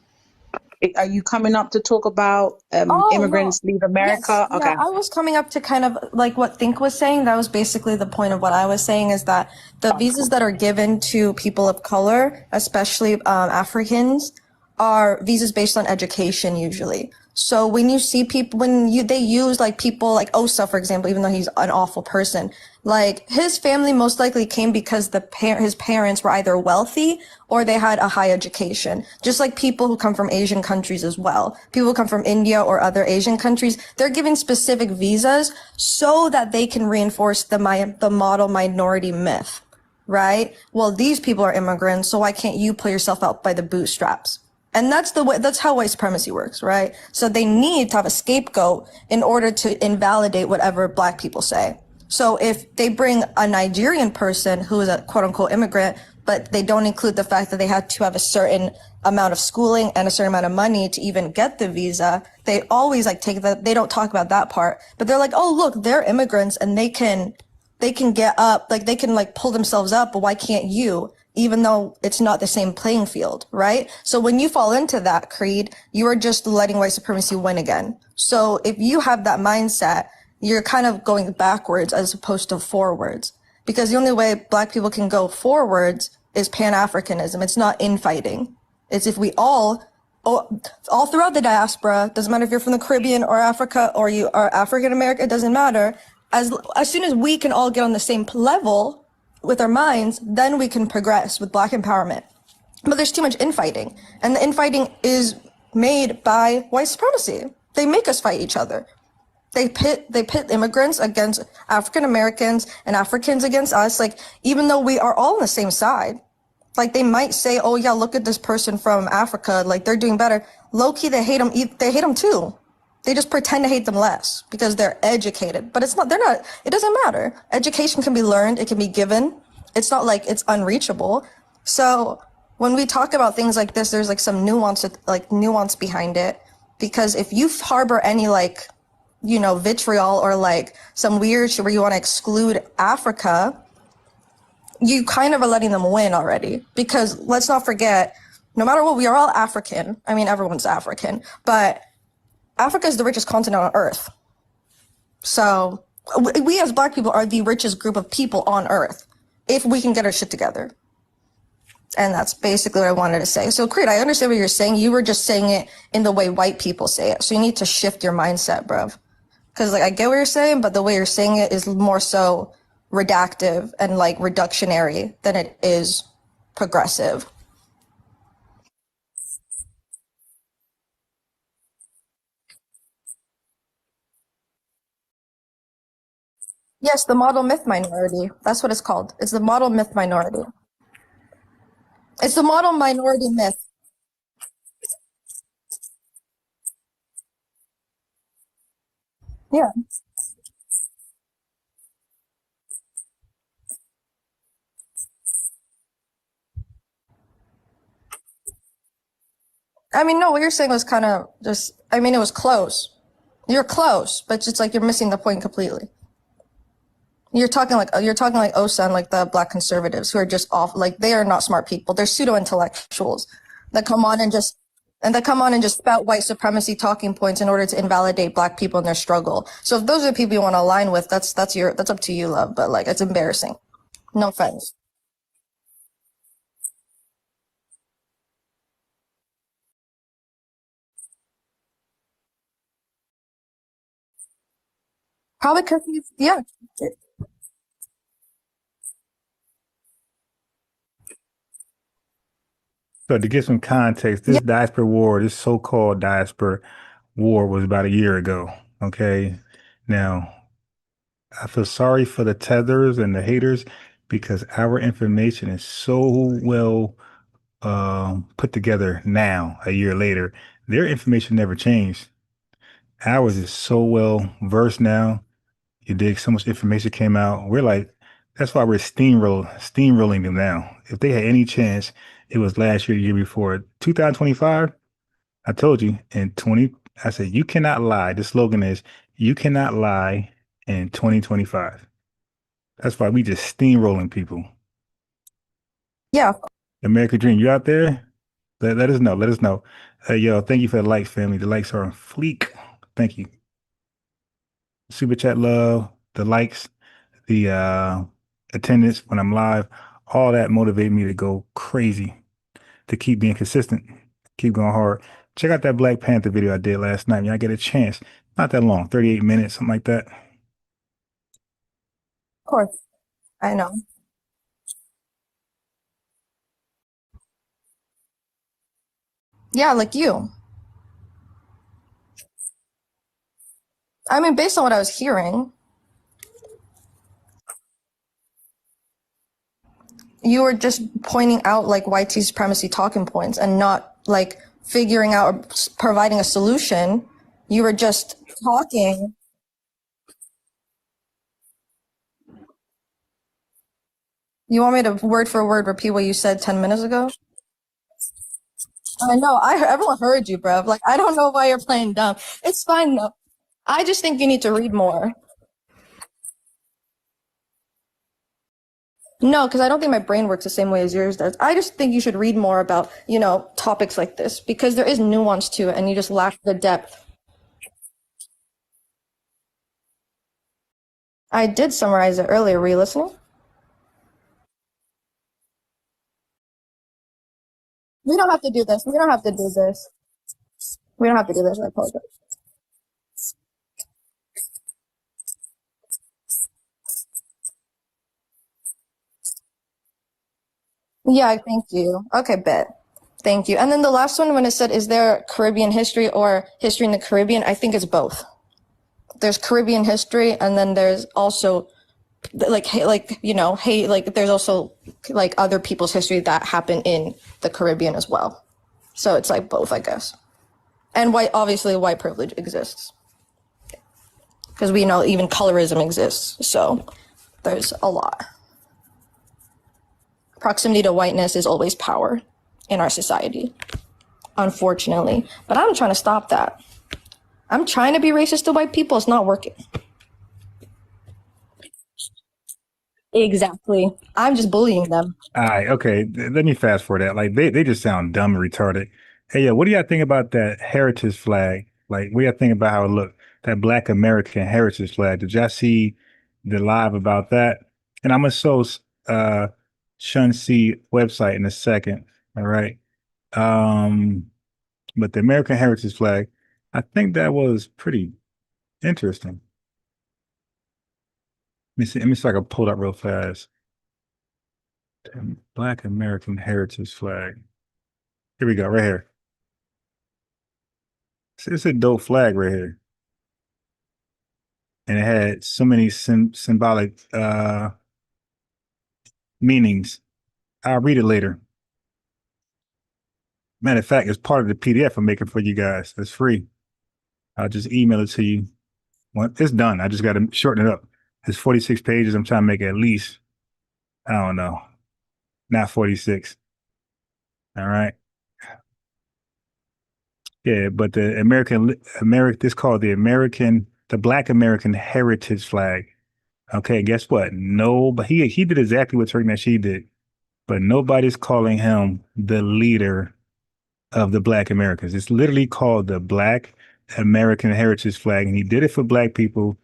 Speaker 22: Are you coming up to talk about immigrants leave America?
Speaker 23: Yes.
Speaker 22: Okay.
Speaker 23: Yeah, I was coming up to kind of like what Think was saying. That was basically the point of what I was saying, is that the visas that are given to people of color, especially Africans, are visas based on education usually. So when you see people, they use like people like Osa, for example, even though he's an awful person, like his family most likely came because his parents were either wealthy or they had a high education. Just like people who come from Asian countries as well. People who come from India or other Asian countries, they're given specific visas so that they can reinforce the model minority myth, right? Well, these people are immigrants, so why can't you pull yourself out by the bootstraps? And that's how white supremacy works, right? So they need to have a scapegoat in order to invalidate whatever black people say. So if they bring a Nigerian person who is a quote unquote immigrant, but they don't include the fact that they had to have a certain amount of schooling and a certain amount of money to even get the visa, they always like they don't talk about that part, but they're like, oh, look, they're immigrants and they can get up, like they can like pull themselves up, but why can't you? Even though it's not the same playing field, right? So when you fall into that creed, you are just letting white supremacy win again. So if you have that mindset, you're kind of going backwards as opposed to forwards. Because the only way black people can go forwards is Pan-Africanism. It's not infighting. It's if we all throughout the diaspora, doesn't matter if you're from the Caribbean or Africa or you are African American, it doesn't matter. As soon as we can all get on the same level with our minds, then we can progress with black empowerment. But there's too much infighting, and the infighting is made by white supremacy. They make us fight each other. They pit immigrants against African Americans and Africans against us. Like, even though we are all on the same side, like they might say, "Oh yeah, look at this person from Africa. Like they're doing better." Low key, they hate them. They hate them too. They just pretend to hate them less because they're educated, but they're not, it doesn't matter. Education can be learned, it can be given. It's not like it's unreachable. So when we talk about things like this, there's like some nuance behind it, because if you harbor any vitriol or like some weird shit where you want to exclude Africa, you kind of are letting them win already. Because let's not forget, no matter what, we are all African. I mean, everyone's African, but Africa is the richest continent on Earth. So we as black people are the richest group of people on Earth if we can get our shit together. And that's basically what I wanted to say. So Creed, I understand what you're saying. You were just saying it in the way white people say it. So you need to shift your mindset, bruv. Because like I get what you're saying, but the way you're saying it is more so redactive and like reductionary than it is progressive. Yes, the model myth minority. That's what it's called. It's the model myth minority. It's the model minority myth. Yeah. I mean, no, what you're saying was kind of just, I mean, it was close. You're close, but it's like you're missing the point completely. You're talking like OSAN, like the Black conservatives who are just off, like they are not smart people. They're pseudo intellectuals that come on and just spout white supremacy talking points in order to invalidate Black people in their struggle. So if those are the people you want to align with, that's up to you, love. But like it's embarrassing. No offense. Probably because yeah.
Speaker 3: So to give some context, this diaspora war, this so-called diaspora war was about a year ago. Okay. Now, I feel sorry for the tethers and the haters because our information is so well put together now, a year later. Their information never changed. Ours is so well versed now. You dig? So much information came out. We're like, that's why we're steamrolling them now. If they had any chance, it was last year, the year before. 2025, I told you I said, you cannot lie. The slogan is, you cannot lie in 2025. That's why we just steamrolling people.
Speaker 23: Yeah.
Speaker 3: American Dream, you out there? Let us know. Let us know. Yo, thank you for the likes, family. The likes are on fleek. Thank you. Super chat love, the likes, the attendance when I'm live, all that motivate me to go crazy, to keep being consistent, keep going hard. Check out that Black Panther video I did last night. Y'all get a chance. Not that long, 38 minutes, something like that.
Speaker 23: Of course. I know. Yeah, like you. I mean, based on what I was hearing, you were just pointing out like white supremacy talking points and not like figuring out or providing a solution. You were just talking. You want me to word for word repeat what you said 10 minutes ago? I know. Everyone heard you, bro. Like, I don't know why you're playing dumb. It's fine though. I just think you need to read more. No, because I don't think my brain works the same way as yours does. I just think you should read more about, topics like this because there is nuance to it and you just lack the depth. I did summarize it earlier. Were you listening? We don't have to do this. We don't have to do this. We don't have to do this. I apologize. Yeah, thank you. Okay, bet. Thank you. And then the last one, when it said, is there Caribbean history or history in the Caribbean? I think it's both. There's Caribbean history, and then there's also there's also like other people's history that happened in the Caribbean as well. So it's like both, I guess. And obviously white privilege exists. Because we know even colorism exists. So there's a lot. Proximity to whiteness is always power in our society, unfortunately. But I'm trying to stop that. I'm trying to be racist to white people. It's not working. Exactly. I'm just bullying them.
Speaker 3: All right, okay. Let me fast forward that. Like they just sound dumb and retarded. Hey, what do y'all think about that heritage flag? Like, what do y'all think about how it looked? That Black American heritage flag. Did y'all see the live about that? And I'm gonna show Shun C website in a second. All right. But the American heritage flag, I think that was pretty interesting. Let me see if I can pull it up real fast. Black American heritage flag. Here we go, right here. It's a dope flag right here. And it had so many symbolic meanings. I'll read it later. Matter of fact, it's part of the PDF I'm making for you guys. It's free. I'll just email it to you. Well, it's done. I just got to shorten it up. It's 46 pages. I'm trying to make it at least, I don't know, not 46. All right. Yeah, but the American, this called the Black American Heritage Flag. Okay, guess what? No, but he did exactly what Turkey Nasheed did, but nobody's calling him the leader of the Black Americans. It's literally called the Black American Heritage Flag, and he did it for Black people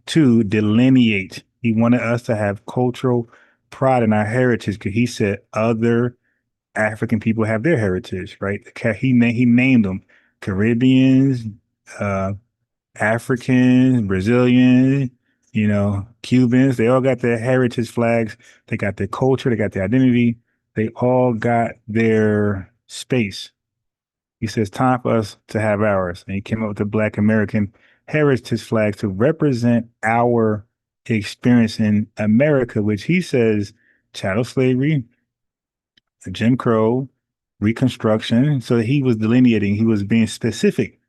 Speaker 3: to delineate. He wanted us to have cultural pride in our heritage because he said other African people have their heritage, right? He named them Caribbeans, uh, Africans, Brazilians, Cubans. They all got their heritage flags. They got their culture. They got their identity. They all got their space. He says, time for us to have ours. And he came up with the Black American Heritage Flag to represent our experience in America, which he says chattel slavery, Jim Crow, Reconstruction. So he was delineating, he was being specific.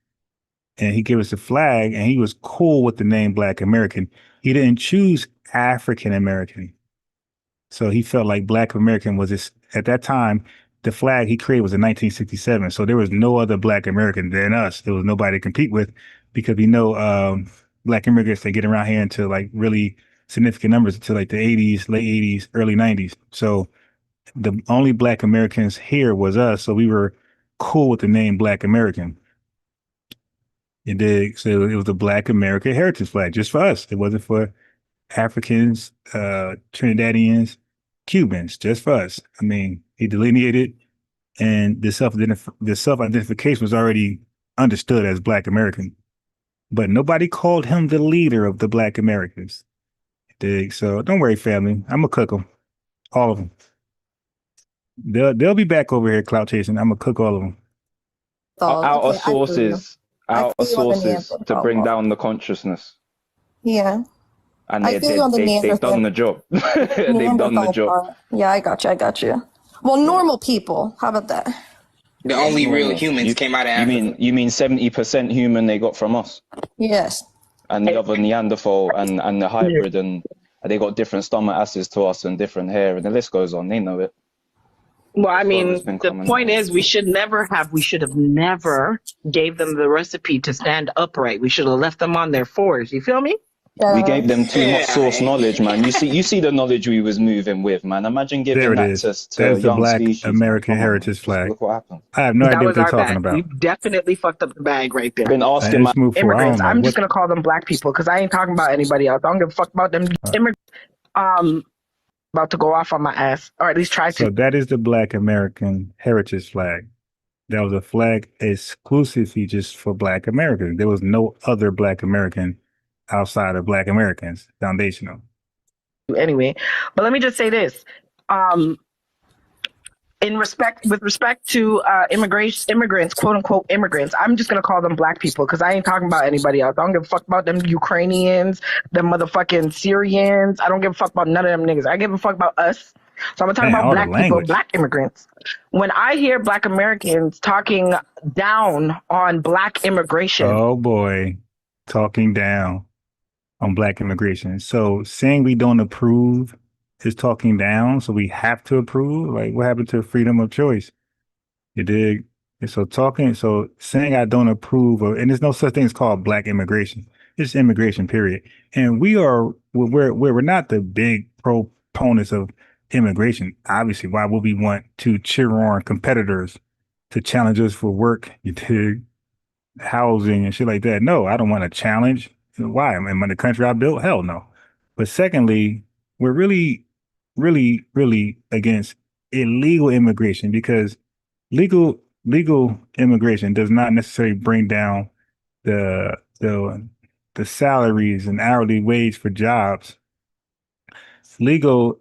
Speaker 3: And he gave us a flag, and he was cool with the name Black American. He didn't choose African American. So he felt like Black American was this, at that time, the flag he created was in 1967. So there was no other Black American than us. There was nobody to compete with because we know Black immigrants, they get around here into like really significant numbers until like the 80s, late 80s, early 90s. So the only Black Americans here was us. So we were cool with the name Black American. It did. So it was the Black American Heritage Flag just for us. It wasn't for Africans, Trinidadians, Cubans, just for us. I mean, he delineated, and the self-identification was already understood as Black American, but nobody called him the leader of the Black Americans. Dig? So don't worry, family. I'm gonna cook them, all of them. They'll be back over here clout chasing. I'm gonna cook all of them.
Speaker 7: Outsources to bring down the consciousness.
Speaker 23: Yeah.
Speaker 7: And
Speaker 23: I feel you on the
Speaker 7: they've done the job. They've done the job.
Speaker 23: Part. Yeah, I got you. Well, normal people. How about that?
Speaker 8: The only real humans came out of Africa.
Speaker 7: You mean 70% human they got from us?
Speaker 23: Yes.
Speaker 7: And the other Neanderthal and the hybrid, and they got different stomach acids to us and different hair, and the list goes on. They know it.
Speaker 9: Well, I mean, the point is we should have never gave them the recipe to stand upright. We should have left them on their fours. You feel me?
Speaker 7: We gave them too much source knowledge, man. You see the knowledge we was moving with, man. Imagine giving that to
Speaker 3: There's the
Speaker 7: young
Speaker 3: Black
Speaker 7: species.
Speaker 3: American Heritage Flag.
Speaker 7: Look what happened.
Speaker 3: I have no
Speaker 9: That
Speaker 3: idea what
Speaker 9: was
Speaker 3: they're
Speaker 9: our
Speaker 3: talking
Speaker 9: bag.
Speaker 3: about.
Speaker 9: We definitely fucked up the bag right there.
Speaker 7: Been asking
Speaker 3: my
Speaker 9: immigrants. I'm just gonna call them Black people because I ain't talking about anybody else. I don't give a fuck about them immigrants. About to go off on my ass, or at least try to.
Speaker 3: So that is the Black American Heritage Flag. That was a flag exclusively just for Black Americans. There was no other Black American outside of Black Americans, foundational.
Speaker 9: Anyway, but let me just say this. With respect to immigrants, quote unquote immigrants, I'm just gonna call them Black people because I ain't talking about anybody else. I don't give a fuck about them Ukrainians, them motherfucking Syrians. I don't give a fuck about none of them niggas. I give a fuck about us. So I'm gonna talk about Black people, Black immigrants. When I hear Black Americans talking down on Black immigration,
Speaker 3: oh boy, talking down on Black immigration. So saying we don't approve is talking down, so we have to approve. Like, what happened to freedom of choice? You dig? And so saying I don't approve of, and there's no such thing as called Black immigration. It's immigration, period. And we're not the big proponents of immigration. Obviously, why would we want to cheer on competitors to challenge us for work? You dig? Housing and shit like that. No, I don't want to challenge. Why? Am I in the country I built? Hell no. But secondly, we're really against illegal immigration because legal immigration does not necessarily bring down the salaries and hourly wage for jobs. Legal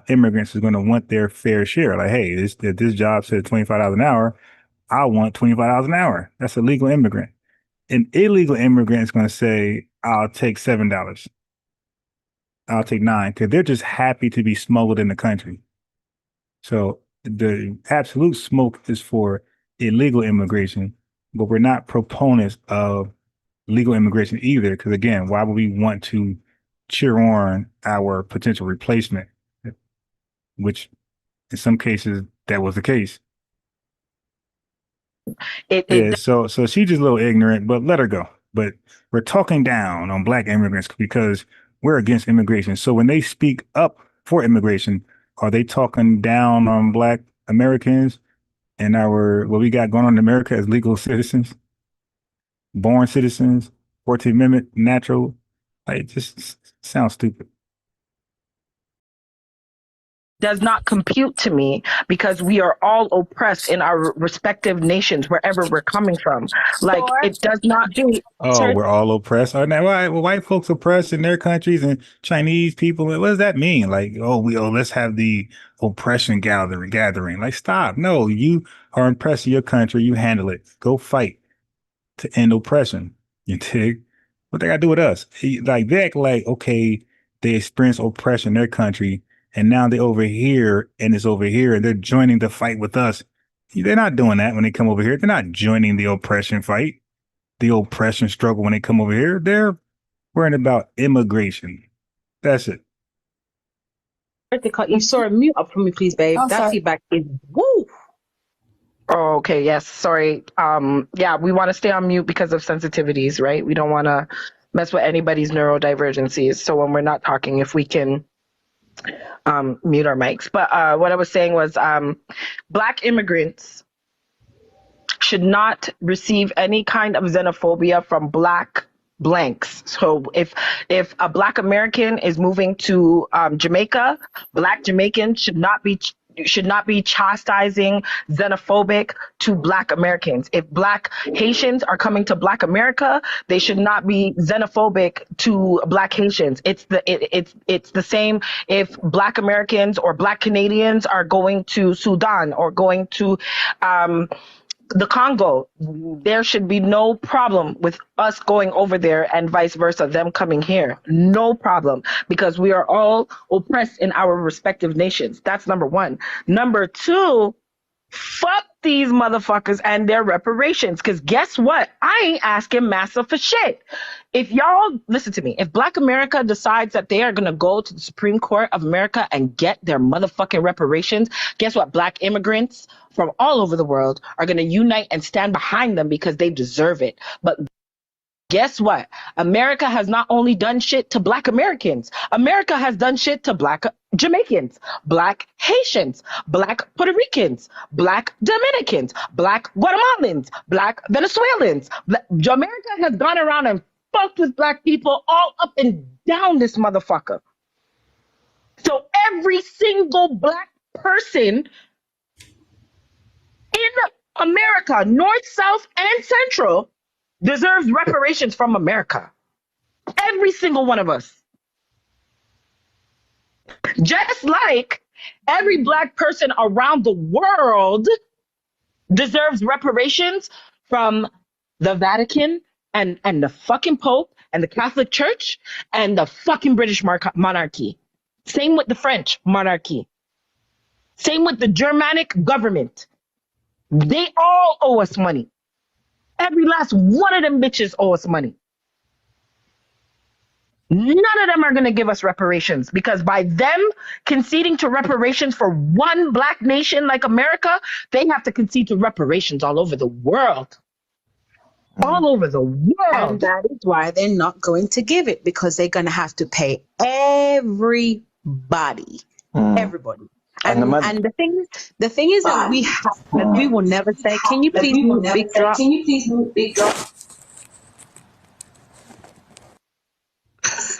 Speaker 3: immigrants is going to want their fair share. Like, hey, if this job says $25 an hour, I want $25 an hour. That's a legal immigrant. An illegal immigrant is going to say, I'll take $7. I'll take $9 because they're just happy to be smuggled in the country. So the absolute smoke is for illegal immigration, but we're not proponents of legal immigration either. Because again, why would we want to cheer on our potential replacement? Which in some cases that was the case. Yeah, so she's just a little ignorant, but let her go. But we're talking down on Black immigrants because we're against immigration. So when they speak up for immigration, are they talking down on Black Americans and what we got going on in America as legal citizens, born citizens, 14th Amendment, natural? Like, it just sounds stupid.
Speaker 9: Does not compute to me because we are all oppressed in our respective nations wherever we're coming from. Like, it does not do.
Speaker 3: Oh, we're all oppressed. Oh, now why white folks oppressed in their countries and Chinese people? What does that mean? Like, let's have the oppression gathering. Like, stop. No, you are oppressed in your country. You handle it. Go fight to end oppression. You dig? What they got to do with us? Like, they act like, okay, they experience oppression in their country, and now they're over here, and it's over here, and they're joining the fight with us. They're not doing that when they come over here. They're not joining the oppression fight, the oppression struggle when they come over here. They're worrying about immigration. That's it.
Speaker 22: You saw a mute up for me, please, babe.
Speaker 23: Oh,
Speaker 22: that
Speaker 23: sorry.
Speaker 22: feedback is woo.
Speaker 9: Oh, okay. Yes. Sorry. Yeah, we want to stay on mute because of sensitivities, right? We don't want to mess with anybody's neurodivergencies. So when we're not talking, if we can mute our mics. But what I was saying was Black immigrants should not receive any kind of xenophobia from Black blanks. So if a Black American is moving to Jamaica, Black Jamaicans should not be chastising xenophobic to Black Americans. If Black Haitians are coming to Black America, they should not be xenophobic to Black Haitians. It's the same if Black Americans or Black Canadians are going to Sudan or going to the Congo. There should be no problem with us going over there and vice versa, them coming here. No problem, because we are all oppressed in our respective nations. That's number one. Number two, fuck these motherfuckers and their reparations, because guess what? I ain't asking massa for shit. If y'all, listen to me, if Black America decides that they are going to go to the Supreme Court of America and get their motherfucking reparations, guess what? Black immigrants from all over the world are going to unite and stand behind them because they deserve it. But guess what? America has not only done shit to Black Americans. America has done shit to Black Jamaicans, Black Haitians, Black Puerto Ricans, Black Dominicans, Black Guatemalans, Black Venezuelans. America has gone around and fucked with Black people all up and down this motherfucker. So every single Black person in America, North, South, and Central, deserves reparations from America. Every single one of us. Just like every Black person around the world deserves reparations from the Vatican and the fucking Pope and the Catholic Church and the fucking British monarchy. Same with the French monarchy. Same with the Germanic government. They all owe us money. Every last one of them bitches owe us money. None of them are going to give us reparations, because by them conceding to reparations for one Black nation like America, they have to concede to reparations all over the world. All over the world.
Speaker 22: And that is why they're not going to give it, because they're going to have to pay everybody. Everybody. And the thing is that we will never say, can you please move big drop? Can you please move big drop?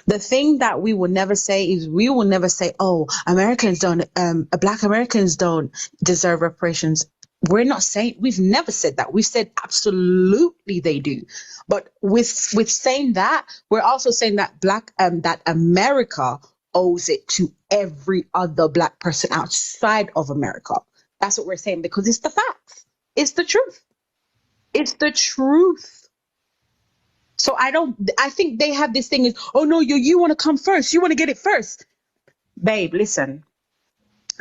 Speaker 22: The thing that we will never say is, we will never say, oh, Black Americans don't deserve reparations. We're not saying, we've never said that. We've said absolutely they do. But with saying that, we're also saying that that America owes it to every other Black person outside of America. That's what we're saying, because it's the facts. It's the truth. It's the truth. So I think they have this thing is, oh no, you want to come first. You want to get it first. Babe, listen,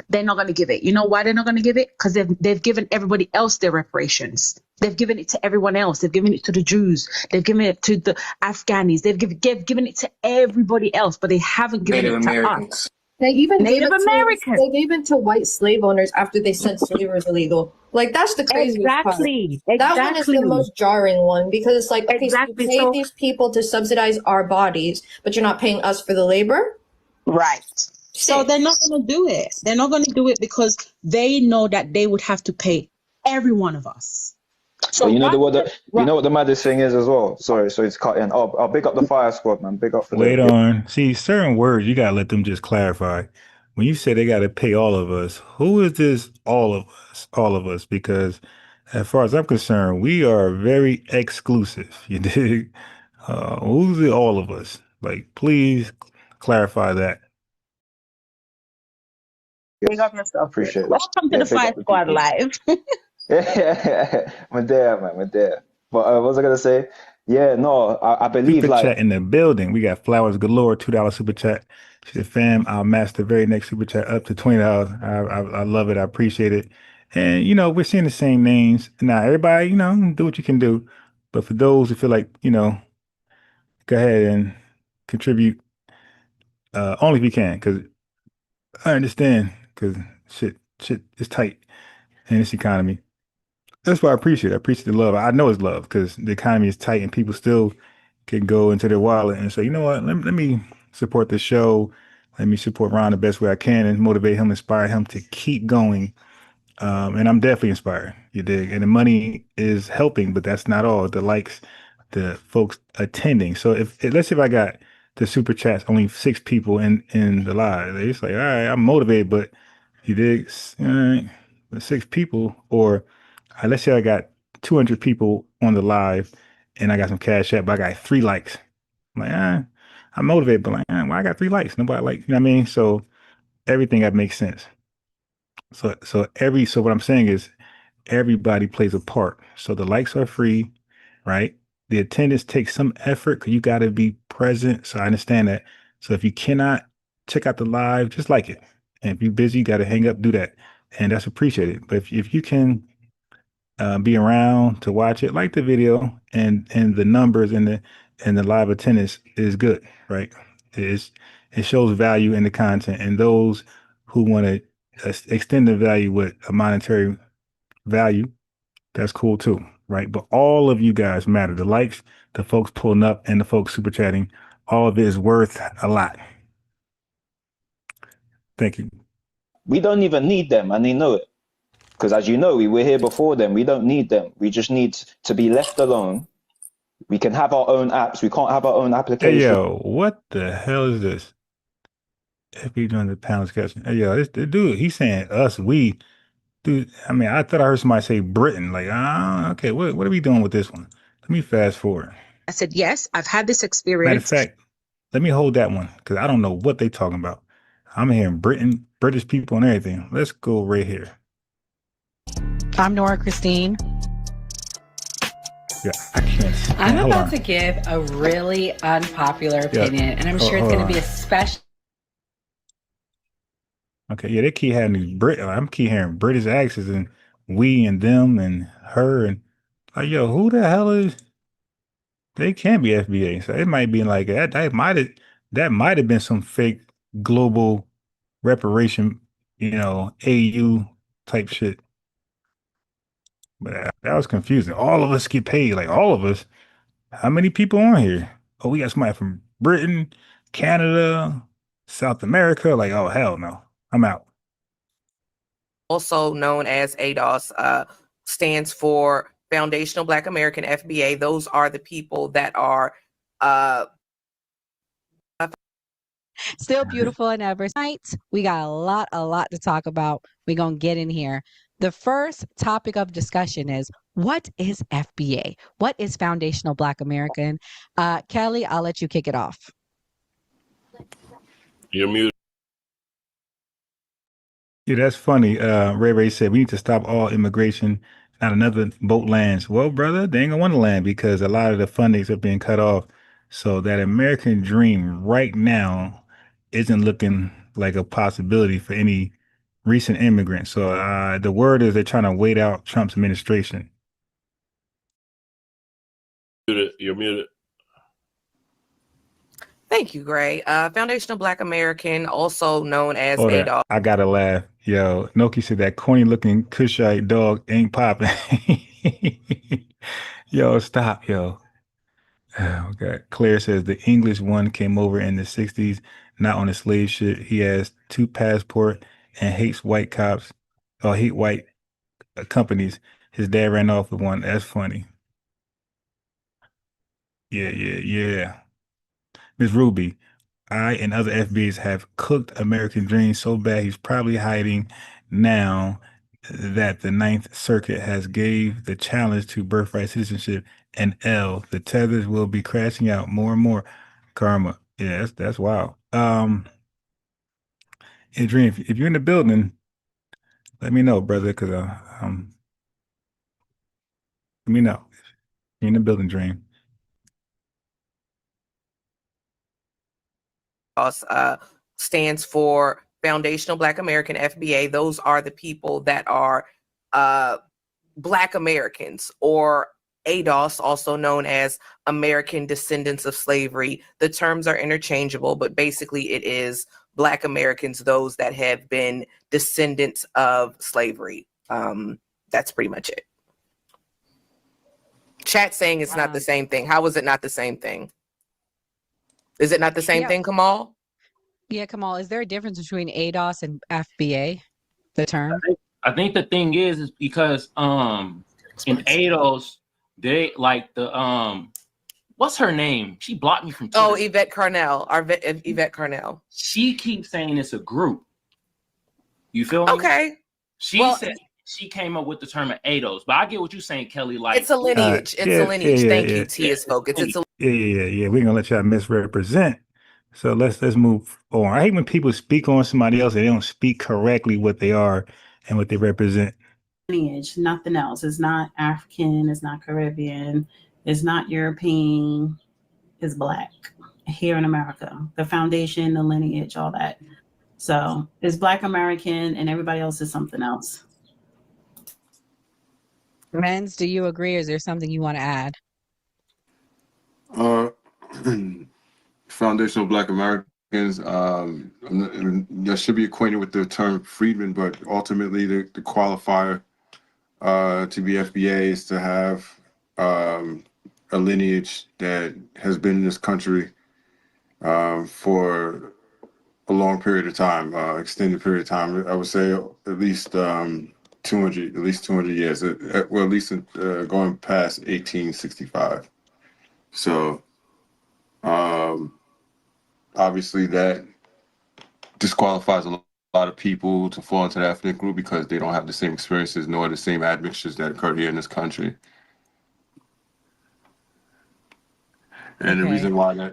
Speaker 22: they're not going to give it. You know why they're not going to give it? Because they've given everybody else their reparations. They've given it to everyone else. They've given it to the Jews. They've given it to the Afghanis. They've given it to everybody else, but they haven't given it to us.
Speaker 9: They even Native Americans.
Speaker 1: They gave it to white slave owners after they said slavery was illegal. Like that's the craziest part. That one is the most jarring one because it's like, okay, so you pay these people to subsidize our bodies, but you're not paying us for the labor.
Speaker 22: Right. So they're not going to do it. They're not going to do it because they know that they would have to pay every one of us.
Speaker 7: So you know what the maddest thing is as well. Sorry, so it's cut in. I'll big up the fire squad, man. Big up for
Speaker 3: Wait on. See, certain words you gotta let them just clarify. When you say they gotta pay all of us, who is this all of us? All of us, because as far as I'm concerned, we are very exclusive. You dig? Who's the all of us? Like, please clarify that.
Speaker 9: Big up yourself.
Speaker 7: Appreciate it.
Speaker 22: Welcome to the Fire Squad Live.
Speaker 7: We're there, man. We're there. But what was I gonna say? Yeah, no, I believe
Speaker 3: Super
Speaker 7: like
Speaker 3: chat in the building. We got flowers galore, $2 super chat. She said, fam, I'll match the very next super chat up to $20. I love it. I appreciate it. And you know, we're seeing the same names. Now, everybody, you know, do what you can do. But for those who feel like, you know, go ahead and contribute only if you can, because I understand, because shit is tight in this economy. That's what I appreciate. I appreciate the love. I know it's love because the economy is tight and people still can go into their wallet and say, you know what, let me support the show. Let me support Ron the best way I can and motivate him, inspire him to keep going. And I'm definitely inspired. You dig? And the money is helping, but that's not all. The likes, the folks attending. So if let's say if I got the super chats, only 6 people in the live, it's like, all right, I'm motivated, but you dig? All right, but 6 people, or let's say I got 200 people on the live and I got some cash app, but I got 3 likes. I'm like, I'm motivated, but like, well, I got 3 likes. Nobody like, you know what I mean? So everything that makes sense. So what I'm saying is everybody plays a part. So the likes are free, right? The attendance takes some effort because you got to be present. So I understand that. So if you cannot check out the live, just like it. And if you're busy, you got to hang up, do that. And that's appreciated. But if you can be around to watch it, like the video and the numbers and the live attendance is good, right? It shows value in the content, and those who want to extend the value with a monetary value, that's cool too, right? But all of you guys matter. The likes, the folks pulling up, and the folks super chatting, all of it is worth a lot. Thank you.
Speaker 7: we don't even need them, and they know it. Because as you know, we were here before them. We don't need them. We just need to be left alone. We can have our own apps. We can't have our own application.
Speaker 3: Hey, yo, what the hell is this? FBA doing the pound discussion. Hey, yo, this dude, he's saying us, we. Dude, I mean, I thought I heard somebody say Britain. Like, okay, what are we doing with this one? Let me fast forward.
Speaker 22: I said, yes, I've had this
Speaker 3: Matter of
Speaker 22: experience.
Speaker 3: fact, let me hold that one because I don't know what they talking about. I'm hearing British people and everything. Let's go right here.
Speaker 6: I'm Nora Christine.
Speaker 3: Yeah, I can't.
Speaker 6: I'm about to give a really unpopular opinion, and I'm sure it's going to be a special.
Speaker 3: Okay, yeah, they keep having these I'm keep hearing British accents and we and them and her and like, yo, who the hell is? They can't be FBA, so it might be like that might have been some fake global reparation, AU type shit. But that was confusing. All of us get paid, like all of us. How many people on here? Oh, we got somebody from Britain, Canada, South America. Like, oh hell no, I'm out.
Speaker 10: Also known as ADOS, stands for Foundational Black American FBA. Those are the people that are
Speaker 6: Still beautiful and ever. Tonight, we got a lot to talk about. We're going to get in here. The first topic of discussion is, what is FBA? What is Foundational Black American? Kelly, I'll let you kick it off.
Speaker 15: You're muted.
Speaker 3: Yeah, that's funny. Ray said we need to stop all immigration. Not another boat lands. Well, brother, they ain't gonna want to land because a lot of the fundings are being cut off. So that American dream right now isn't looking like a possibility for any recent immigrants. So the word is they're trying to wait out Trump's administration.
Speaker 15: You're muted.
Speaker 10: Thank you, Gray. Foundational Black American, also known as
Speaker 3: Hold on,
Speaker 10: ADOS.
Speaker 3: I gotta laugh. Yo, Noki said that corny looking Kushite dog ain't popping. Yo, stop, yo. Oh, God. Claire says the English one came over in the 60s, not on a slave ship. He has 2 passport and hates white cops or hate white companies. His dad ran off with one. That's funny. Yeah. Miss Ruby, I and other FBAs have cooked American Dream so bad he's probably hiding now that the Ninth Circuit has gave the challenge to birthright citizenship an L. The tethers will be crashing out more and more. Karma. Yeah, that's wild. And Dream, if you're in the building, let me know, brother, because let me know. If you're in the building, Dream.
Speaker 10: Stands for Foundational Black American, FBA. Those are the people that are Black Americans, or ADOS, also known as American Descendants of Slavery. The terms are interchangeable, but basically it is Black Americans, those that have been descendants of slavery. That's pretty much it. Chat saying it's not the same thing. How is it not the same thing? Is it not the same thing, Kamal?
Speaker 6: Yeah, Kamal, is there a difference between ADOS and FBA, the term?
Speaker 2: I think the thing is because in ADOS, they like the what's her name? She blocked me from Twitter.
Speaker 10: Oh, Yvette Carnell. Yvette Carnell.
Speaker 2: She keeps saying it's a group. You feel me?
Speaker 10: Okay.
Speaker 2: She said she came up with the term of ADOS, but I get what you're saying, Kelly. Like
Speaker 10: it's a lineage. It's a lineage. Thank you, T is focused. It's a
Speaker 3: Yeah. We're gonna let y'all misrepresent. So let's move on. I hate when people speak on somebody else and they don't speak correctly what they are and what they represent.
Speaker 13: Lineage, nothing else. It's not African, it's not Caribbean, it's not European, it's Black here in America. The foundation, the lineage, all that. So it's Black American and everybody else is something else.
Speaker 6: Men's, do you agree, or is there something you want to add?
Speaker 14: Foundational Black Americans, you should be acquainted with the term freedman, but ultimately the qualifier to be FBA is to have a lineage that has been in this country for a long period of time, extended period of time. I would say at least 200 years, well, at least going past 1865. So obviously that disqualifies a lot of people to fall into the ethnic group because they don't have the same experiences nor the same admixtures that occur here in this country. And the reason why the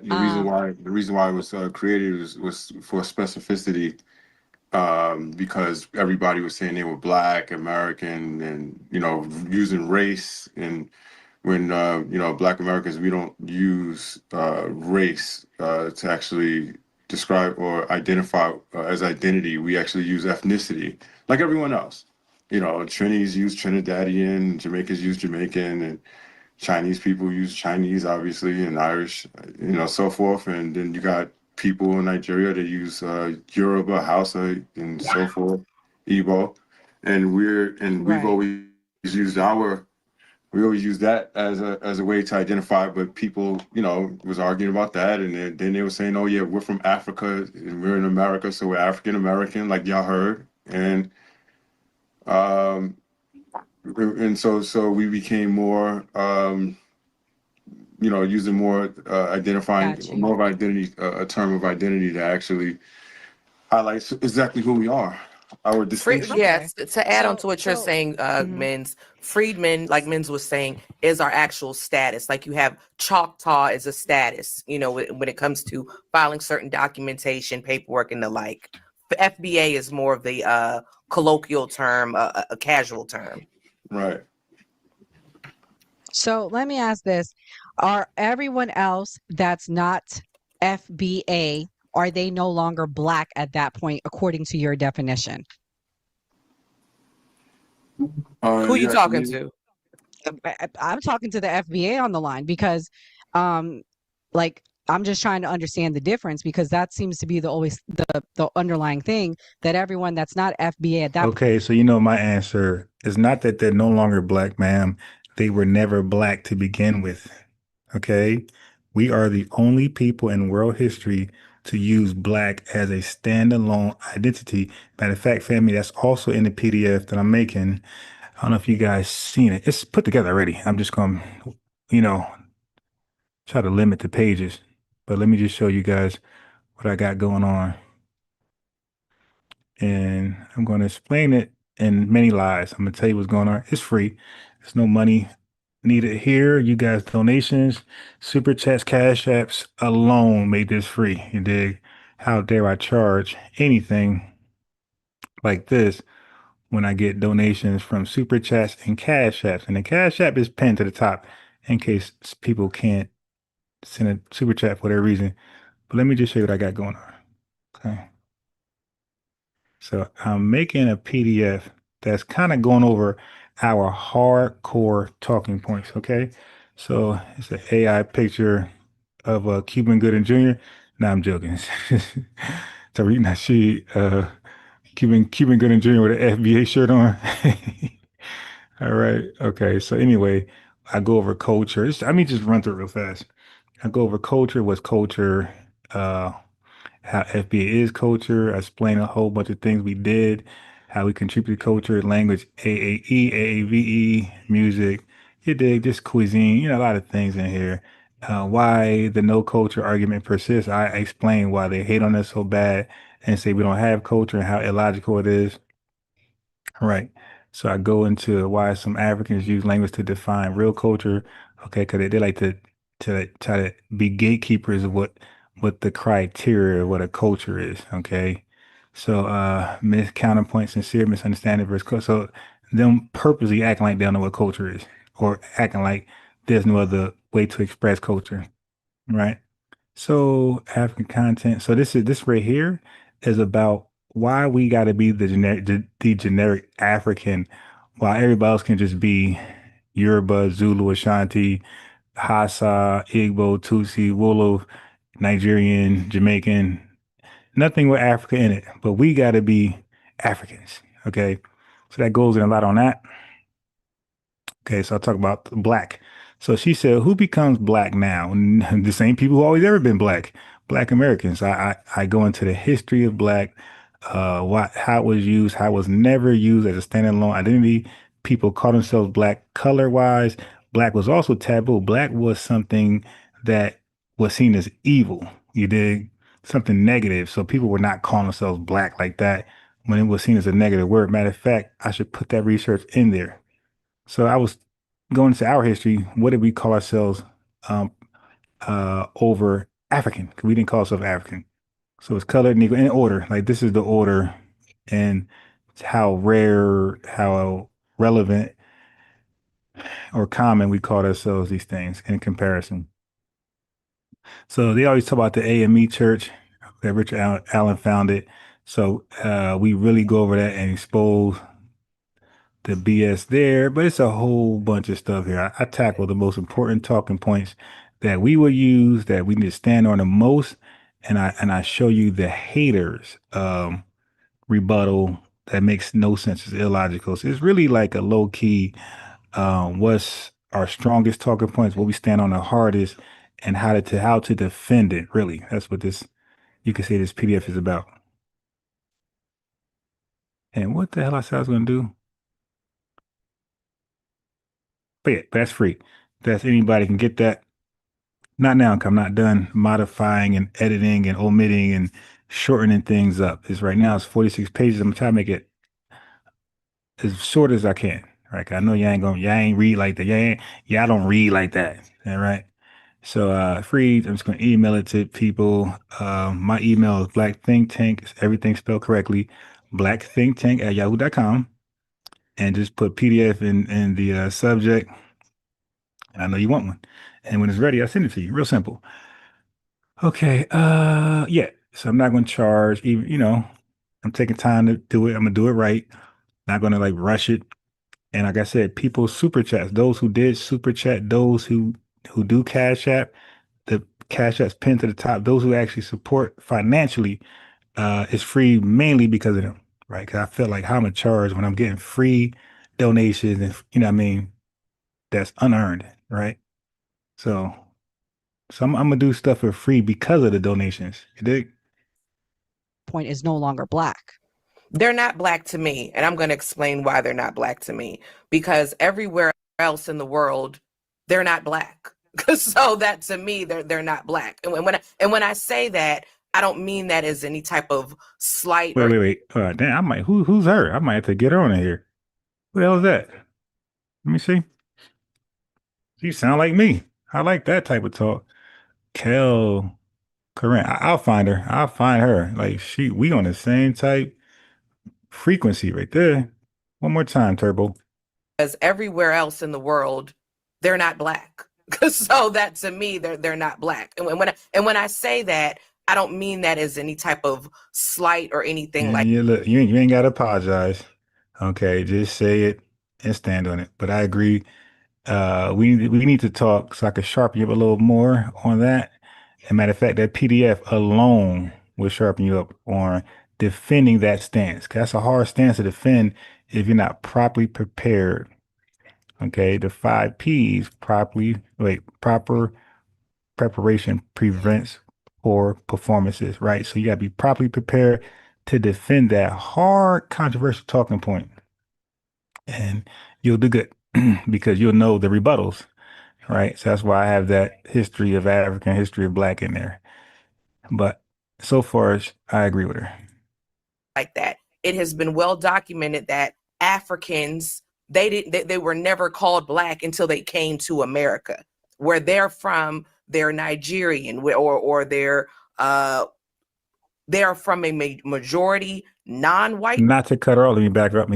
Speaker 14: reason why it was created was for specificity, because everybody was saying they were Black American and using race, and when Black Americans, we don't use race to actually describe or identify as identity. We actually use ethnicity, like everyone else. Trinis use Trinidadian, Jamaicans use Jamaican, and Chinese people use Chinese, obviously, and Irish, so forth. And then you got people in Nigeria that use Yoruba, Hausa, and so forth, Igbo. And we've always used that as a way to identify, but people, was arguing about that, and then they were saying, oh yeah, we're from Africa and we're in America, so we're African American, like y'all heard, and so we became more, using more identifying, more of identity, a term of identity that actually highlights exactly who we are. Our distinction.
Speaker 10: Yes, to add on to what you're saying, Men's, freedmen, like Men's was saying, is our actual status. Like you have Choctaw as a status, when it comes to filing certain documentation, paperwork, and the like. FBA is more of the colloquial term, a casual term.
Speaker 14: Right.
Speaker 6: So let me ask this. Are everyone else that's not FBA, are they no longer Black at that point, according to your definition?
Speaker 10: Who are you talking to?
Speaker 6: I'm talking to the FBA on the line because, like, I'm just trying to understand the difference, because that seems to be the underlying thing, that everyone that's not FBA at that point.
Speaker 3: Okay, so my answer is not that they're no longer black, ma'am. They were never black to begin with. Okay? We are the only people in world history to use black as a standalone identity. Matter of fact, family, that's also in the PDF that I'm making. I don't know if you guys seen it. It's put together already. I'm just going to, try to limit the pages. But let me just show you guys what I got going on. And I'm going to explain it in many lies. I'm going to tell you what's going on. It's free. There's no money needed here. You guys, donations, super chats, cash apps alone made this free. You dig? How dare I charge anything like this when I get donations from super chats and cash apps? And the cash app is pinned to the top in case people can't send a super chat for whatever reason. But let me just show you what I got going on. Okay. So I'm making a PDF that's kind of going over our hardcore talking points. Okay. So it's an AI picture of Cuban Gooding Jr. No, I'm joking. Tariq Nasheed, Cuban Gooding Jr. with an FBA shirt on. All right. Okay. So anyway, I go over culture. Just run through it real fast. I go over culture. What's culture? How FBA is culture. I explain a whole bunch of things we did, how we contribute to culture, language, AAE, AAVE, music. You dig? Just cuisine. A lot of things in here. Why the no culture argument persists. I explain why they hate on us so bad and say we don't have culture and how illogical it is. Right. So I go into why some Africans use language to define real culture. Okay, because they like to try to be gatekeepers of what the criteria of what a culture is. Okay. So counterpoint, sincere misunderstanding versus so them purposely acting like they don't know what culture is, or acting like there's no other way to express culture. Right. So African content. So this right here is about why we got to be the generic African, while everybody else can just be Yoruba, Zulu, Ashanti, Hausa, Igbo, Tutsi, Wolof, Nigerian, Jamaican, nothing with Africa in it, but we got to be Africans. Okay. So that goes in a lot on that. Okay. So I'll talk about black. So she said, who becomes black now? The same people who always ever been black Americans. I go into the history of black, how it was used, how it was never used as a standalone identity. People call themselves black color wise. Black was also taboo. Black was something that was seen as evil. You dig? Something negative. So people were not calling themselves black like that when it was seen as a negative word. Matter of fact, I should put that research in there. So I was going into our history. What did we call ourselves over African? We didn't call ourselves African. So it's colored, Negro, in order. Like this is the order, and how rare, how relevant or common we call ourselves these things in comparison. So they always talk about the AME church that Richard Allen founded. So we really go over that and expose the BS there, but it's a whole bunch of stuff here. I tackle the most important talking points that we will use, that we need to stand on the most, and I show you the haters rebuttal that makes no sense. It's illogical. So it's really like a low key what's our strongest talking points, what we stand on the hardest, and how to defend it. Really, that's what you can say this PDF is about. And what the hell I said I was going to do? But yeah, that's free. That's anybody can get that. Not now, because I'm not done modifying and editing and omitting and shortening things up. Right now it's 46 pages. I'm gonna try to make it as short as I can. Right? I know y'all ain't read like that. Y'all don't read like that. All right. So free. I'm just gonna email it to people. My email is Black Think Tank. It's everything spelled correctly. blackthinktank@yahoo.com. And just put PDF in the subject. And I know you want one. And when it's ready, I'll send it to you. Real simple. Okay. Yeah. So I'm not going to charge even, I'm taking time to do it. I'm going to do it right. Not going to like rush it. And like I said, people super chats, those who did super chat, those who do Cash App, the Cash App's pinned to the top. Those who actually support financially is free mainly because of them, right? Because I feel like how I'm in charge when I'm getting free donations and you know what I mean, that's unearned, right? So, I'm gonna do stuff for free because of the donations. You dig?
Speaker 6: Point is no longer black.
Speaker 10: They're not black to me, and I'm going to explain why they're not black to me. Because everywhere else in the world, they're not black. So that to me, they're not black. And when I say that, I don't mean that as any type of slight.
Speaker 3: Wait. Damn, I might. Who's her? I might have to get her on in here. Who the hell is that? Let me see. She sound like me. I like that type of talk. Kel, Corinne. I'll find her. I'll find her. Like we on the same type frequency right there. One more time, Turbo.
Speaker 10: As everywhere else in the world, they're not black. So that to me, they're not black. And when I say that, I don't mean that as any type of slight or anything like.
Speaker 3: Yeah, look, you ain't gotta apologize. Okay, just say it and stand on it. But I agree. We need to talk so I can sharpen you up a little more on that. As a matter of fact, that PDF alone will sharpen you up on defending that stance. 'Cause that's a hard stance to defend if you're not properly prepared. Okay, the 5 P's proper preparation prevents poor performances, right? So you gotta be properly prepared to defend that hard, controversial talking point. And you'll do good because you'll know the rebuttals, right? So that's why I have that history of African, history of Black in there. But so far, I agree with her.
Speaker 10: Like that. It has been well documented that Africans, they were never called black until they came to America. Where they're from, they're Nigerian, or they're from a majority non-white.
Speaker 3: Not to cut her off, let me back her up.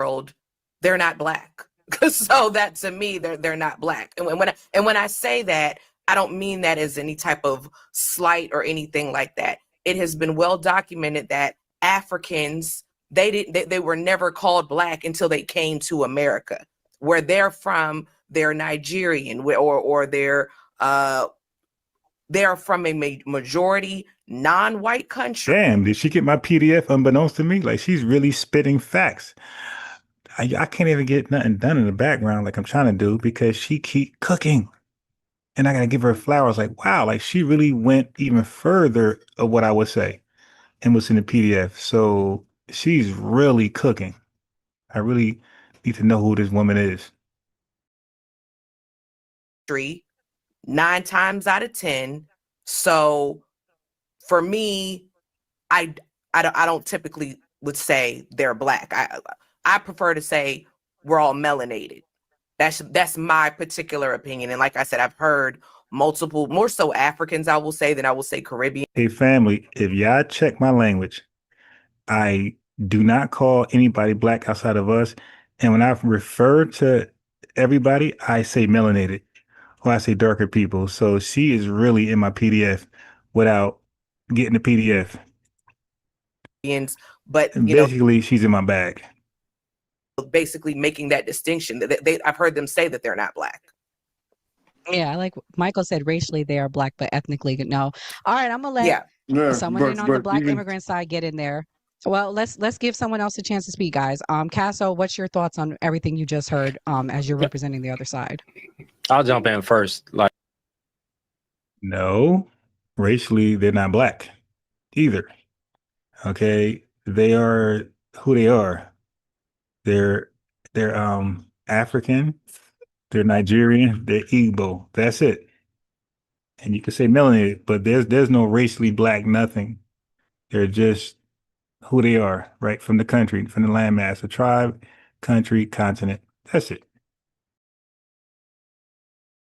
Speaker 10: World, they're not black. So that to me, they're not black. And when I say that, I don't mean that as any type of slight or anything like that. It has been well documented that Africans, they were never called black until they came to America. Where they're from, they're Nigerian, or they're from a majority non-white country.
Speaker 3: Damn, did she get my PDF unbeknownst to me? Like she's really spitting facts. I can't even get nothing done in the background like I'm trying to do because she keep cooking. And I gotta give her flowers. Like, wow, like she really went even further of what I would say and what's in the PDF. So she's really cooking. I really need to know who this woman is.
Speaker 10: 9 times out of 10. So for me, I don't typically would say they're black. I prefer to say we're all melanated. That's my particular opinion. And like I said, I've heard multiple, more so Africans, I will say, than I will say Caribbean.
Speaker 3: Hey, family, if y'all check my language, I do not call anybody black outside of us. And when I refer to everybody, I say melanated or I say darker people. So she is really in my PDF without getting the PDF.
Speaker 10: But
Speaker 3: basically, she's in my bag.
Speaker 10: Basically making that distinction. I've heard them say that they're not black.
Speaker 6: Yeah, like Michael said, racially they are black, but ethnically no. All right, I'm gonna let someone in on the black immigrant side get in there. Well, let's give someone else a chance to speak, guys. Casso, what's your thoughts on everything you just heard as you're representing the other side?
Speaker 16: I'll jump in first.
Speaker 3: No, racially they're not black either. Okay, they are who they are. They're African, they're Nigerian, they're Igbo. That's it. And you can say melanated, but there's no racially black nothing. They're just who they are, right? From the country, from the landmass, the tribe, country, continent. That's it.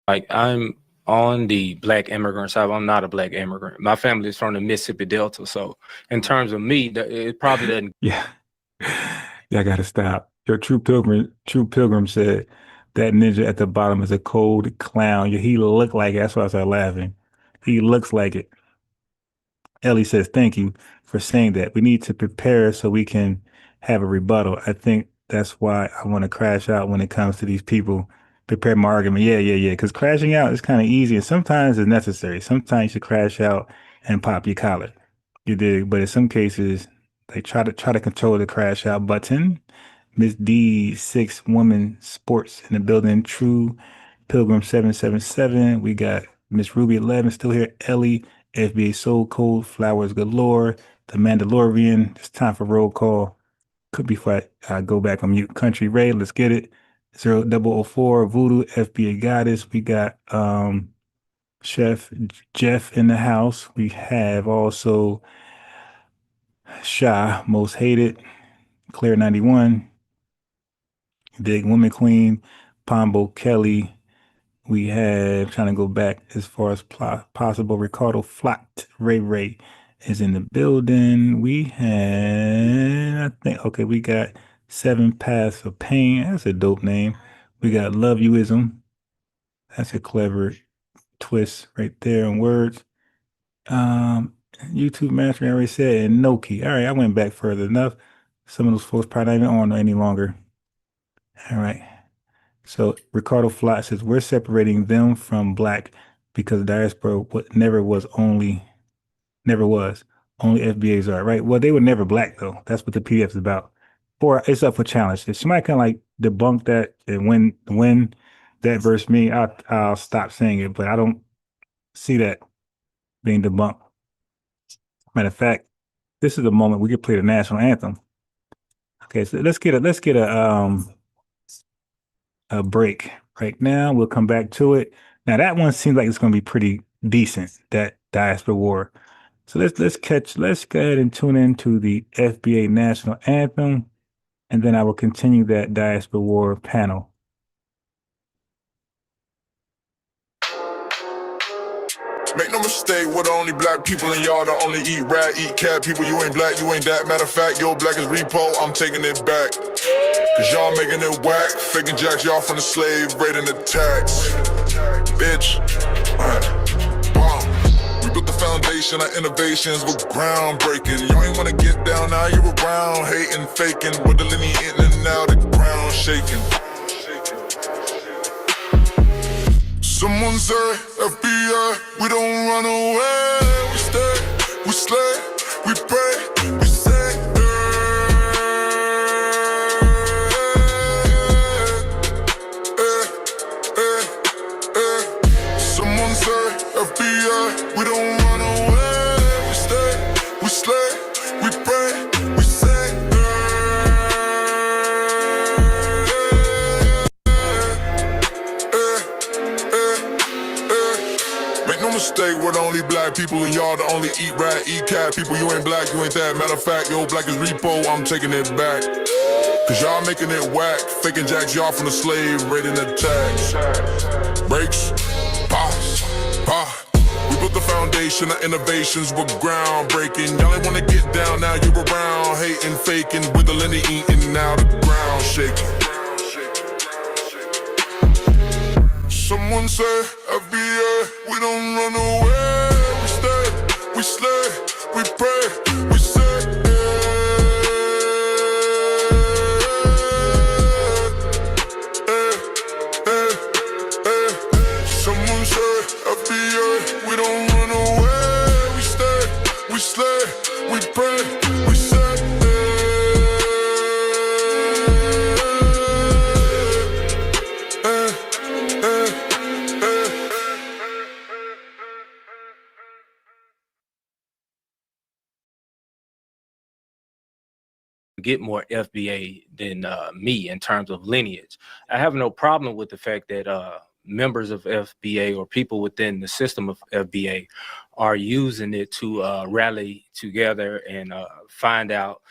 Speaker 16: Like, I'm on the black immigrant side. I'm not a black immigrant. My family is from the Mississippi Delta. So in terms of me, it probably doesn't.
Speaker 3: Yeah. Y'all gotta stop. Your true pilgrim said that ninja at the bottom is a cold clown. He looked like it. That's why I started laughing. He looks like it. Ellie says, thank you for saying that. We need to prepare so we can have a rebuttal. I think that's why I want to crash out when it comes to these people. Prepare my argument. Yeah. Because crashing out is kind of easy and sometimes it's necessary. Sometimes you should crash out and pop your collar. You dig? But in some cases, they try to control the crash out button. Miss D6 Woman Sports in the building. True Pilgrim 777. We got Miss Ruby 11 still here. Ellie, FBA Soul Code, Flowers Galore, The Mandalorian. It's time for roll call. Could be before I go back on mute. Country Ray, let's get it. 0004 Voodoo, FBA Goddess. We got Chef Jeff in the house. We have also Sha, Most Hated, Claire 91, Big Woman Queen, Pombo Kelly. We have, trying to go back as far as possible, Ricardo Flot, Ray is in the building. We have, we got 7 Paths of Pain. That's a dope name. We got Love Youism. That's a clever twist right there on words. YouTube Master, I already said, and Noki. All right, I went back further enough. Some of those folks probably not even on any longer. All right. So Ricardo Flott says, we're separating them from black because diaspora never was. Only FBAs are, right? Well, they were never black, though. That's what the PDF is about. Or it's up for challenge. If somebody can like debunk that and win that versus me, I'll stop saying it, but I don't see that being debunked. Matter of fact, this is the moment we could play the national anthem. Okay, so let's get a break right now. We'll come back to it. Now that one seems like it's going to be pretty decent, that diaspora war. So let's go ahead and tune into the FBA national anthem, and then I will continue that diaspora war panel.
Speaker 17: Make no mistake, we're the only black people and y'all the only eat rat, eat cat people. You ain't black, you ain't that. Matter of fact, your black is repo, I'm taking it back. Cause y'all making it whack, faking jacks, y'all from the slave, raiding the tax. Bitch. We built the foundation, our innovations were groundbreaking. You ain't wanna get down, now you're around, hating, faking. With the linear in and out, the ground shaking. Someone say, FBI, we don't run away. We stay, we slay, we pray, we say. Someone say, FBI, we don't run away. We stay, we slay, we pray, we say. Mistake, we're the only black people and y'all the only eat rat, eat cat people. You ain't black, you ain't that. Matter of fact, your black is repo, I'm taking it back. Cause y'all making it whack, faking jacks, y'all from the slave, raiding the tax. Breaks, pops. We built the foundation of innovations, we're groundbreaking. Y'all ain't wanna get down, now you're around, hating, faking, whittling and eating, now the ground shaking. Someone say, FBA, we don't run away. We stay, we slay, we pray, we say. Someone say, FBA, we don't run away. We stay, we slay, we pray, we say.
Speaker 16: Get more FBA than me in terms of lineage. I have no problem with the fact that members of FBA or people within the system of FBA are using it to rally together and find out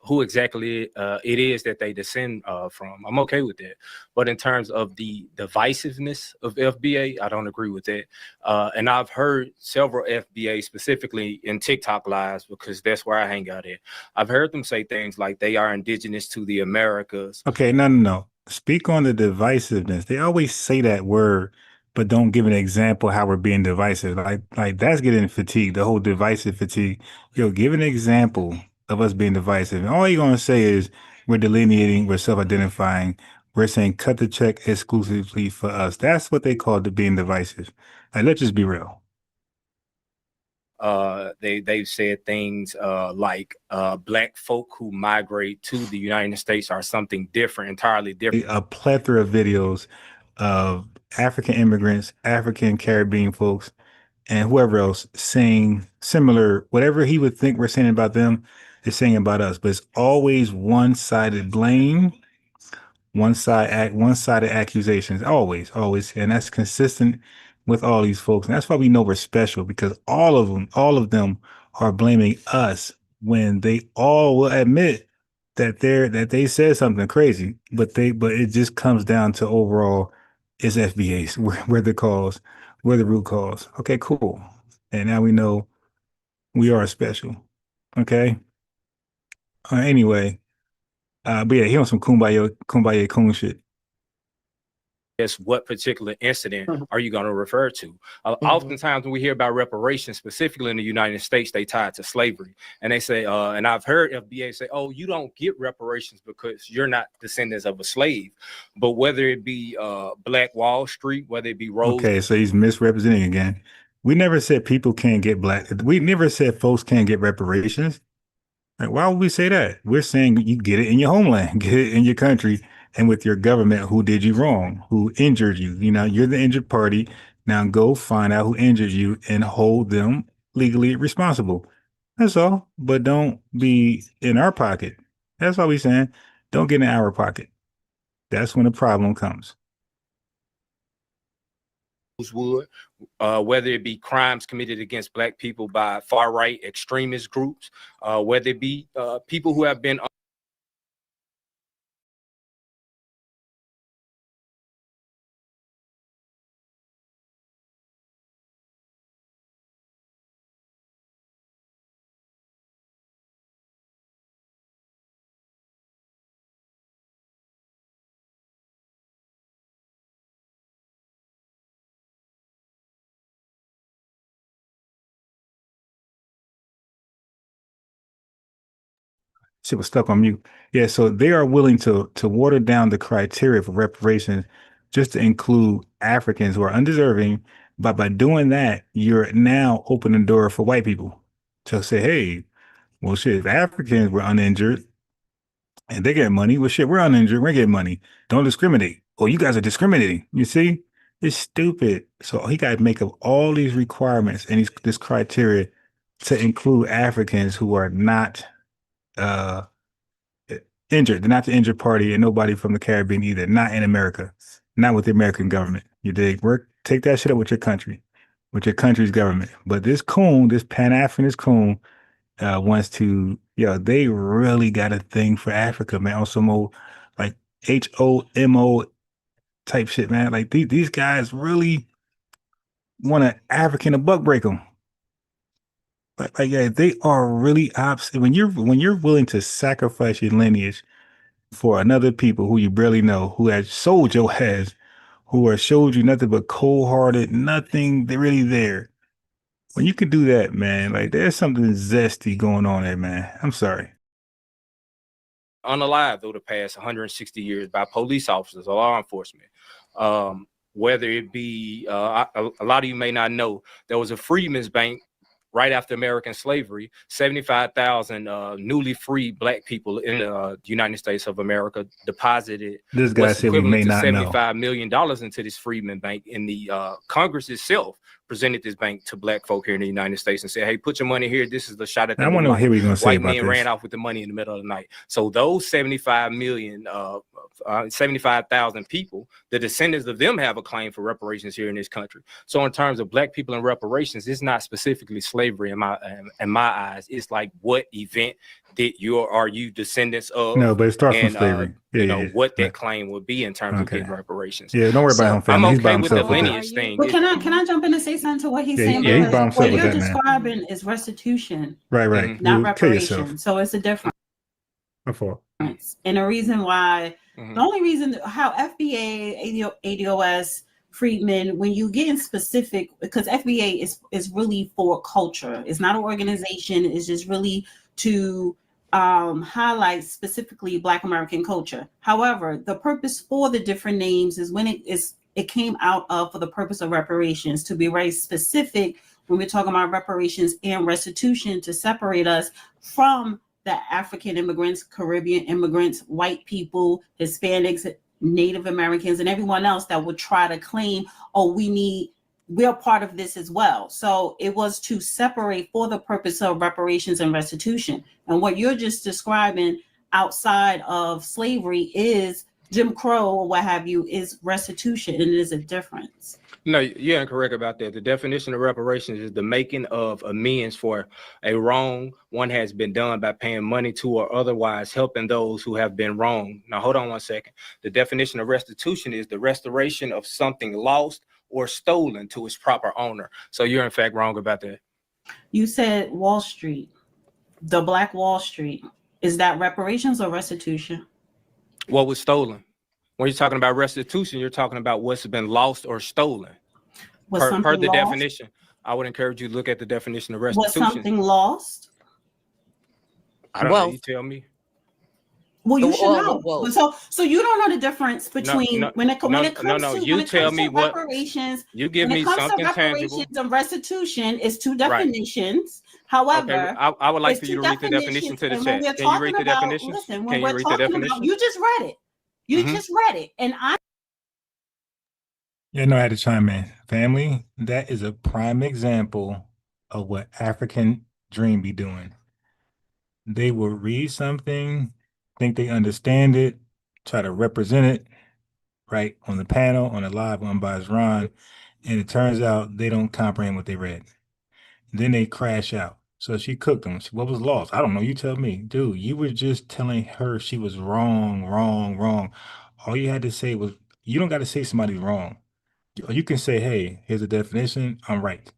Speaker 16: who exactly it is that they descend from. I'm okay with that. But in terms of the divisiveness of FBA, I don't agree with that. And I've heard several FBA, specifically in TikTok lives, because that's where I hang out at. I've heard them say things like they are indigenous to the Americas.
Speaker 3: Okay, no. Speak on the divisiveness. They always say that word, but don't give an example how we're being divisive. Like that's getting fatigued, the whole divisive fatigue. Yo, give an example of us being divisive. And all you're going to say is we're delineating, we're self-identifying, we're saying cut the check exclusively for us. That's what they call being divisive. Like, let's just be real.
Speaker 16: They've said things like black folk who migrate to the United States are something different, entirely different.
Speaker 3: A plethora of videos of African immigrants, African Caribbean folks, and whoever else saying similar, whatever he would think we're saying about them is saying about us. But it's always one-sided blame, one-sided accusations, always. And that's consistent with all these folks. And that's why we know we're special, because all of them are blaming us when they all will admit that they said something crazy, but it just comes down to overall it's FBAs. We're the cause, we're the root cause. Okay, cool. And now we know we are special. Okay. Anyway, but yeah, he on some kumbaya coon shit.
Speaker 16: Yes, what particular incident are you going to refer to? Oftentimes when we hear about reparations, specifically in the United States, they tie it to slavery. And they say, and I've heard FBA say, oh, you don't get reparations because you're not descendants of a slave. But whether it be Black Wall Street, whether it be Rose.
Speaker 3: Okay, so he's misrepresenting again. We never said people can't get black. We never said folks can't get reparations. Like, why would we say that? We're saying you get it in your homeland, get it in your country, and with your government who did you wrong, who injured you. You know, you're the injured party. Now go find out who injured you and hold them legally responsible. That's all. But don't be in our pocket. That's all we're saying. Don't get in our pocket. That's when the problem comes.
Speaker 16: Would, whether it be crimes committed against Black people by far-right extremist groups, whether it be people who have been
Speaker 3: Shit was stuck on mute. Yeah, so they are willing to water down the criteria for reparations just to include Africans who are undeserving. But by doing that, you're now opening the door for white people to say, hey, well, shit, if Africans were uninjured and they get money, well, shit, we're uninjured, we're getting money. Don't discriminate. Oh, you guys are discriminating. You see? It's stupid. So he got to make up all these requirements and this criteria to include Africans who are not injured. They're not the injured party, and nobody from the Caribbean either. Not in America. Not with the American government. You dig? Take that shit up with your country, with your country's government. But this coon, this Pan-Africanist coon, wants to, they really got a thing for Africa, man. On some old like HOMO type shit, man. Like these guys really, want an African to buck break them. Like yeah, they are really opposite. When you're willing to sacrifice your lineage for another people who you barely know, who has sold your heads, who have showed you nothing but cold-hearted, nothing they're really there. When you can do that, man, like there's something zesty going on there, man. I'm sorry.
Speaker 16: Unalived over the past 160 years by police officers or law enforcement. Whether it be, a lot of you may not know, there was a Freedmen's Bank right after American slavery. 75,000 newly freed Black people in the United States of America deposited
Speaker 3: This guy said we may not know.
Speaker 16: $75 million into this Freedmen's Bank. And the Congress itself presented this bank to Black folk here in the United States and said, hey, put your money here. This is the shot at the
Speaker 3: I want to hear what you're going to say
Speaker 16: white
Speaker 3: about
Speaker 16: men
Speaker 3: this.
Speaker 16: ran off with the money in the middle of the night. So those 75,000 people, the descendants of them have a claim for reparations here in this country. So in terms of Black people and reparations, it's not specifically slavery in my eyes. It's like, what event are you descendants of?
Speaker 3: No, but it starts from slavery.
Speaker 16: What that claim would be in terms of getting reparations.
Speaker 3: Yeah, don't worry about him, family.
Speaker 16: I'm
Speaker 3: He's by
Speaker 16: okay with the
Speaker 3: himself with that.
Speaker 16: lineage thing.
Speaker 13: Well, can I jump in and say something to what he's saying?
Speaker 3: Yeah, he's by himself
Speaker 13: What
Speaker 3: with
Speaker 13: you're
Speaker 3: that, man.
Speaker 13: describing is restitution,
Speaker 3: Right.
Speaker 13: not
Speaker 3: Kill yourself.
Speaker 13: reparations. So it's a difference.
Speaker 3: My fault.
Speaker 13: And the reason why, the only reason how FBA, ADOS, Freedmen, when you get in specific, because FBA is really for culture. It's not an organization. It's just really to highlight specifically Black American culture. However, the purpose for the different names is when it came out of for the purpose of reparations, to be very specific when we're talking about reparations and restitution, to separate us from the African immigrants, Caribbean immigrants, white people, Hispanics, Native Americans, and everyone else that would try to claim, oh, we're part of this as well. So it was to separate for the purpose of reparations and restitution. And what you're just describing outside of slavery is Jim Crow or what have you, is restitution, and it is a difference.
Speaker 16: No, you're incorrect about that. The definition of reparations is the making of amends for a wrong one has been done by paying money to or otherwise helping those who have been wronged. Now, hold on one second. The definition of restitution is the restoration of something lost or stolen to its proper owner. So you're in fact wrong about that.
Speaker 13: You said Wall Street, the Black Wall Street. Is that reparations or restitution?
Speaker 16: What was stolen? When you're talking about restitution, you're talking about what's been lost or stolen. Per the definition, I would encourage you to look at the definition of restitution.
Speaker 13: Was something lost?
Speaker 16: I don't know. You tell me.
Speaker 13: Well, you should know. So you don't know the difference between when it comes to reparations.
Speaker 16: You give me something tangible.
Speaker 13: Reparations and restitution is two definitions. Right. However,
Speaker 16: I would like for you to read the definition to the chat. Can you read the definition?
Speaker 13: Listen, when we're talking about, you just read it. You just read it, and I.
Speaker 3: Yeah, no, I had to chime in. Family, that is a prime example of what African Dream be doing. They will read something, think they understand it, try to represent it, right, on the panel, on the live one by Ron, and it turns out they don't comprehend what they read. Then they crash out. So she cooked them. What was lost? I don't know. You tell me. Dude, you were just telling her she was wrong. All you had to say was, you don't got to say somebody's wrong. You can say, hey, here's a definition. I'm right.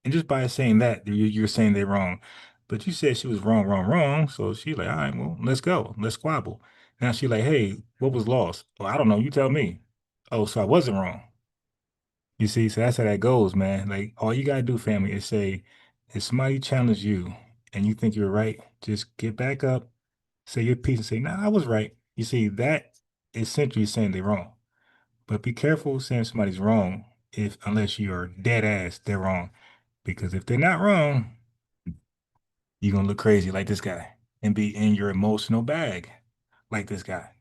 Speaker 3: And just by saying that, you're saying they're wrong. But you said she was wrong. So she's like, all right, well, let's go. Let's squabble. Now she's like, hey, what was lost? Well, I don't know. You tell me. Oh, so I wasn't wrong. You see, so that's how that goes, man. Like, all you got to do, family, is say, if somebody challenged you and you think you're right, just get back up, say your piece and say, nah, I was right. You see, that is essentially saying they're wrong. But be careful saying somebody's wrong unless you're dead ass, they're wrong. Because if they're not wrong, you're going to look crazy like this guy and be in your emotional bag like this guy.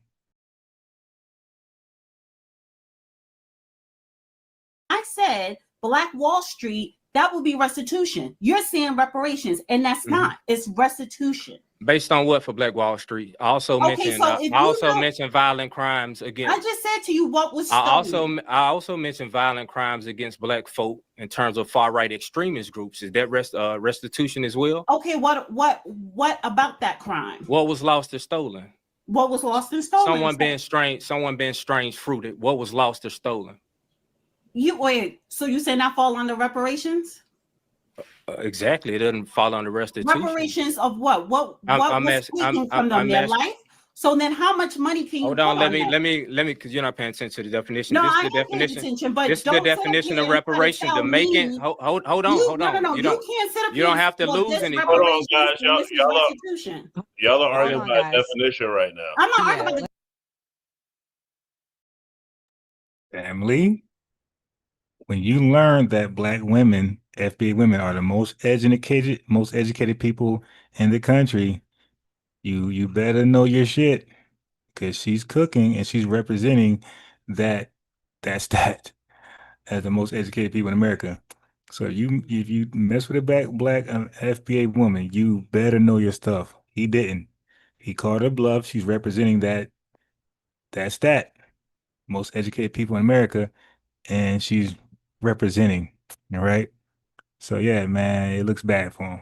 Speaker 13: I said Black Wall Street, that would be restitution. You're saying reparations, and that's not. It's restitution.
Speaker 16: Based on what for Black Wall Street? I also mentioned violent crimes against.
Speaker 13: I just said to you what was stolen.
Speaker 16: I also mentioned violent crimes against Black folk in terms of far right extremist groups. Is that restitution as well?
Speaker 13: Okay, what about that crime?
Speaker 16: What was lost or stolen?
Speaker 13: What was lost and stolen?
Speaker 16: Someone being strange fruited. What was lost or stolen?
Speaker 13: You wait. So you say not fall under reparations?
Speaker 16: Exactly. It doesn't fall under restitution.
Speaker 13: Reparations of what? What
Speaker 16: I'm
Speaker 13: was
Speaker 16: asking.
Speaker 13: taken from them? Their life. So then, how much money can you
Speaker 16: Hold
Speaker 13: put
Speaker 16: on, let
Speaker 13: on
Speaker 16: me,
Speaker 13: that?
Speaker 16: because you're not paying attention to the definition.
Speaker 13: No,
Speaker 16: This is
Speaker 13: I
Speaker 16: the
Speaker 13: am paying
Speaker 16: definition.
Speaker 13: attention, but
Speaker 16: This is the
Speaker 13: don't sit up
Speaker 16: definition
Speaker 13: here
Speaker 16: of
Speaker 13: and try to
Speaker 16: reparations.
Speaker 13: tell
Speaker 16: The making.
Speaker 13: me.
Speaker 16: Hold on, hold
Speaker 13: No,
Speaker 16: on.
Speaker 13: no,
Speaker 16: You
Speaker 13: can't sit up
Speaker 16: you
Speaker 13: here
Speaker 16: don't
Speaker 13: and
Speaker 16: have to
Speaker 13: say, well,
Speaker 16: lose
Speaker 13: this
Speaker 16: anything.
Speaker 18: Hold on,
Speaker 13: reparations
Speaker 18: guys.
Speaker 13: and this is restitution.
Speaker 18: Y'all are
Speaker 6: Hold
Speaker 18: arguing
Speaker 6: on,
Speaker 18: about
Speaker 6: guys.
Speaker 18: definition right now.
Speaker 13: I'm not
Speaker 6: Yeah,
Speaker 13: arguing about the
Speaker 3: Family, when you learn that black women, FBA women, are the most educated people in the country, you better know your shit, because she's cooking and she's representing that stat as the most educated people in America. So if you mess with a black FBA woman, you better know your stuff. He didn't. He called her bluff. She's representing that stat, most educated people in America, and she's representing. All right. So yeah, man, it looks bad for him.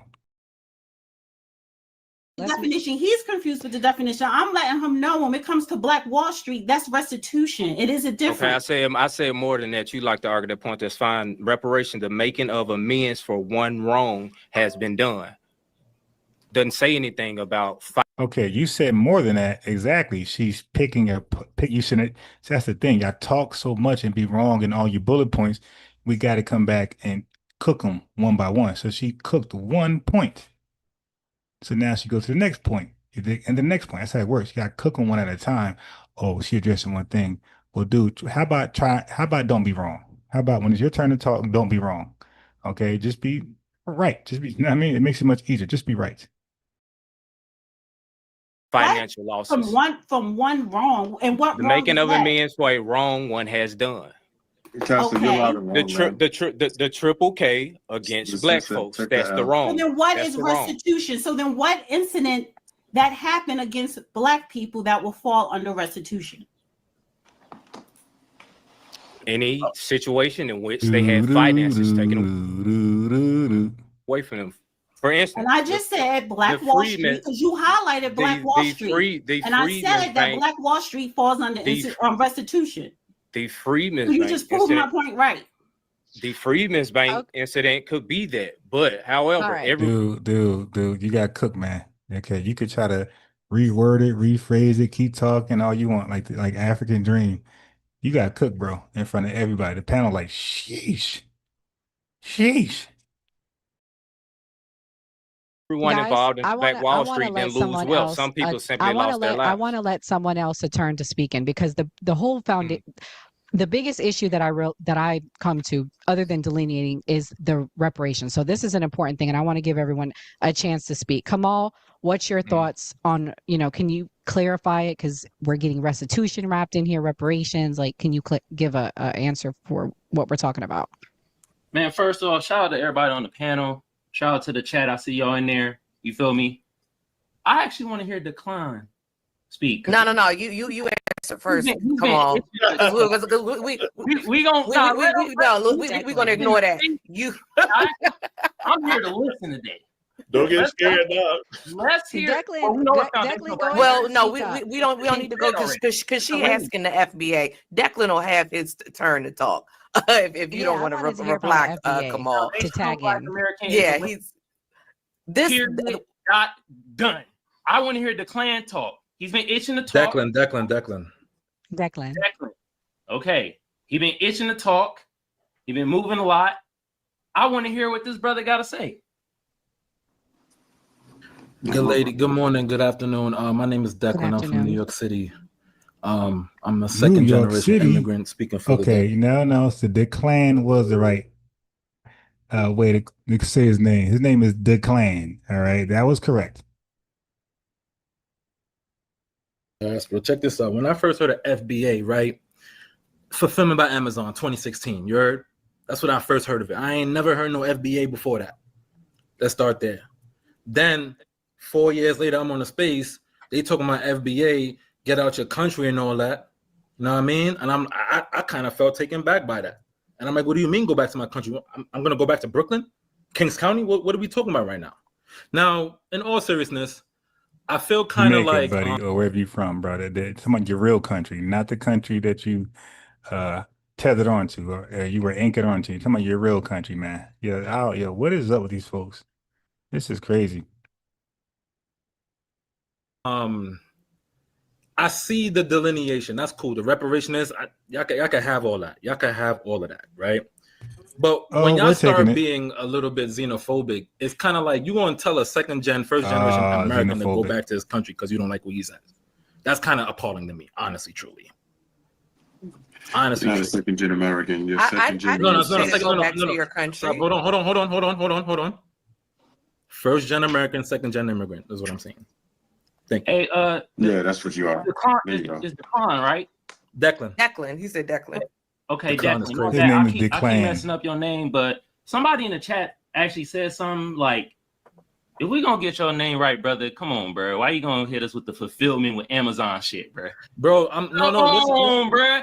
Speaker 13: definition. He's confused with the definition. I'm letting him know when it comes to Black Wall Street, that's restitution. It is a difference.
Speaker 16: Okay, I say more than that. You like to argue that point. That's fine. Reparation, the making of amends for one wrong, has been done. Doesn't say anything about.
Speaker 3: Okay, you said more than that. Exactly. She's picking a pick. You shouldn't. That's the thing. Y'all talk so much and be wrong in all your bullet points. We got to come back and cook them one by one. So she cooked 1 point. So now she goes to the next point and the next point. That's how it works. You got to cook them one at a time. Oh, she addressing one thing. Well, dude, how about don't be wrong? How about when it's your turn to talk, don't be wrong? Okay, just be right. Just be, you know what I mean? It makes it much easier. Just be right.
Speaker 16: Financial losses.
Speaker 13: From one wrong. And what
Speaker 16: the
Speaker 13: wrong
Speaker 16: making
Speaker 13: is
Speaker 16: of
Speaker 13: that?
Speaker 16: amends for a wrong one has done.
Speaker 14: Counselor, you're allowed to wrong,
Speaker 16: the triple K against
Speaker 14: Just
Speaker 16: black
Speaker 14: check
Speaker 16: folks.
Speaker 14: that
Speaker 16: That's the
Speaker 14: out.
Speaker 16: wrong.
Speaker 13: So then what
Speaker 16: That's
Speaker 13: is
Speaker 16: the wrong.
Speaker 13: restitution? So then what incident that happened against Black people that will fall under restitution?
Speaker 16: Any situation in which they had finances taken away from them. For instance,
Speaker 13: And I just said Black Wall Street because you highlighted Black Wall Street. And I said that Black Wall Street falls under restitution.
Speaker 16: The Freedmen's
Speaker 13: So you
Speaker 16: Bank
Speaker 13: just proved my point right.
Speaker 16: The Freedmen's Bank incident could be that, but however,
Speaker 3: Dude, you got cooked, man. Okay, you could try to reword it, rephrase it, keep talking all you want, like African Dream. You got cooked, bro, in front of everybody. The panel, like, sheesh.
Speaker 16: Everyone involved in Black Wall Street didn't lose wealth.
Speaker 6: Else,
Speaker 16: Some people simply lost their lives.
Speaker 6: I want to let someone else a turn to speaking because the whole the biggest issue that I come to, other than delineating, is the reparations. So this is an important thing, and I want to give everyone a chance to speak. Kamal, what's your thoughts on? Can you clarify it because we're getting restitution wrapped in here, reparations? Like, can you give a answer for what we're talking about?
Speaker 2: Man, first of all, shout out to everybody on the panel. Shout out to the chat. I see y'all in there. You feel me? I actually want to hear Decline speak.
Speaker 10: No. You answer first. Come on. We're gonna ignore that.
Speaker 2: I'm here to listen today.
Speaker 18: Don't get scared now.
Speaker 2: Let's hear.
Speaker 10: Well, no, we don't need to go because she asking the FBA. Declan will have his turn to talk. If you don't want to reply, Kamal.
Speaker 6: To tag in.
Speaker 10: Yeah, he's this
Speaker 2: got done. I want to hear Declan talk. He's been itching to talk.
Speaker 6: Declan.
Speaker 2: Okay. He's been itching to talk. He's been moving a lot. I want to hear what this brother got to say.
Speaker 19: Good morning, good afternoon. My name is Declan. I'm from New York City. I'm a second generation immigrant speaking for
Speaker 3: no, so Declan was the right way to say his name. His name is Declan. All right, that was correct.
Speaker 19: Well, check this out. When I first heard of FBA, right? Fulfillment by Amazon 2016. You heard? That's when I first heard of it. I ain't never heard no FBA before that. Let's start there. Then 4 years later, I'm on the space. They talking about FBA, get out your country and all that. You know what I mean? And I kind of felt taken back by that. And I'm like, what do you mean go back to my country? I'm going to go back to Brooklyn, Kings County? What are we talking about right now? Now, in all seriousness, I feel kind of like,
Speaker 3: buddy, or wherever you from, brother. Someone your real country, not the country that you tethered onto, or you were anchored onto. You're talking about your real country, man. Yeah, what is up with these folks? This is crazy.
Speaker 19: I see the delineation. That's cool. The reparation is y'all can have all that. Y'all can have all of that, right? But when y'all start being a little bit xenophobic, it's kind of like you want to tell a first generation American to go back to his country because you don't like what he says. That's kind of appalling to me, honestly, truly. Honestly,
Speaker 14: you're not a second-gen American. You're second-gen.
Speaker 10: No, back to your country.
Speaker 19: Stop, hold on. First-gen American, second-gen immigrant is what I'm saying. Thank you.
Speaker 2: Hey,
Speaker 14: yeah, that's what you are.
Speaker 2: It's Declan, right?
Speaker 10: Declan. He said Declan.
Speaker 2: Okay,
Speaker 3: Declan. His name is Declan.
Speaker 2: I keep messing up your name, but somebody in the chat actually said something like, if we gonna get your name right, brother, come on, bro. Why you gonna hit us with the fulfillment with Amazon shit, bro?
Speaker 19: Bro, listen,
Speaker 2: bro.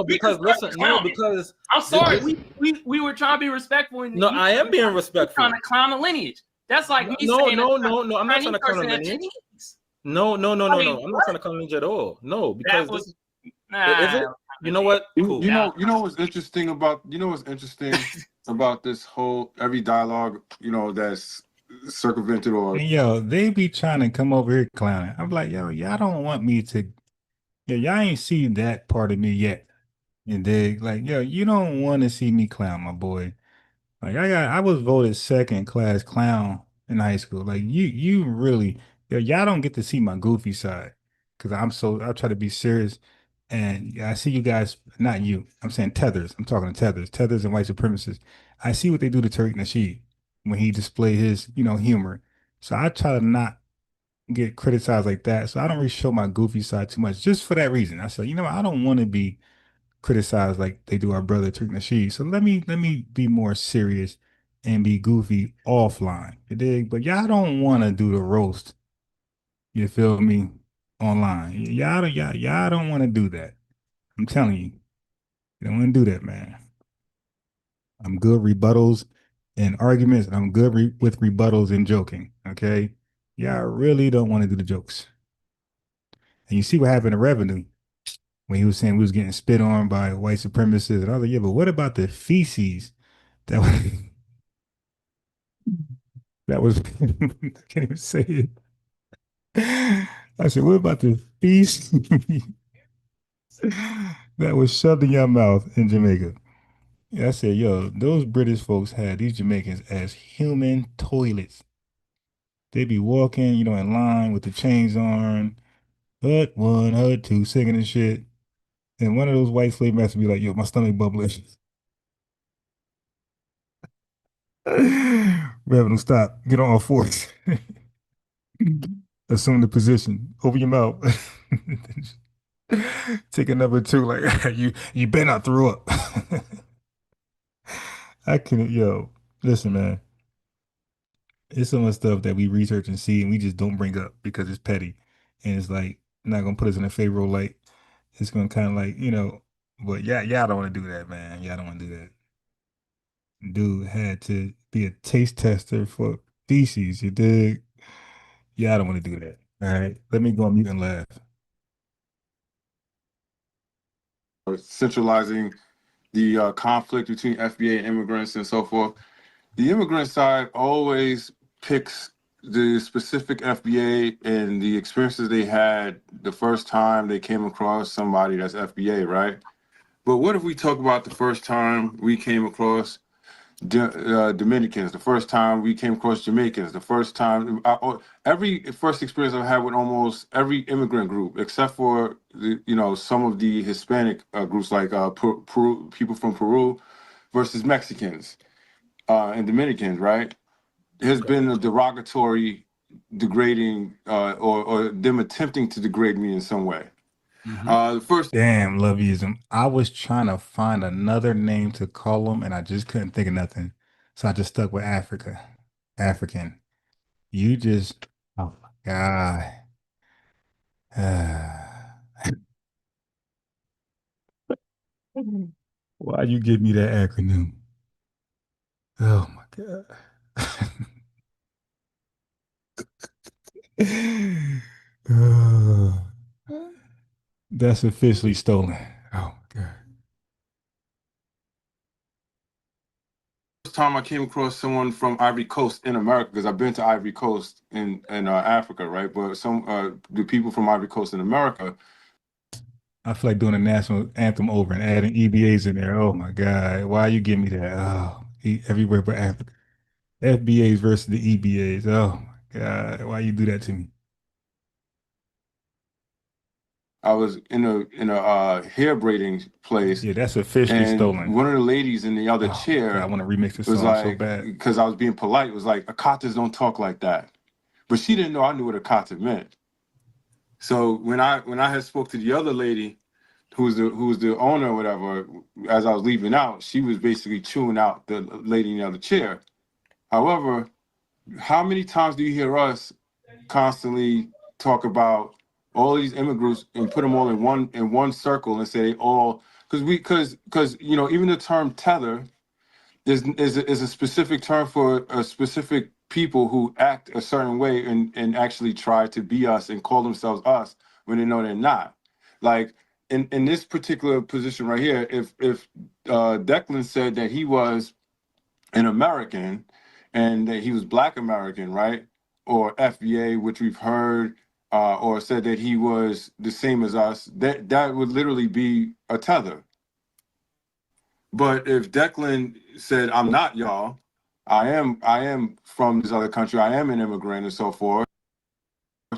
Speaker 19: Because
Speaker 2: I'm sorry. We were trying to be respectful.
Speaker 19: No, I am being respectful.
Speaker 2: Trying to clown the lineage. That's like me
Speaker 19: saying
Speaker 2: no.
Speaker 19: I'm not trying to clown the lineage. No. I'm not trying to clown the lineage at all. No, because is it? You know what? Cool.
Speaker 14: You know what's interesting about about this whole every dialogue, that's circumvented or
Speaker 3: they be trying to come over here clowning. I'm like, y'all don't want me to. Y'all ain't seen that part of me yet. And dig, like, you don't want to see me clown, my boy. Like I was voted second class clown in high school. Like you really, y'all don't get to see my goofy side because I try to be serious. And I see you guys, not you. I'm saying tethers. I'm talking to tethers and white supremacists. I see what they do to Tariq Nasheed when he display his, humor. So I try to not get criticized like that. So I don't really show my goofy side too much, just for that reason. I said, I don't want to be criticized like they do our brother Tariq Nasheed. So let me be more serious and be goofy offline. You dig? But y'all don't want to do the roast. You feel me? Online. Y'all don't want to do that. I'm telling you. You don't want to do that, man. I'm good rebuttals and arguments, and I'm good with rebuttals and joking. Okay? Y'all really don't want to do the jokes. And you see what happened to Revenue when he was saying we was getting spit on by white supremacists. And I was like, yeah, but what about the feces that was I can't even say it. I said, what about the feces that was shoved in your mouth in Jamaica? Yeah, I said, those British folks had these Jamaicans as human toilets. They be walking, in line with the chains on, hut one, hut two, singing and shit. And one of those white slave masters be like, my stomach bubbling. Revenue, stop. Get on all fours. Assume the position. Open your mouth. Take a number two. Like, you better not throw up. I can, listen, man. It's so much stuff that we research and see and we just don't bring up because it's petty. And it's like, not going to put us in a favorable light. It's going to kind of like, but y'all don't want to do that, man. Y'all don't want to do that. Dude had to be a taste tester for feces. You dig? Yeah, I don't want to do that. All right. Let me go on mute and laugh.
Speaker 14: Centralizing the conflict between FBA and immigrants and so forth. The immigrant side always picks the specific FBA and the experiences they had the first time they came across somebody that's FBA, right? But what if we talk about the first time we came across Dominicans, the first time we came across Jamaicans, the first time, every first experience I've had with almost every immigrant group, except for some of the Hispanic groups like Peru, people from Peru versus Mexicans and Dominicans, right? Has been a derogatory, degrading, or them attempting to degrade me in some way.
Speaker 3: Damn, loveism. I was trying to find another name to call them, and I just couldn't think of nothing. So I just stuck with African. You just, oh my God. Why you give me that acronym? Oh my God. That's officially stolen. Oh my God.
Speaker 14: time I came across someone from Ivory Coast in America, because I've been to Ivory Coast in Africa, right? But the people from Ivory Coast in America.
Speaker 3: I feel like doing a national anthem over and adding EBAs in there. Oh my God, why you give me that? Oh, everywhere but Africa. FBAs versus the EBAs. Oh my God, why you do that to me?
Speaker 14: I was in a hair braiding place.
Speaker 3: Yeah, that's officially
Speaker 14: and
Speaker 3: stolen.
Speaker 14: One of the ladies in the other chair,
Speaker 3: God, I want to remix this
Speaker 14: was
Speaker 3: song
Speaker 14: like,
Speaker 3: so bad.
Speaker 14: because I was being polite, was like, Akatas don't talk like that. But she didn't know I knew what Akata meant. So when I had spoke to the other lady, who was the owner or whatever, as I was leaving out, she was basically chewing out the lady in the other chair. However, how many times do you hear us constantly talk about all these immigrants and put them all in one circle and say they all, because you know, even the term tether is a specific term for a specific people who act a certain way and actually try to be us and call themselves us when they know they're not. Like in this particular position right here, if Declan said that he was an American and that he was Black American, right? Or FBA, which we've heard, or said that he was the same as us, that would literally be a tether. But if Declan said, I'm not y'all, I am from this other country, I am an immigrant and so forth,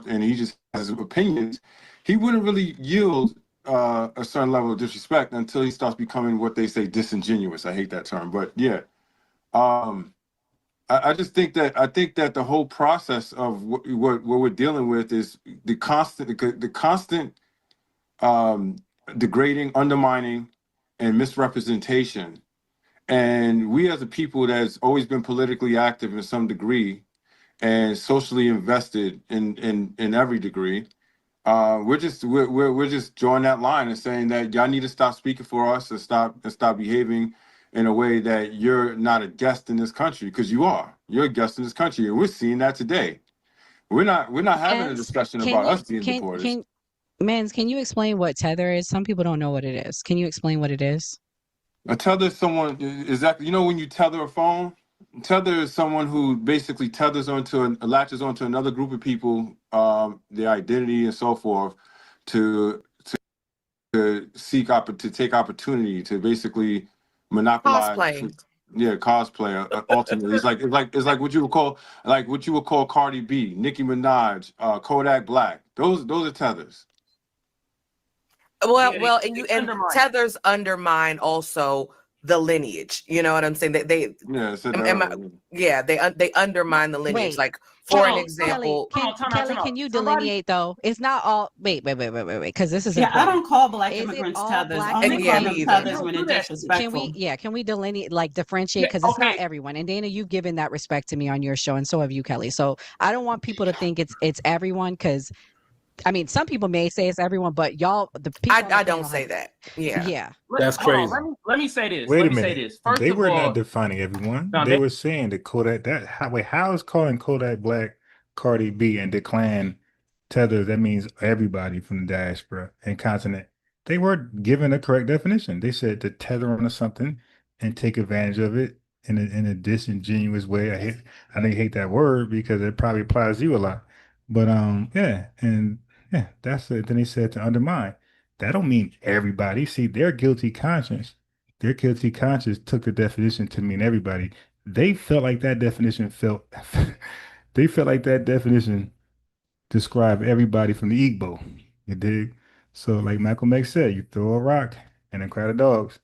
Speaker 14: and he just has opinions, he wouldn't really yield a certain level of disrespect until he starts becoming what they say disingenuous. I hate that term, but yeah. I just think that the whole process of what we're dealing with is the constant degrading, undermining, and misrepresentation. And we as a people that's always been politically active in some degree and socially invested in every degree, we're just drawing that line and saying that y'all need to stop speaking for us and stop behaving in a way that you're not a guest in this country, because you're a guest in this country, and we're seeing that today. We're not having a discussion about us being deported.
Speaker 6: Mans, can you explain what tether is? Some people don't know what it is. Can you explain what it is?
Speaker 14: A tether is someone, exactly, you know, when you tether a phone, tether is someone who basically latches onto another group of people, their identity and so forth, to take opportunity, to basically monopolize.
Speaker 10: Cosplay.
Speaker 14: Yeah, cosplay. Ultimately, it's like what you would call Cardi B, Nicki Minaj, Kodak Black. Those are tethers.
Speaker 10: Well, and tethers undermine also the lineage. You know what I'm saying? They undermine the lineage.
Speaker 6: Wait,
Speaker 10: like for an example,
Speaker 6: Kelly, can you delineate though? It's not all. Wait, because this is
Speaker 13: I don't call Black immigrants tethers. I only call them tethers when it's disrespectful.
Speaker 6: Can we delineate, like differentiate? Because it's not everyone. And Dana, you've given that respect to me on your show, and so have you, Kelly. So I don't want people to think it's everyone, because I mean, some people may say it's everyone, but y'all, the people.
Speaker 10: I don't say that. Yeah.
Speaker 19: That's crazy.
Speaker 2: Let me say this.
Speaker 3: Wait
Speaker 2: let
Speaker 3: a
Speaker 2: me
Speaker 3: minute.
Speaker 2: say this. First
Speaker 3: they
Speaker 2: of
Speaker 3: were
Speaker 2: all,
Speaker 3: not defining everyone. They were saying that Kodak. How is calling Kodak Black Cardi B and declaring tether? That means everybody from the diaspora and continent. They were given the correct definition. They said to tether onto something and take advantage of it in a disingenuous way. I hate that word because it probably applies to you a lot. But that's it. Then he said to undermine. That don't mean everybody. See, their guilty conscience took the definition to mean everybody. They felt like that definition described everybody from the Igbo. You dig? So like Malcolm X said, you throw a rock and a crowd of dogs.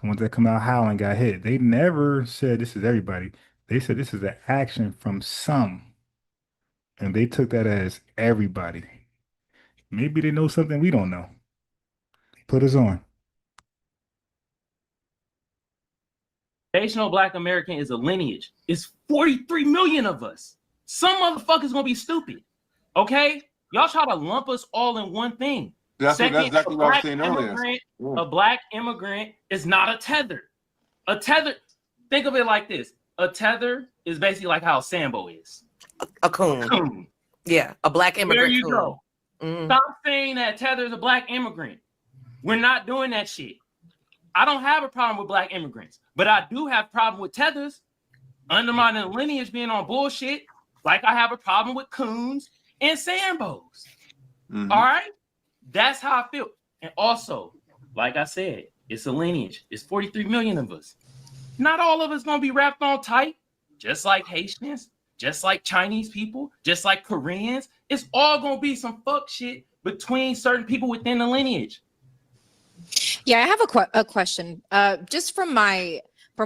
Speaker 3: The ones that come out howling got hit. They never said this is everybody. They said this is an action from some. And they took that as everybody. Maybe they know something we don't know. Put us on.
Speaker 2: Foundational Black American is a lineage. It's 43 million of us. Some motherfuckers gonna be stupid. Okay? Y'all try to lump us all in one thing.
Speaker 14: That's exactly what I was saying earlier.
Speaker 2: A Black immigrant is not a tether. A tether, think of it like this. A tether is basically like how Sambo is.
Speaker 10: A coon. Yeah, a Black immigrant.
Speaker 2: There you
Speaker 10: coon.
Speaker 2: go. Stop saying that tether is a Black immigrant. We're not doing that shit. I don't have a problem with Black immigrants, But I do have problem with tethers undermining the lineage being on bullshit. Like I have a problem with coons and sambos. All right? That's how I feel. And also, like I said, it's a lineage. It's 43 million of us. Not all of us gonna be wrapped on tight, just like Haitians, just like Chinese people, just like Koreans. It's all gonna be some fuck shit between certain people within the lineage.
Speaker 11: Yeah, I have a question. Just from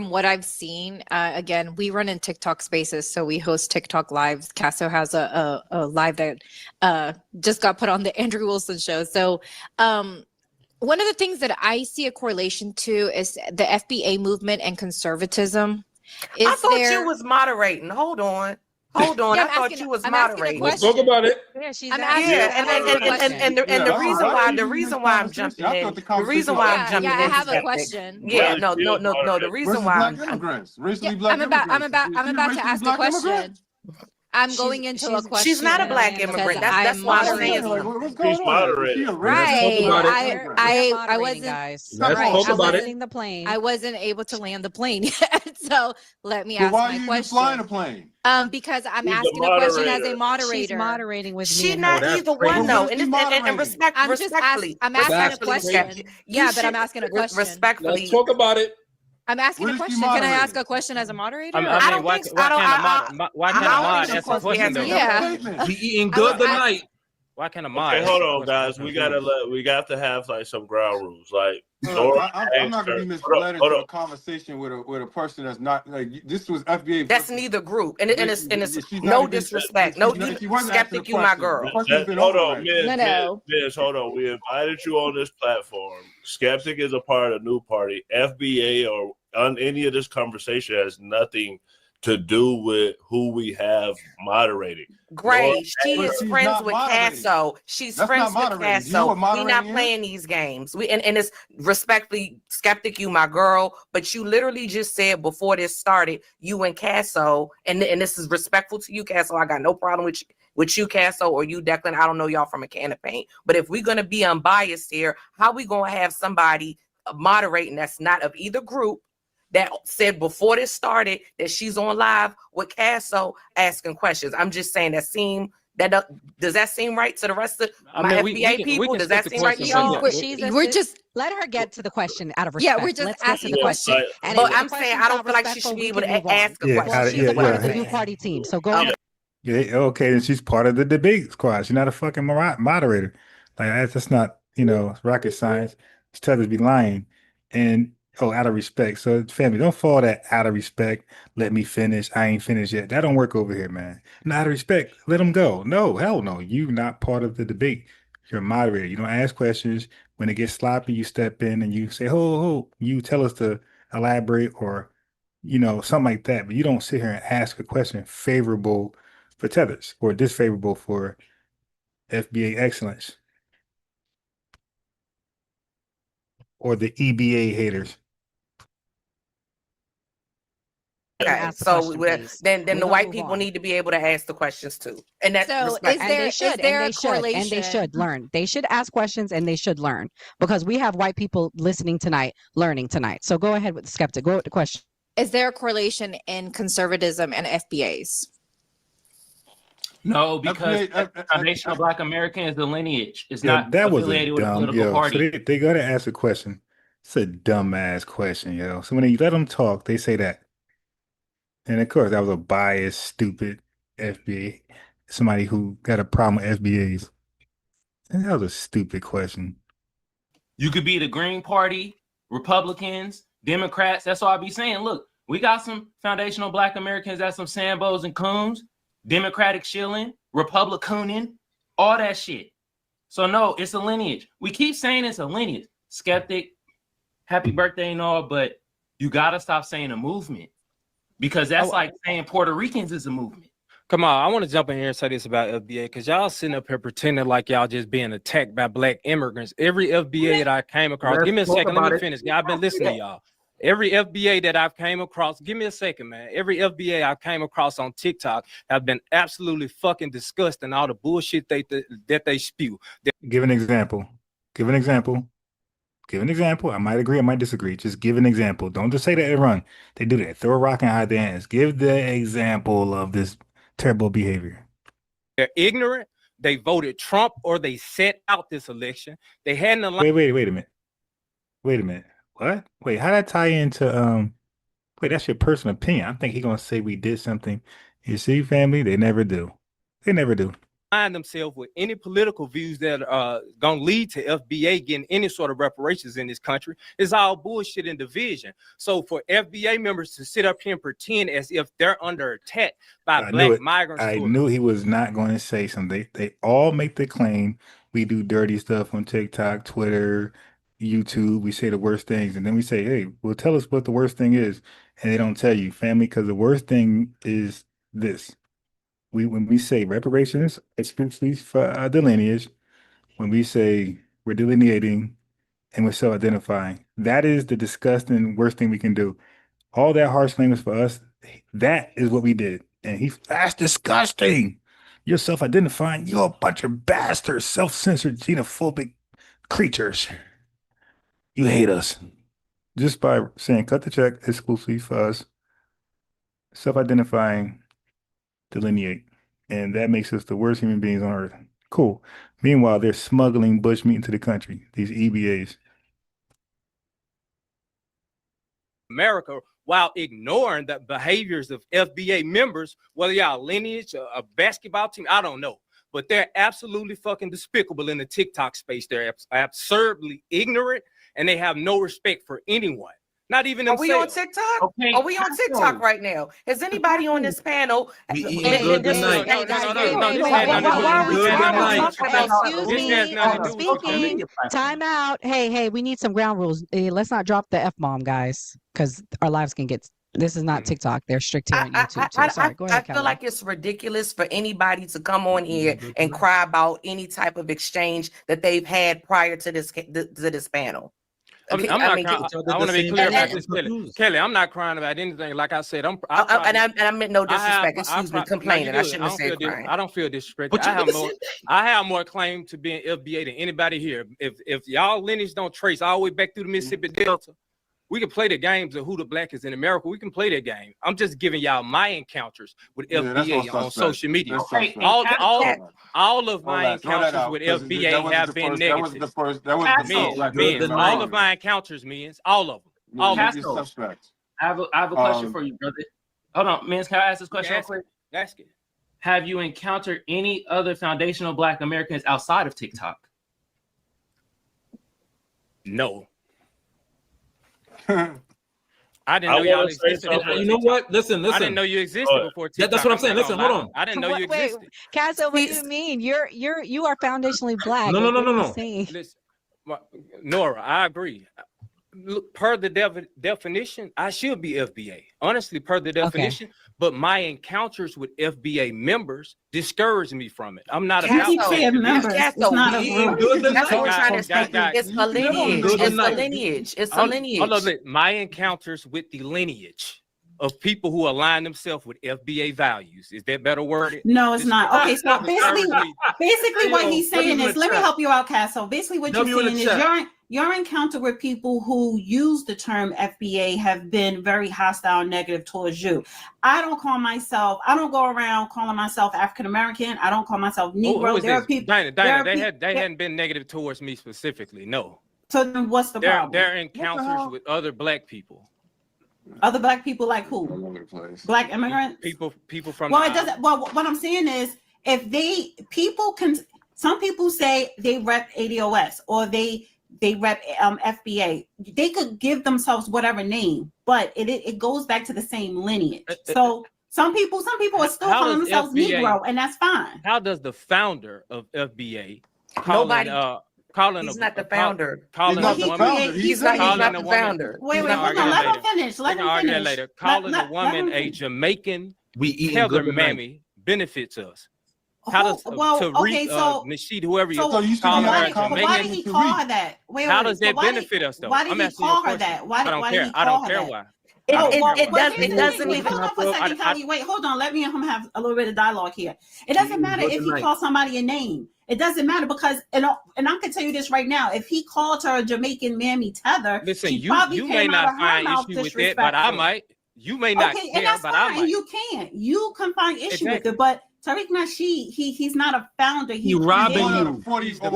Speaker 11: what I've seen, again, we run in TikTok spaces, so we host TikTok lives. Casso has a live that just got put on the Andrew Wilson show. So one of the things that I see a correlation to is the FBA movement and conservatism.
Speaker 10: I thought you was moderating. Hold on.
Speaker 11: Yeah,
Speaker 10: I thought you was moderating.
Speaker 18: Let's talk about it.
Speaker 11: Yeah, she's
Speaker 10: and the reason why I'm jumping in. The reason why I'm jumping in.
Speaker 11: I have a question.
Speaker 10: Yeah, no. The reason why I'm
Speaker 11: I'm about to ask a question. I'm going into a question.
Speaker 10: She's not a black immigrant. That's why I'm saying.
Speaker 18: She's moderating.
Speaker 11: Right. I wasn't.
Speaker 19: Let's talk about it.
Speaker 11: The plane. I wasn't able to land the plane yet. So let me ask my question.
Speaker 14: Why are you flying a plane?
Speaker 11: Because I'm asking a question as a moderator.
Speaker 22: She's moderating with me.
Speaker 10: She's not either one though. And respectfully.
Speaker 11: I'm asking a question. Yeah, but I'm asking a question.
Speaker 10: Respectfully.
Speaker 19: Let's talk about it.
Speaker 11: I'm asking a question. Can I ask a question as a moderator?
Speaker 16: Why can't a mod ask a question though?
Speaker 11: Yeah.
Speaker 19: We eating good tonight.
Speaker 16: Why can't a mod?
Speaker 18: Okay, hold on, guys. We got to have like some ground rules. Like,
Speaker 14: I'm not gonna be misled into a conversation with a person that's not like this was FBA.
Speaker 10: That's neither group, and it's no disrespect. No, skeptic, you my girl.
Speaker 18: Hold on,
Speaker 11: No.
Speaker 18: Miss, hold on. We invited you on this platform. Skeptic is a part of New Party. FBA or on any of this conversation has nothing to do with who we have moderating.
Speaker 10: Great. She is friends with Casso. She's friends with Casso. We're not playing these games. And it's respectfully, skeptic, you my girl, but you literally just said before this started, you and Casso, and this is respectful to you, Casso. I got no problem with you, Casso, or you, Declan. I don't know y'all from a can of paint. But if we're gonna be unbiased here, how we gonna have somebody moderating that's not of either group that said before this started that she's on live with Casso asking questions? I'm just saying does that seem right to the rest of my FBA people? Does that seem right to y'all?
Speaker 6: We're just let her get to the question out of respect.
Speaker 11: Yeah, we're just asking the question.
Speaker 10: But I'm saying I don't feel like she should be able to ask a question.
Speaker 6: She's a part of the New Party team, so go ahead.
Speaker 3: Yeah, okay, and she's part of the debate squad. She's not a fucking moderator. Like that's not rocket science. These tethers be lying, and out of respect. So family, don't fall that out of respect. Let me finish. I ain't finished yet. That don't work over here, man. Not out of respect. Let them go. No, hell no. You not part of the debate. You're a moderator. You don't ask questions. When it gets sloppy, you step in and you say, ho. You tell us to elaborate or, something like that. But you don't sit here and ask a question favorable for tethers or disfavorable for FBA excellence or the EBA haters.
Speaker 10: Okay, so then the white people need to be able to ask the questions too, and that's
Speaker 6: and they should learn. They should ask questions and they should learn because we have white people listening tonight, learning tonight. So go ahead with the skeptic. Go with the question.
Speaker 11: Is there a correlation in conservatism and FBAs?
Speaker 2: No, because Foundational Black American is the lineage. It's not
Speaker 3: that was
Speaker 2: affiliated
Speaker 3: a
Speaker 2: with a
Speaker 3: dumb
Speaker 2: political party.
Speaker 3: So they gotta ask a question. It's a dumbass question, yo. So when you let them talk, they say that. And of course, that was a biased, stupid FBA. Somebody who got a problem with FBAs. And that was a stupid question.
Speaker 2: You could be the Green Party, Republicans, Democrats. That's all I be saying. Look, we got some foundational Black Americans that's some Sambos and Coons, Democratic shilling, Republicaning, all that shit. So no, it's a lineage. We keep saying it's a lineage. Skeptic, happy birthday and all, but you gotta stop saying a movement. Because that's like saying Puerto Ricans is a movement.
Speaker 16: Come on, I want to jump in here and say this about FBA because y'all sitting up here pretending like y'all just being attacked by black immigrants. Every FBA that I came across, give me a second, let me finish. I've been listening to y'all. Every FBA that I've came across, give me a second, man. Every FBA I came across on TikTok have been absolutely fucking disgusting. All the bullshit that they spew.
Speaker 3: Give an example. Give an example. I might agree, I might disagree. Just give an example. Don't just say that and run. They do that. Throw a rock and hide their hands. Give the example of this terrible behavior.
Speaker 16: They're ignorant. They voted Trump or they set out this election. They hadn't aligned.
Speaker 3: Wait a minute. Wait a minute. What? Wait, how that tie into wait, that's your personal opinion. I think he's gonna say we did something. You see, family, they never do. They never do.
Speaker 16: Themselves with any political views that are going to lead to FBA getting any sort of reparations in this country. It's all bullshit and division. So for FBA members to sit up here and pretend as if they're under attack by black migrants.
Speaker 3: I knew he was not going to say something. They all make the claim we do dirty stuff on TikTok, Twitter, YouTube. We say the worst things, and then we say, hey, well, tell us what the worst thing is. And they don't tell you, family, because the worst thing is this. When we say reparations, especially for the lineage, when we say we're delineating and we're self-identifying, that is the disgusting worst thing we can do. All that harsh language for us, that is what we did. And that's disgusting. You're self-identifying. You're a bunch of bastards, self-censored, xenophobic creatures. You hate us. Just by saying cut the check exclusively for us, self-identifying, delineate, and that makes us the worst human beings on earth. Cool. Meanwhile, they're smuggling bushmeat into the country, these EBAs.
Speaker 16: America, while ignoring the behaviors of FBA members, whether y'all lineage, a basketball team, I don't know, but they're absolutely fucking despicable in the TikTok space. They're absurdly ignorant, and they have no respect for anyone. Not even themselves.
Speaker 10: Are we on TikTok?
Speaker 16: Okay.
Speaker 10: Are we on TikTok right now? Is anybody on this panel?
Speaker 19: Excuse
Speaker 6: me. Speaking. Time out. Hey, we need some ground rules. Let's not drop the F-bomb, guys, because our lives can get. This is not TikTok. They're strict here on YouTube too. Sorry, go ahead,
Speaker 10: I feel like it's ridiculous for anybody to come on here and cry about any type of exchange that they've had prior to this panel.
Speaker 16: Okay, I want to be clear about this, Kelly. I'm not crying about anything. Like I said, and
Speaker 10: I meant no disrespect. Excuse me, complaining. I shouldn't have said crying.
Speaker 16: I don't feel disrespected. I have more claim to being FBA than anybody here. If y'all lineage don't trace all the way back through the Mississippi Delta, we can play the games of who the black is in America. We can play that game. I'm just giving y'all my encounters with FBA on social media. All of my encounters with FBA have been negative. All of my encounters, means all of them. All of them.
Speaker 2: I have a question for you, brother. Hold on, man. Can I ask this question real quick?
Speaker 16: Ask it.
Speaker 2: Have you encountered any other foundational Black Americans outside of TikTok?
Speaker 16: No. I didn't know y'all existed.
Speaker 19: You know what? Listen.
Speaker 16: I didn't know you existed before TikTok.
Speaker 19: That's what I'm saying. Listen, hold on.
Speaker 16: I didn't know you existed.
Speaker 6: Casso, what do you mean? You are foundationally Black.
Speaker 19: No.
Speaker 16: Listen, Nora, I agree. Look, per the definition, I should be FBA. Honestly, per the definition, but my encounters with FBA members discourage me from it. I'm not about
Speaker 10: That's what we're trying to say. It's a lineage. It's a lineage.
Speaker 16: My encounters with the lineage of people who align themselves with FBA values. Is that better worded?
Speaker 13: No, it's not. Okay, so basically what he's saying is, let me help you out, Casso. Basically what you're saying is your encounter with people who use the term FBA have been very hostile and negative towards you. I don't go around calling myself African American. I don't call myself Negro. There are people.
Speaker 16: They hadn't been negative towards me specifically. No.
Speaker 13: So then what's the problem?
Speaker 16: Their encounters with other Black people.
Speaker 13: Other Black people like who? Black immigrants?
Speaker 16: People from.
Speaker 13: Well, it doesn't. Well, what I'm saying is, some people say they rep ADOS or they rep FBA. They could give themselves whatever name, but it goes back to the same lineage. So some people are still calling themselves Negro, and that's fine.
Speaker 16: How does the founder of FBA
Speaker 10: He's not the founder.
Speaker 16: He's not
Speaker 10: the founder.
Speaker 13: Wait, hold on. Let him finish.
Speaker 16: Later. Calling a woman a Jamaican Heather Mammy benefits us. How does Nasheed, whoever you call her,
Speaker 13: why did he call her that?
Speaker 16: How does that benefit us, though?
Speaker 13: Why did he call her that?
Speaker 16: I don't care why.
Speaker 10: It doesn't even.
Speaker 13: Hold on for a second, Kelly. Wait, hold on. Let me have a little bit of dialogue here. It doesn't matter if he calls somebody a name. It doesn't matter because, and I can tell you this right now, if he called her a Jamaican mammy tether,
Speaker 16: Listen,
Speaker 13: she
Speaker 16: you
Speaker 13: probably
Speaker 16: you
Speaker 13: came
Speaker 16: may
Speaker 13: out
Speaker 16: not
Speaker 13: of her
Speaker 16: find
Speaker 13: mouth
Speaker 16: issue with it, but I
Speaker 13: disrespectful.
Speaker 16: might. You may not
Speaker 13: Okay,
Speaker 16: care,
Speaker 13: and that's
Speaker 16: but
Speaker 13: fine.
Speaker 16: I might.
Speaker 13: You can find issue with it, but Tariq Nasheed, he's not a founder.
Speaker 19: He robbing you.
Speaker 13: He created the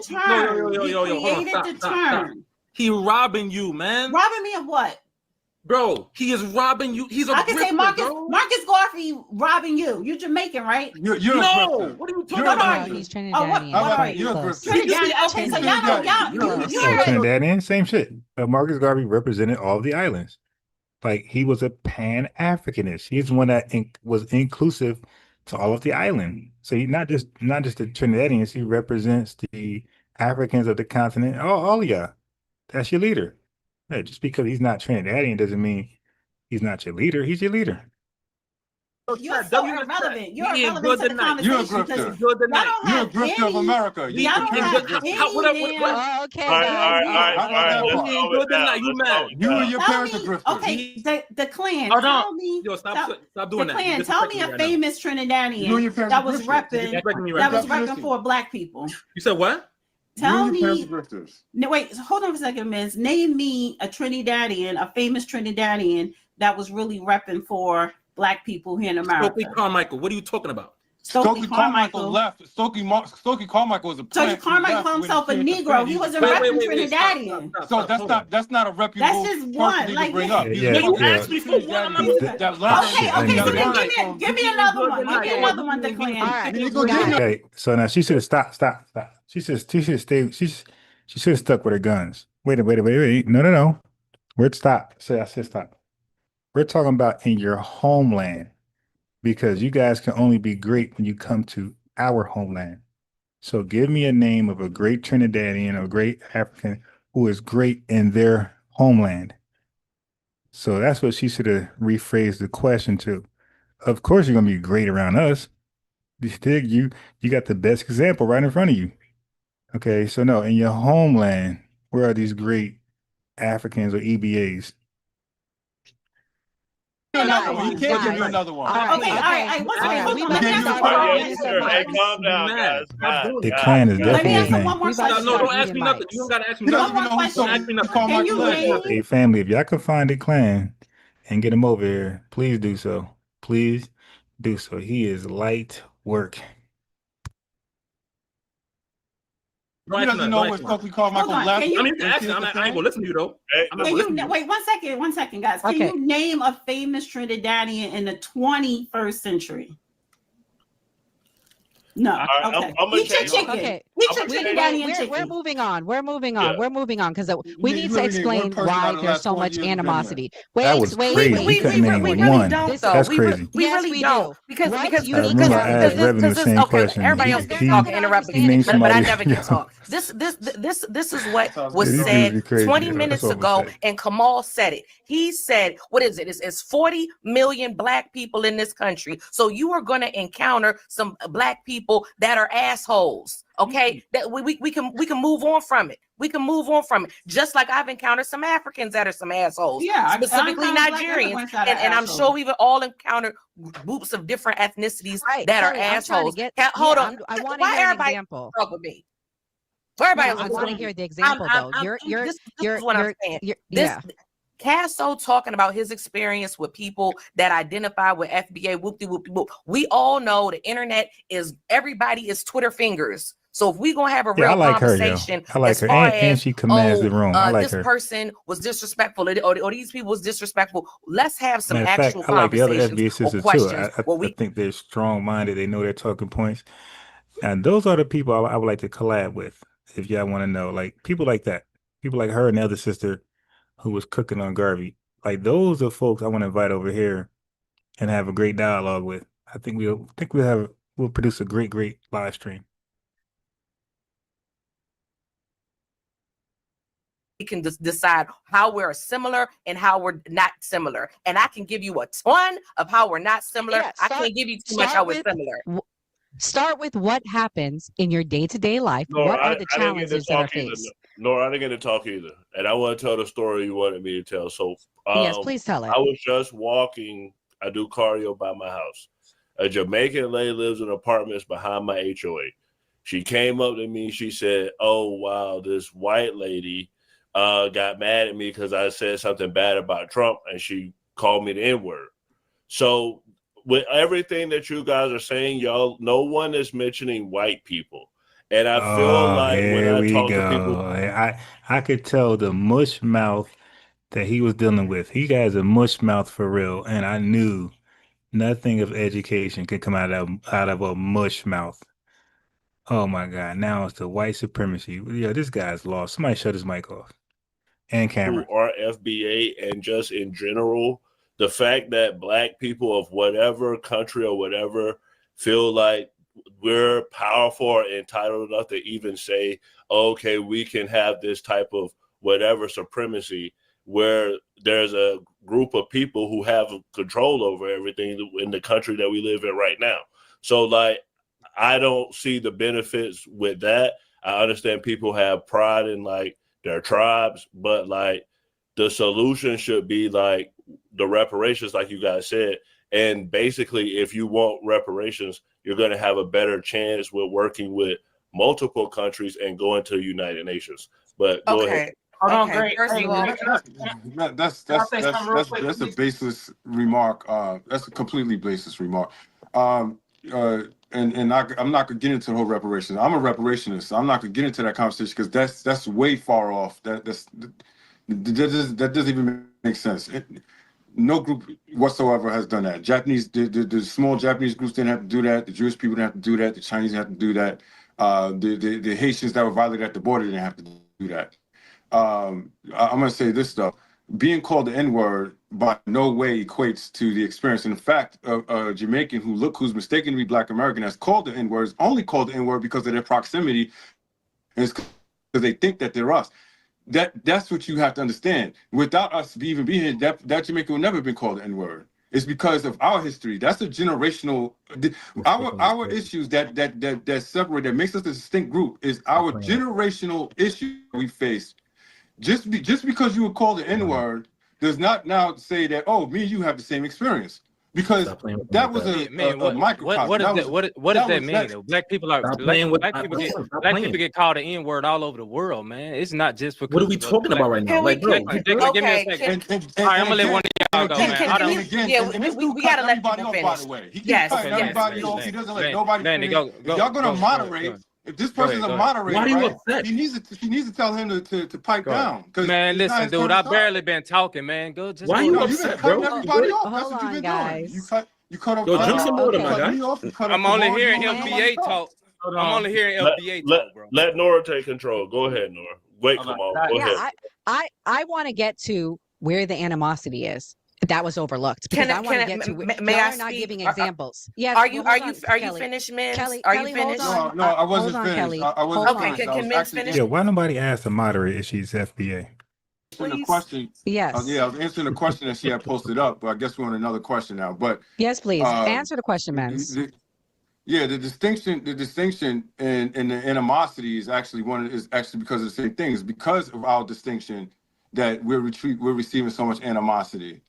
Speaker 13: term. He created the term.
Speaker 19: He robbing you, man.
Speaker 13: Robbing me of what?
Speaker 19: Bro, he is robbing you. He's a
Speaker 13: I can say
Speaker 19: grifter,
Speaker 13: Marcus Garvey robbing you. You're Jamaican, right?
Speaker 19: You're no. What are you talking about?
Speaker 6: He's Trinidadian.
Speaker 13: What are you? Trinidadian. Okay, so y'all.
Speaker 3: Trinidadian, same shit. Marcus Garvey represented all of the islands. Like he was a Pan-Africanist. He's the one that was inclusive to all of the island. So he's not just the Trinidadians. He represents the Africans of the continent. All of y'all. That's your leader. Yeah, just because he's not Trinidadian doesn't mean he's not your leader. He's your leader.
Speaker 13: You're so irrelevant. You're irrelevant to the conversation.
Speaker 14: You're a grifter. You're a grifter of America.
Speaker 13: Okay.
Speaker 19: You mad?
Speaker 14: You and your parents are grifters.
Speaker 13: Okay, the Klan.
Speaker 19: Hold
Speaker 13: tell
Speaker 19: on.
Speaker 13: me.
Speaker 19: Yo, stop doing
Speaker 13: the
Speaker 19: that.
Speaker 13: Klan. Tell me a famous Trinidadian that was repping for black people.
Speaker 19: You said what?
Speaker 13: Tell me. No, wait. Hold on a second, Miss. Name me a Trinidadian, a famous Trinidadian that was really repping for black people here in America.
Speaker 19: Stokely Carmichael. What are you talking about?
Speaker 14: Stokely Carmichael left. Stokely Carmichael was a
Speaker 13: Stokely Carmichael called himself a Negro. He wasn't repping Trinidadian.
Speaker 14: So that's not a reputable.
Speaker 13: That's just one.
Speaker 14: Like bring up.
Speaker 19: You asked me for one.
Speaker 13: Okay. Give me another one. Give me another one. The Klan.
Speaker 3: Okay, so now she should have stopped. She should have stayed. She should have stuck with her guns. Wait. No. Where'd stop? I said stop. We're talking about in your homeland, because you guys can only be great when you come to our homeland. So give me a name of a great Trinidadian or great African who is great in their homeland. So that's what she should have rephrased the question to. Of course you're gonna be great around us. You got the best example right in front of you. Okay, so no, in your homeland, where are these great Africans or EBAs?
Speaker 14: He can't give you another one.
Speaker 13: Okay.
Speaker 18: Calm down, guys.
Speaker 3: The Klan is definitely his name.
Speaker 19: No, don't ask me nothing. You don't gotta ask me nothing.
Speaker 3: Hey, family, if y'all can find the Klan and get him over here, please do so. Please do so. He is light work.
Speaker 14: He doesn't know what Stokely Carmichael left.
Speaker 19: I ain't gonna listen to you though.
Speaker 13: Wait 1 second, guys. Can you name a famous Trinidadian in the 21st century? No. Okay. Eat your chicken.
Speaker 6: Okay.
Speaker 13: Eat your Trinidadian chicken.
Speaker 6: We're moving on. We're moving on because we need to explain why there's so much animosity.
Speaker 3: That was crazy. We really don't. That's crazy.
Speaker 10: We really don't. Because
Speaker 3: everybody
Speaker 10: else can talk and interrupt me, but I never can talk. This is what was said 20 minutes ago, and Kamal said it. He said, what is it? It's 40 million black people in this country. So you are going to encounter some black people that are assholes. Okay, that we can move on from it. We can move on from it. Just like I've encountered some Africans that are some assholes.
Speaker 13: Yeah,
Speaker 10: specifically Nigerians, and I'm sure we've all encountered groups of different ethnicities that are assholes. Hold on.
Speaker 6: I want to hear an example.
Speaker 10: Talk with me. I
Speaker 6: want to hear the example though.
Speaker 10: This is what I'm saying. Casso talking about his experience with people that identify with FBA, whoop-de-whoop-de-whoop. We all know the internet is, everybody is Twitter fingers. So if we're going to have a real conversation,
Speaker 3: I like her. And she commands the room. I like
Speaker 10: this
Speaker 3: her.
Speaker 10: Person was disrespectful, or these people was disrespectful. Let's have some actual
Speaker 3: conversations. I like the other FBA sisters too. I
Speaker 10: think
Speaker 3: they're strong-minded. They know their talking points. And those are the people I would like to collab with, if y'all want to know. Like, people like that. People like her and the other sister who was cooking on Garvey. Like, those are folks I want to invite over here and have a great dialogue with. I think we'll produce a great live stream.
Speaker 10: We can just decide how we're similar and how we're not similar. And I can give you a ton of how we're not similar. I can't give you too much how we're similar.
Speaker 6: Start with what happens in your day-to-day life. What are the challenges that are faced?
Speaker 18: No, I didn't get to talk either. And I want to tell the story you wanted me to tell. So
Speaker 6: yes, please tell it.
Speaker 18: I was just walking. I do cardio by my house. A Jamaican lady lives in apartments behind my HOA. She came up to me. She said, "Oh wow, this white lady got mad at me because I said something bad about Trump, and she called me the N-word." So with everything that you guys are saying, y'all, no one is mentioning white people. And I feel like when I talk to people,
Speaker 3: I could tell the mush mouth that he was dealing with. He has a mush mouth for real, and I knew nothing of education could come out of a mush mouth. Oh my God! Now it's the white supremacy. Yeah, this guy's lost. Somebody shut his mic off and camera.
Speaker 18: who are FBA and just in general, the fact that black people of whatever country or whatever feel like we're powerful or entitled enough to even say, okay, we can have this type of whatever supremacy, where there's a group of people who have control over everything in the country that we live in right now. So like, I don't see the benefits with that. I understand people have pride in like their tribes, but like the solution should be like the reparations, like you guys said. And basically, if you want reparations, you're going to have a better chance with working with multiple countries and going to the United Nations. But go ahead.
Speaker 2: Hold on, great.
Speaker 14: That's a baseless remark. That's a completely baseless remark. And I'm not gonna get into the whole reparations. I'm a reparationist, so I'm not gonna get into that conversation because that's way far off. That doesn't even make sense. No group whatsoever has done that. The small Japanese groups didn't have to do that. The Jewish people didn't have to do that. The Chinese didn't have to do that. The Haitians that were violated at the border didn't have to do that. I'm gonna say this stuff. Being called the N-word by no way equates to the experience. In fact, a Jamaican who's mistaken to be Black American has called the N-word, is only called the N-word because of their proximity, and it's because they think that they're us. That's what you have to understand. Without us even being here, that Jamaican would never have been called the N-word. It's because of our history. That's a generational. Our issues that separate, that makes us a distinct group, is our generational issue we face. Just because you were called the N-word does not now say that, oh, me and you have the same experience. Because that was a microcosm.
Speaker 16: What does that mean? Black people get called the N-word all over the world, man. It's not just because.
Speaker 19: What are we talking about right now? Like, bro,
Speaker 16: give me a second. All right, I'm gonna let one of y'all go, man.
Speaker 10: We gotta let people finish.
Speaker 14: By the way, he
Speaker 10: yes,
Speaker 14: everybody off. He doesn't let nobody finish. If y'all gonna moderate. If this person's a moderator,
Speaker 19: why are you upset?
Speaker 14: He needs to tell him to pipe down.
Speaker 16: Man, listen, dude, I've barely been talking, man. Go just.
Speaker 19: Why are you upset, bro?
Speaker 14: Everybody off. That's what you've been doing. You cut off.
Speaker 19: Yo, drink some water, my guy.
Speaker 16: I'm only hearing FBA talk. I'm only hearing FBA talk, bro.
Speaker 18: Let Nora take control. Go ahead, Nora. Wait, come on. Go ahead.
Speaker 6: I want to get to where the animosity is. That was overlooked because I want to get to.
Speaker 10: May I
Speaker 6: not giving examples?
Speaker 10: Yes. Are you finished, Mims?
Speaker 6: Kelly,
Speaker 10: are you finished?
Speaker 14: No, I wasn't finished.
Speaker 6: Kelly.
Speaker 14: I wasn't
Speaker 10: okay, can Mims finish?
Speaker 3: Yeah, why nobody asked to moderate if she's FBA?
Speaker 14: The question.
Speaker 6: Yes.
Speaker 14: I was answering the question that she had posted up, but I guess we're on another question now. But
Speaker 6: yes, please answer the question, Mims.
Speaker 14: The distinction and the animosity is actually because of the same thing. It's because of our distinction that we're receiving so much animosity.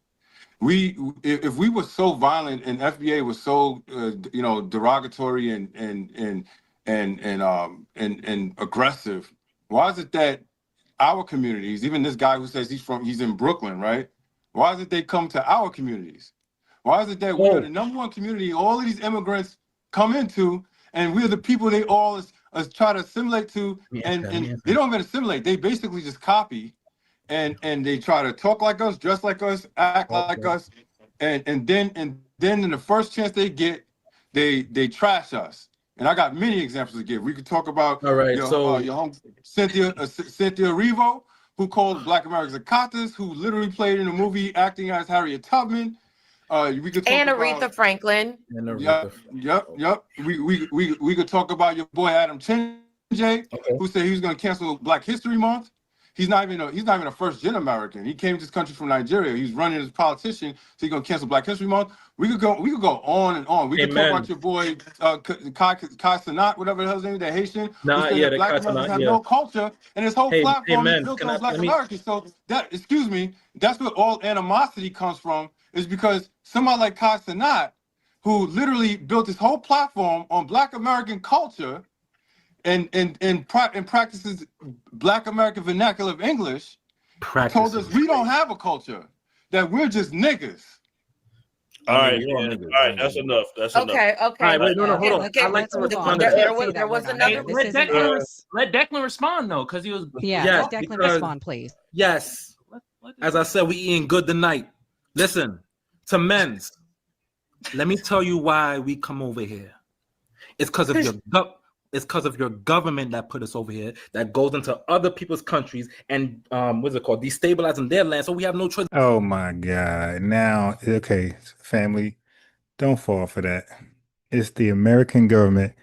Speaker 14: If we were so violent and FBA was so derogatory and aggressive, why is it that our communities, even this guy who says he's in Brooklyn, right? Why is it they come to our communities? Why is it that we are the number one community all of these immigrants come into, and we're the people they all try to assimilate to, and they don't even assimilate, they basically just copy. And they try to talk like us, dress like us, act like us, and then in the first chance they get, they trash us. And I got many examples to give. We could talk about your home Cynthia Erivo, who called Black Americans Akatas, who literally played in a movie acting as Harriet Tubman. We could talk
Speaker 10: and Aretha Franklin.
Speaker 14: Yep. We could talk about your boy Adam Chenjay, who said he was going to cancel Black History Month. He's not even a first-gen American. He came to this country from Nigeria. He's running as a politician, so he's gonna cancel Black History Month. We could go on and on. We could talk about your boy Kai Sanat, whatever the hell's name, that Haitian. Black Americans have no culture, and his whole platform is built on Black Americans. So that's where all animosity comes from, is because somebody like Kai Sanat, who literally built his whole platform on Black American culture, and practices Black American vernacular of English, told us we don't have a culture, that we're just niggas.
Speaker 18: All right, that's enough. That's enough.
Speaker 10: Okay.
Speaker 19: All right, wait, hold on.
Speaker 10: Okay,
Speaker 19: I'd like to respond.
Speaker 10: There was another.
Speaker 2: Let Declan respond though, because he was.
Speaker 6: Let Declan respond, please.
Speaker 19: Yes. As I said, we eating good tonight. Listen, to men's. Let me tell you why we come over here. It's because of your government that put us over here, that goes into other people's countries and what's it called, destabilizing their land. So we have no choice.
Speaker 3: Oh my God! Now, okay, family, don't fall for that. It's the American government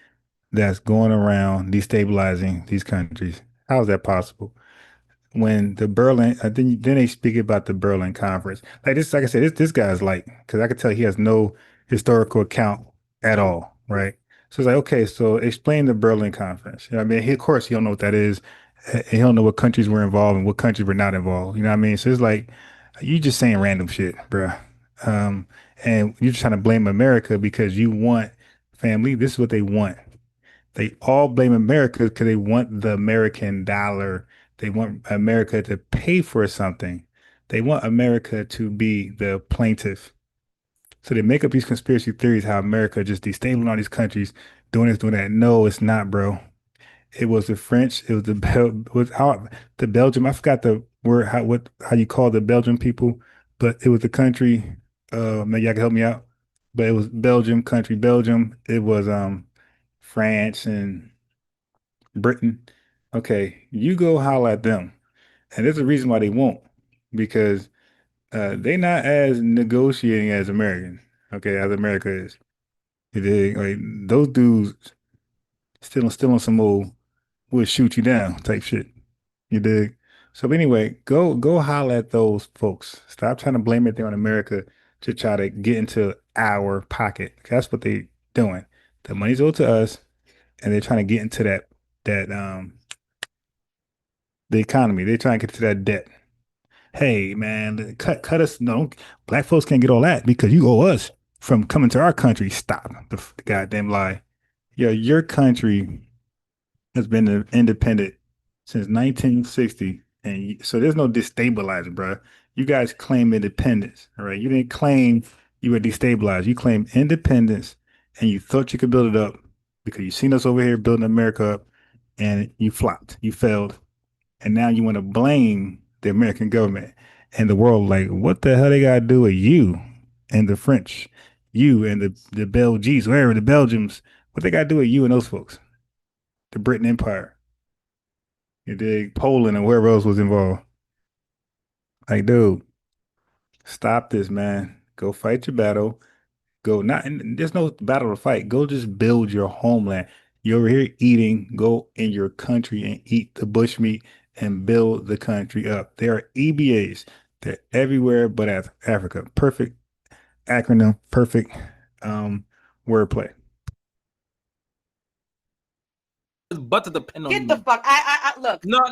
Speaker 3: that's going around destabilizing these countries. How is that possible? When the Berlin, then they speak about the Berlin Conference. Like I said, this guy's like, because I could tell he has no historical account at all, right? So it's like, okay, so explain the Berlin Conference. You know what I mean? Of course, he don't know what that is. He don't know what countries were involved and what countries were not involved. You know what I mean? So it's like, you just saying random shit, bruh. And you're just trying to blame America because you want family. This is what they want. They all blame America because they want the American dollar. They want America to pay for something. They want America to be the plaintiff. So they make up these conspiracy theories how America just destabilizing all these countries, doing this, doing that. No, it's not, bro. It was the French. It was the Belgium. I forgot the word how you call the Belgian people, but it was the country. Maybe y'all can help me out. But it was Belgium. It was France and Britain. Okay, you go holler at them, and there's a reason why they won't, because they not as negotiating as Americans. Okay, as America is. Like those dudes still on some old we'll shoot you down type shit. You dig? So anyway, go holler at those folks. Stop trying to blame everything on America to try to get into our pocket. That's what they doing. The money's owed to us, and they're trying to get into that the economy. They're trying to get to that debt. Hey man, cut us. No, black folks can't get all that because you owe us from coming to our country. Stop the goddamn lie. Yo, your country has been independent since 1960, and so there's no destabilizing, bro. You guys claim independence, all right? You didn't claim you were destabilized. You claimed independence, and you thought you could build it up because you seen us over here building America up, and you flopped. You failed, and now you want to blame the American government and the world. Like, what the hell they got to do with you and the French, you and the Belgians, wherever the Belgians? What they got to do with you and those folks? The Britain Empire, you dig? Poland and wherever else was involved. Like, dude, stop this, man. Go fight your battle. Go there's no battle to fight. Go just build your homeland. You're over here eating. Go in your country and eat the bushmeat and build the country up. There are EBAs. They're everywhere but Africa. Perfect acronym. Perfect wordplay.
Speaker 19: But to depend on
Speaker 10: Get the fuck. I look.
Speaker 19: No.
Speaker 10: I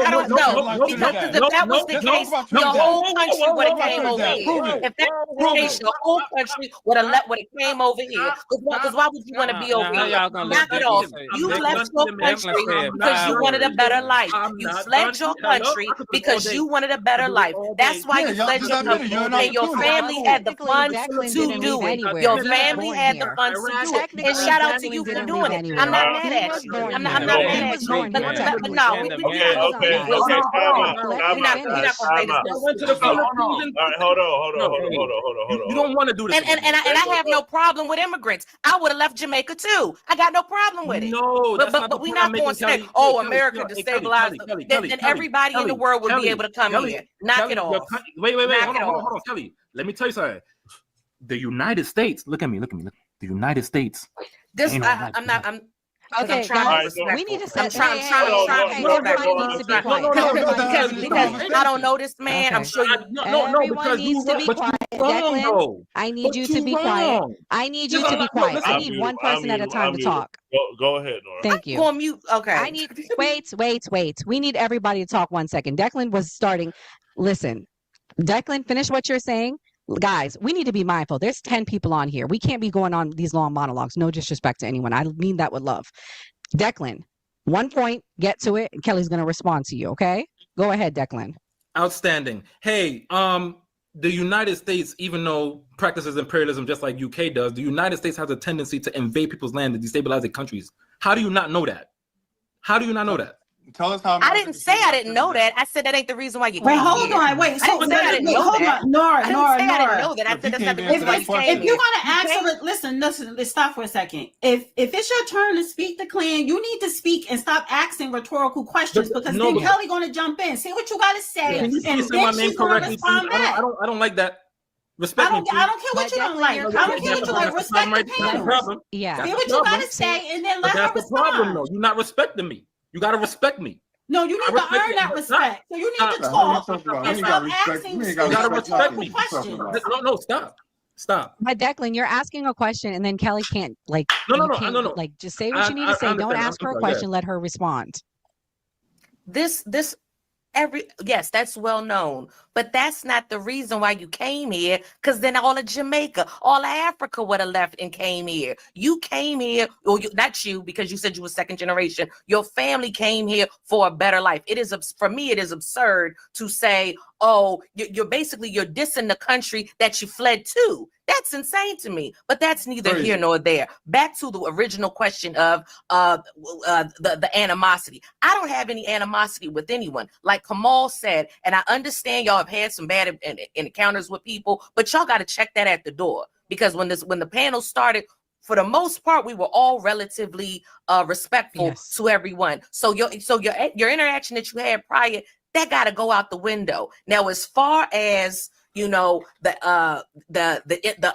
Speaker 10: don't know. Because if that was the case, the whole country would have came over here. If that was the case, the whole country would have came over here. Because why would you want to be over here? Knock it off. You left your country because you wanted a better life. You fled your country because you wanted a better life. That's why you fled your country. And your family had the funds to do it. Your family had the funds to do it. And shout out to you for doing it. I'm not mad at you. I'm not mad at you. But no, we're not going to say this.
Speaker 18: All right, hold on.
Speaker 19: You don't want to do this.
Speaker 10: And I have no problem with immigrants. I would have left Jamaica too. I got no problem with it.
Speaker 19: No,
Speaker 10: but we're not going to say, oh, America destabilized. Then everybody in the world would be able to come here. Knock it off.
Speaker 19: Wait. Hold on, Kelly. Let me tell you something. The United States. Look at me. The United States.
Speaker 6: Okay, guys, we need to say
Speaker 10: because I don't know this man. I'm sure you
Speaker 6: everyone needs to be quiet. Declan, I need you to be quiet. I need you to be quiet. I need one person at a time to talk.
Speaker 18: Go ahead, Nora.
Speaker 6: Thank you.
Speaker 10: Go on mute. Okay.
Speaker 6: I need wait. We need everybody to talk 1 second. Declan was starting. Listen, Declan, finish what you're saying. Guys, we need to be mindful. There's 10 people on here. We can't be going on these long monologues. No disrespect to anyone. I mean that with love. Declan, 1 point, get to it, and Kelly's going to respond to you, okay? Go ahead, Declan.
Speaker 19: Outstanding. Hey, the United States, even though practices imperialism just like UK does, the United States has a tendency to invade people's land and destabilize their countries. How do you not know that? How do you not know that?
Speaker 14: Tell us how.
Speaker 10: I didn't say I didn't know that. I said that ain't the reason why you came
Speaker 13: Wait, hold
Speaker 10: here.
Speaker 13: on. Wait,
Speaker 10: I didn't say I didn't know that.
Speaker 13: Nora,
Speaker 10: I didn't say I didn't know that. I said that's not the reason why you came
Speaker 13: if you're
Speaker 10: here.
Speaker 13: gonna ask her, listen, let's stop for a second. If it's your turn to speak the clan, you need to speak and stop asking rhetorical questions because then Kelly gonna jump in. See what you gotta say,
Speaker 19: Can you
Speaker 13: and
Speaker 19: say my
Speaker 13: then
Speaker 19: name
Speaker 13: she's gonna
Speaker 19: correctly?
Speaker 13: respond back.
Speaker 19: I don't like that. Respect me.
Speaker 13: I don't care what you don't like. I don't care what you like. Respect the panel.
Speaker 6: Yeah.
Speaker 13: See what you gotta say, and then let her
Speaker 19: That's the problem, though.
Speaker 13: respond.
Speaker 19: You're not respecting me. You gotta respect me.
Speaker 13: No, you need to earn that respect. So you need to talk and stop asking
Speaker 19: You gotta respect me.
Speaker 13: questions.
Speaker 19: No, stop.
Speaker 6: But Declan, you're asking a question, and then Kelly can't like.
Speaker 19: No.
Speaker 6: Like, just say what you need to say. Don't ask her a question. Let her respond.
Speaker 10: Yes, that's well known, but that's not the reason why you came here. Because then all of Jamaica, all of Africa would have left and came here. You came here, or not you, because you said you were second generation. Your family came here for a better life. It is, for me, it is absurd to say, oh, you're dissing the country that you fled to. That's insane to me, but that's neither here nor there. Back to the original question of the animosity. I don't have any animosity with anyone. Like Kamal said, and I understand y'all have had some bad encounters with people, but y'all got to check that at the door, because when the panel started, for the most part, we were all relatively respectful to everyone. So your interaction that you had prior, that got to go out the window. Now, as far as the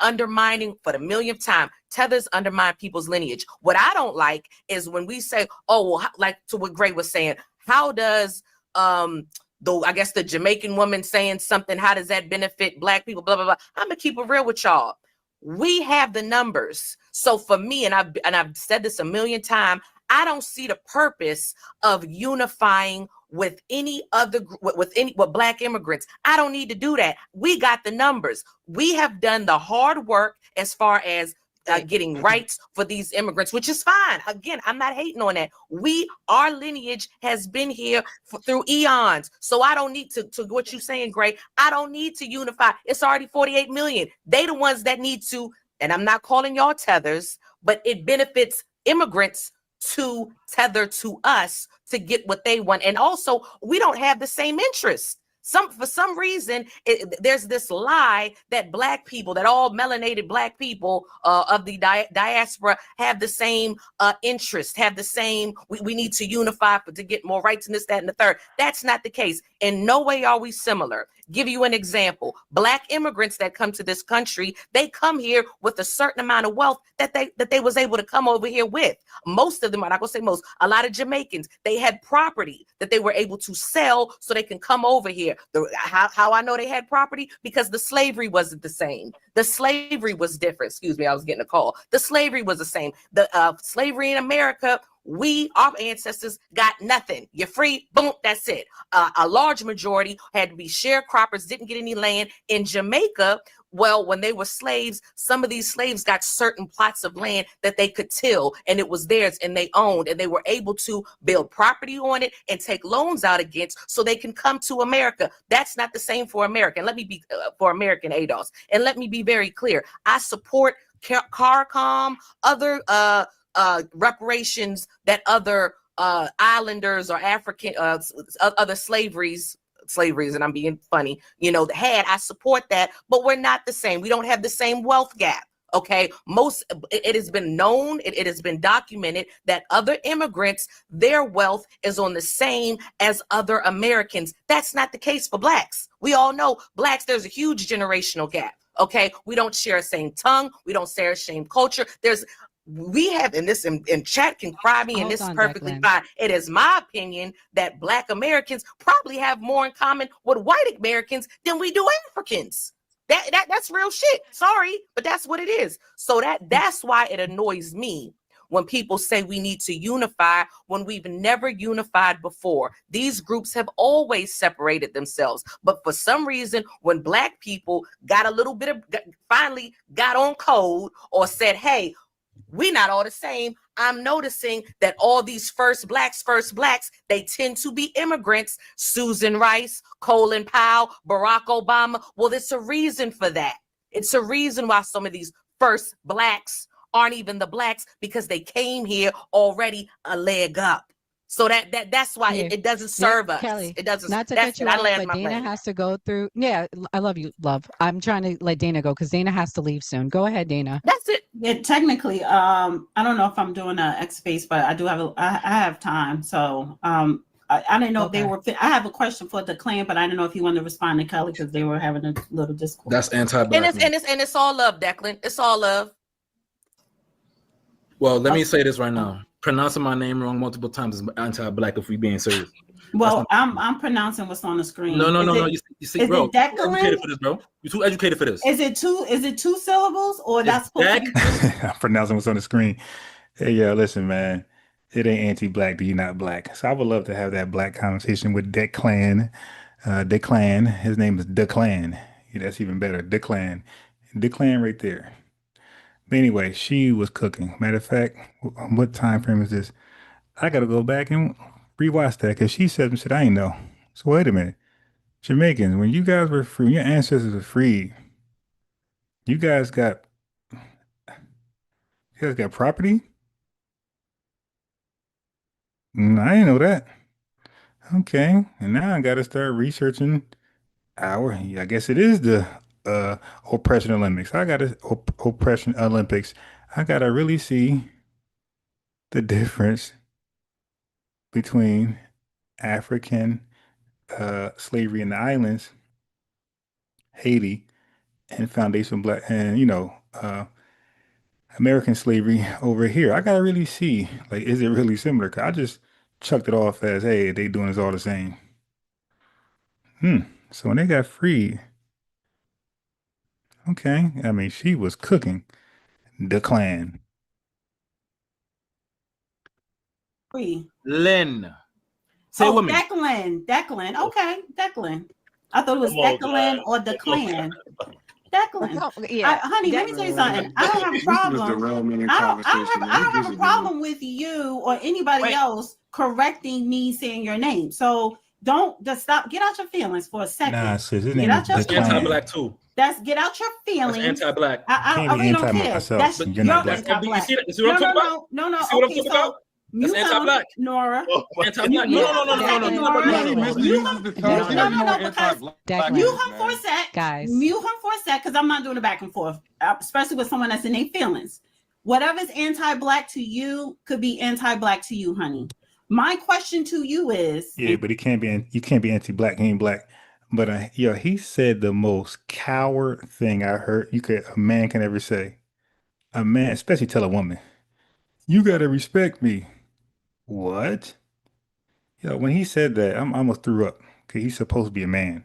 Speaker 10: undermining for the millionth time, tethers undermine people's lineage. What I don't like is when we say, oh, well, like to what Gray was saying, how does the Jamaican woman saying something, how does that benefit Black people, blah, blah, blah. I'm gonna keep it real with y'all. We have the numbers. So for me, and I've said this a million times, I don't see the purpose of unifying with any other with Black immigrants. I don't need to do that. We got the numbers. We have done the hard work as far as getting rights for these immigrants, which is fine. Again, I'm not hating on that. Our lineage has been here through eons. So I don't need to what you're saying, Gray. I don't need to unify. It's already 48 million. They the ones that need to, and I'm not calling y'all tethers, but it benefits immigrants to tether to us to get what they want. And also, we don't have the same interests. For some reason, there's this lie that Black people, that all melanated Black people of the diaspora have the same interest, have the same, we need to unify to get more rights and this, that, and the third. That's not the case. In no way are we similar. Give you an example. Black immigrants that come to this country, they come here with a certain amount of wealth that they was able to come over here with. Most of them, I'm not gonna say most, a lot of Jamaicans, they had property that they were able to sell so they can come over here. How I know they had property? Because the slavery wasn't the same. The slavery was different. Excuse me, I was getting a call. The slavery was the same. The slavery in America, our ancestors got nothing. You're free, boom, that's it. A large majority had to be sharecroppers, didn't get any land. In Jamaica, well, when they were slaves, some of these slaves got certain plots of land that they could till, and it was theirs and they owned, and they were able to build property on it and take loans out against so they can come to America. That's not the same for America. And let me be for American ADOS. And let me be very clear. I support CARICOM, other reparations that other islanders or African other slaveries, and I'm being funny, had. I support that, but we're not the same. We don't have the same wealth gap. Okay, it has been known, it has been documented that other immigrants, their wealth is on the same as other Americans. That's not the case for Blacks. We all know Blacks, there's a huge generational gap. Okay, we don't share the same tongue, we don't share the same culture. We have, in this, in chat can cry me, and this is perfectly fine. It is my opinion that Black Americans probably have more in common with white Americans than we do Africans. That's real shit. Sorry, but that's what it is. So that's why it annoys me when people say we need to unify when we've never unified before. These groups have always separated themselves. But for some reason, when Black people got a little bit of, finally got on code or said, hey, we're not all the same. I'm noticing that all these first blacks, they tend to be immigrants. Susan Rice, Colin Powell, Barack Obama. Well, there's a reason for that. It's a reason why some of these first blacks aren't even the blacks, because they came here already a leg up. So that's why it doesn't serve us.
Speaker 6: Kelly,
Speaker 10: it doesn't.
Speaker 6: Not to
Speaker 10: That's
Speaker 6: cut you
Speaker 10: it. I
Speaker 6: off,
Speaker 10: land
Speaker 6: but
Speaker 10: my
Speaker 6: Dana
Speaker 10: plane.
Speaker 6: has to go through. Yeah, I love you, love. I'm trying to let Dana go because Dana has to leave soon. Go ahead, Dana.
Speaker 10: That's it.
Speaker 13: Yeah, technically, I don't know if I'm doing a X space, but I do have I have time. So I didn't know if they were. I have a question for the clan, but I didn't know if you wanted to respond to Kelly because they were having a little discourse.
Speaker 19: That's anti-black.
Speaker 10: And it's all love, Declan. It's all love.
Speaker 19: Well, let me say this right now. Pronouncing my name wrong multiple times is anti-black if we being serious.
Speaker 13: Well, I'm pronouncing what's on the screen.
Speaker 19: No. You see, bro.
Speaker 13: Is it
Speaker 19: You're too educated for this, bro. You're too educated for this.
Speaker 13: Is it two syllables or that's supposed to be?
Speaker 3: I'm pronouncing what's on the screen. Hey, yo, listen, man. It ain't anti-black, do you not black? So I would love to have that black conversation with Declan. Declan. His name is Declan. Yeah, that's even better. Declan. Declan right there. But anyway, she was cooking. Matter of fact, what time frame is this? I gotta go back and rewatch that because she said some shit I ain't know. So wait a minute. Jamaicans, when you guys were free, your ancestors were free, you guys got property? I didn't know that. Okay. And now I gotta start researching I guess it is the oppression Olympics. Oppression Olympics. I gotta really see the difference between African slavery in the islands, Haiti, and foundation black, and American slavery over here. I gotta really see, like, is it really similar? 'Cause I just chucked it off as, hey, they doing this all the same. So when they got freed, okay, I mean, she was cooking the clan.
Speaker 19: Lynn. Say it with me.
Speaker 13: Declan. Okay, Declan. I thought it was Declan or the clan. Declan.
Speaker 6: Yeah,
Speaker 13: honey, let me tell you something. I don't have a problem. I don't have a problem with you or anybody else correcting me saying your name. So don't just stop. Get out your feelings for a second.
Speaker 3: Nah, sis, his
Speaker 13: Get
Speaker 3: name
Speaker 13: out
Speaker 3: is
Speaker 13: your
Speaker 3: the clan.
Speaker 19: Anti-black too.
Speaker 13: Get out your feelings.
Speaker 19: That's anti-black.
Speaker 13: I really don't care.
Speaker 3: Myself,
Speaker 13: That's
Speaker 3: you're not black.
Speaker 13: anti-black.
Speaker 19: You see what I'm talking about?
Speaker 13: No.
Speaker 19: You see what I'm
Speaker 13: Okay,
Speaker 19: talking about? That's anti-black.
Speaker 13: Nora.
Speaker 19: Anti-black. No.
Speaker 13: Mute him for a sec.
Speaker 6: Guys.
Speaker 13: Mute him for a sec, because I'm not doing it back and forth, especially with someone that's in their feelings. Whatever's anti-black to you could be anti-black to you, honey. My question to you is...
Speaker 3: Yeah, but you can't be anti-black. He ain't black. But he said the most coward thing I heard a man can ever say. A man, especially tell a woman, you gotta respect me. What? When he said that, I almost threw up because he's supposed to be a man.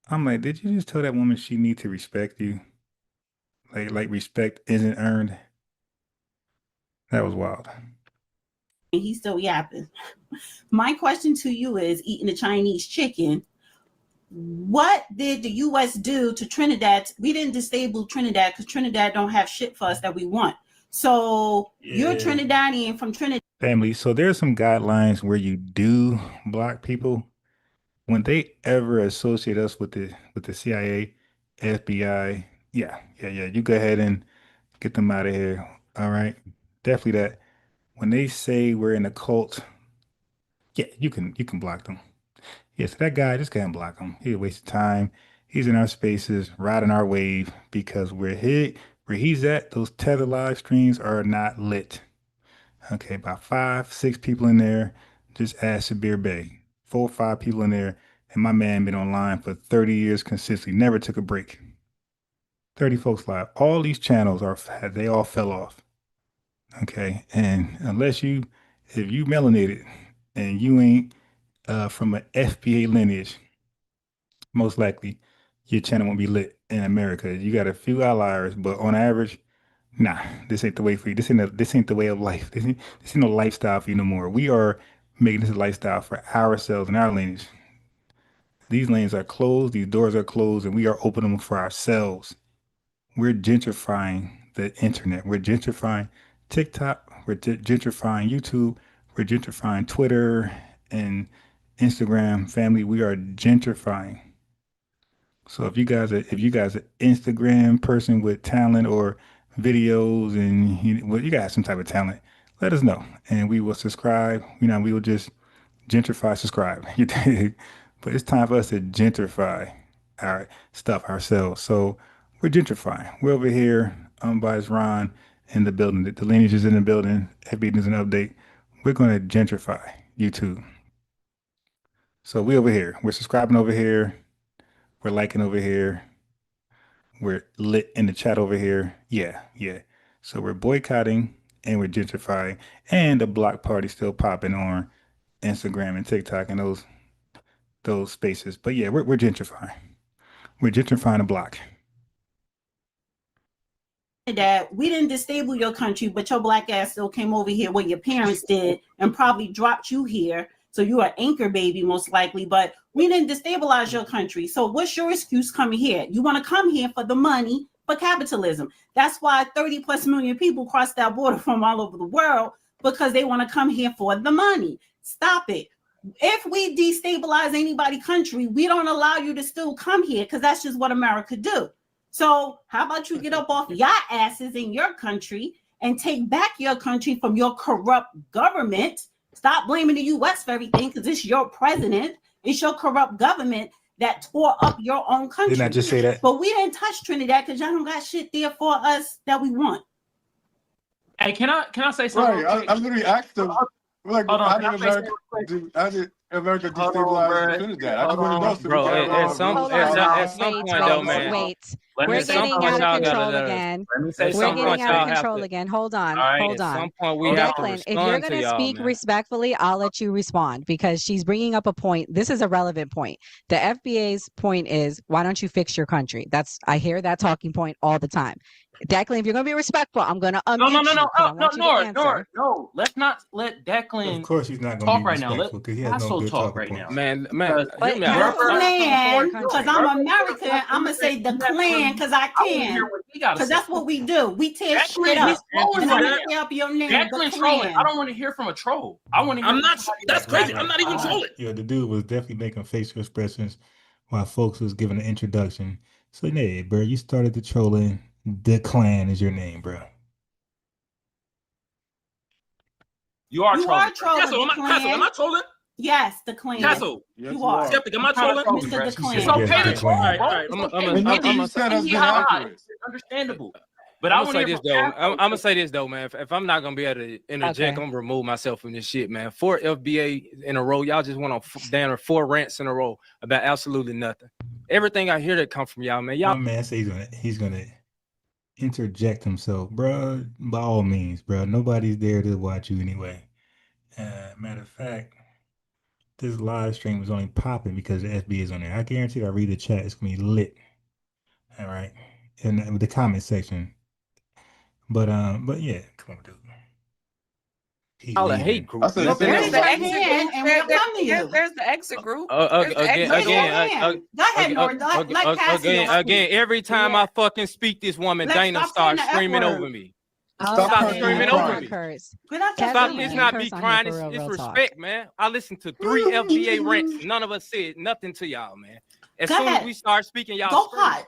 Speaker 3: I'm like, did you just tell that woman she need to respect you? Like respect isn't earned? That was wild.
Speaker 13: And he's still yapping. My question to you is, eating the Chinese chicken, what did the U.S. do to Trinidad? We didn't disable Trinidad because Trinidad don't have shit for us that we want. So you're Trinidadian from Trinidad.
Speaker 3: Family, so there's some guidelines where you do block people. When they ever associate us with the CIA, FBI, yeah, you go ahead and get them out of here. All right, definitely that. When they say we're in a cult, yeah, you can block them. Yeah, so that guy, just go ahead and block him. He's a waste of time. He's in our spaces, riding our wave, because where he's at, those tether live streams are not lit. Okay, about 5-6 people in there. Just ask Sabir Bey. 4 or 5 people in there, and my man been online for 30 years consistently, never took a break. 30 folks live. All these channels they all fell off. Okay, and if you melanated and you ain't from an FBA lineage, most likely your channel won't be lit in America. You got a few outliers, but on average, nah, this ain't the way for you. This ain't the way of life. This ain't no lifestyle for you no more. We are making this a lifestyle for ourselves and our lineage. These lanes are closed, these doors are closed, and we are opening them for ourselves. We're gentrifying the internet. We're gentrifying TikTok. We're gentrifying YouTube. We're gentrifying Twitter and Instagram. Family, we are gentrifying. So if you guys are an Instagram person with talent or videos and you got some type of talent, let us know and we will subscribe. We will just gentrify, subscribe. You dig? But it's time for us to gentrify our stuff ourselves. So we're gentrifying. We're over here. By Ron in the building. The lineage is in the building. FBA News Update. We're going to gentrify YouTube. So we over here. We're subscribing over here. We're liking over here. We're lit in the chat over here. Yeah. So we're boycotting and we're gentrifying. And the block party still popping on Instagram and TikTok and those spaces. But yeah, we're gentrifying. We're gentrifying the block.
Speaker 13: That we didn't disable your country, but your black ass still came over here what your parents did and probably dropped you here. So you're an anchor baby, most likely, but we didn't destabilize your country. So what's your excuse coming here? You want to come here for the money, for capitalism. That's why 30+ million people crossed that border from all over the world, because they want to come here for the money. Stop it. If we destabilize anybody's country, we don't allow you to still come here, because that's just what America do. So how about you get up off your asses in your country and take back your country from your corrupt government? Stop blaming the U.S. for everything, because it's your president. It's your corrupt government that tore up your own country.
Speaker 3: Didn't I just say that?
Speaker 13: But we didn't touch Trinidad because y'all don't got shit there for us that we want.
Speaker 2: Hey, can I say something?
Speaker 14: Right, I literally asked them. Like, how did America destabilize Trinidad? I just want to know.
Speaker 6: Bro, at some point, though, man. Wait. We're getting out of control again. We're getting out of control again. Hold on. Hold on.
Speaker 16: At some point, we have to
Speaker 6: Declan, if you're going to speak respectfully, I'll let you respond, because she's bringing up a point. This is a relevant point. The FBA's point is, why don't you fix your country? I hear that talking point all the time. Declan, if you're going to be respectful, I'm going to unmute you.
Speaker 2: No. Let's not let Declan.
Speaker 3: Of course, he's not going to be
Speaker 2: right now.
Speaker 3: Let
Speaker 2: Castle talk right now.
Speaker 16: Man.
Speaker 13: Because I'm American, I'm gonna say the Klan because I can. Because that's what we do. We tear shit up. Up your name.
Speaker 2: Declan trolling. I don't want to hear from a troll. I want to.
Speaker 19: I'm not. That's crazy. I'm not even trolling.
Speaker 3: Yeah, the dude was definitely making facial expressions while folks was giving an introduction. So, hey, bro, you started the trolling. The Klan is your name, bro.
Speaker 2: You are trolling.
Speaker 19: Castle, am I trolling?
Speaker 13: Yes, the Klan.
Speaker 19: Castle,
Speaker 13: you are.
Speaker 19: Skeptic, am I trolling?
Speaker 13: Mr. The Klan.
Speaker 2: It's okay to troll.
Speaker 19: All right.
Speaker 2: Understandable. But
Speaker 16: I'm gonna say this though. I'm gonna say this though, man. If I'm not gonna be able to interject, I'm gonna remove myself from this shit, man. 4 FBA in a row, y'all just went on down 4 rants in a row about absolutely nothing. Everything I hear that come from y'all, man. Y'all,
Speaker 3: my man says he's gonna interject himself, bro. By all means, bro. Nobody's there to watch you anyway. Matter of fact, this live stream is only popping because the FBA is on there. I guarantee I read the chat, it's gonna be lit. All right, and the comment section. But yeah, come on, dude.
Speaker 16: All the hate group.
Speaker 13: There's the exit, and we'll come to you. There's the exit group.
Speaker 16: Again, every time I fucking speak, this woman Dana starts screaming over me. Stop screaming over me. Stop. It's not me crying. It's respect, man. I listened to 3 FBA rants. None of us said nothing to y'all, man. As soon as we start speaking, y'all
Speaker 13: go hot.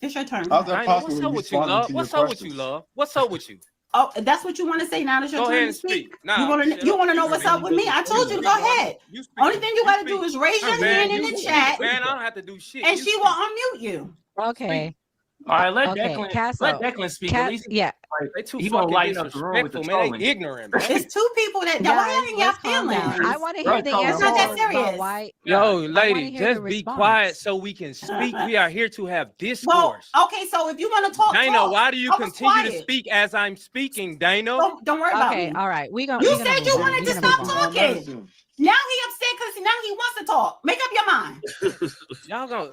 Speaker 13: It's your turn.
Speaker 16: What's up with you, love? What's up with you, love? What's up with you?
Speaker 13: Oh, that's what you want to say now. It's your turn to speak. You want to know what's up with me? I told you to go ahead. Only thing you got to do is raise your hand in the chat.
Speaker 16: Man, I don't have to do shit.
Speaker 13: And she will unmute you.
Speaker 6: Okay.
Speaker 2: All right, let Declan speak. At least,
Speaker 6: yeah.
Speaker 16: They too
Speaker 2: he gonna lighten up the room with the trolling.
Speaker 16: They ignorant, man.
Speaker 13: It's 2 people that don't have your feelings.
Speaker 6: I want to hear the answer.
Speaker 13: It's not that serious.
Speaker 6: Why?
Speaker 16: Yo, lady, just be quiet so we can speak. We are here to have discourse.
Speaker 13: Well, okay, so if you want to talk,
Speaker 16: Dana, why do you continue to speak as I'm speaking, Dana?
Speaker 13: Don't worry about me.
Speaker 6: Okay, all right.
Speaker 13: You said you wanted to stop talking. Now he upset because now he wants to talk. Make up your mind.
Speaker 16: Y'all gonna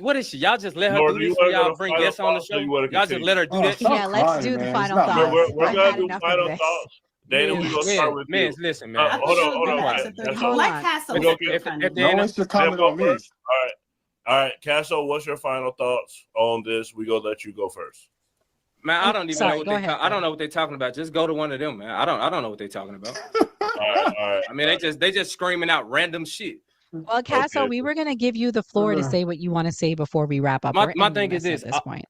Speaker 16: what is she? Y'all just let her do this when y'all bring guests on the show? Y'all just let her do that?
Speaker 6: Yeah, let's do the final thoughts.
Speaker 18: We're gonna do final thoughts. Dana, we're gonna start with you.
Speaker 16: Listen, man.
Speaker 18: Hold on.
Speaker 14: What's your comment on me?
Speaker 18: All right, Castle, what's your final thoughts on this? We're gonna let you go first.
Speaker 16: Man, I don't even know what I don't
Speaker 6: ahead.
Speaker 16: know what they're talking about. Just go to one of them, man. I don't know what they're talking about.
Speaker 18: All right.
Speaker 16: I mean, they just screaming out random shit.
Speaker 6: Well, Casso, we were going to give you the floor to say what you want to say before we wrap up.
Speaker 16: My thing is this.
Speaker 6: At this point.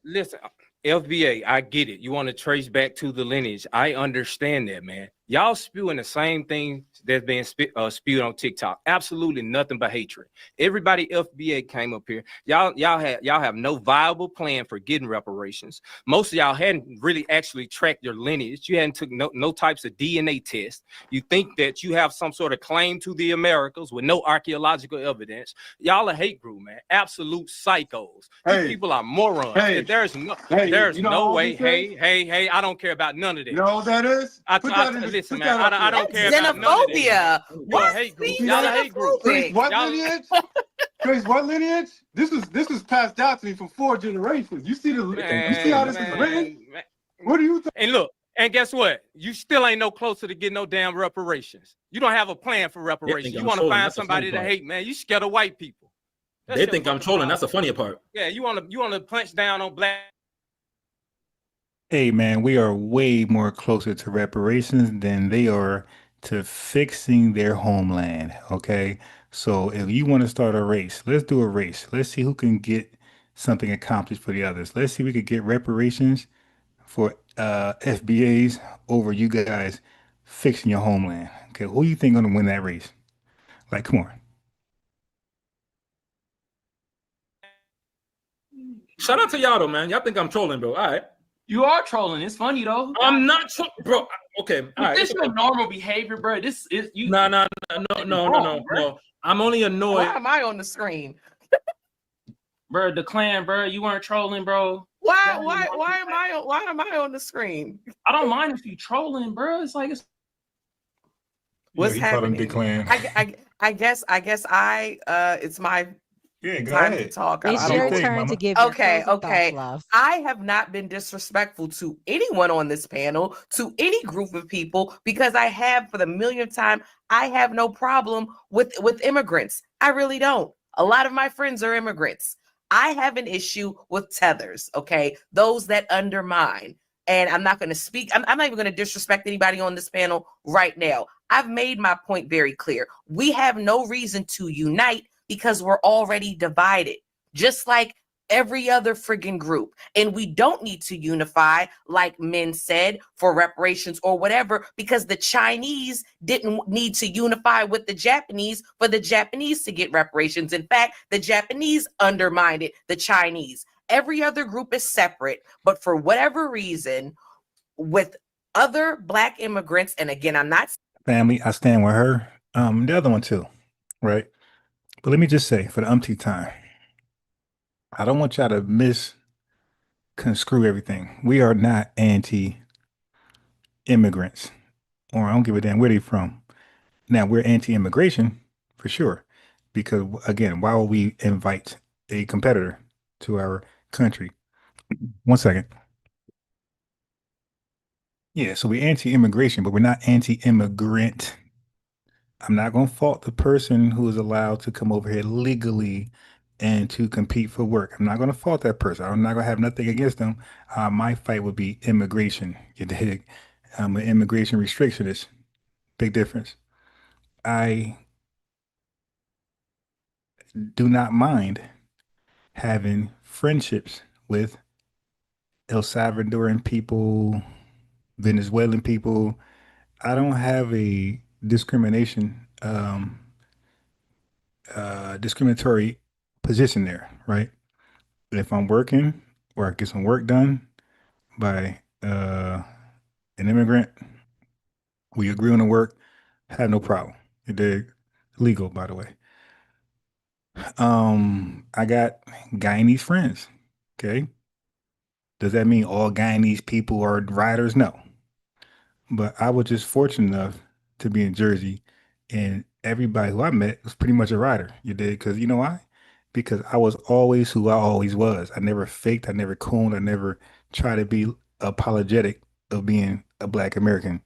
Speaker 16: Listen, FBA, I get it. You want to trace back to the lineage. I understand that, man. Y'all spewing the same thing that's being spewed on TikTok. Absolutely nothing but hatred. Everybody FBA came up here. Y'all have no viable plan for getting reparations. Most of y'all hadn't really actually tracked your lineage. You hadn't took no types of DNA test. You think that you have some sort of claim to the Americas with no archaeological evidence. Y'all a hate group, man. Absolute psychos. These people are morons. There's no way. Hey, I don't care about none of that.
Speaker 14: You know what that is?
Speaker 16: Listen, man, I don't care about none of that.
Speaker 10: What?
Speaker 16: Y'all a hate group.
Speaker 14: Chris, what lineage? Chris, what lineage? This is passed down to me from 4 generations. You see you see how this is written? What do you think?
Speaker 16: And look, and guess what? You still ain't no closer to getting no damn reparations. You don't have a plan for reparations. You want to find somebody to hate, man. You scared of white people.
Speaker 19: They think I'm trolling. That's the funny part.
Speaker 16: Yeah, you want to punch down on black.
Speaker 3: Hey man, we are way more closer to reparations than they are to fixing their homeland. Okay, so if you want to start a race, let's do a race. Let's see who can get something accomplished for the others. Let's see if we could get reparations for FBAs over you guys fixing your homeland. Okay, who you think gonna win that race? Like, come on.
Speaker 19: Shout out to y'all though, man. Y'all think I'm trolling, bro. All right.
Speaker 2: You are trolling. It's funny though.
Speaker 19: I'm not trolling, bro. Okay. All right.
Speaker 2: This is your normal behavior, bro. This is you.
Speaker 19: No. I'm only annoyed.
Speaker 10: Why am I on the screen?
Speaker 2: Bro, the clan, bro. You weren't trolling, bro.
Speaker 10: Why am I on the screen?
Speaker 2: I don't mind if you trolling, bro. It's like
Speaker 10: what's happening?
Speaker 3: The clan.
Speaker 10: I guess it's my
Speaker 3: go
Speaker 10: time
Speaker 3: ahead.
Speaker 10: to talk.
Speaker 6: It's your turn to give your closing thoughts, love.
Speaker 10: I have not been disrespectful to anyone on this panel, to any group of people, because I have, for the millionth time, I have no problem with immigrants. I really don't. A lot of my friends are immigrants. I have an issue with tethers, okay? Those that undermine. And I'm not going to speak. I'm not even going to disrespect anybody on this panel right now. I've made my point very clear. We have no reason to unite because we're already divided, just like every other friggin' group. And we don't need to unify, like men said, for reparations or whatever, because the Chinese didn't need to unify with the Japanese for the Japanese to get reparations. In fact, the Japanese undermined the Chinese. Every other group is separate, but for whatever reason, with other Black immigrants, and again, I'm not
Speaker 3: Family, I stand with her. The other one too, right? But let me just say, for the umpteenth time, I don't want y'all to misconstrue everything. We are not anti-immigrants, or I don't give a damn where they from. Now, we're anti-immigration for sure, because again, why would we invite a competitor to our country? 1 second. Yeah, so we're anti-immigration, but we're not anti-immigrant. I'm not going to fault the person who is allowed to come over here legally and to compete for work. I'm not going to fault that person. I'm not going to have nothing against them. My fight would be immigration. You dig? I'm an immigration restrictionist. Big difference. I do not mind having friendships with El Salvadoran people, Venezuelan people. I don't have a discriminatory position there, right? But if I'm working or I get some work done by an immigrant, we agree on the work, have no problem. They're legal, by the way. I got Guyanese friends. Okay. Does that mean all Guyanese people are riders? No. But I was just fortunate enough to be in Jersey, and everybody who I met was pretty much a rider. You did? Because you know why? Because I was always who I always was. I never faked. I never cooned. I never tried to be apologetic of being a Black American.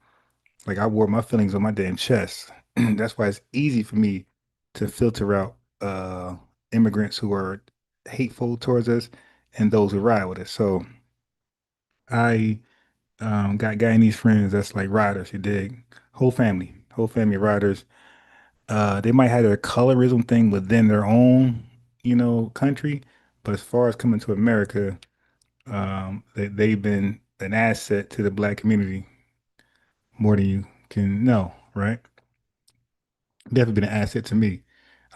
Speaker 3: Like, I wore my feelings on my damn chest. That's why it's easy for me to filter out immigrants who are hateful towards us and those who ride with us. So I got Guyanese friends that's like riders, you dig? Whole family riders. They might have their colorism thing within their own, country, but as far as coming to America, they've been an asset to the black community more than you can know, right? Definitely been an asset to me.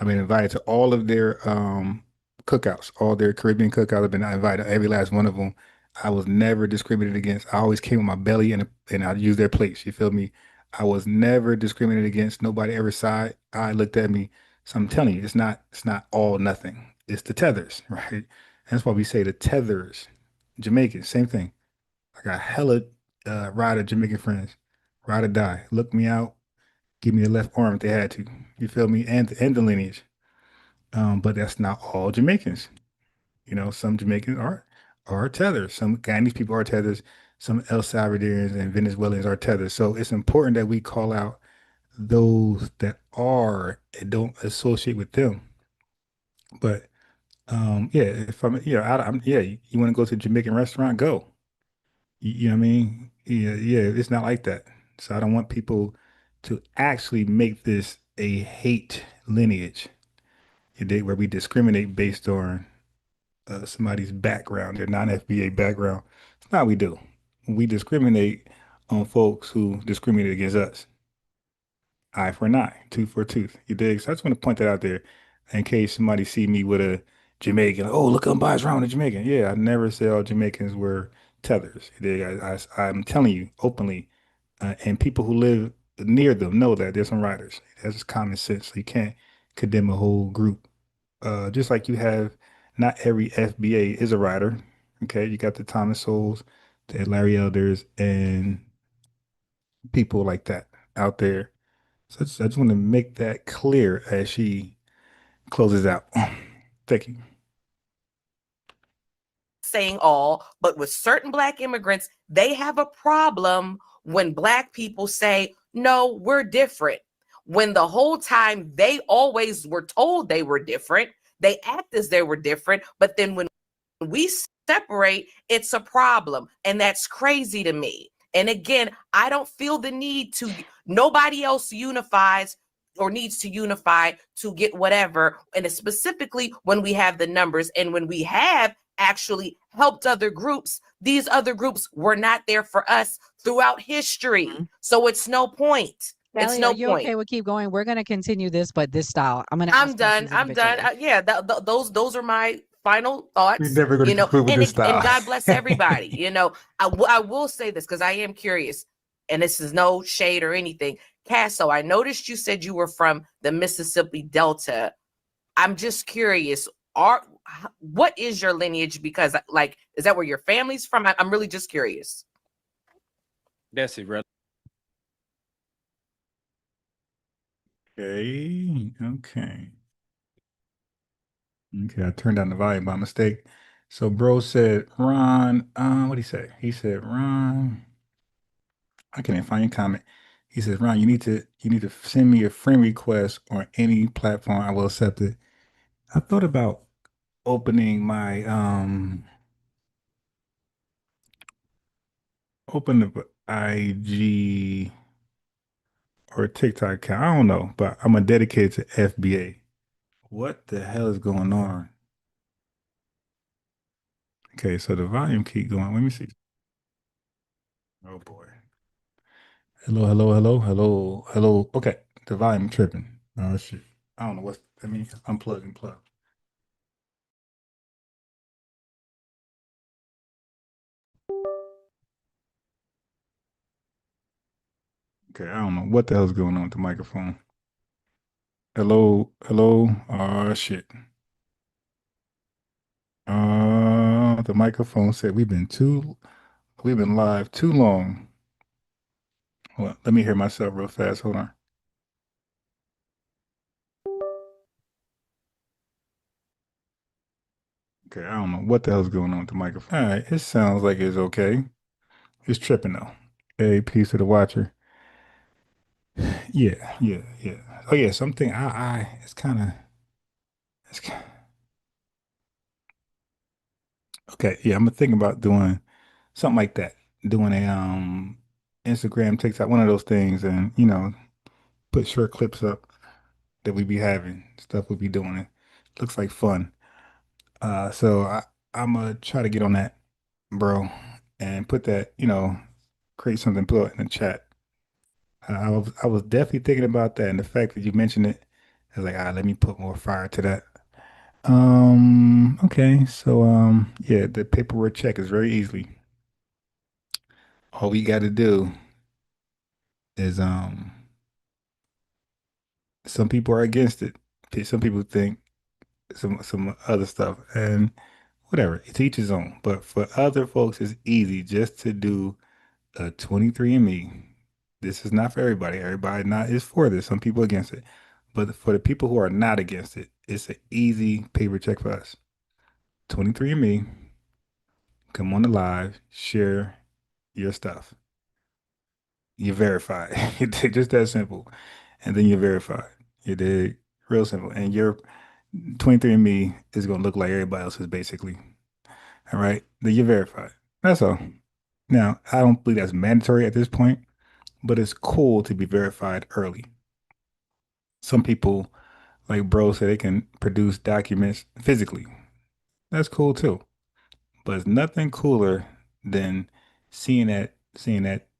Speaker 3: I've been invited to all of their cookouts, all their Caribbean cookouts. I've been invited to every last one of them. I was never discriminated against. I always came with my belly and I used their plates. You feel me? I was never discriminated against. Nobody ever side I looked at me. So I'm telling you, it's not all nothing. It's the tethers, right? That's why we say the tethers. Jamaicans, same thing. I got hella ride or Jamaican friends. Ride or die. Look me out. Give me the left arm if they had to. You feel me? And the lineage. But that's not all Jamaicans. Some Jamaicans are tethers. Some Guyanese people are tethers. Some El Salvadorians and Venezuelans are tethers. So it's important that we call out those that are and don't associate with them. But yeah, if you want to go to a Jamaican restaurant, go. You know what I mean? Yeah, it's not like that. So I don't want people to actually make this a hate lineage, where we discriminate based on somebody's background, their non-FBA background. It's not what we do. We discriminate on folks who discriminate against us. Eye for an eye, tooth for a tooth. You dig? So I just want to point that out there in case somebody see me with a Jamaican. Oh, look, I'm biased around a Jamaican. Yeah, I never said all Jamaicans were tethers. You dig? I'm telling you openly, and people who live near them know that there's some riders. That's just common sense. So you can't condemn a whole group. Just like you have, not every FBA is a rider. Okay, you got the Thomas Souls, the Larry Elders, and people like that out there. So I just want to make that clear as she closes out. Thank you.
Speaker 10: Saying all, but with certain Black immigrants, they have a problem when Black people say, no, we're different. When the whole time they always were told they were different, they act as they were different, but then when we separate, it's a problem. And that's crazy to me. And again, I don't feel the need to, nobody else unifies or needs to unify to get whatever. And it's specifically when we have the numbers and when we have actually helped other groups, these other groups were not there for us throughout history. So it's no point.
Speaker 6: Kelly,
Speaker 10: it's no
Speaker 6: are you
Speaker 10: point.
Speaker 6: okay? We'll keep going. We're going to continue this, but this style. I'm
Speaker 10: done. I'm done. Yeah, those are my final thoughts.
Speaker 3: We're never going to conclude with this style.
Speaker 10: And God bless everybody. I will say this because I am curious, and this is no shade or anything. Casso, I noticed you said you were from the Mississippi Delta. I'm just curious. What is your lineage? Because is that where your family's from? I'm really just curious.
Speaker 16: That's it, brother.
Speaker 3: Okay. I turned down the volume by mistake. So bro said, Ron, what'd he say? He said, Ron, I can't even find your comment. He says, Ron, you need to send me a friend request on any platform. I will accept it. I thought about opening my open the IG or TikTok account. I don't know, but I'm gonna dedicate to FBA. What the hell is going on? Okay, so the volume keep going. Let me see. Oh boy. Hello. Okay, the volume tripping. Oh shit. I don't know what's. Let me unplug and plug. Okay, I don't know what the hell's going on with the microphone. Hello. Oh shit. The microphone said we've been live too long. Hold on, let me hear myself real fast. Hold on. Okay, I don't know what the hell's going on with the microphone. All right, it sounds like it's okay. It's tripping though. Hey, peace to the watcher. Yeah. Oh yeah, something it's kind of okay. Yeah, I'm thinking about doing something like that. Doing a Instagram, TikTok, one of those things, and put short clips up that we be having, stuff we be doing. It looks like fun. So I'm gonna try to get on that, bro, and put that, create something, put it in the chat. I was definitely thinking about that, and the fact that you mentioned it, I was like, let me put more fire to that. Okay, so yeah, the paperwork check is very easily. All we got to do is some people are against it. Some people think some other stuff, and whatever. It's each his own. But for other folks, it's easy just to do a 23andMe. This is not for everybody. Everybody not is for this. Some people against it. But for the people who are not against it, it's an easy paper check for us. 23andMe, come on the live, share your stuff. You verify. Just that simple. And then you're verified. You did real simple. And your 23andMe is going to look like everybody else's basically. All right. Then you're verified. That's all. Now, I don't believe that's mandatory at this point, but it's cool to be verified early. Some people, like bro, say they can produce documents physically. That's cool too. But it's nothing cooler than seeing that,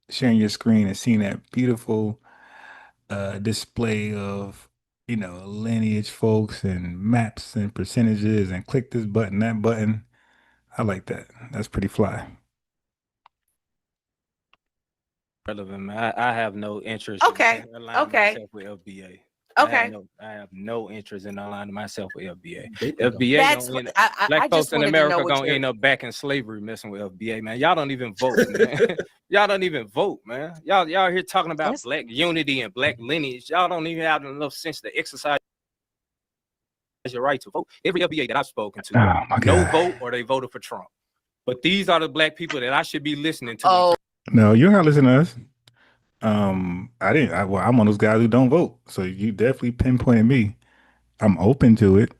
Speaker 3: sharing your screen and seeing that beautiful display of, lineage folks and maps and percentages and click this button, that button. I like that. That's pretty fly.
Speaker 16: Relevant, man. I have no interest in aligning myself with FBA.
Speaker 10: Okay.
Speaker 16: I have no interest in aligning myself with FBA.
Speaker 10: That's
Speaker 16: FBA,
Speaker 10: what
Speaker 16: black folks in America gonna
Speaker 10: you're...
Speaker 16: end up back in slavery messing with FBA, man. Y'all don't even vote, man. Y'all don't even vote, man. Y'all here talking about black unity and black lineage. Y'all don't even have enough sense to exercise your right to vote. Every FBA that I've spoken to, no vote or they voted for Trump. But these are the black people that I should be listening to.
Speaker 3: No, you're not listening to us. I'm one of those guys who don't vote. So you definitely pinpointed me. I'm open to it,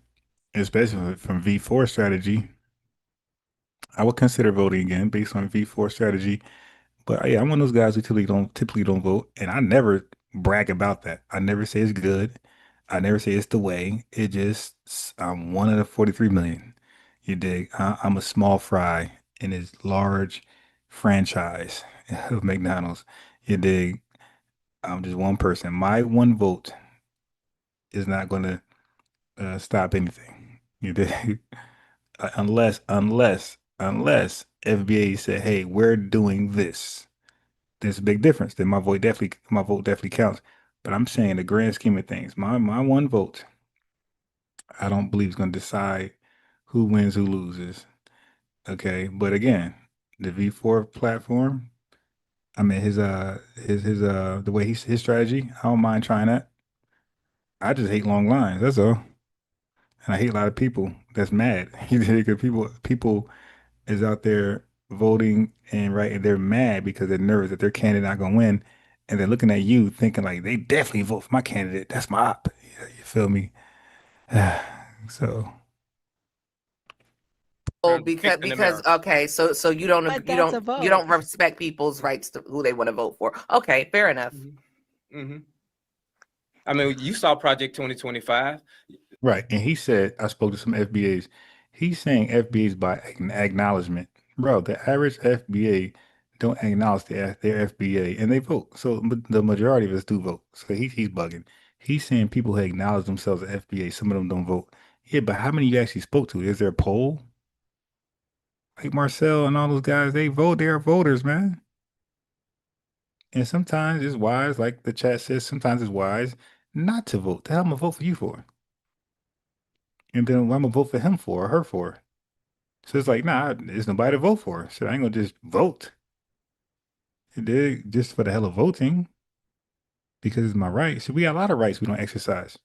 Speaker 3: especially from V4 strategy. I would consider voting again based on V4 strategy. But yeah, I'm one of those guys who typically don't vote, and I never brag about that. I never say it's good. I never say it's the way. It just I'm one of the 43 million. You dig? I'm a small fry in this large franchise of McDonald's. You dig? I'm just one person. My one vote is not going to stop anything. You dig? Unless FBA said, "Hey, we're doing this." There's a big difference. Then my vote definitely counts. But I'm saying in the grand scheme of things, my one vote, I don't believe is going to decide who wins, who loses. Okay, but again, the V4 platform, I mean his the way his strategy, I don't mind trying that. I just hate long lines. That's all. And I hate a lot of people that's mad. Because people is out there voting and they're mad because they're nervous that their candidate not gonna win, and they're looking at you thinking like they definitely vote for my candidate. That's my op. You feel me? So.
Speaker 10: Because okay, so you don't respect people's rights to who they want to vote for. Okay, fair enough.
Speaker 16: Mm-hmm. I mean, you saw Project 2025.
Speaker 3: Right. And he said, I spoke to some FBAs. He's saying FBAs by acknowledgement. Bro, the average FBA don't acknowledge their FBA and they vote. So the majority of us do vote. So he's bugging. He's saying people who acknowledge themselves as FBA, some of them don't vote. Yeah, but how many you actually spoke to? Is there a poll? Like Marcel and all those guys, they vote. They're voters, man. And sometimes it's wise, like the chat says, sometimes it's wise not to vote. The hell am I gonna vote for you for? And then I'm gonna vote for him for or her for. So it's like, nah, there's nobody to vote for. So I ain't gonna just vote. Just for the hell of voting. Because it's my right. So we got a lot of rights we don't exercise.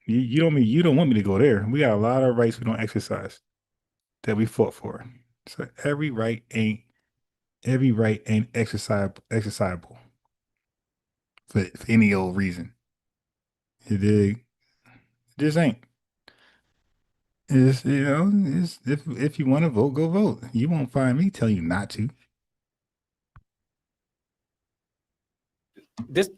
Speaker 3: You don't want me to go there. We got a lot of rights we don't exercise that we fought for. So every right ain't exercisable for any old reason. You dig? Just ain't. It's, it's, if you want to vote, go vote. You won't find me telling you not to.
Speaker 16: This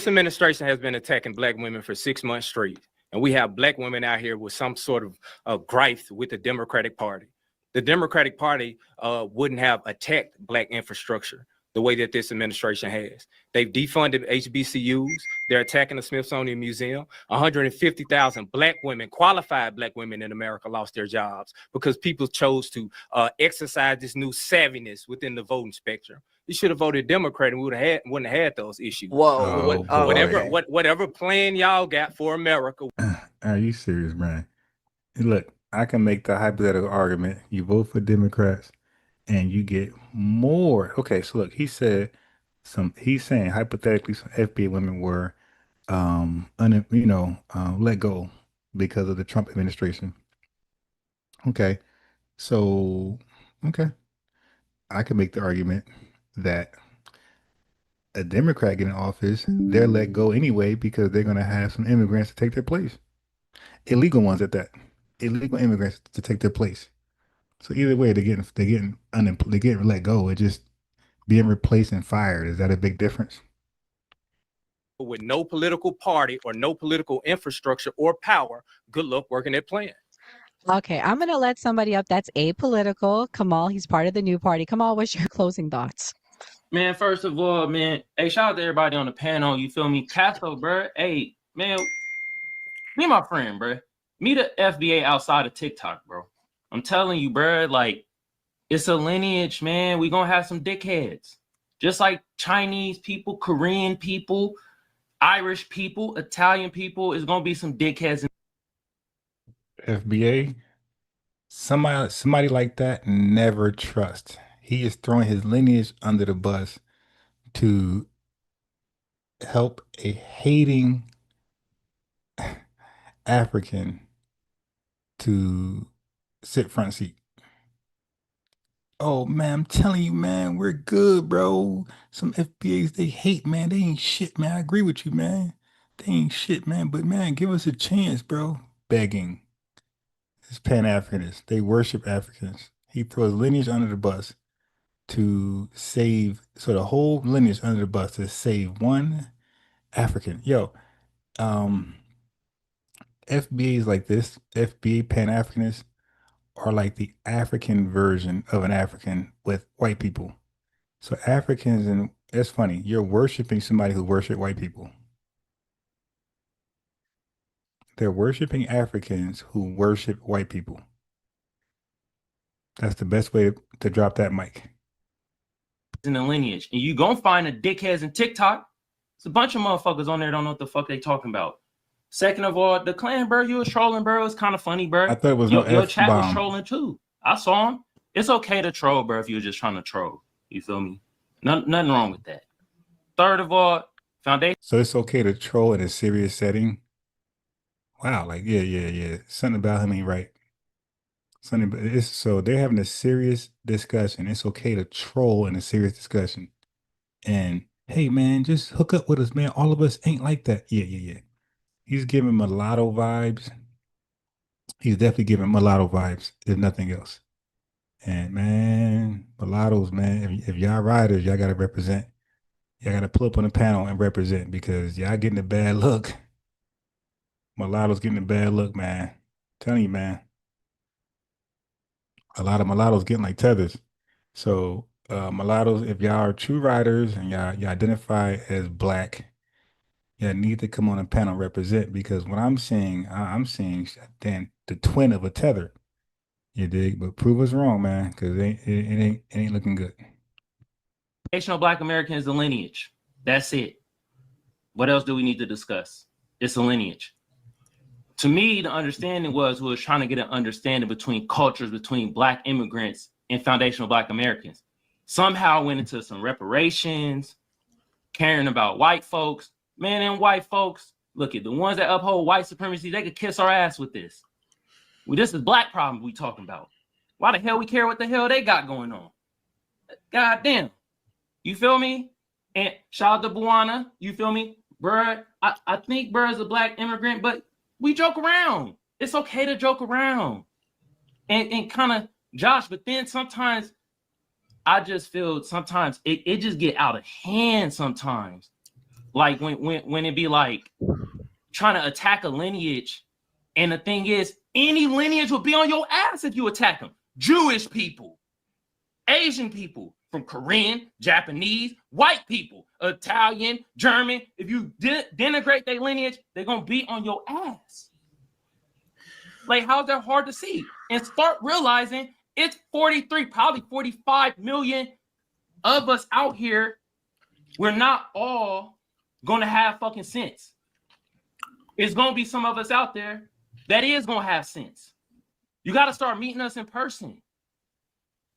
Speaker 16: administration has been attacking Black women for 6 months straight, and we have Black women out here with some sort of gripe with the Democratic Party. The Democratic Party wouldn't have attacked Black infrastructure the way that this administration has. They've defunded HBCUs. They're attacking the Smithsonian Museum. 150,000 Black women, qualified Black women in America, lost their jobs because people chose to exercise this new savviness within the voting spectrum. You should have voted Democrat and we wouldn't have had those issues.
Speaker 10: Whoa.
Speaker 16: Whatever plan y'all got for America.
Speaker 3: Are you serious, Brian? Look, I can make the hypothetical argument. You vote for Democrats and you get more. Okay, so look, he's saying hypothetically some FBA women were let go because of the Trump administration. Okay. So I can make the argument that a Democrat getting office, they're let go anyway because they're gonna have some immigrants to take their place. Illegal ones at that. Illegal immigrants to take their place. So either way, they're getting let go. It's just being replaced and fired. Is that a big difference?
Speaker 16: With no political party or no political infrastructure or power, good luck working that plan.
Speaker 6: Okay, I'm going to let somebody up that's apolitical. Kamal, he's part of the new party. Kamal, what's your closing thoughts?
Speaker 2: Man, first of all, man, hey, shout out to everybody on the panel. You feel me? Casso, bro. Hey, man, be my friend, bro. Meet a FBA outside of TikTok, bro. I'm telling you, bro, like, it's a lineage, man. We gonna have some dickheads. Just like Chinese people, Korean people, Irish people, Italian people, is gonna be some dickheads.
Speaker 3: FBA, somebody like that, never trust. He is throwing his lineage under the bus to help a hating African to sit front seat. Oh man, I'm telling you, man, we're good, bro. Some FBAs, they hate, man. They ain't shit, man. I agree with you, man. They ain't shit, man. But man, give us a chance, bro. Begging. It's Pan-Africanists. They worship Africans. He throws lineage under the bus to save, so the whole lineage under the bus to save one African. Yo, FBAs like this, FBA Pan-Africanists, are like the African version of an African with white people. So Africans, and it's funny, you're worshiping somebody who worship white people. They're worshiping Africans who worship white people. That's the best way to drop that mic.
Speaker 2: In the lineage, and you gonna find the dickheads in TikTok. It's a bunch of motherfuckers on there don't know what the fuck they talking about. Second of all, the clan, bro, you was trolling, bro. It's kind of funny, bro.
Speaker 3: I thought it was
Speaker 2: your chat was trolling too. I saw him. It's okay to troll, bro, if you're just trying to troll. You feel me? Nothing wrong with that. Third of all, foundation.
Speaker 3: So it's okay to troll in a serious setting. Wow, like yeah. Something about him ain't right. So they're having a serious discussion. It's okay to troll in a serious discussion. And hey, man, just hook up with us, man. All of us ain't like that. Yeah. He's giving mulatto vibes. He's definitely giving mulatto vibes, if nothing else. And man, mulattoes, man, if y'all riders, y'all gotta represent. Y'all gotta pull up on the panel and represent because y'all getting a bad look. Mulattoes getting a bad look, man. I'm telling you, man. A lot of mulattoes getting like tethers. So mulattoes, if y'all are true riders and y'all identify as black, y'all need to come on a panel and represent because what I'm seeing then the twin of a tether. You dig? But prove us wrong, man, because it ain't looking good.
Speaker 2: Foundational Black American is the lineage. That's it. What else do we need to discuss? It's a lineage. To me, the understanding was we was trying to get an understanding between cultures, between Black immigrants and foundational Black Americans. Somehow went into some reparations, caring about white folks. Man, and white folks, look at the ones that uphold white supremacy, they could kiss our ass with this. This is Black problem we talking about. Why the hell we care what the hell they got going on? God damn. You feel me? And shout out to Buana, you feel me? Bruh, I think bruh is a Black immigrant, but we joke around. it's okay to joke around and kind of josh, but then sometimes I just feel sometimes it just get out of hand sometimes. Like when it be like trying to attack a lineage, and the thing is, any lineage will be on your ass if you attack them. Jewish people, Asian people, from Korean, Japanese, white people, Italian, German. If you denigrate their lineage, they're gonna be on your ass. Like, how's that hard to see? And start realizing it's 43, probably 45 million of us out here. We're not all gonna have fucking sense. It's gonna be some of us out there that is gonna have sense. You gotta start meeting us in person.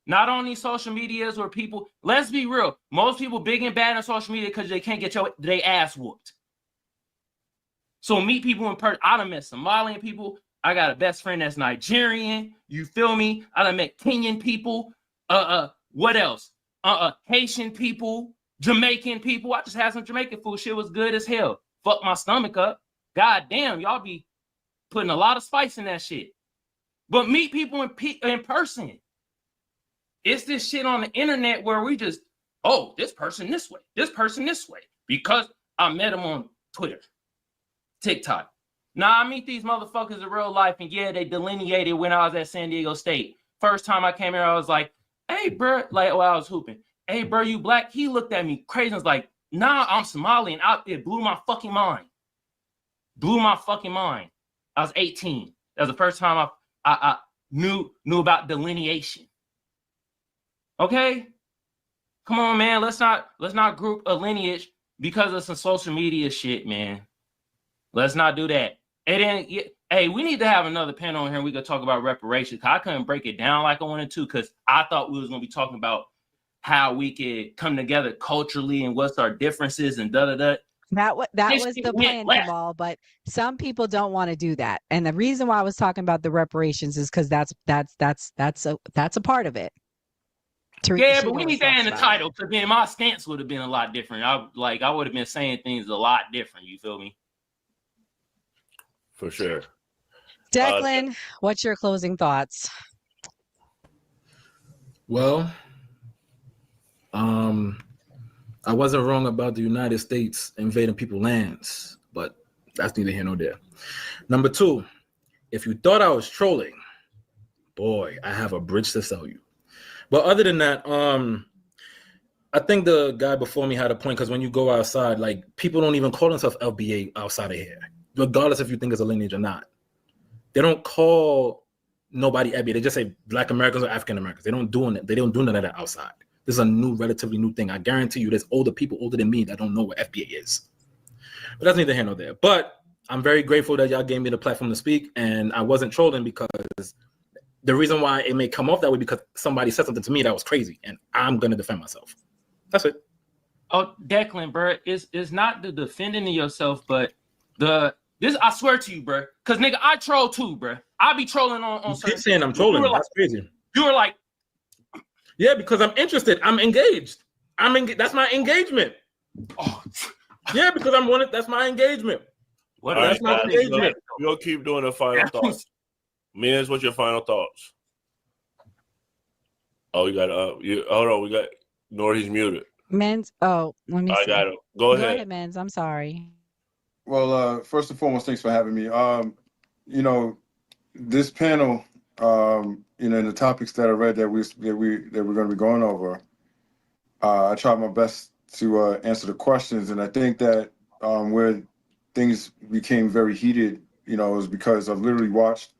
Speaker 2: Not on these social medias where people, let's be real, most people big and bad on social media because they can't get their ass whooped. So meet people in person. I done met Somalian people. I got a best friend that's Nigerian. You feel me? I done met Kenyan people. What else? Haitian people, Jamaican people. I just had some Jamaican food. Shit was good as hell. Fuck my stomach up. God damn, y'all be putting a lot of spice in that shit. But meet people in person. It's this shit on the internet where we just, oh, this person this way, this person this way, because I met them on Twitter, TikTok. Now I meet these motherfuckers in real life, and yeah, they delineated when I was at San Diego State. First time I came here, I was like, hey, bro, like, while I was hooping, hey, bro, you black? He looked at me crazy and was like, nah, I'm Somali, and it blew my fucking mind. Blew my fucking mind. I was 18. That was the first time I knew about delineation. Okay, come on, man. Let's not group a lineage because of some social media shit, man. Let's not do that. And then, hey, we need to have another panel on here. We could talk about reparations. I couldn't break it down like I wanted to because I thought we was gonna be talking about how we could come together culturally and what's our differences and da da da.
Speaker 6: That was the plan, Kamal, but some people don't want to do that. And the reason why I was talking about the reparations is because that's a part of it.
Speaker 2: Yeah, but we need that in the title because then my stance would have been a lot different. I would have been saying things a lot different. You feel me?
Speaker 18: For sure.
Speaker 6: Declan, what's your closing thoughts?
Speaker 19: Well, I wasn't wrong about the United States invading people's lands, but that's neither here nor there. Number two, if you thought I was trolling, boy, I have a bridge to sell you. But other than that, I think the guy before me had a point because when you go outside, like people don't even call themselves FBA outside of here, regardless if you think it's a lineage or not. They don't call nobody FBA. They just say Black Americans or African Americans. They don't do none of that outside. This is a relatively new thing. I guarantee you, there's older people older than me that don't know what FBA is. But that's neither here nor there. But I'm very grateful that y'all gave me the platform to speak, and I wasn't trolling because the reason why it may come off that way because somebody said something to me that was crazy, and I'm gonna defend myself. That's it.
Speaker 2: Oh, Declan, bro, it's not the defending of yourself, but this. I swear to you, bro, because nigga, I troll too, bro. I be trolling on.
Speaker 19: You keep saying I'm trolling. That's crazy.
Speaker 2: You were like,
Speaker 19: yeah, because I'm interested. I'm engaged. That's my engagement.
Speaker 2: Oh,
Speaker 19: yeah, because that's my engagement.
Speaker 18: That's my engagement. We'll keep doing the final thoughts. Miz, what's your final thoughts? Oh, you got hold on. We got He's muted.
Speaker 6: Men's. Oh, let me.
Speaker 18: I got him. Go ahead.
Speaker 6: Go ahead, Men's. I'm sorry.
Speaker 14: Well, first and foremost, thanks for having me. This panel, the topics that I read that we're going to be going over, I tried my best to answer the questions, and I think that where things became very heated, was because I've literally watched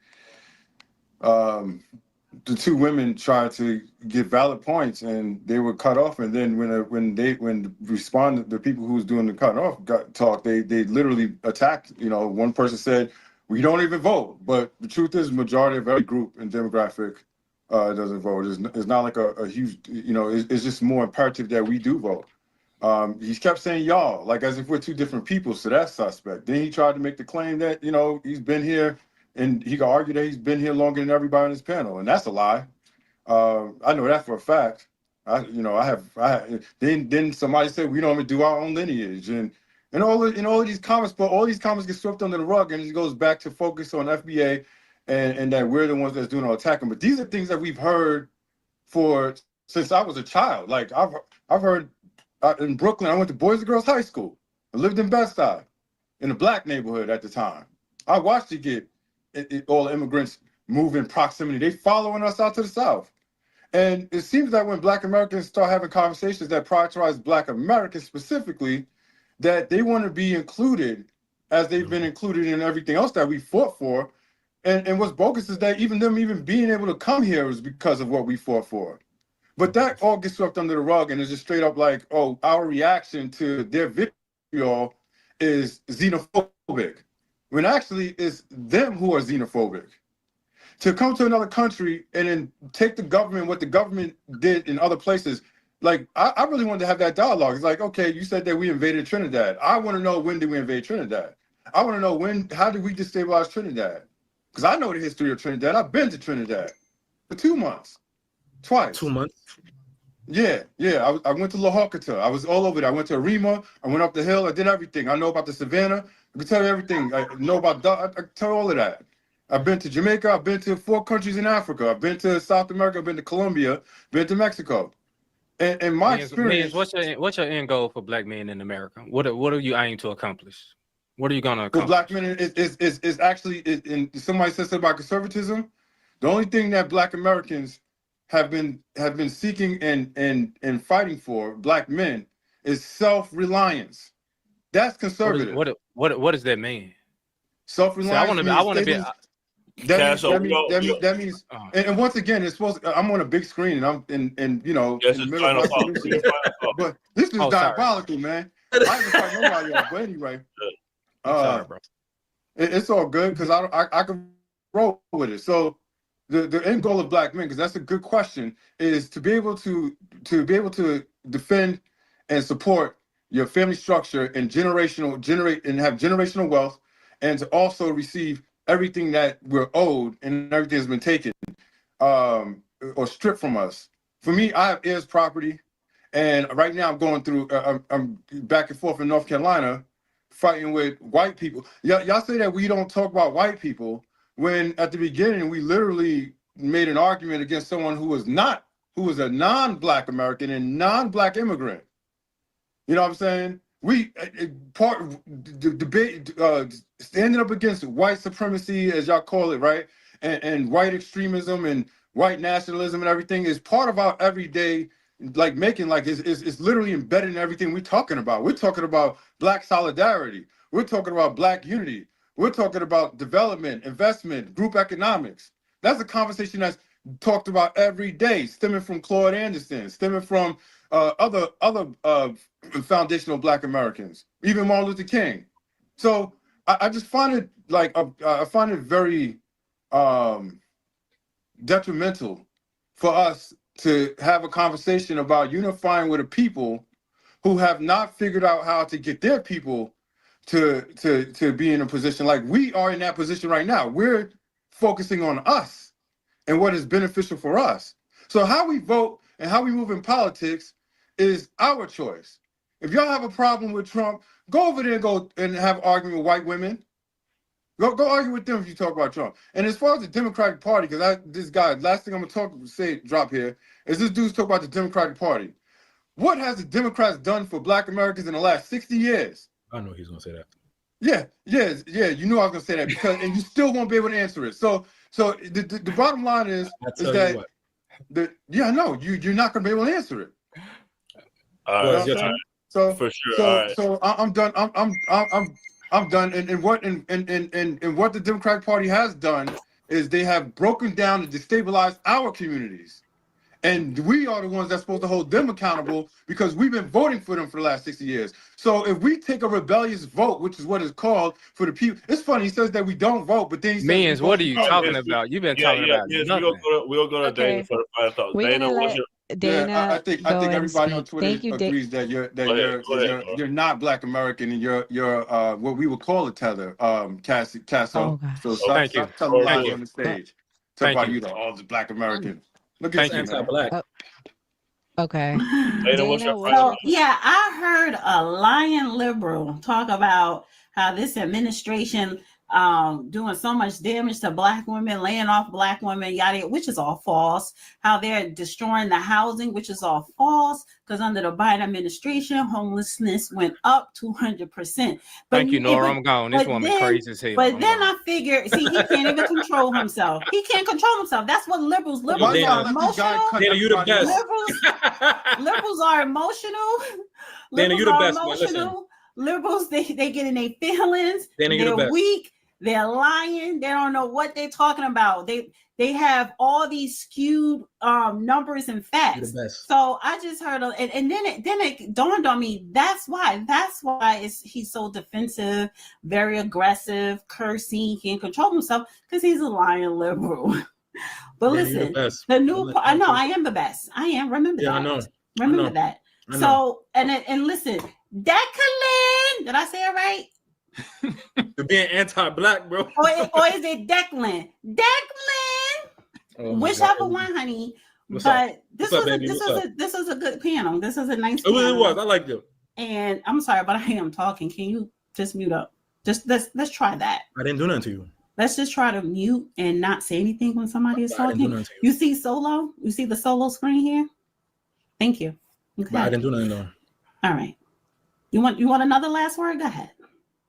Speaker 14: the two women tried to get valid points, and they were cut off. And then when the people who was doing the cutting off talk, they literally attacked. One person said, "We don't even vote," but the truth is, the majority of every group and demographic doesn't vote. It's not like a huge, it's just more imperative that we do vote. He kept saying y'all, like as if we're two different people, so that's suspect. Then he tried to make the claim that he's been here. And he could argue that he's been here longer than everybody on this panel, and that's a lie. I know that for a fact. Then somebody said we don't even do our own lineage, and And all of these comments, but all these comments get swept under the rug, and it goes back to focus on FBA and that we're the ones that's doing all attacking. But these are things that we've heard since I was a child. Like I've heard in Brooklyn. I went to Boys and Girls High School. I lived in Bed-Stuy, in a black neighborhood at the time. I watched it get all the immigrants move in proximity. They following us out to the South. And it seems that when Black Americans start having conversations that prioritize Black Americans specifically, that they want to be included as they've been included in everything else that we fought for. And what's bogus is that even them even being able to come here is because of what we fought for. But that all gets swept under the rug, and it's just straight up like, oh, our reaction to their vitriol is xenophobic, when actually it's them who are xenophobic. To come to another country and then take the government, what the government did in other places, like, I really wanted to have that dialogue. It's like, okay, you said that we invaded Trinidad. I want to know, when did we invade Trinidad? I want to know how did we destabilize Trinidad? Because I know the history of Trinidad. I've been to Trinidad for 2 months, twice.
Speaker 19: 2 months?
Speaker 14: Yeah. I went to La Hawkata. I was all over there. I went to Arima. I went up the hill. I did everything. I know about the Savannah. I can tell you everything. I know about, I can tell you all of that. I've been to Jamaica. I've been to 4 countries in Africa. I've been to South America. I've been to Colombia. Been to Mexico. And my experience.
Speaker 16: What's your end goal for Black men in America? What are you aiming to accomplish? What are you gonna accomplish?
Speaker 14: For Black men is actually, and somebody said something about conservatism. The only thing that Black Americans have been seeking and fighting for, Black men, is self-reliance. That's conservative.
Speaker 16: What does that mean?
Speaker 14: Self-reliance.
Speaker 16: I want to be.
Speaker 14: That means, and once again, it's supposed. I'm on a big screen, and I'm in you know, in the middle of my but this is diabolical, man. I haven't talked nobody else, but anyway,
Speaker 16: sorry, bro.
Speaker 14: It's all good because I can roll with it. So the end goal of Black men, because that's a good question, is to be able to defend and support your family structure and generate and have generational wealth, and to also receive everything that we're owed and everything has been taken or stripped from us. For me, I have heirs property, and right now I'm going through, I'm back and forth in North Carolina fighting with white people. Y'all say that we don't talk about white people, when at the beginning we literally made an argument against someone who was a non-Black American and non-Black immigrant. You know what I'm saying? We debate standing up against white supremacy, as y'all call it, right? And white extremism and white nationalism and everything is part of our everyday, like making, like it's literally embedded in everything we're talking about. We're talking about Black solidarity. We're talking about Black unity. We're talking about development, investment, group economics. That's a conversation that's talked about every day, stemming from Claude Anderson, stemming from other foundational Black Americans, even Martin Luther King. So I just find it like I find it very detrimental for us to have a conversation about unifying with a people who have not figured out how to get their people to be in a position like we are in that position right now. We're focusing on us and what is beneficial for us. So how we vote and how we move in politics is our choice. If y'all have a problem with Trump, go over there and have an argument with white women. Go argue with them if you talk about Trump. And as far as the Democratic Party, because this guy, last thing I'm gonna drop here, is this dude's talk about the Democratic Party. What has the Democrats done for Black Americans in the last 60 years?
Speaker 19: I know he's gonna say that.
Speaker 14: Yeah. You knew I was gonna say that because, and you still won't be able to answer it. So the bottom line is that I know you're not gonna be able to answer it. So for sure. So I'm done. I'm done. And what the Democratic Party has done is they have broken down and destabilized our communities. And we are the ones that's supposed to hold them accountable because we've been voting for them for the last 60 years. So if we take a rebellious vote, which is what it's called for the people, it's funny, he says that we don't vote, but then he
Speaker 16: says, what are you talking about? You've been talking about nothing.
Speaker 18: We'll go to Dana for the final thought. Dana, what's your...
Speaker 14: Dana, I think everybody on Twitter agrees that you're not Black American and you're what we would call a tether, Casso. So stop telling lies on the stage. Talk about you, all the Black American. Look at you, Black.
Speaker 6: Okay.
Speaker 13: So yeah, I heard a lying liberal talk about how this administration doing so much damage to Black women, laying off Black women, yada, which is all false. How they're destroying the housing, which is all false, because under the Biden administration, homelessness went up 200%.
Speaker 16: Thank you, Nora. I'm gone. This woman crazy as hell.
Speaker 13: But then I figure, see, he can't even control himself. He can't control himself. That's what liberals are emotional.
Speaker 19: Dana, you the best.
Speaker 13: Liberals are emotional.
Speaker 19: Dana, you the best.
Speaker 13: Emotional. Liberals, they get in their feelings.
Speaker 19: Dana,
Speaker 13: they're weak. They're lying. They don't know what they're talking about. They have all these skewed numbers and facts. So I just heard, and then it dawned on me. That's why he's so defensive, very aggressive, cursing, can't control himself because he's a lying liberal. But listen, the new I know I am the best. I am. Remember that.
Speaker 19: I know.
Speaker 13: Remember that. So and listen, Declan. Did I say it right?
Speaker 19: You're being anti-Black, bro.
Speaker 13: or is it Declan? Declan. Whichever one, honey. But this was a good panel. This is a nice panel.
Speaker 19: It really was. I liked it.
Speaker 13: And I'm sorry, but I am talking. Can you just mute up? Just let's try that.
Speaker 19: I didn't do nothing to you.
Speaker 13: Let's just try to mute and not say anything when somebody is talking. You see solo? You see the solo screen here? Thank you. Okay.
Speaker 19: But I didn't do nothing though.
Speaker 13: All right. You want another last word? Go ahead.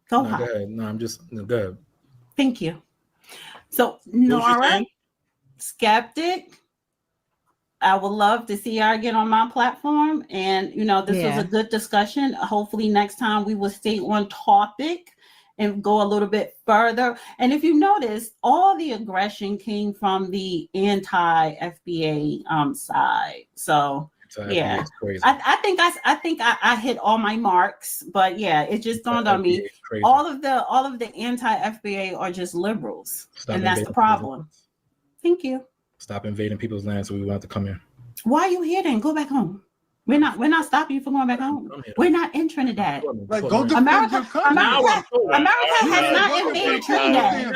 Speaker 13: Go
Speaker 19: ahead. No, I'm just go ahead.
Speaker 13: Thank you. So Nora, Skeptic, I would love to see her again on my platform. And this was a good discussion. Hopefully next time we will stay on topic and go a little bit further. And if you notice, all the aggression came from the anti-FBA side. So yeah, I think I hit all my marks, but yeah, it just dawned on me. All of the anti-FBA are just liberals, and that's the problem. Thank you.
Speaker 19: Stop invading people's land, so we want to come here.
Speaker 13: Why are you here then? Go back home. We're not stopping you from going back home. We're not in Trinidad. America has not invaded Trinidad.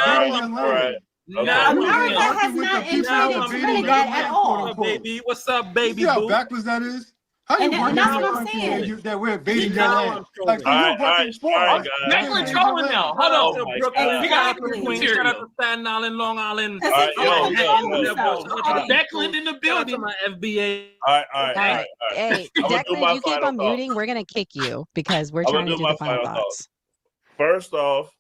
Speaker 13: America has not invaded Trinidad at all.
Speaker 19: Baby, what's up, baby?
Speaker 12: See how backwards that is? How you
Speaker 13: and that's what I'm saying.
Speaker 12: That we're invading your land. Like,
Speaker 2: Declan trolling now. Hold on.
Speaker 19: We got Queens. Shout out to Staten Island, Long Island.
Speaker 2: Declan in the building.
Speaker 19: My FBA.
Speaker 18: All right.
Speaker 6: Hey, Declan, you keep on muting. We're gonna kick you because we're trying to do the final thoughts.
Speaker 18: First off,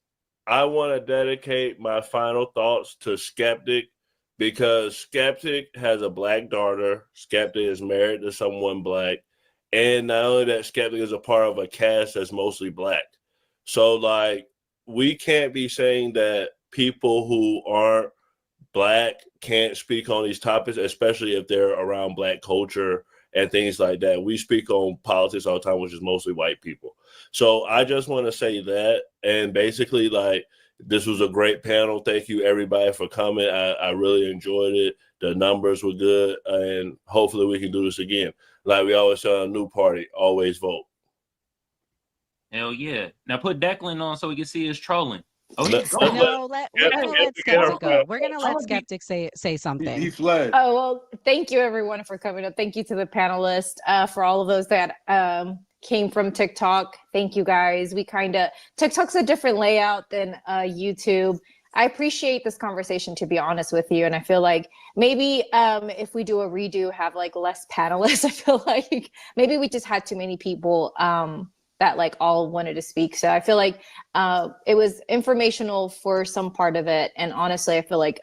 Speaker 18: I want to dedicate my final thoughts to Skeptic because Skeptic has a Black daughter. Skeptic is married to someone Black. And not only that, Skeptic is a part of a cast that's mostly Black. So, like, we can't be saying that people who aren't Black can't speak on these topics, especially if they're around Black culture and things like that. We speak on politics all the time, which is mostly white people. So I just want to say that. And basically, like, this was a great panel. Thank you, everybody, for coming. I really enjoyed it. The numbers were good. And hopefully we can do this again. Like we always say on a new party, always vote.
Speaker 2: Hell yeah. Now put Declan on so we can see his trolling.
Speaker 6: We're gonna let Skeptic go. We're gonna let Skeptic say something.
Speaker 12: He fled.
Speaker 11: Oh well, thank you everyone for coming up. Thank you to the panelists, for all of those that came from TikTok. Thank you guys. TikTok's a different layout than YouTube. I appreciate this conversation, to be honest with you. And I feel like maybe if we do a redo, have like less panelists. I feel like maybe we just had too many people that like all wanted to speak. So I feel like it was informational for some part of it. And honestly, I feel like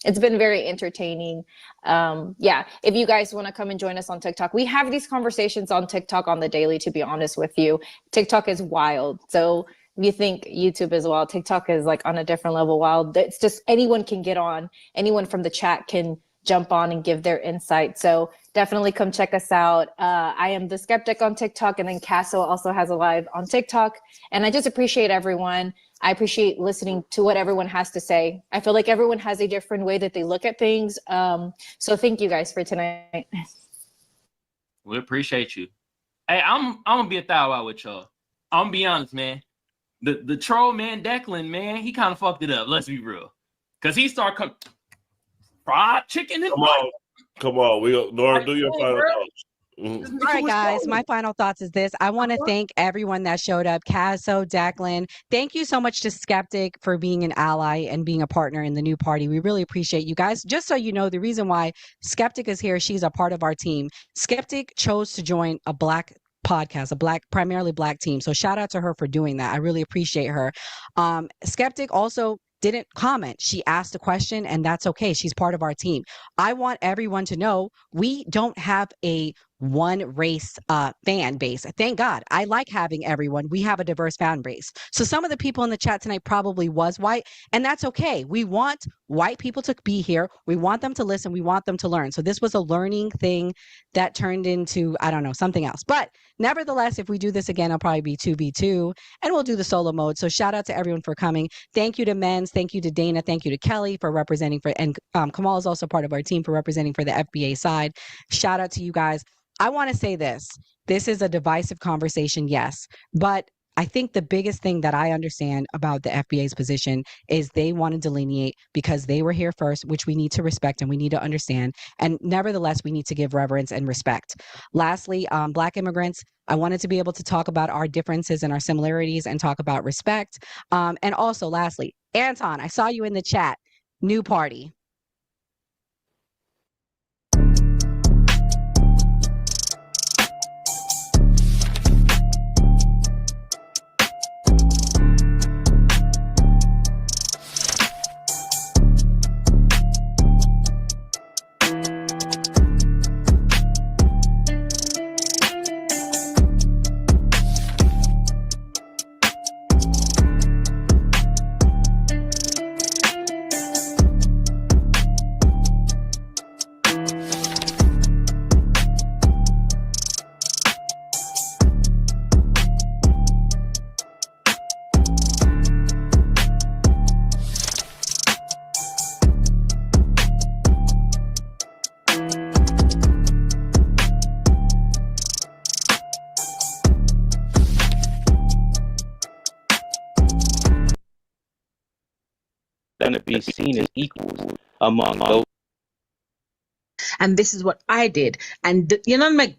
Speaker 11: it's been very entertaining. If you guys want to come and join us on TikTok, we have these conversations on TikTok on the daily, to be honest with you. TikTok is wild. So if you think YouTube is wild, TikTok is like on a different level wild. It's just anyone can get on. Anyone from the chat can jump on and give their insight. So definitely come check us out. I am the Skeptic on TikTok, and then Casso also has a live on TikTok. And I just appreciate everyone. I appreciate listening to what everyone has to say. I feel like everyone has a different way that they look at things. So thank you guys for tonight.
Speaker 2: We appreciate you. Hey, I'm gonna be 1,000 out with y'all. I'm gonna be honest, man. The troll man, Declan, man, he kind of fucked it up. Let's be real, cause he started coming fried chicken and
Speaker 18: Come on. Nora, do your final thoughts.
Speaker 6: All right, guys, my final thoughts is this. I want to thank everyone that showed up. Casso, Declan, thank you so much to Skeptic for being an ally and being a partner in the new party. We really appreciate you guys. Just so you know, the reason why Skeptic is here, she's a part of our team. Skeptic chose to join a Black podcast, primarily Black team. So shout out to her for doing that. I really appreciate her. Skeptic also didn't comment. She asked a question, and that's okay. She's part of our team. I want everyone to know we don't have a one race fan base. Thank God. I like having everyone. We have a diverse fan base. So some of the people in the chat tonight probably was white, and that's okay. We want white people to be here. We want them to listen. We want them to learn. So this was a learning thing that turned into, I don't know, something else. But nevertheless, if we do this again, I'll probably be 2v2 and we'll do the solo mode. So shout out to everyone for coming. Thank you to Men's. Thank you to Dana. Thank you to Kelly for representing and Kamal is also part of our team for representing for the FBA side. Shout out to you guys. I want to say this. This is a divisive conversation, yes, but I think the biggest thing that I understand about the FBA's position is they want to delineate because they were here first, which we need to respect and we need to understand. And nevertheless, we need to give reverence and respect. Lastly, Black immigrants, I wanted to be able to talk about our differences and our similarities and talk about respect. And also, lastly, Anton, I saw you in the chat. New party.
Speaker 5: To be seen as equals among those.
Speaker 22: And this is what I did. And you know, like,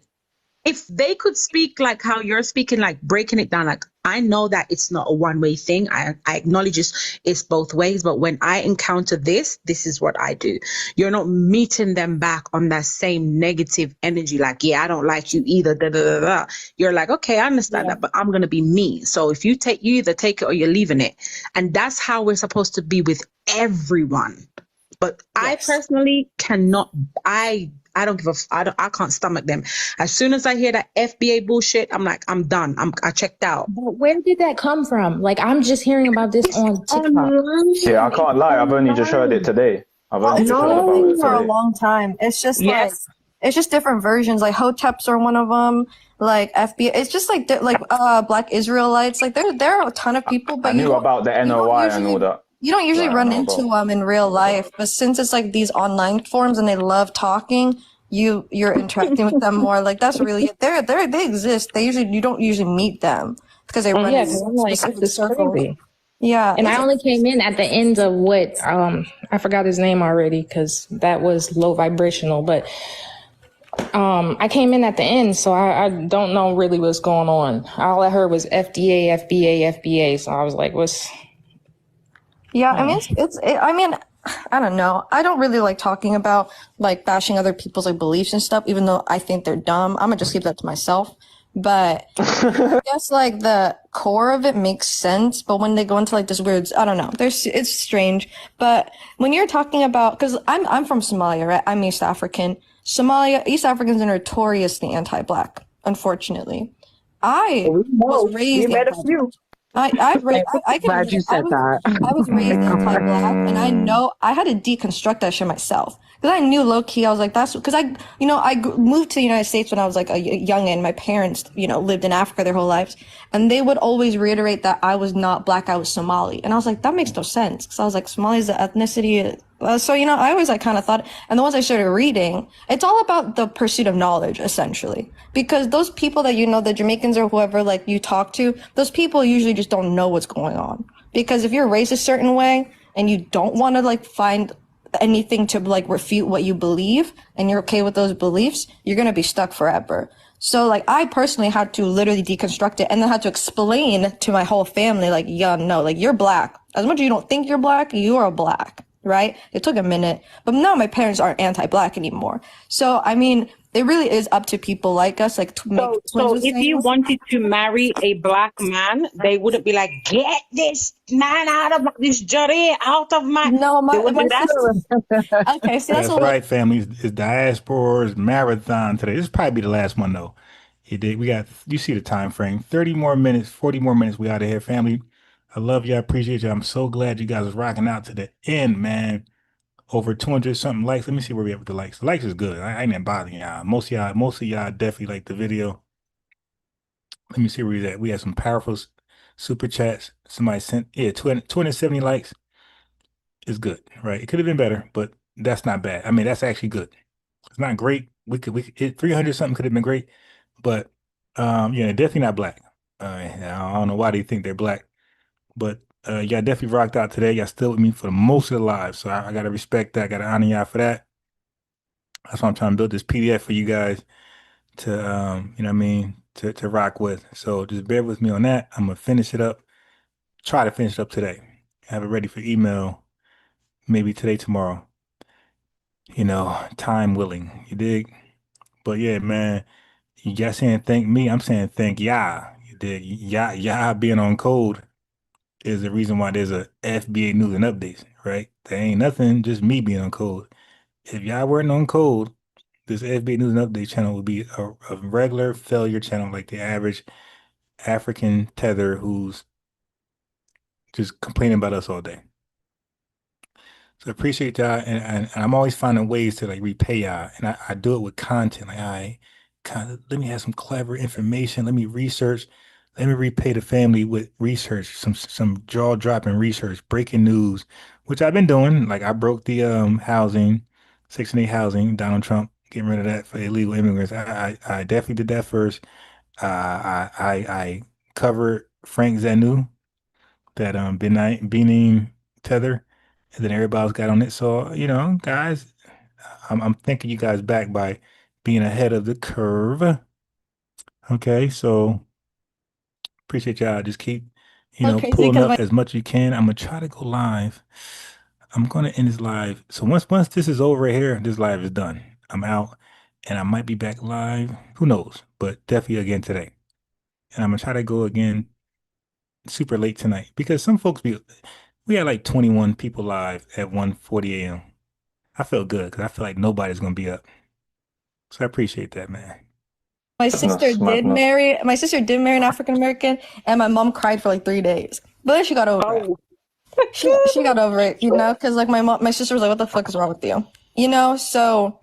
Speaker 22: if they could speak like how you're speaking, like breaking it down, like I know that it's not a one-way thing. I acknowledge it's both ways, but when I encounter this is what I do. You're not meeting them back on that same negative energy, like, yeah, I don't like you either. Da, da, da, da. You're like, okay, I understand that, but I'm gonna be me. So if you either take it or you're leaving it. And that's how we're supposed to be with everyone. But I personally cannot, I don't give I can't stomach them. As soon as I hear that FBA bullshit, I'm like, I'm done. I checked out.
Speaker 20: But where did that come from? Like, I'm just hearing about this on TikTok.
Speaker 7: Yeah, I can't lie. I've only just heard it today. I've only just heard about it
Speaker 23: for a
Speaker 7: today.
Speaker 23: long time. It's just like, it's just different versions. Like Hoteps are one of them. Like FBA, it's just like Black Israelites. Like there are a ton of people. But
Speaker 7: I knew about the NOI and all that.
Speaker 23: You don't usually run into them in real life, but since it's like these online forums and they love talking, you're interacting with them more. Like that's really they exist. You don't usually meet them because they run in specific circles. Yeah,
Speaker 20: and I only came in at the end of what I forgot his name already because that was low vibrational, but I came in at the end, so I don't know really what's going on. All I heard was FDA, FBA, FBA. So I was like, what's
Speaker 23: Yeah, I mean, I mean, I don't know. I don't really like talking about like bashing other people's like beliefs and stuff, even though I think they're dumb. I'm gonna just keep that to myself. But I guess like the core of it makes sense. But when they go into like this weird, I don't know. It's strange. But when you're talking about, because I'm from Somalia, right? I'm East African. East Africans are notoriously anti-Black. Unfortunately, I was raised.
Speaker 9: We met a few.
Speaker 23: I was raised anti-Black, and I know I had to deconstruct that shit myself because I knew low key I was like that's because I moved to the United States when I was like a youngin'. My parents lived in Africa their whole lives, and they would always reiterate that I was not Black, I was Somali, and I was like that makes no sense because I was like Somali is the ethnicity. So I always like kind of thought, and then once I started reading, it's all about the pursuit of knowledge essentially, because those people that the Jamaicans or whoever like you talk to, those people usually just don't know what's going on. Because if you're raised a certain way and you don't want to like find anything to like refute what you believe and you're okay with those beliefs, you're going to be stuck forever. So like I personally had to literally deconstruct it and then had to explain to my whole family, like, yeah, no, like you're black. As much as you don't think you're black, you are black, right? It took a minute, but now my parents aren't anti-black anymore. So, I mean, it really is up to people like us, like to make
Speaker 4: So if you wanted to marry a black man, they wouldn't be like, get this man out of this dirty, out of my.
Speaker 23: No, my
Speaker 4: sister.
Speaker 23: Okay, so
Speaker 3: That's right, family. It's Diaspora's marathon today. This will probably be the last one, though. You see the time frame. 30 more minutes, 40 more minutes. We out of here, family. I love you. I appreciate you. I'm so glad you guys are rocking out to the end, man. Over 200 something likes. Let me see where we at with the likes. The likes is good. I ain't bothering y'all. Most of y'all definitely like the video. Let me see where we at. We had some powerful super chats. Somebody sent 270 likes. Is good, right? It could have been better, but that's not bad. I mean, that's actually good. It's not great. We could 300 something could have been great, but yeah, definitely not black. I don't know why they think they're black, but y'all definitely rocked out today. Y'all still with me for the most of the live, so I gotta respect that. I gotta honor y'all for that. That's why I'm trying to build this PDF for you guys to you know what I mean, to rock with. So just bear with me on that. I'm gonna finish it up. Try to finish it up today. Have it ready for email, maybe today, tomorrow. You know, time willing. You dig? But yeah, man, you guys saying thank me. I'm saying thank y'all. You dig? Y'all being on code is the reason why there's a FBA News and Updates, right? There ain't nothing, just me being on code. If y'all weren't on code, this FBA News and Update channel would be a regular failure channel, like the average African tether who's just complaining about us all day. So I appreciate y'all, and I'm always finding ways to like repay y'all, and I do it with content. Like, let me have some clever information. Let me research. Let me repay the family with research, some jaw-dropping research, breaking news, which I've been doing. Like I broke the housing, Section 8 housing, Donald Trump getting rid of that for illegal immigrants. I definitely did that first. I covered Frank Zanu, that Benin tether, and then everybody else got on it. So you know, guys, I'm thanking you guys back by being ahead of the curve. Okay, so. Appreciate y'all. Just keep, pulling up as much as you can. I'm gonna try to go live. I'm gonna end this live. So once this is over here, this live is done. I'm out, and I might be back live. Who knows? But definitely again today. And I'm gonna try to go again super late tonight because some folks we had like 21 people live at 1:40 a.m. I felt good because I feel like nobody's gonna be up. So I appreciate that, man.
Speaker 23: My sister did marry an African American, and my mom cried for like 3 days. But then she got over it. She got over it, because like my sister was like, "What the fuck is wrong with you?" So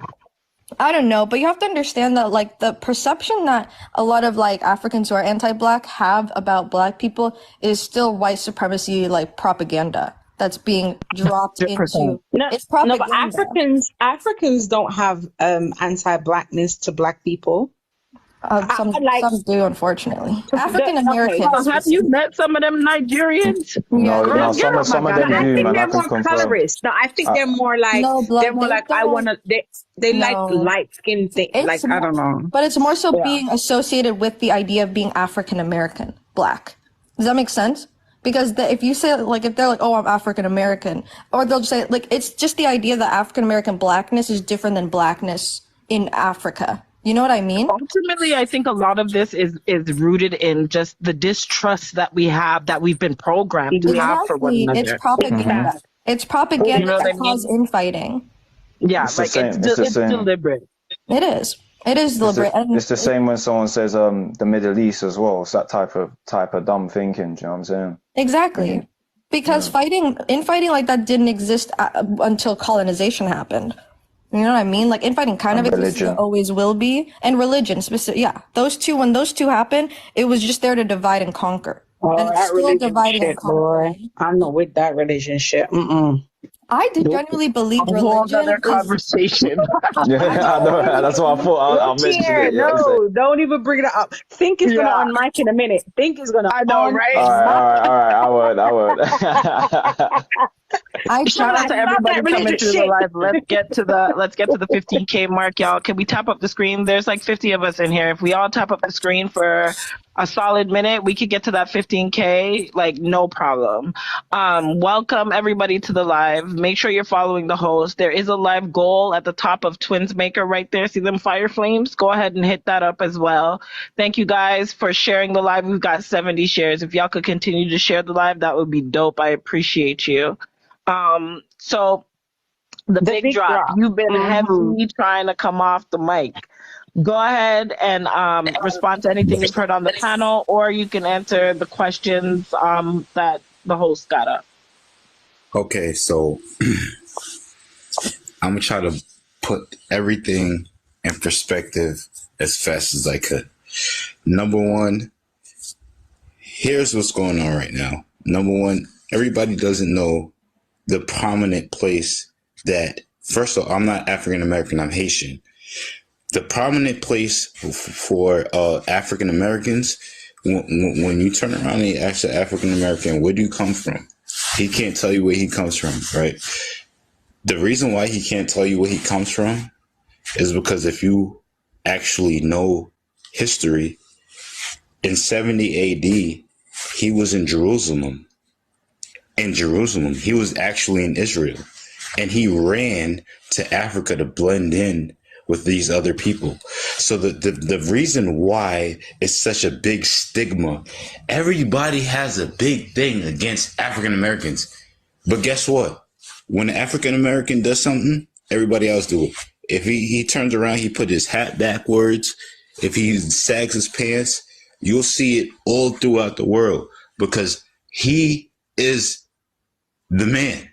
Speaker 23: I don't know, but you have to understand that like the perception that a lot of like Africans who are anti-black have about black people is still white supremacy like propaganda that's being dropped into. It's propaganda.
Speaker 4: No, but Africans don't have anti-blackness to black people.
Speaker 23: Some do, unfortunately. African Americans.
Speaker 9: Have you met some of them Nigerians?
Speaker 7: No, some of them do, man.
Speaker 4: They're more colorist. No, I think they're more like they like light skin things. Like I don't know.
Speaker 23: But it's more so being associated with the idea of being African American, black. Does that make sense? Because if you say like if they're like, oh, I'm African American, or they'll just say like it's just the idea that African American blackness is different than blackness in Africa. You know what I mean?
Speaker 9: Ultimately, I think a lot of this is rooted in just the distrust that we have, that we've been programmed to have for one another.
Speaker 23: It's propaganda. It's propaganda that causes infighting.
Speaker 9: Yeah, like it's deliberate.
Speaker 23: It is. It is deliberate.
Speaker 7: It's the same when someone says the Middle East as well. It's that type of dumb thinking. Do you know what I'm saying?
Speaker 23: Exactly. Because infighting like that didn't exist until colonization happened. You know what I mean? Like infighting kind of exists, always will be, and religion specific. Yeah, those two. When those two happen, it was just there to divide and conquer.
Speaker 4: Oh,
Speaker 23: and
Speaker 4: that religion shit, boy! I'm not with that religion shit.
Speaker 23: I genuinely believe religion.
Speaker 9: A whole other conversation.
Speaker 7: Yeah, I know. That's what I thought. I'll mention it. Yeah,
Speaker 4: no, don't even bring it up. Think is gonna unmic in a minute. Think is gonna.
Speaker 9: I know, right?
Speaker 7: All right. I would.
Speaker 9: Shout out to everybody coming through the live. Let's get to the 15K mark, y'all. Can we tap up the screen? There's like 50 of us in here. If we all tap up the screen for a solid minute, we could get to that 15K, like no problem. Welcome everybody to the live. Make sure you're following the host. There is a live goal at the top of Twins Maker right there. See them fire flames? Go ahead and hit that up as well. Thank you guys for sharing the live. We've got 70 shares. If y'all could continue to share the live, that would be dope. I appreciate you. So the big drop. You've been heavily trying to come off the mic. Go ahead and respond to anything you've heard on the panel, or you can answer the questions that the host got up.
Speaker 1: Okay, so I'm gonna try to put everything in perspective as fast as I could. Number one, here's what's going on right now. Number one, everybody doesn't know the prominent place that, first of all, I'm not African American, I'm Haitian. The prominent place for African Americans, when you turn around and you ask an African American, where do you come from? He can't tell you where he comes from, right? The reason why he can't tell you where he comes from is because if you actually know history, in 70 AD, he was in Jerusalem. He was actually in Israel, and he ran to Africa to blend in with these other people. So the reason why it's such a big stigma, everybody has a big thing against African Americans. But guess what? When an African American does something, everybody else do it. If he turns around, he put his hat backwards, if he sags his pants, you'll see it all throughout the world, because he is the man.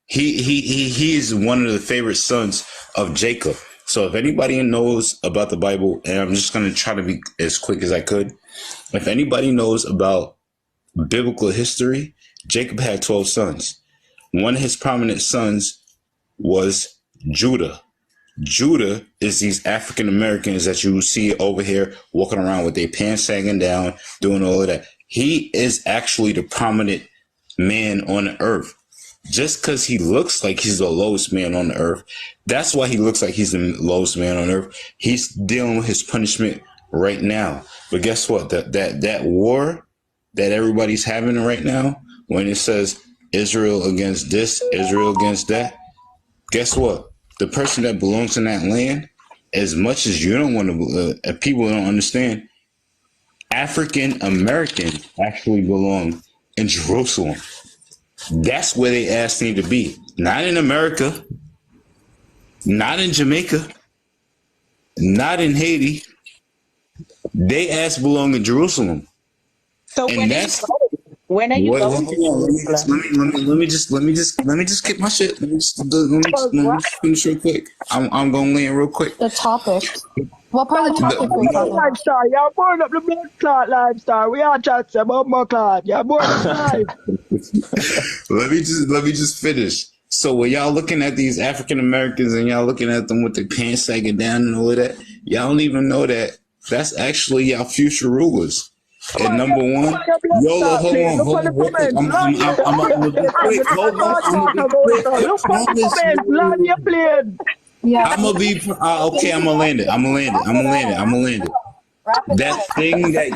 Speaker 1: He is one of the favorite sons of Jacob. So if anybody knows about the Bible, and I'm just going to try to be as quick as I could. If anybody knows about biblical history, Jacob had 12 sons. One of his prominent sons was Judah. Judah is these African Americans that you see over here walking around with their pants sagging down, doing all of that. He is actually the prominent man on the earth. Just because he looks like he's the lowest man on the earth, that's why he looks like he's the lowest man on earth. He's dealing with his punishment right now. But guess what? That war that everybody's having right now, when it says Israel against this, Israel against that, guess what? The person that belongs in that land, as much as you don't want to, people don't understand, African Americans actually belong in Jerusalem. That's where they asked me to be. Not in America, not in Jamaica, not in Haiti. They asked belong in Jerusalem.
Speaker 4: So
Speaker 1: and
Speaker 4: when are you going?
Speaker 1: Let me just get my shit. Let me just finish real quick. I'm gonna land real quick.
Speaker 23: The topic. What part of the topic are we talking about?
Speaker 9: Lifestyle, you're born up the blood clot lifestyle. We are chatting about my clot. You're born up life.
Speaker 1: Let me just finish. So when y'all looking at these African Americans and y'all looking at them with their pants sagging down and all of that, y'all don't even know that that's actually y'all future rulers. And number one, Yola, hold on real quick. I'm gonna be quick. Hold on, I'm gonna be quick. I'm gonna be okay. I'm gonna land it. That thing that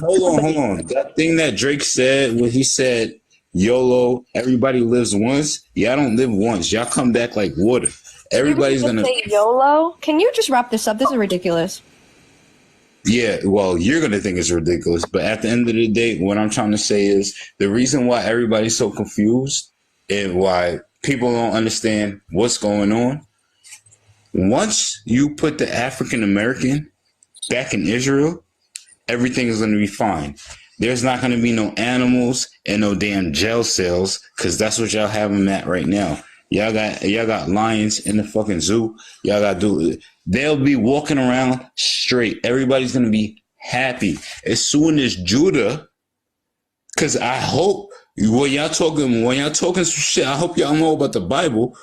Speaker 1: hold on. That thing that Drake said when he said, "YOLO, everybody lives once." Y'all don't live once. Y'all come back like water. Everybody's gonna
Speaker 23: say YOLO. Can you just wrap this up? This is ridiculous.
Speaker 1: Yeah, well, you're going to think it's ridiculous. But at the end of the day, what I'm trying to say is the reason why everybody's so confused and why people don't understand what's going on. Once you put the African American back in Israel, everything is going to be fine. There's not going to be no animals and no damn jail cells, because that's what y'all have them at right now. Y'all got lions in the fucking zoo. Y'all got they'll be walking around straight. Everybody's gonna be happy as soon as Judah. Cause I hope when y'all talking some shit, I hope y'all know about the Bible.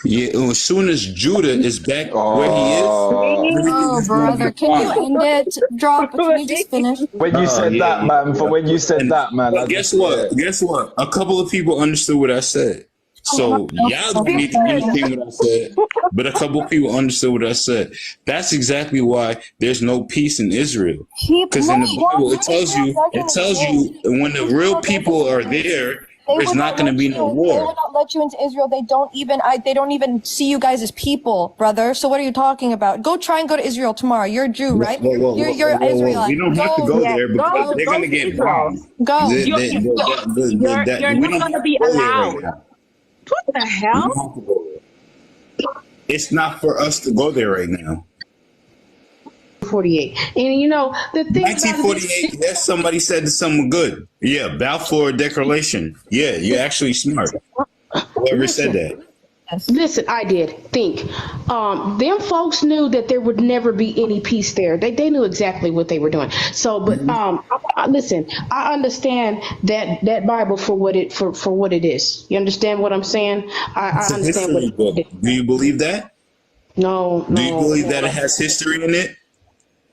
Speaker 1: Yeah, as soon as Judah is back where he is.
Speaker 23: Oh, brother, can you end it? Drop. Can you just finish?
Speaker 7: When you said that, man. For when you said that, man.
Speaker 1: Guess what? A couple of people understood what I said. So y'all don't need to understand what I said, but a couple of people understood what I said. That's exactly why there's no peace in Israel. Because in the Bible, it tells you when the real people are there, there's not going to be no
Speaker 23: They
Speaker 1: war.
Speaker 23: would not let you into Israel. They don't even see you guys as people, brother. So what are you talking about? Go try and go to Israel tomorrow. You're a Jew, right? You're Israelite.
Speaker 1: We don't have to go there because they're going to get bombed.
Speaker 23: Go.
Speaker 1: You're
Speaker 4: Not going to be allowed. What the hell?
Speaker 1: It's not for us to go there right now.
Speaker 4: 48. And you know, the thing
Speaker 1: 1948, yes, somebody said something good. Yeah, Balfour Declaration. Yeah, you're actually smart. Whoever said that.
Speaker 4: Listen, I did think. Them folks knew that there would never be any peace there. They knew exactly what they were doing. So, but listen, I understand that Bible for what it is. You understand what I'm saying? I understand what it is.
Speaker 1: Do you believe that?
Speaker 4: No.
Speaker 1: Do you believe that it has history in it?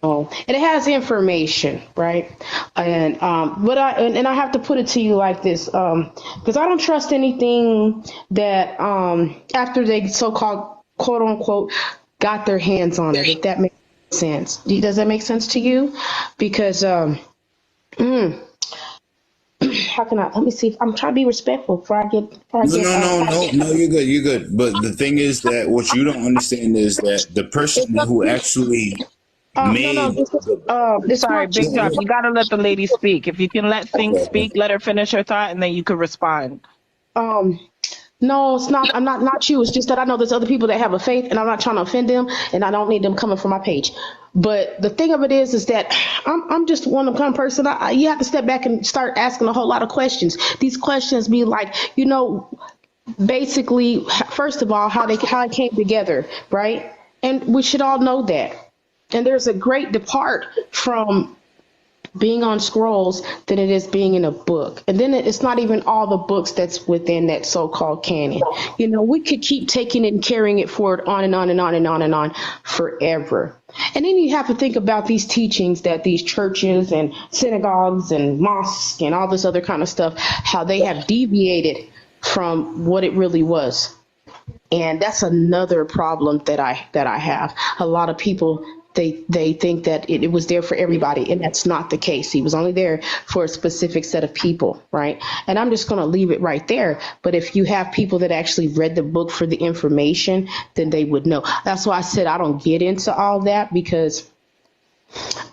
Speaker 4: Oh, and it has information, right? And but I have to put it to you like this, because I don't trust anything that after they so-called quote unquote got their hands on it. If that makes sense, does that make sense to you? Because how can I? Let me see. I'm trying to be respectful before I get.
Speaker 1: No. You're good. But the thing is that what you don't understand is that the person who actually
Speaker 9: Sorry, Big Top. You gotta let the lady speak. If you can let things speak, let her finish her thought, and then you could respond.
Speaker 4: No, it's not. I'm not you. It's just that I know there's other people that have a faith, and I'm not trying to offend them, and I don't need them coming from my page. But the thing of it is that I'm just one of the kind of person. You have to step back and start asking a whole lot of questions. These questions be like, basically, first of all, how it came together, right? And we should all know that. And there's a great depart from being on scrolls than it is being in a book. And then it's not even all the books that's within that so-called canon. We could keep taking it and carrying it forward on and on and on and on and on forever. And then you have to think about these teachings that these churches and synagogues and mosques and all this other kind of stuff, how they have deviated from what it really was. And that's another problem that I have. A lot of people, they think that it was there for everybody, and that's not the case. He was only there for a specific set of people, right? And I'm just going to leave it right there. But if you have people that actually read the book for the information, then they would know. That's why I said I don't get into all that, because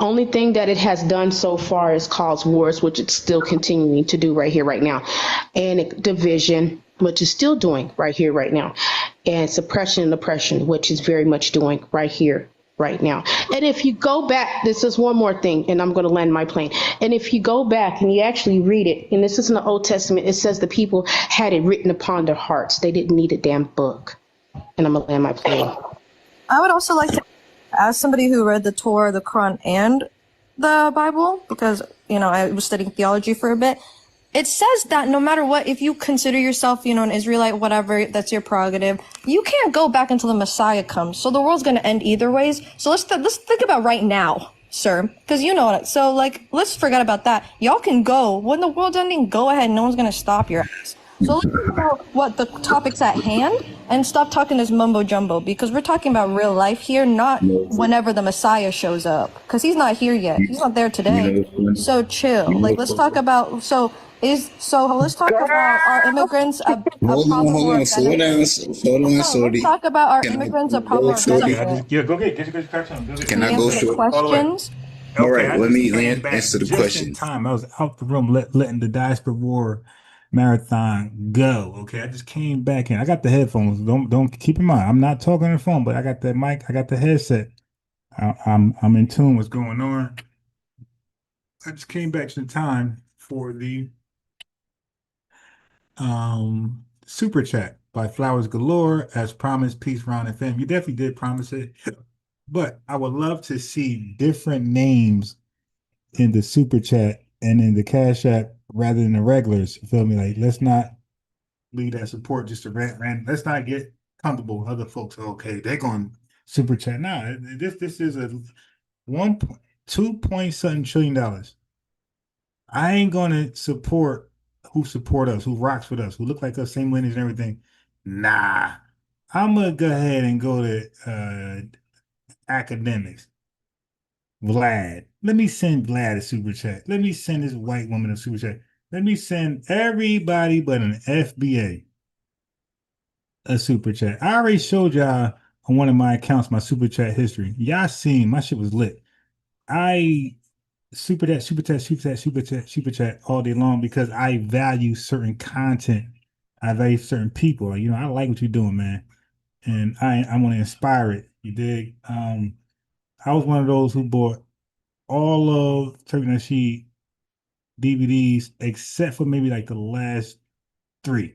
Speaker 4: only thing that it has done so far is cause wars, which it's still continuing to do right here, right now, and division, which is still doing right here, right now, and suppression and oppression, which is very much doing right here, right now. And if you go back, this is one more thing, and I'm going to land my plane. And if you go back and you actually read it, and this is in the Old Testament, it says the people had it written upon their hearts. They didn't need a damn book. And I'm going to land my plane.
Speaker 23: I would also like to, as somebody who read the Torah, the Quran, and the Bible, because, I was studying theology for a bit, it says that no matter what, if you consider yourself, an Israelite, whatever, that's your prerogative, you can't go back until the Messiah comes. So the world's going to end either ways. So let's think about right now, sir, because you know it. So, let's forget about that. Y'all can go. When the world's ending, go ahead. No one's going to stop your ass. So let's think about what the topic's at hand and stop talking this mumbo jumbo, because we're talking about real life here, not whenever the Messiah shows up, because he's not here yet. He's not there today. So chill. Let's talk about, let's talk about our immigrants a problem for benefit. Let's talk about our immigrants a problem for benefit.
Speaker 3: Yeah, go get
Speaker 1: Can I go short?
Speaker 3: questions?
Speaker 1: All right, let me answer the question.
Speaker 3: Time I was out the room letting the Diaspora War marathon go. Okay, I just came back in. I got the headphones. Don't keep in mind, I'm not talking on the phone, but I got that mic. I got the headset. I'm in tune. What's going on? I just came back in time for the super chat by Flowers Galore. As promised, peace round FM. You definitely did promise it, but I would love to see different names in the super chat and in the Cash App rather than the regulars. You feel me? Let's not leave that support just to rant. Let's not get comfortable with other folks. Okay, they're going super chat. Nah, this is a 2 point something trillion dollars. I ain't gonna support who support us, who rocks with us, who look like us, same lineage and everything. Nah, I'm gonna go ahead and go to academics. Vlad. Let me send Vlad a super chat. Let me send this white woman a super chat. Let me send everybody but an FBA a super chat. I already showed y'all on one of my accounts my super chat history. Y'all seen my shit was lit. I super chat, super chat, super chat, super chat, super chat all day long because I value certain content. I value certain people. You know, I like what you're doing, man. And I want to inspire it. You dig? I was one of those who bought all of Turkey Nasheed DVDs except for maybe like the last 3,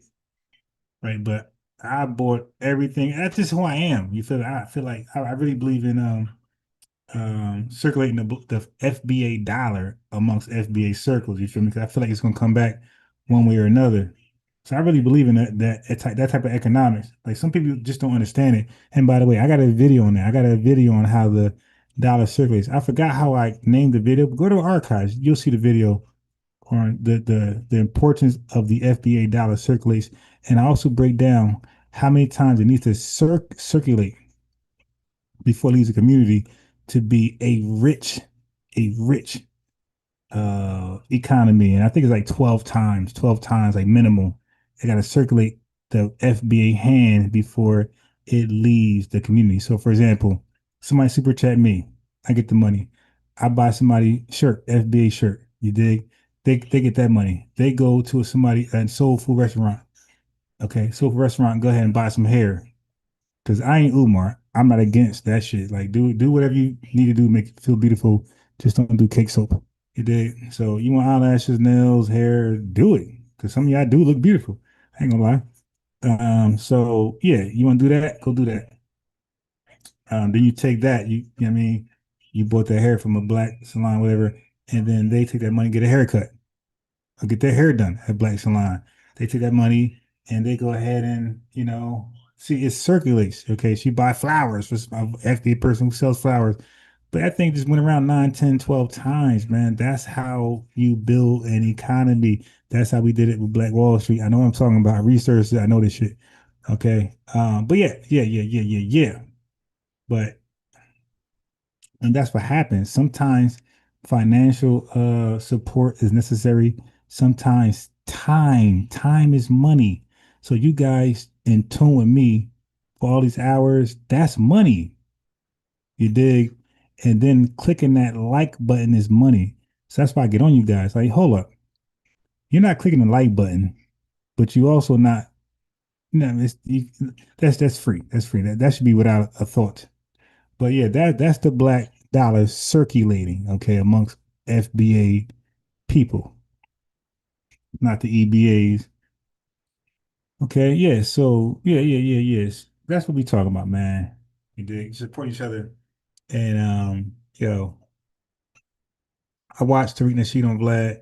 Speaker 3: right? But I bought everything. That's just who I am. You feel? I feel like I really believe in circulating the FBA dollar amongst FBA circles. You feel me? Because I feel like it's gonna come back one way or another. So I really believe in that type of economics. Like some people just don't understand it. And by the way, I got a video on that. I got a video on how the dollar circulates. I forgot how I named the video. But go to archives. You'll see the video on the importance of the FBA dollar circulates. And I also break down how many times it needs to circulate before it leaves the community to be a rich economy. And I think it's like 12 times like minimal. They got to circulate the FBA hand before it leaves the community. So for example, somebody super chat me, I get the money. I buy somebody shirt, FBA shirt. You dig? They get that money. They go to a soul food restaurant. Okay, soul food restaurant, go ahead and buy some hair. Cause I ain't Umar. I'm not against that shit. Like do whatever you need to do to make it feel beautiful. Just don't do cake soap. You did. So you want eyelashes, nails, hair, do it. Cause some of y'all do look beautiful. I ain't gonna lie. So yeah, you want to do that? Go do that. Then you take that, you know what I mean, you bought that hair from a black salon, whatever, and then they take that money and get a haircut or get their hair done at black salon. They take that money and they go ahead and, you know, see, it circulates. Okay. She buy flowers for some FBA person who sells flowers. But that thing just went around 9, 10, 12 times, man. That's how you build an economy. That's how we did it with Black Wall Street. I know what I'm talking about. I researched it. I know this shit. Okay. But yeah. But and that's what happens. Sometimes financial support is necessary. Sometimes time is money. So you guys in tune with me for all these hours, that's money. You dig? And then clicking that like button is money. So that's why I get on you guys. Like, hold up. You're not clicking the like button, but you also not, that's free. That's free. That should be without a thought. But yeah, that's the black dollar circulating, okay, amongst FBA people, not the EBAs. Okay, yeah, so yes. That's what we talking about, man. You dig? Support each other. And I watched Tariq Nasheed on Vlad.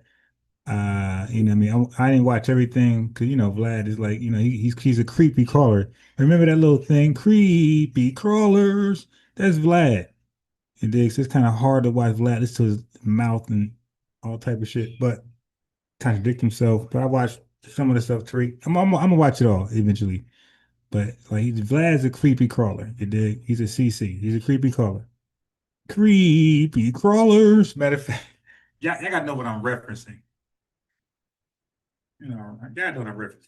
Speaker 3: You know what I mean? I didn't watch everything because Vlad is like, he's a creepy crawler. Remember that little thing? Creepy crawlers. That's Vlad. It digs. It's kind of hard to watch Vlad listen to his mouth and all type of shit, but contradict himself. But I watched some of the stuff. Tariq, I'm gonna watch it all eventually. But like Vlad's a creepy crawler. You dig? He's a CC. He's a creepy crawler. Creepy crawlers. Matter of fact, yeah, I gotta know what I'm referencing. I gotta know what I'm referencing.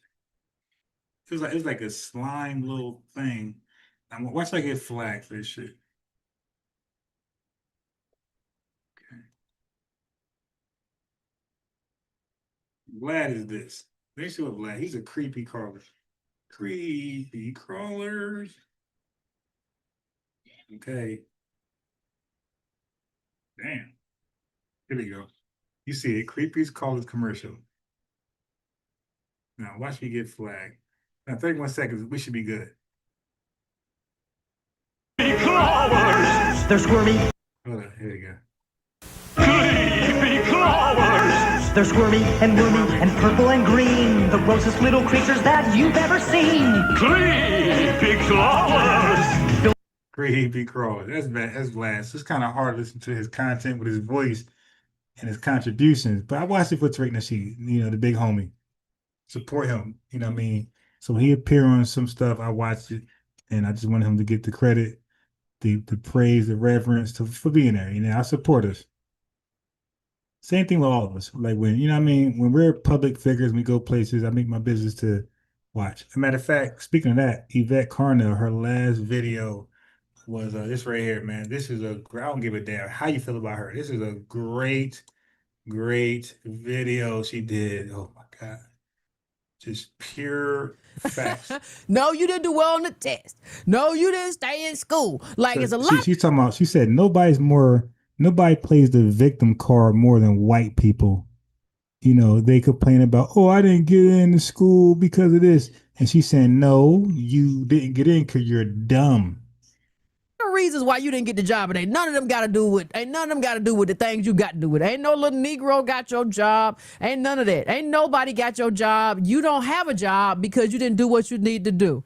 Speaker 3: Feels like it's like a slime little thing. Watch I get flagged for this shit. Vlad is this. They show Vlad. He's a creepy crawler. Creepy crawlers. Okay. Damn. Here we go. You see it. Creepy crawlers commercial. Now watch me get flagged. Now 31 seconds. We should be good.
Speaker 8: Crawlers! They're squirmy.
Speaker 3: Hold on. Here we go.
Speaker 8: Creepy crawlers! They're squirmy and wormy and purple and green. The grossest little creatures that you've ever seen. Creepy crawlers!
Speaker 3: Creepy crawlers. That's bad. That's Vlad. It's kind of hard to listen to his content with his voice and his contributions. But I watched it for Tariq Nasheed, the big homie. support him. You know what I mean? So when he appeared on some stuff, I watched it, and I just wanted him to get the credit, the praise, the reverence for being there. You know, I support us. Same thing with all of us. Like when, you know what I mean, when we're public figures, we go places, I make my business to watch. As a matter of fact, speaking of that, Yvette Carnell, her last video was this right here, man. This is I don't give a damn how you feel about her. This is a great video she did. Oh my God. Just pure facts.
Speaker 15: No, you didn't do well on the test. No, you didn't stay in school. Like, it's a lot.
Speaker 3: She's talking about, she said, nobody plays the victim card more than white people. You know, they complain about, oh, I didn't get into school because of this. And she's saying, no, you didn't get in because you're dumb.
Speaker 15: Reasons why you didn't get the job, and ain't none of them got to do with the things you got to do with. Ain't no little Negro got your job. Ain't none of that. Ain't nobody got your job. You don't have a job because you didn't do what you need to do.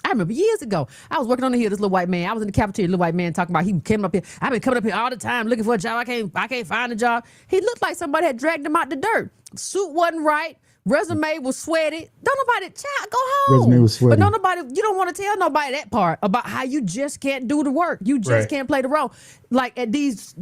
Speaker 15: I remember years ago, I was working on the hill, this little white man. I was in the cafeteria, little white man talking about he came up here. I've been coming up here all the time looking for a job. I can't find a job. He looked like somebody had dragged him out the dirt. Suit wasn't right. Resume was sweaty. Don't nobody, child, go home.
Speaker 3: Resume was sweaty.
Speaker 15: But don't nobody, you don't want to tell nobody that part about how you just can't do the work. You just can't play the role. Like at these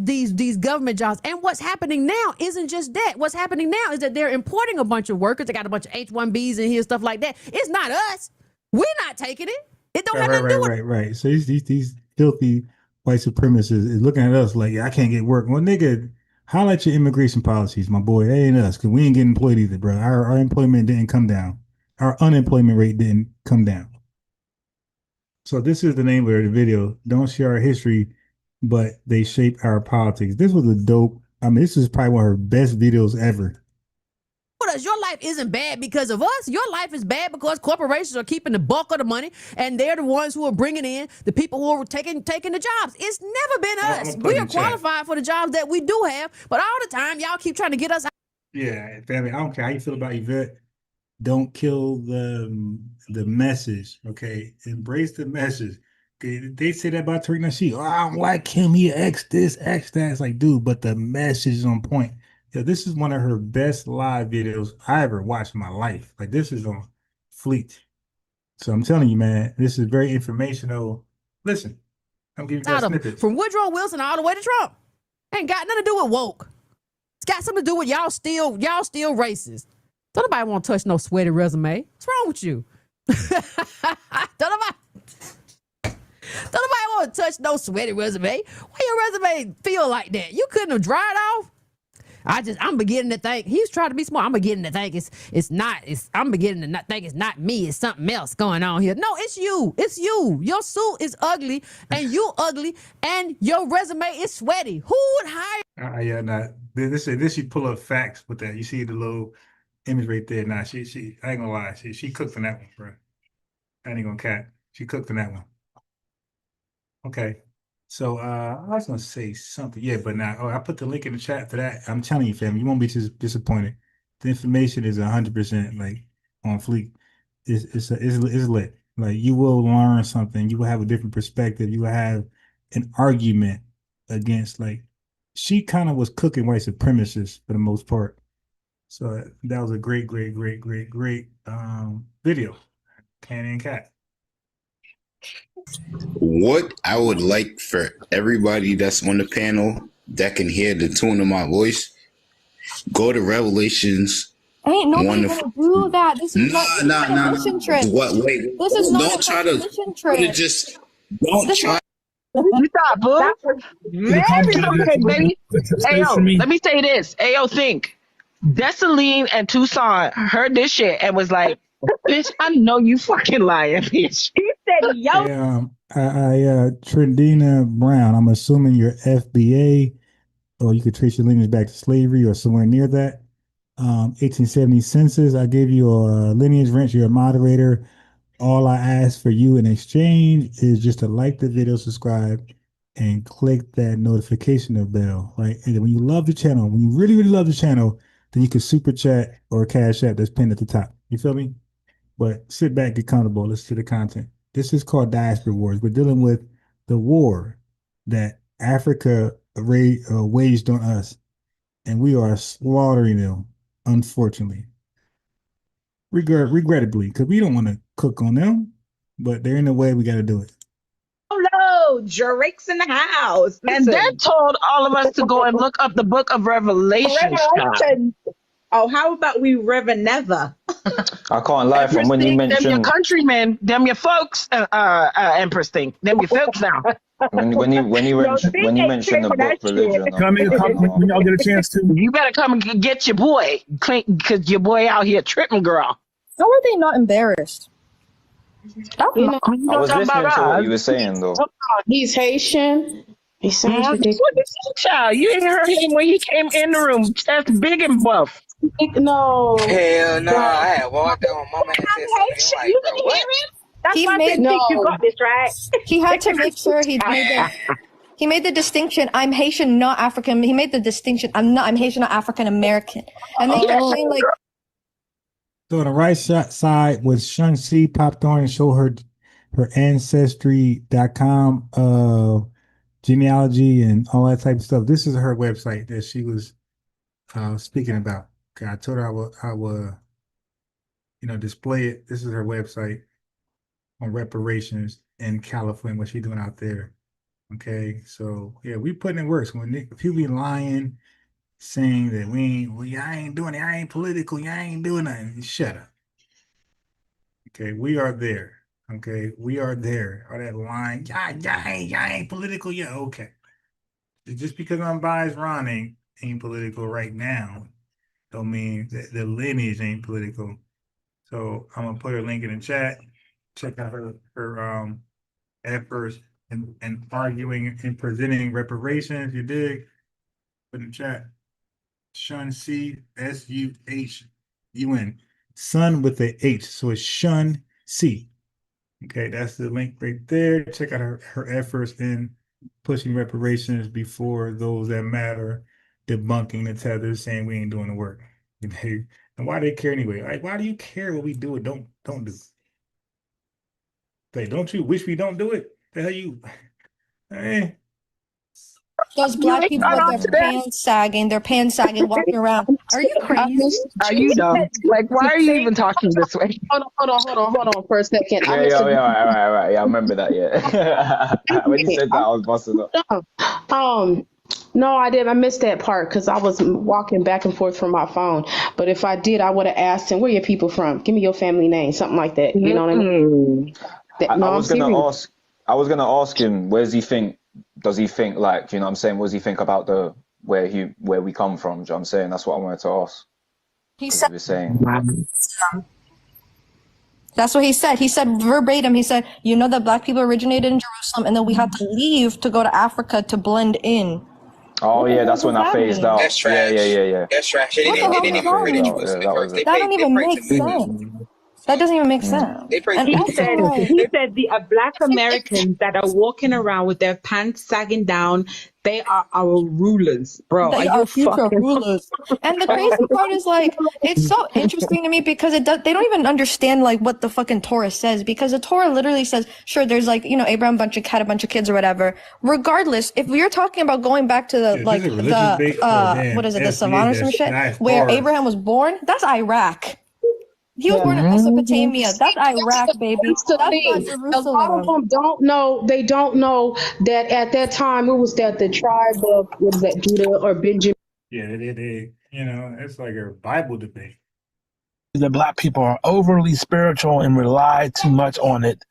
Speaker 15: government jobs. And what's happening now isn't just that. What's happening now is that they're importing a bunch of workers. They got a bunch of H-1Bs in here, stuff like that. It's not us. We're not taking it. It don't have nothing to do with it.
Speaker 3: Right. So these filthy white supremacists is looking at us like, yeah, I can't get work. Well, nigga, highlight your immigration policies, my boy. That ain't us, because we ain't getting employed either, bro. Our employment didn't come down. Our unemployment rate didn't come down. So this is the name of the video. Don't share our history, but they shape our politics. This was a dope. I mean, this is probably one of her best videos ever.
Speaker 15: Your life isn't bad because of us. Your life is bad because corporations are keeping the bulk of the money, and they're the ones who are bringing in the people who are taking the jobs. It's never been us. We are qualified for the jobs that we do have, but all the time y'all keep trying to get us out.
Speaker 3: Yeah, family. I don't care how you feel about Yvette. Don't kill the message. Okay, embrace the message. Okay? They say that about Tariq Nasheed. Oh, I don't like him. He X this, X that. It's like, dude, but the message is on point. Yeah, this is one of her best live videos I ever watched in my life. Like, this is on fleet. So I'm telling you, man, this is very informational. Listen, I'm giving you a snippet.
Speaker 15: From Woodrow Wilson all the way to Trump. Ain't got nothing to do with woke. It's got something to do with y'all still racist. Don't nobody want to touch no sweaty resume. What's wrong with you? Don't nobody want to touch no sweaty resume. Why your resume feel like that? You couldn't have dried off. I'm beginning to think he's trying to be smart. I'm beginning to think I'm beginning to not think it's not me. It's something else going on here. No, it's you. It's you. Your suit is ugly and you ugly and your resume is sweaty. Who would hire?
Speaker 3: Yeah, nah. This she pull up facts with that. You see the little image right there. Nah, she I ain't gonna lie. She cooked on that one, bro. I ain't gonna cat. She cooked on that one. Okay. So I was gonna say something, yeah, but now I put the link in the chat for that. I'm telling you, family, you won't be disappointed. The information is 100% like on fleek. It's lit. Like, you will learn something. You will have a different perspective. You will have an argument against, like, she kind of was cooking white supremacists for the most part. So that was a great video. Candy and Cat.
Speaker 1: What I would like for everybody that's on the panel that can hear the tone of my voice, go to Revelations.
Speaker 23: Ain't nobody gonna do that. This is not a mission trip.
Speaker 1: What? Wait.
Speaker 23: This is not
Speaker 1: don't try to
Speaker 23: mission trip.
Speaker 1: just don't try.
Speaker 9: You stop, boo. Maybe okay, baby. Ayo, let me say this. Ayo, think. Dessalines and Tucson heard this shit and was like, bitch, I know you fucking lying, bitch. He said, yo.
Speaker 3: Trendina Brown, I'm assuming you're FBA, or you could trace your lineage back to slavery or somewhere near that. 1870 census, I gave you a lineage wrench, you're a moderator. All I ask for you in exchange is just to like the video, subscribe, and click that notification bell, right? And when you love the channel, when you really, really love the channel, then you can super chat or cash app that's pinned at the top. You feel me? But sit back, get comfortable, listen to the content. This is called Diaspora Wars. We're dealing with the war that Africa waged on us, and we are slaughtering them unfortunately. Regrettably, because we don't want to cook on them, but they're in the way. We got to do it.
Speaker 9: Hello, Drake's in the house. Listen. And that told all of us to go and look up the book of Revelations.
Speaker 22: Oh, how about we Reverend Never?
Speaker 7: I can't lie from when you
Speaker 9: Them your
Speaker 7: mentioned
Speaker 9: countrymen, them your folks, Empress thing. Them your folks now.
Speaker 7: when you mentioned the book religion.
Speaker 9: When y'all get a chance to. You better come and get your boy, because your boy out here tripping, girl.
Speaker 23: How are they not embarrassed?
Speaker 7: I was listening to what you were saying though.
Speaker 4: He's Haitian. He sounds ridiculous.
Speaker 9: What is this child? You ain't heard him when he came in the room. Chest big and buff.
Speaker 4: No.
Speaker 10: Hell no. I had walked on mama and said something like, bro, what?
Speaker 23: He made you got this right. He had to make sure he made the distinction. I'm Haitian, not African. He made the distinction. I'm Haitian, not African American. And then he kept saying like.
Speaker 3: So on the right side was Shanxi popped on and showed her ancestry.com genealogy and all that type of stuff. This is her website that she was speaking about. Okay, I told her I would display it. This is her website on reparations in California, what she's doing out there. Okay, so yeah, we putting in work. So when people be lying, saying that I ain't doing it, I ain't political, I ain't doing nothing, shut up. Okay, we are there. Okay, we are there. All that lying, y'all ain't political, yeah, okay. Just because I'm biased, Ron ain't political right now, don't mean that the lineage ain't political. So I'm gonna put her link in the chat. Check out her efforts in arguing and presenting reparations. You dig? Put in the chat. Shun C SUHUN. Sun with the H. So it's Shun C. Okay, that's the link right there. Check out her efforts in pushing reparations before those that matter, debunking the tethers, saying we ain't doing the work. And why do they care anyway? Like, why do you care what we do or don't do? Like, don't you wish we don't do it? The hell you? Hey.
Speaker 23: Those black people with their pants sagging, walking around. Are you crazy?
Speaker 9: Are you dumb? Like, why are you even talking this way?
Speaker 4: Hold on for a second.
Speaker 7: Yeah, I remember that, yeah. When you said that, I was busting up.
Speaker 4: No, I didn't. I missed that part because I was walking back and forth from my phone. But if I did, I would have asked him, where your people from? Give me your family name, something like that. You know what I mean?
Speaker 7: I was gonna ask him, does he think, like, you know what I'm saying, what does he think about where we come from? Do you know what I'm saying? That's what I wanted to ask.
Speaker 23: He said,
Speaker 7: he was saying.
Speaker 23: That's what he said. He said verbatim, he said, that black people originated in Jerusalem and then we had to leave to go to Africa to blend in.
Speaker 7: Oh yeah, that's when I phased out.
Speaker 10: That's trash.
Speaker 7: Yeah.
Speaker 10: That's trash. They didn't even pray the Jews in the first.
Speaker 23: That don't even make sense. That doesn't even make sense.
Speaker 22: He said the black Americans that are walking around with their pants sagging down, they are our rulers, bro.
Speaker 23: They are future rulers. And the crazy part is, like, it's so interesting to me because they don't even understand, like, what the fucking Torah says, because the Torah literally says, sure, there's, like, Abraham had a bunch of kids or whatever. Regardless, if we're talking about going back to the the Savannah or some shit, where Abraham was born, that's Iraq. He was born in Mesopotamia. That's Iraq, baby. That's not Jerusalem.
Speaker 4: A lot of them don't know. They don't know that at that time it was that the tribe of Judah or Benjamin.
Speaker 3: Yeah, they it's like a Bible debate.
Speaker 17: The black people are overly spiritual and rely too much on it.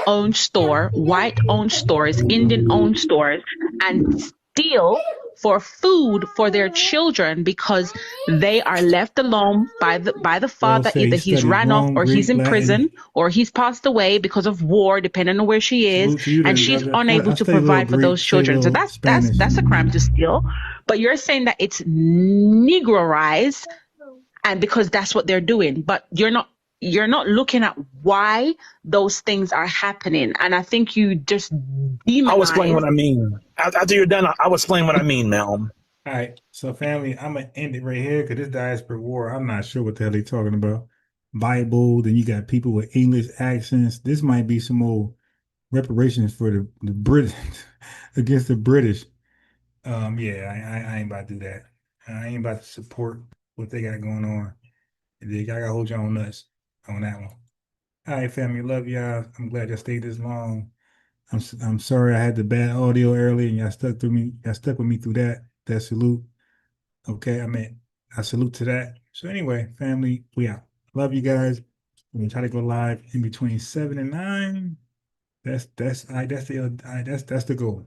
Speaker 22: Own store, white-owned stores, Indian-owned stores, and steal for food for their children because they are left alone by the father. Either he's ran off or he's in prison or he's passed away because of war, depending on where she is, and she's unable to provide for those children. So that's a crime to steal. But you're saying that it's Negroized, and because that's what they're doing, but you're not looking at why those things are happening. And I think you just demonize.
Speaker 17: I'll explain what I mean. After you're done, I'll explain what I mean, Mel.
Speaker 3: All right. So, family, I'm going to end it right here because this diaspora war, I'm not sure what the hell they're talking about. Bible, then you got people with English accents. This might be some old reparations for the British against the British. I ain't about to do that. I ain't about to support what they got going on. And then y'all gotta hold your own nuts on that one. All right, family, love y'all. I'm glad y'all stayed this long. I'm sorry I had the bad audio early and y'all stuck with me through that. That salute. Okay, I salute to that. So anyway, family, we out. Love you guys. We're gonna try to go live in between 7 and 9. That's the goal.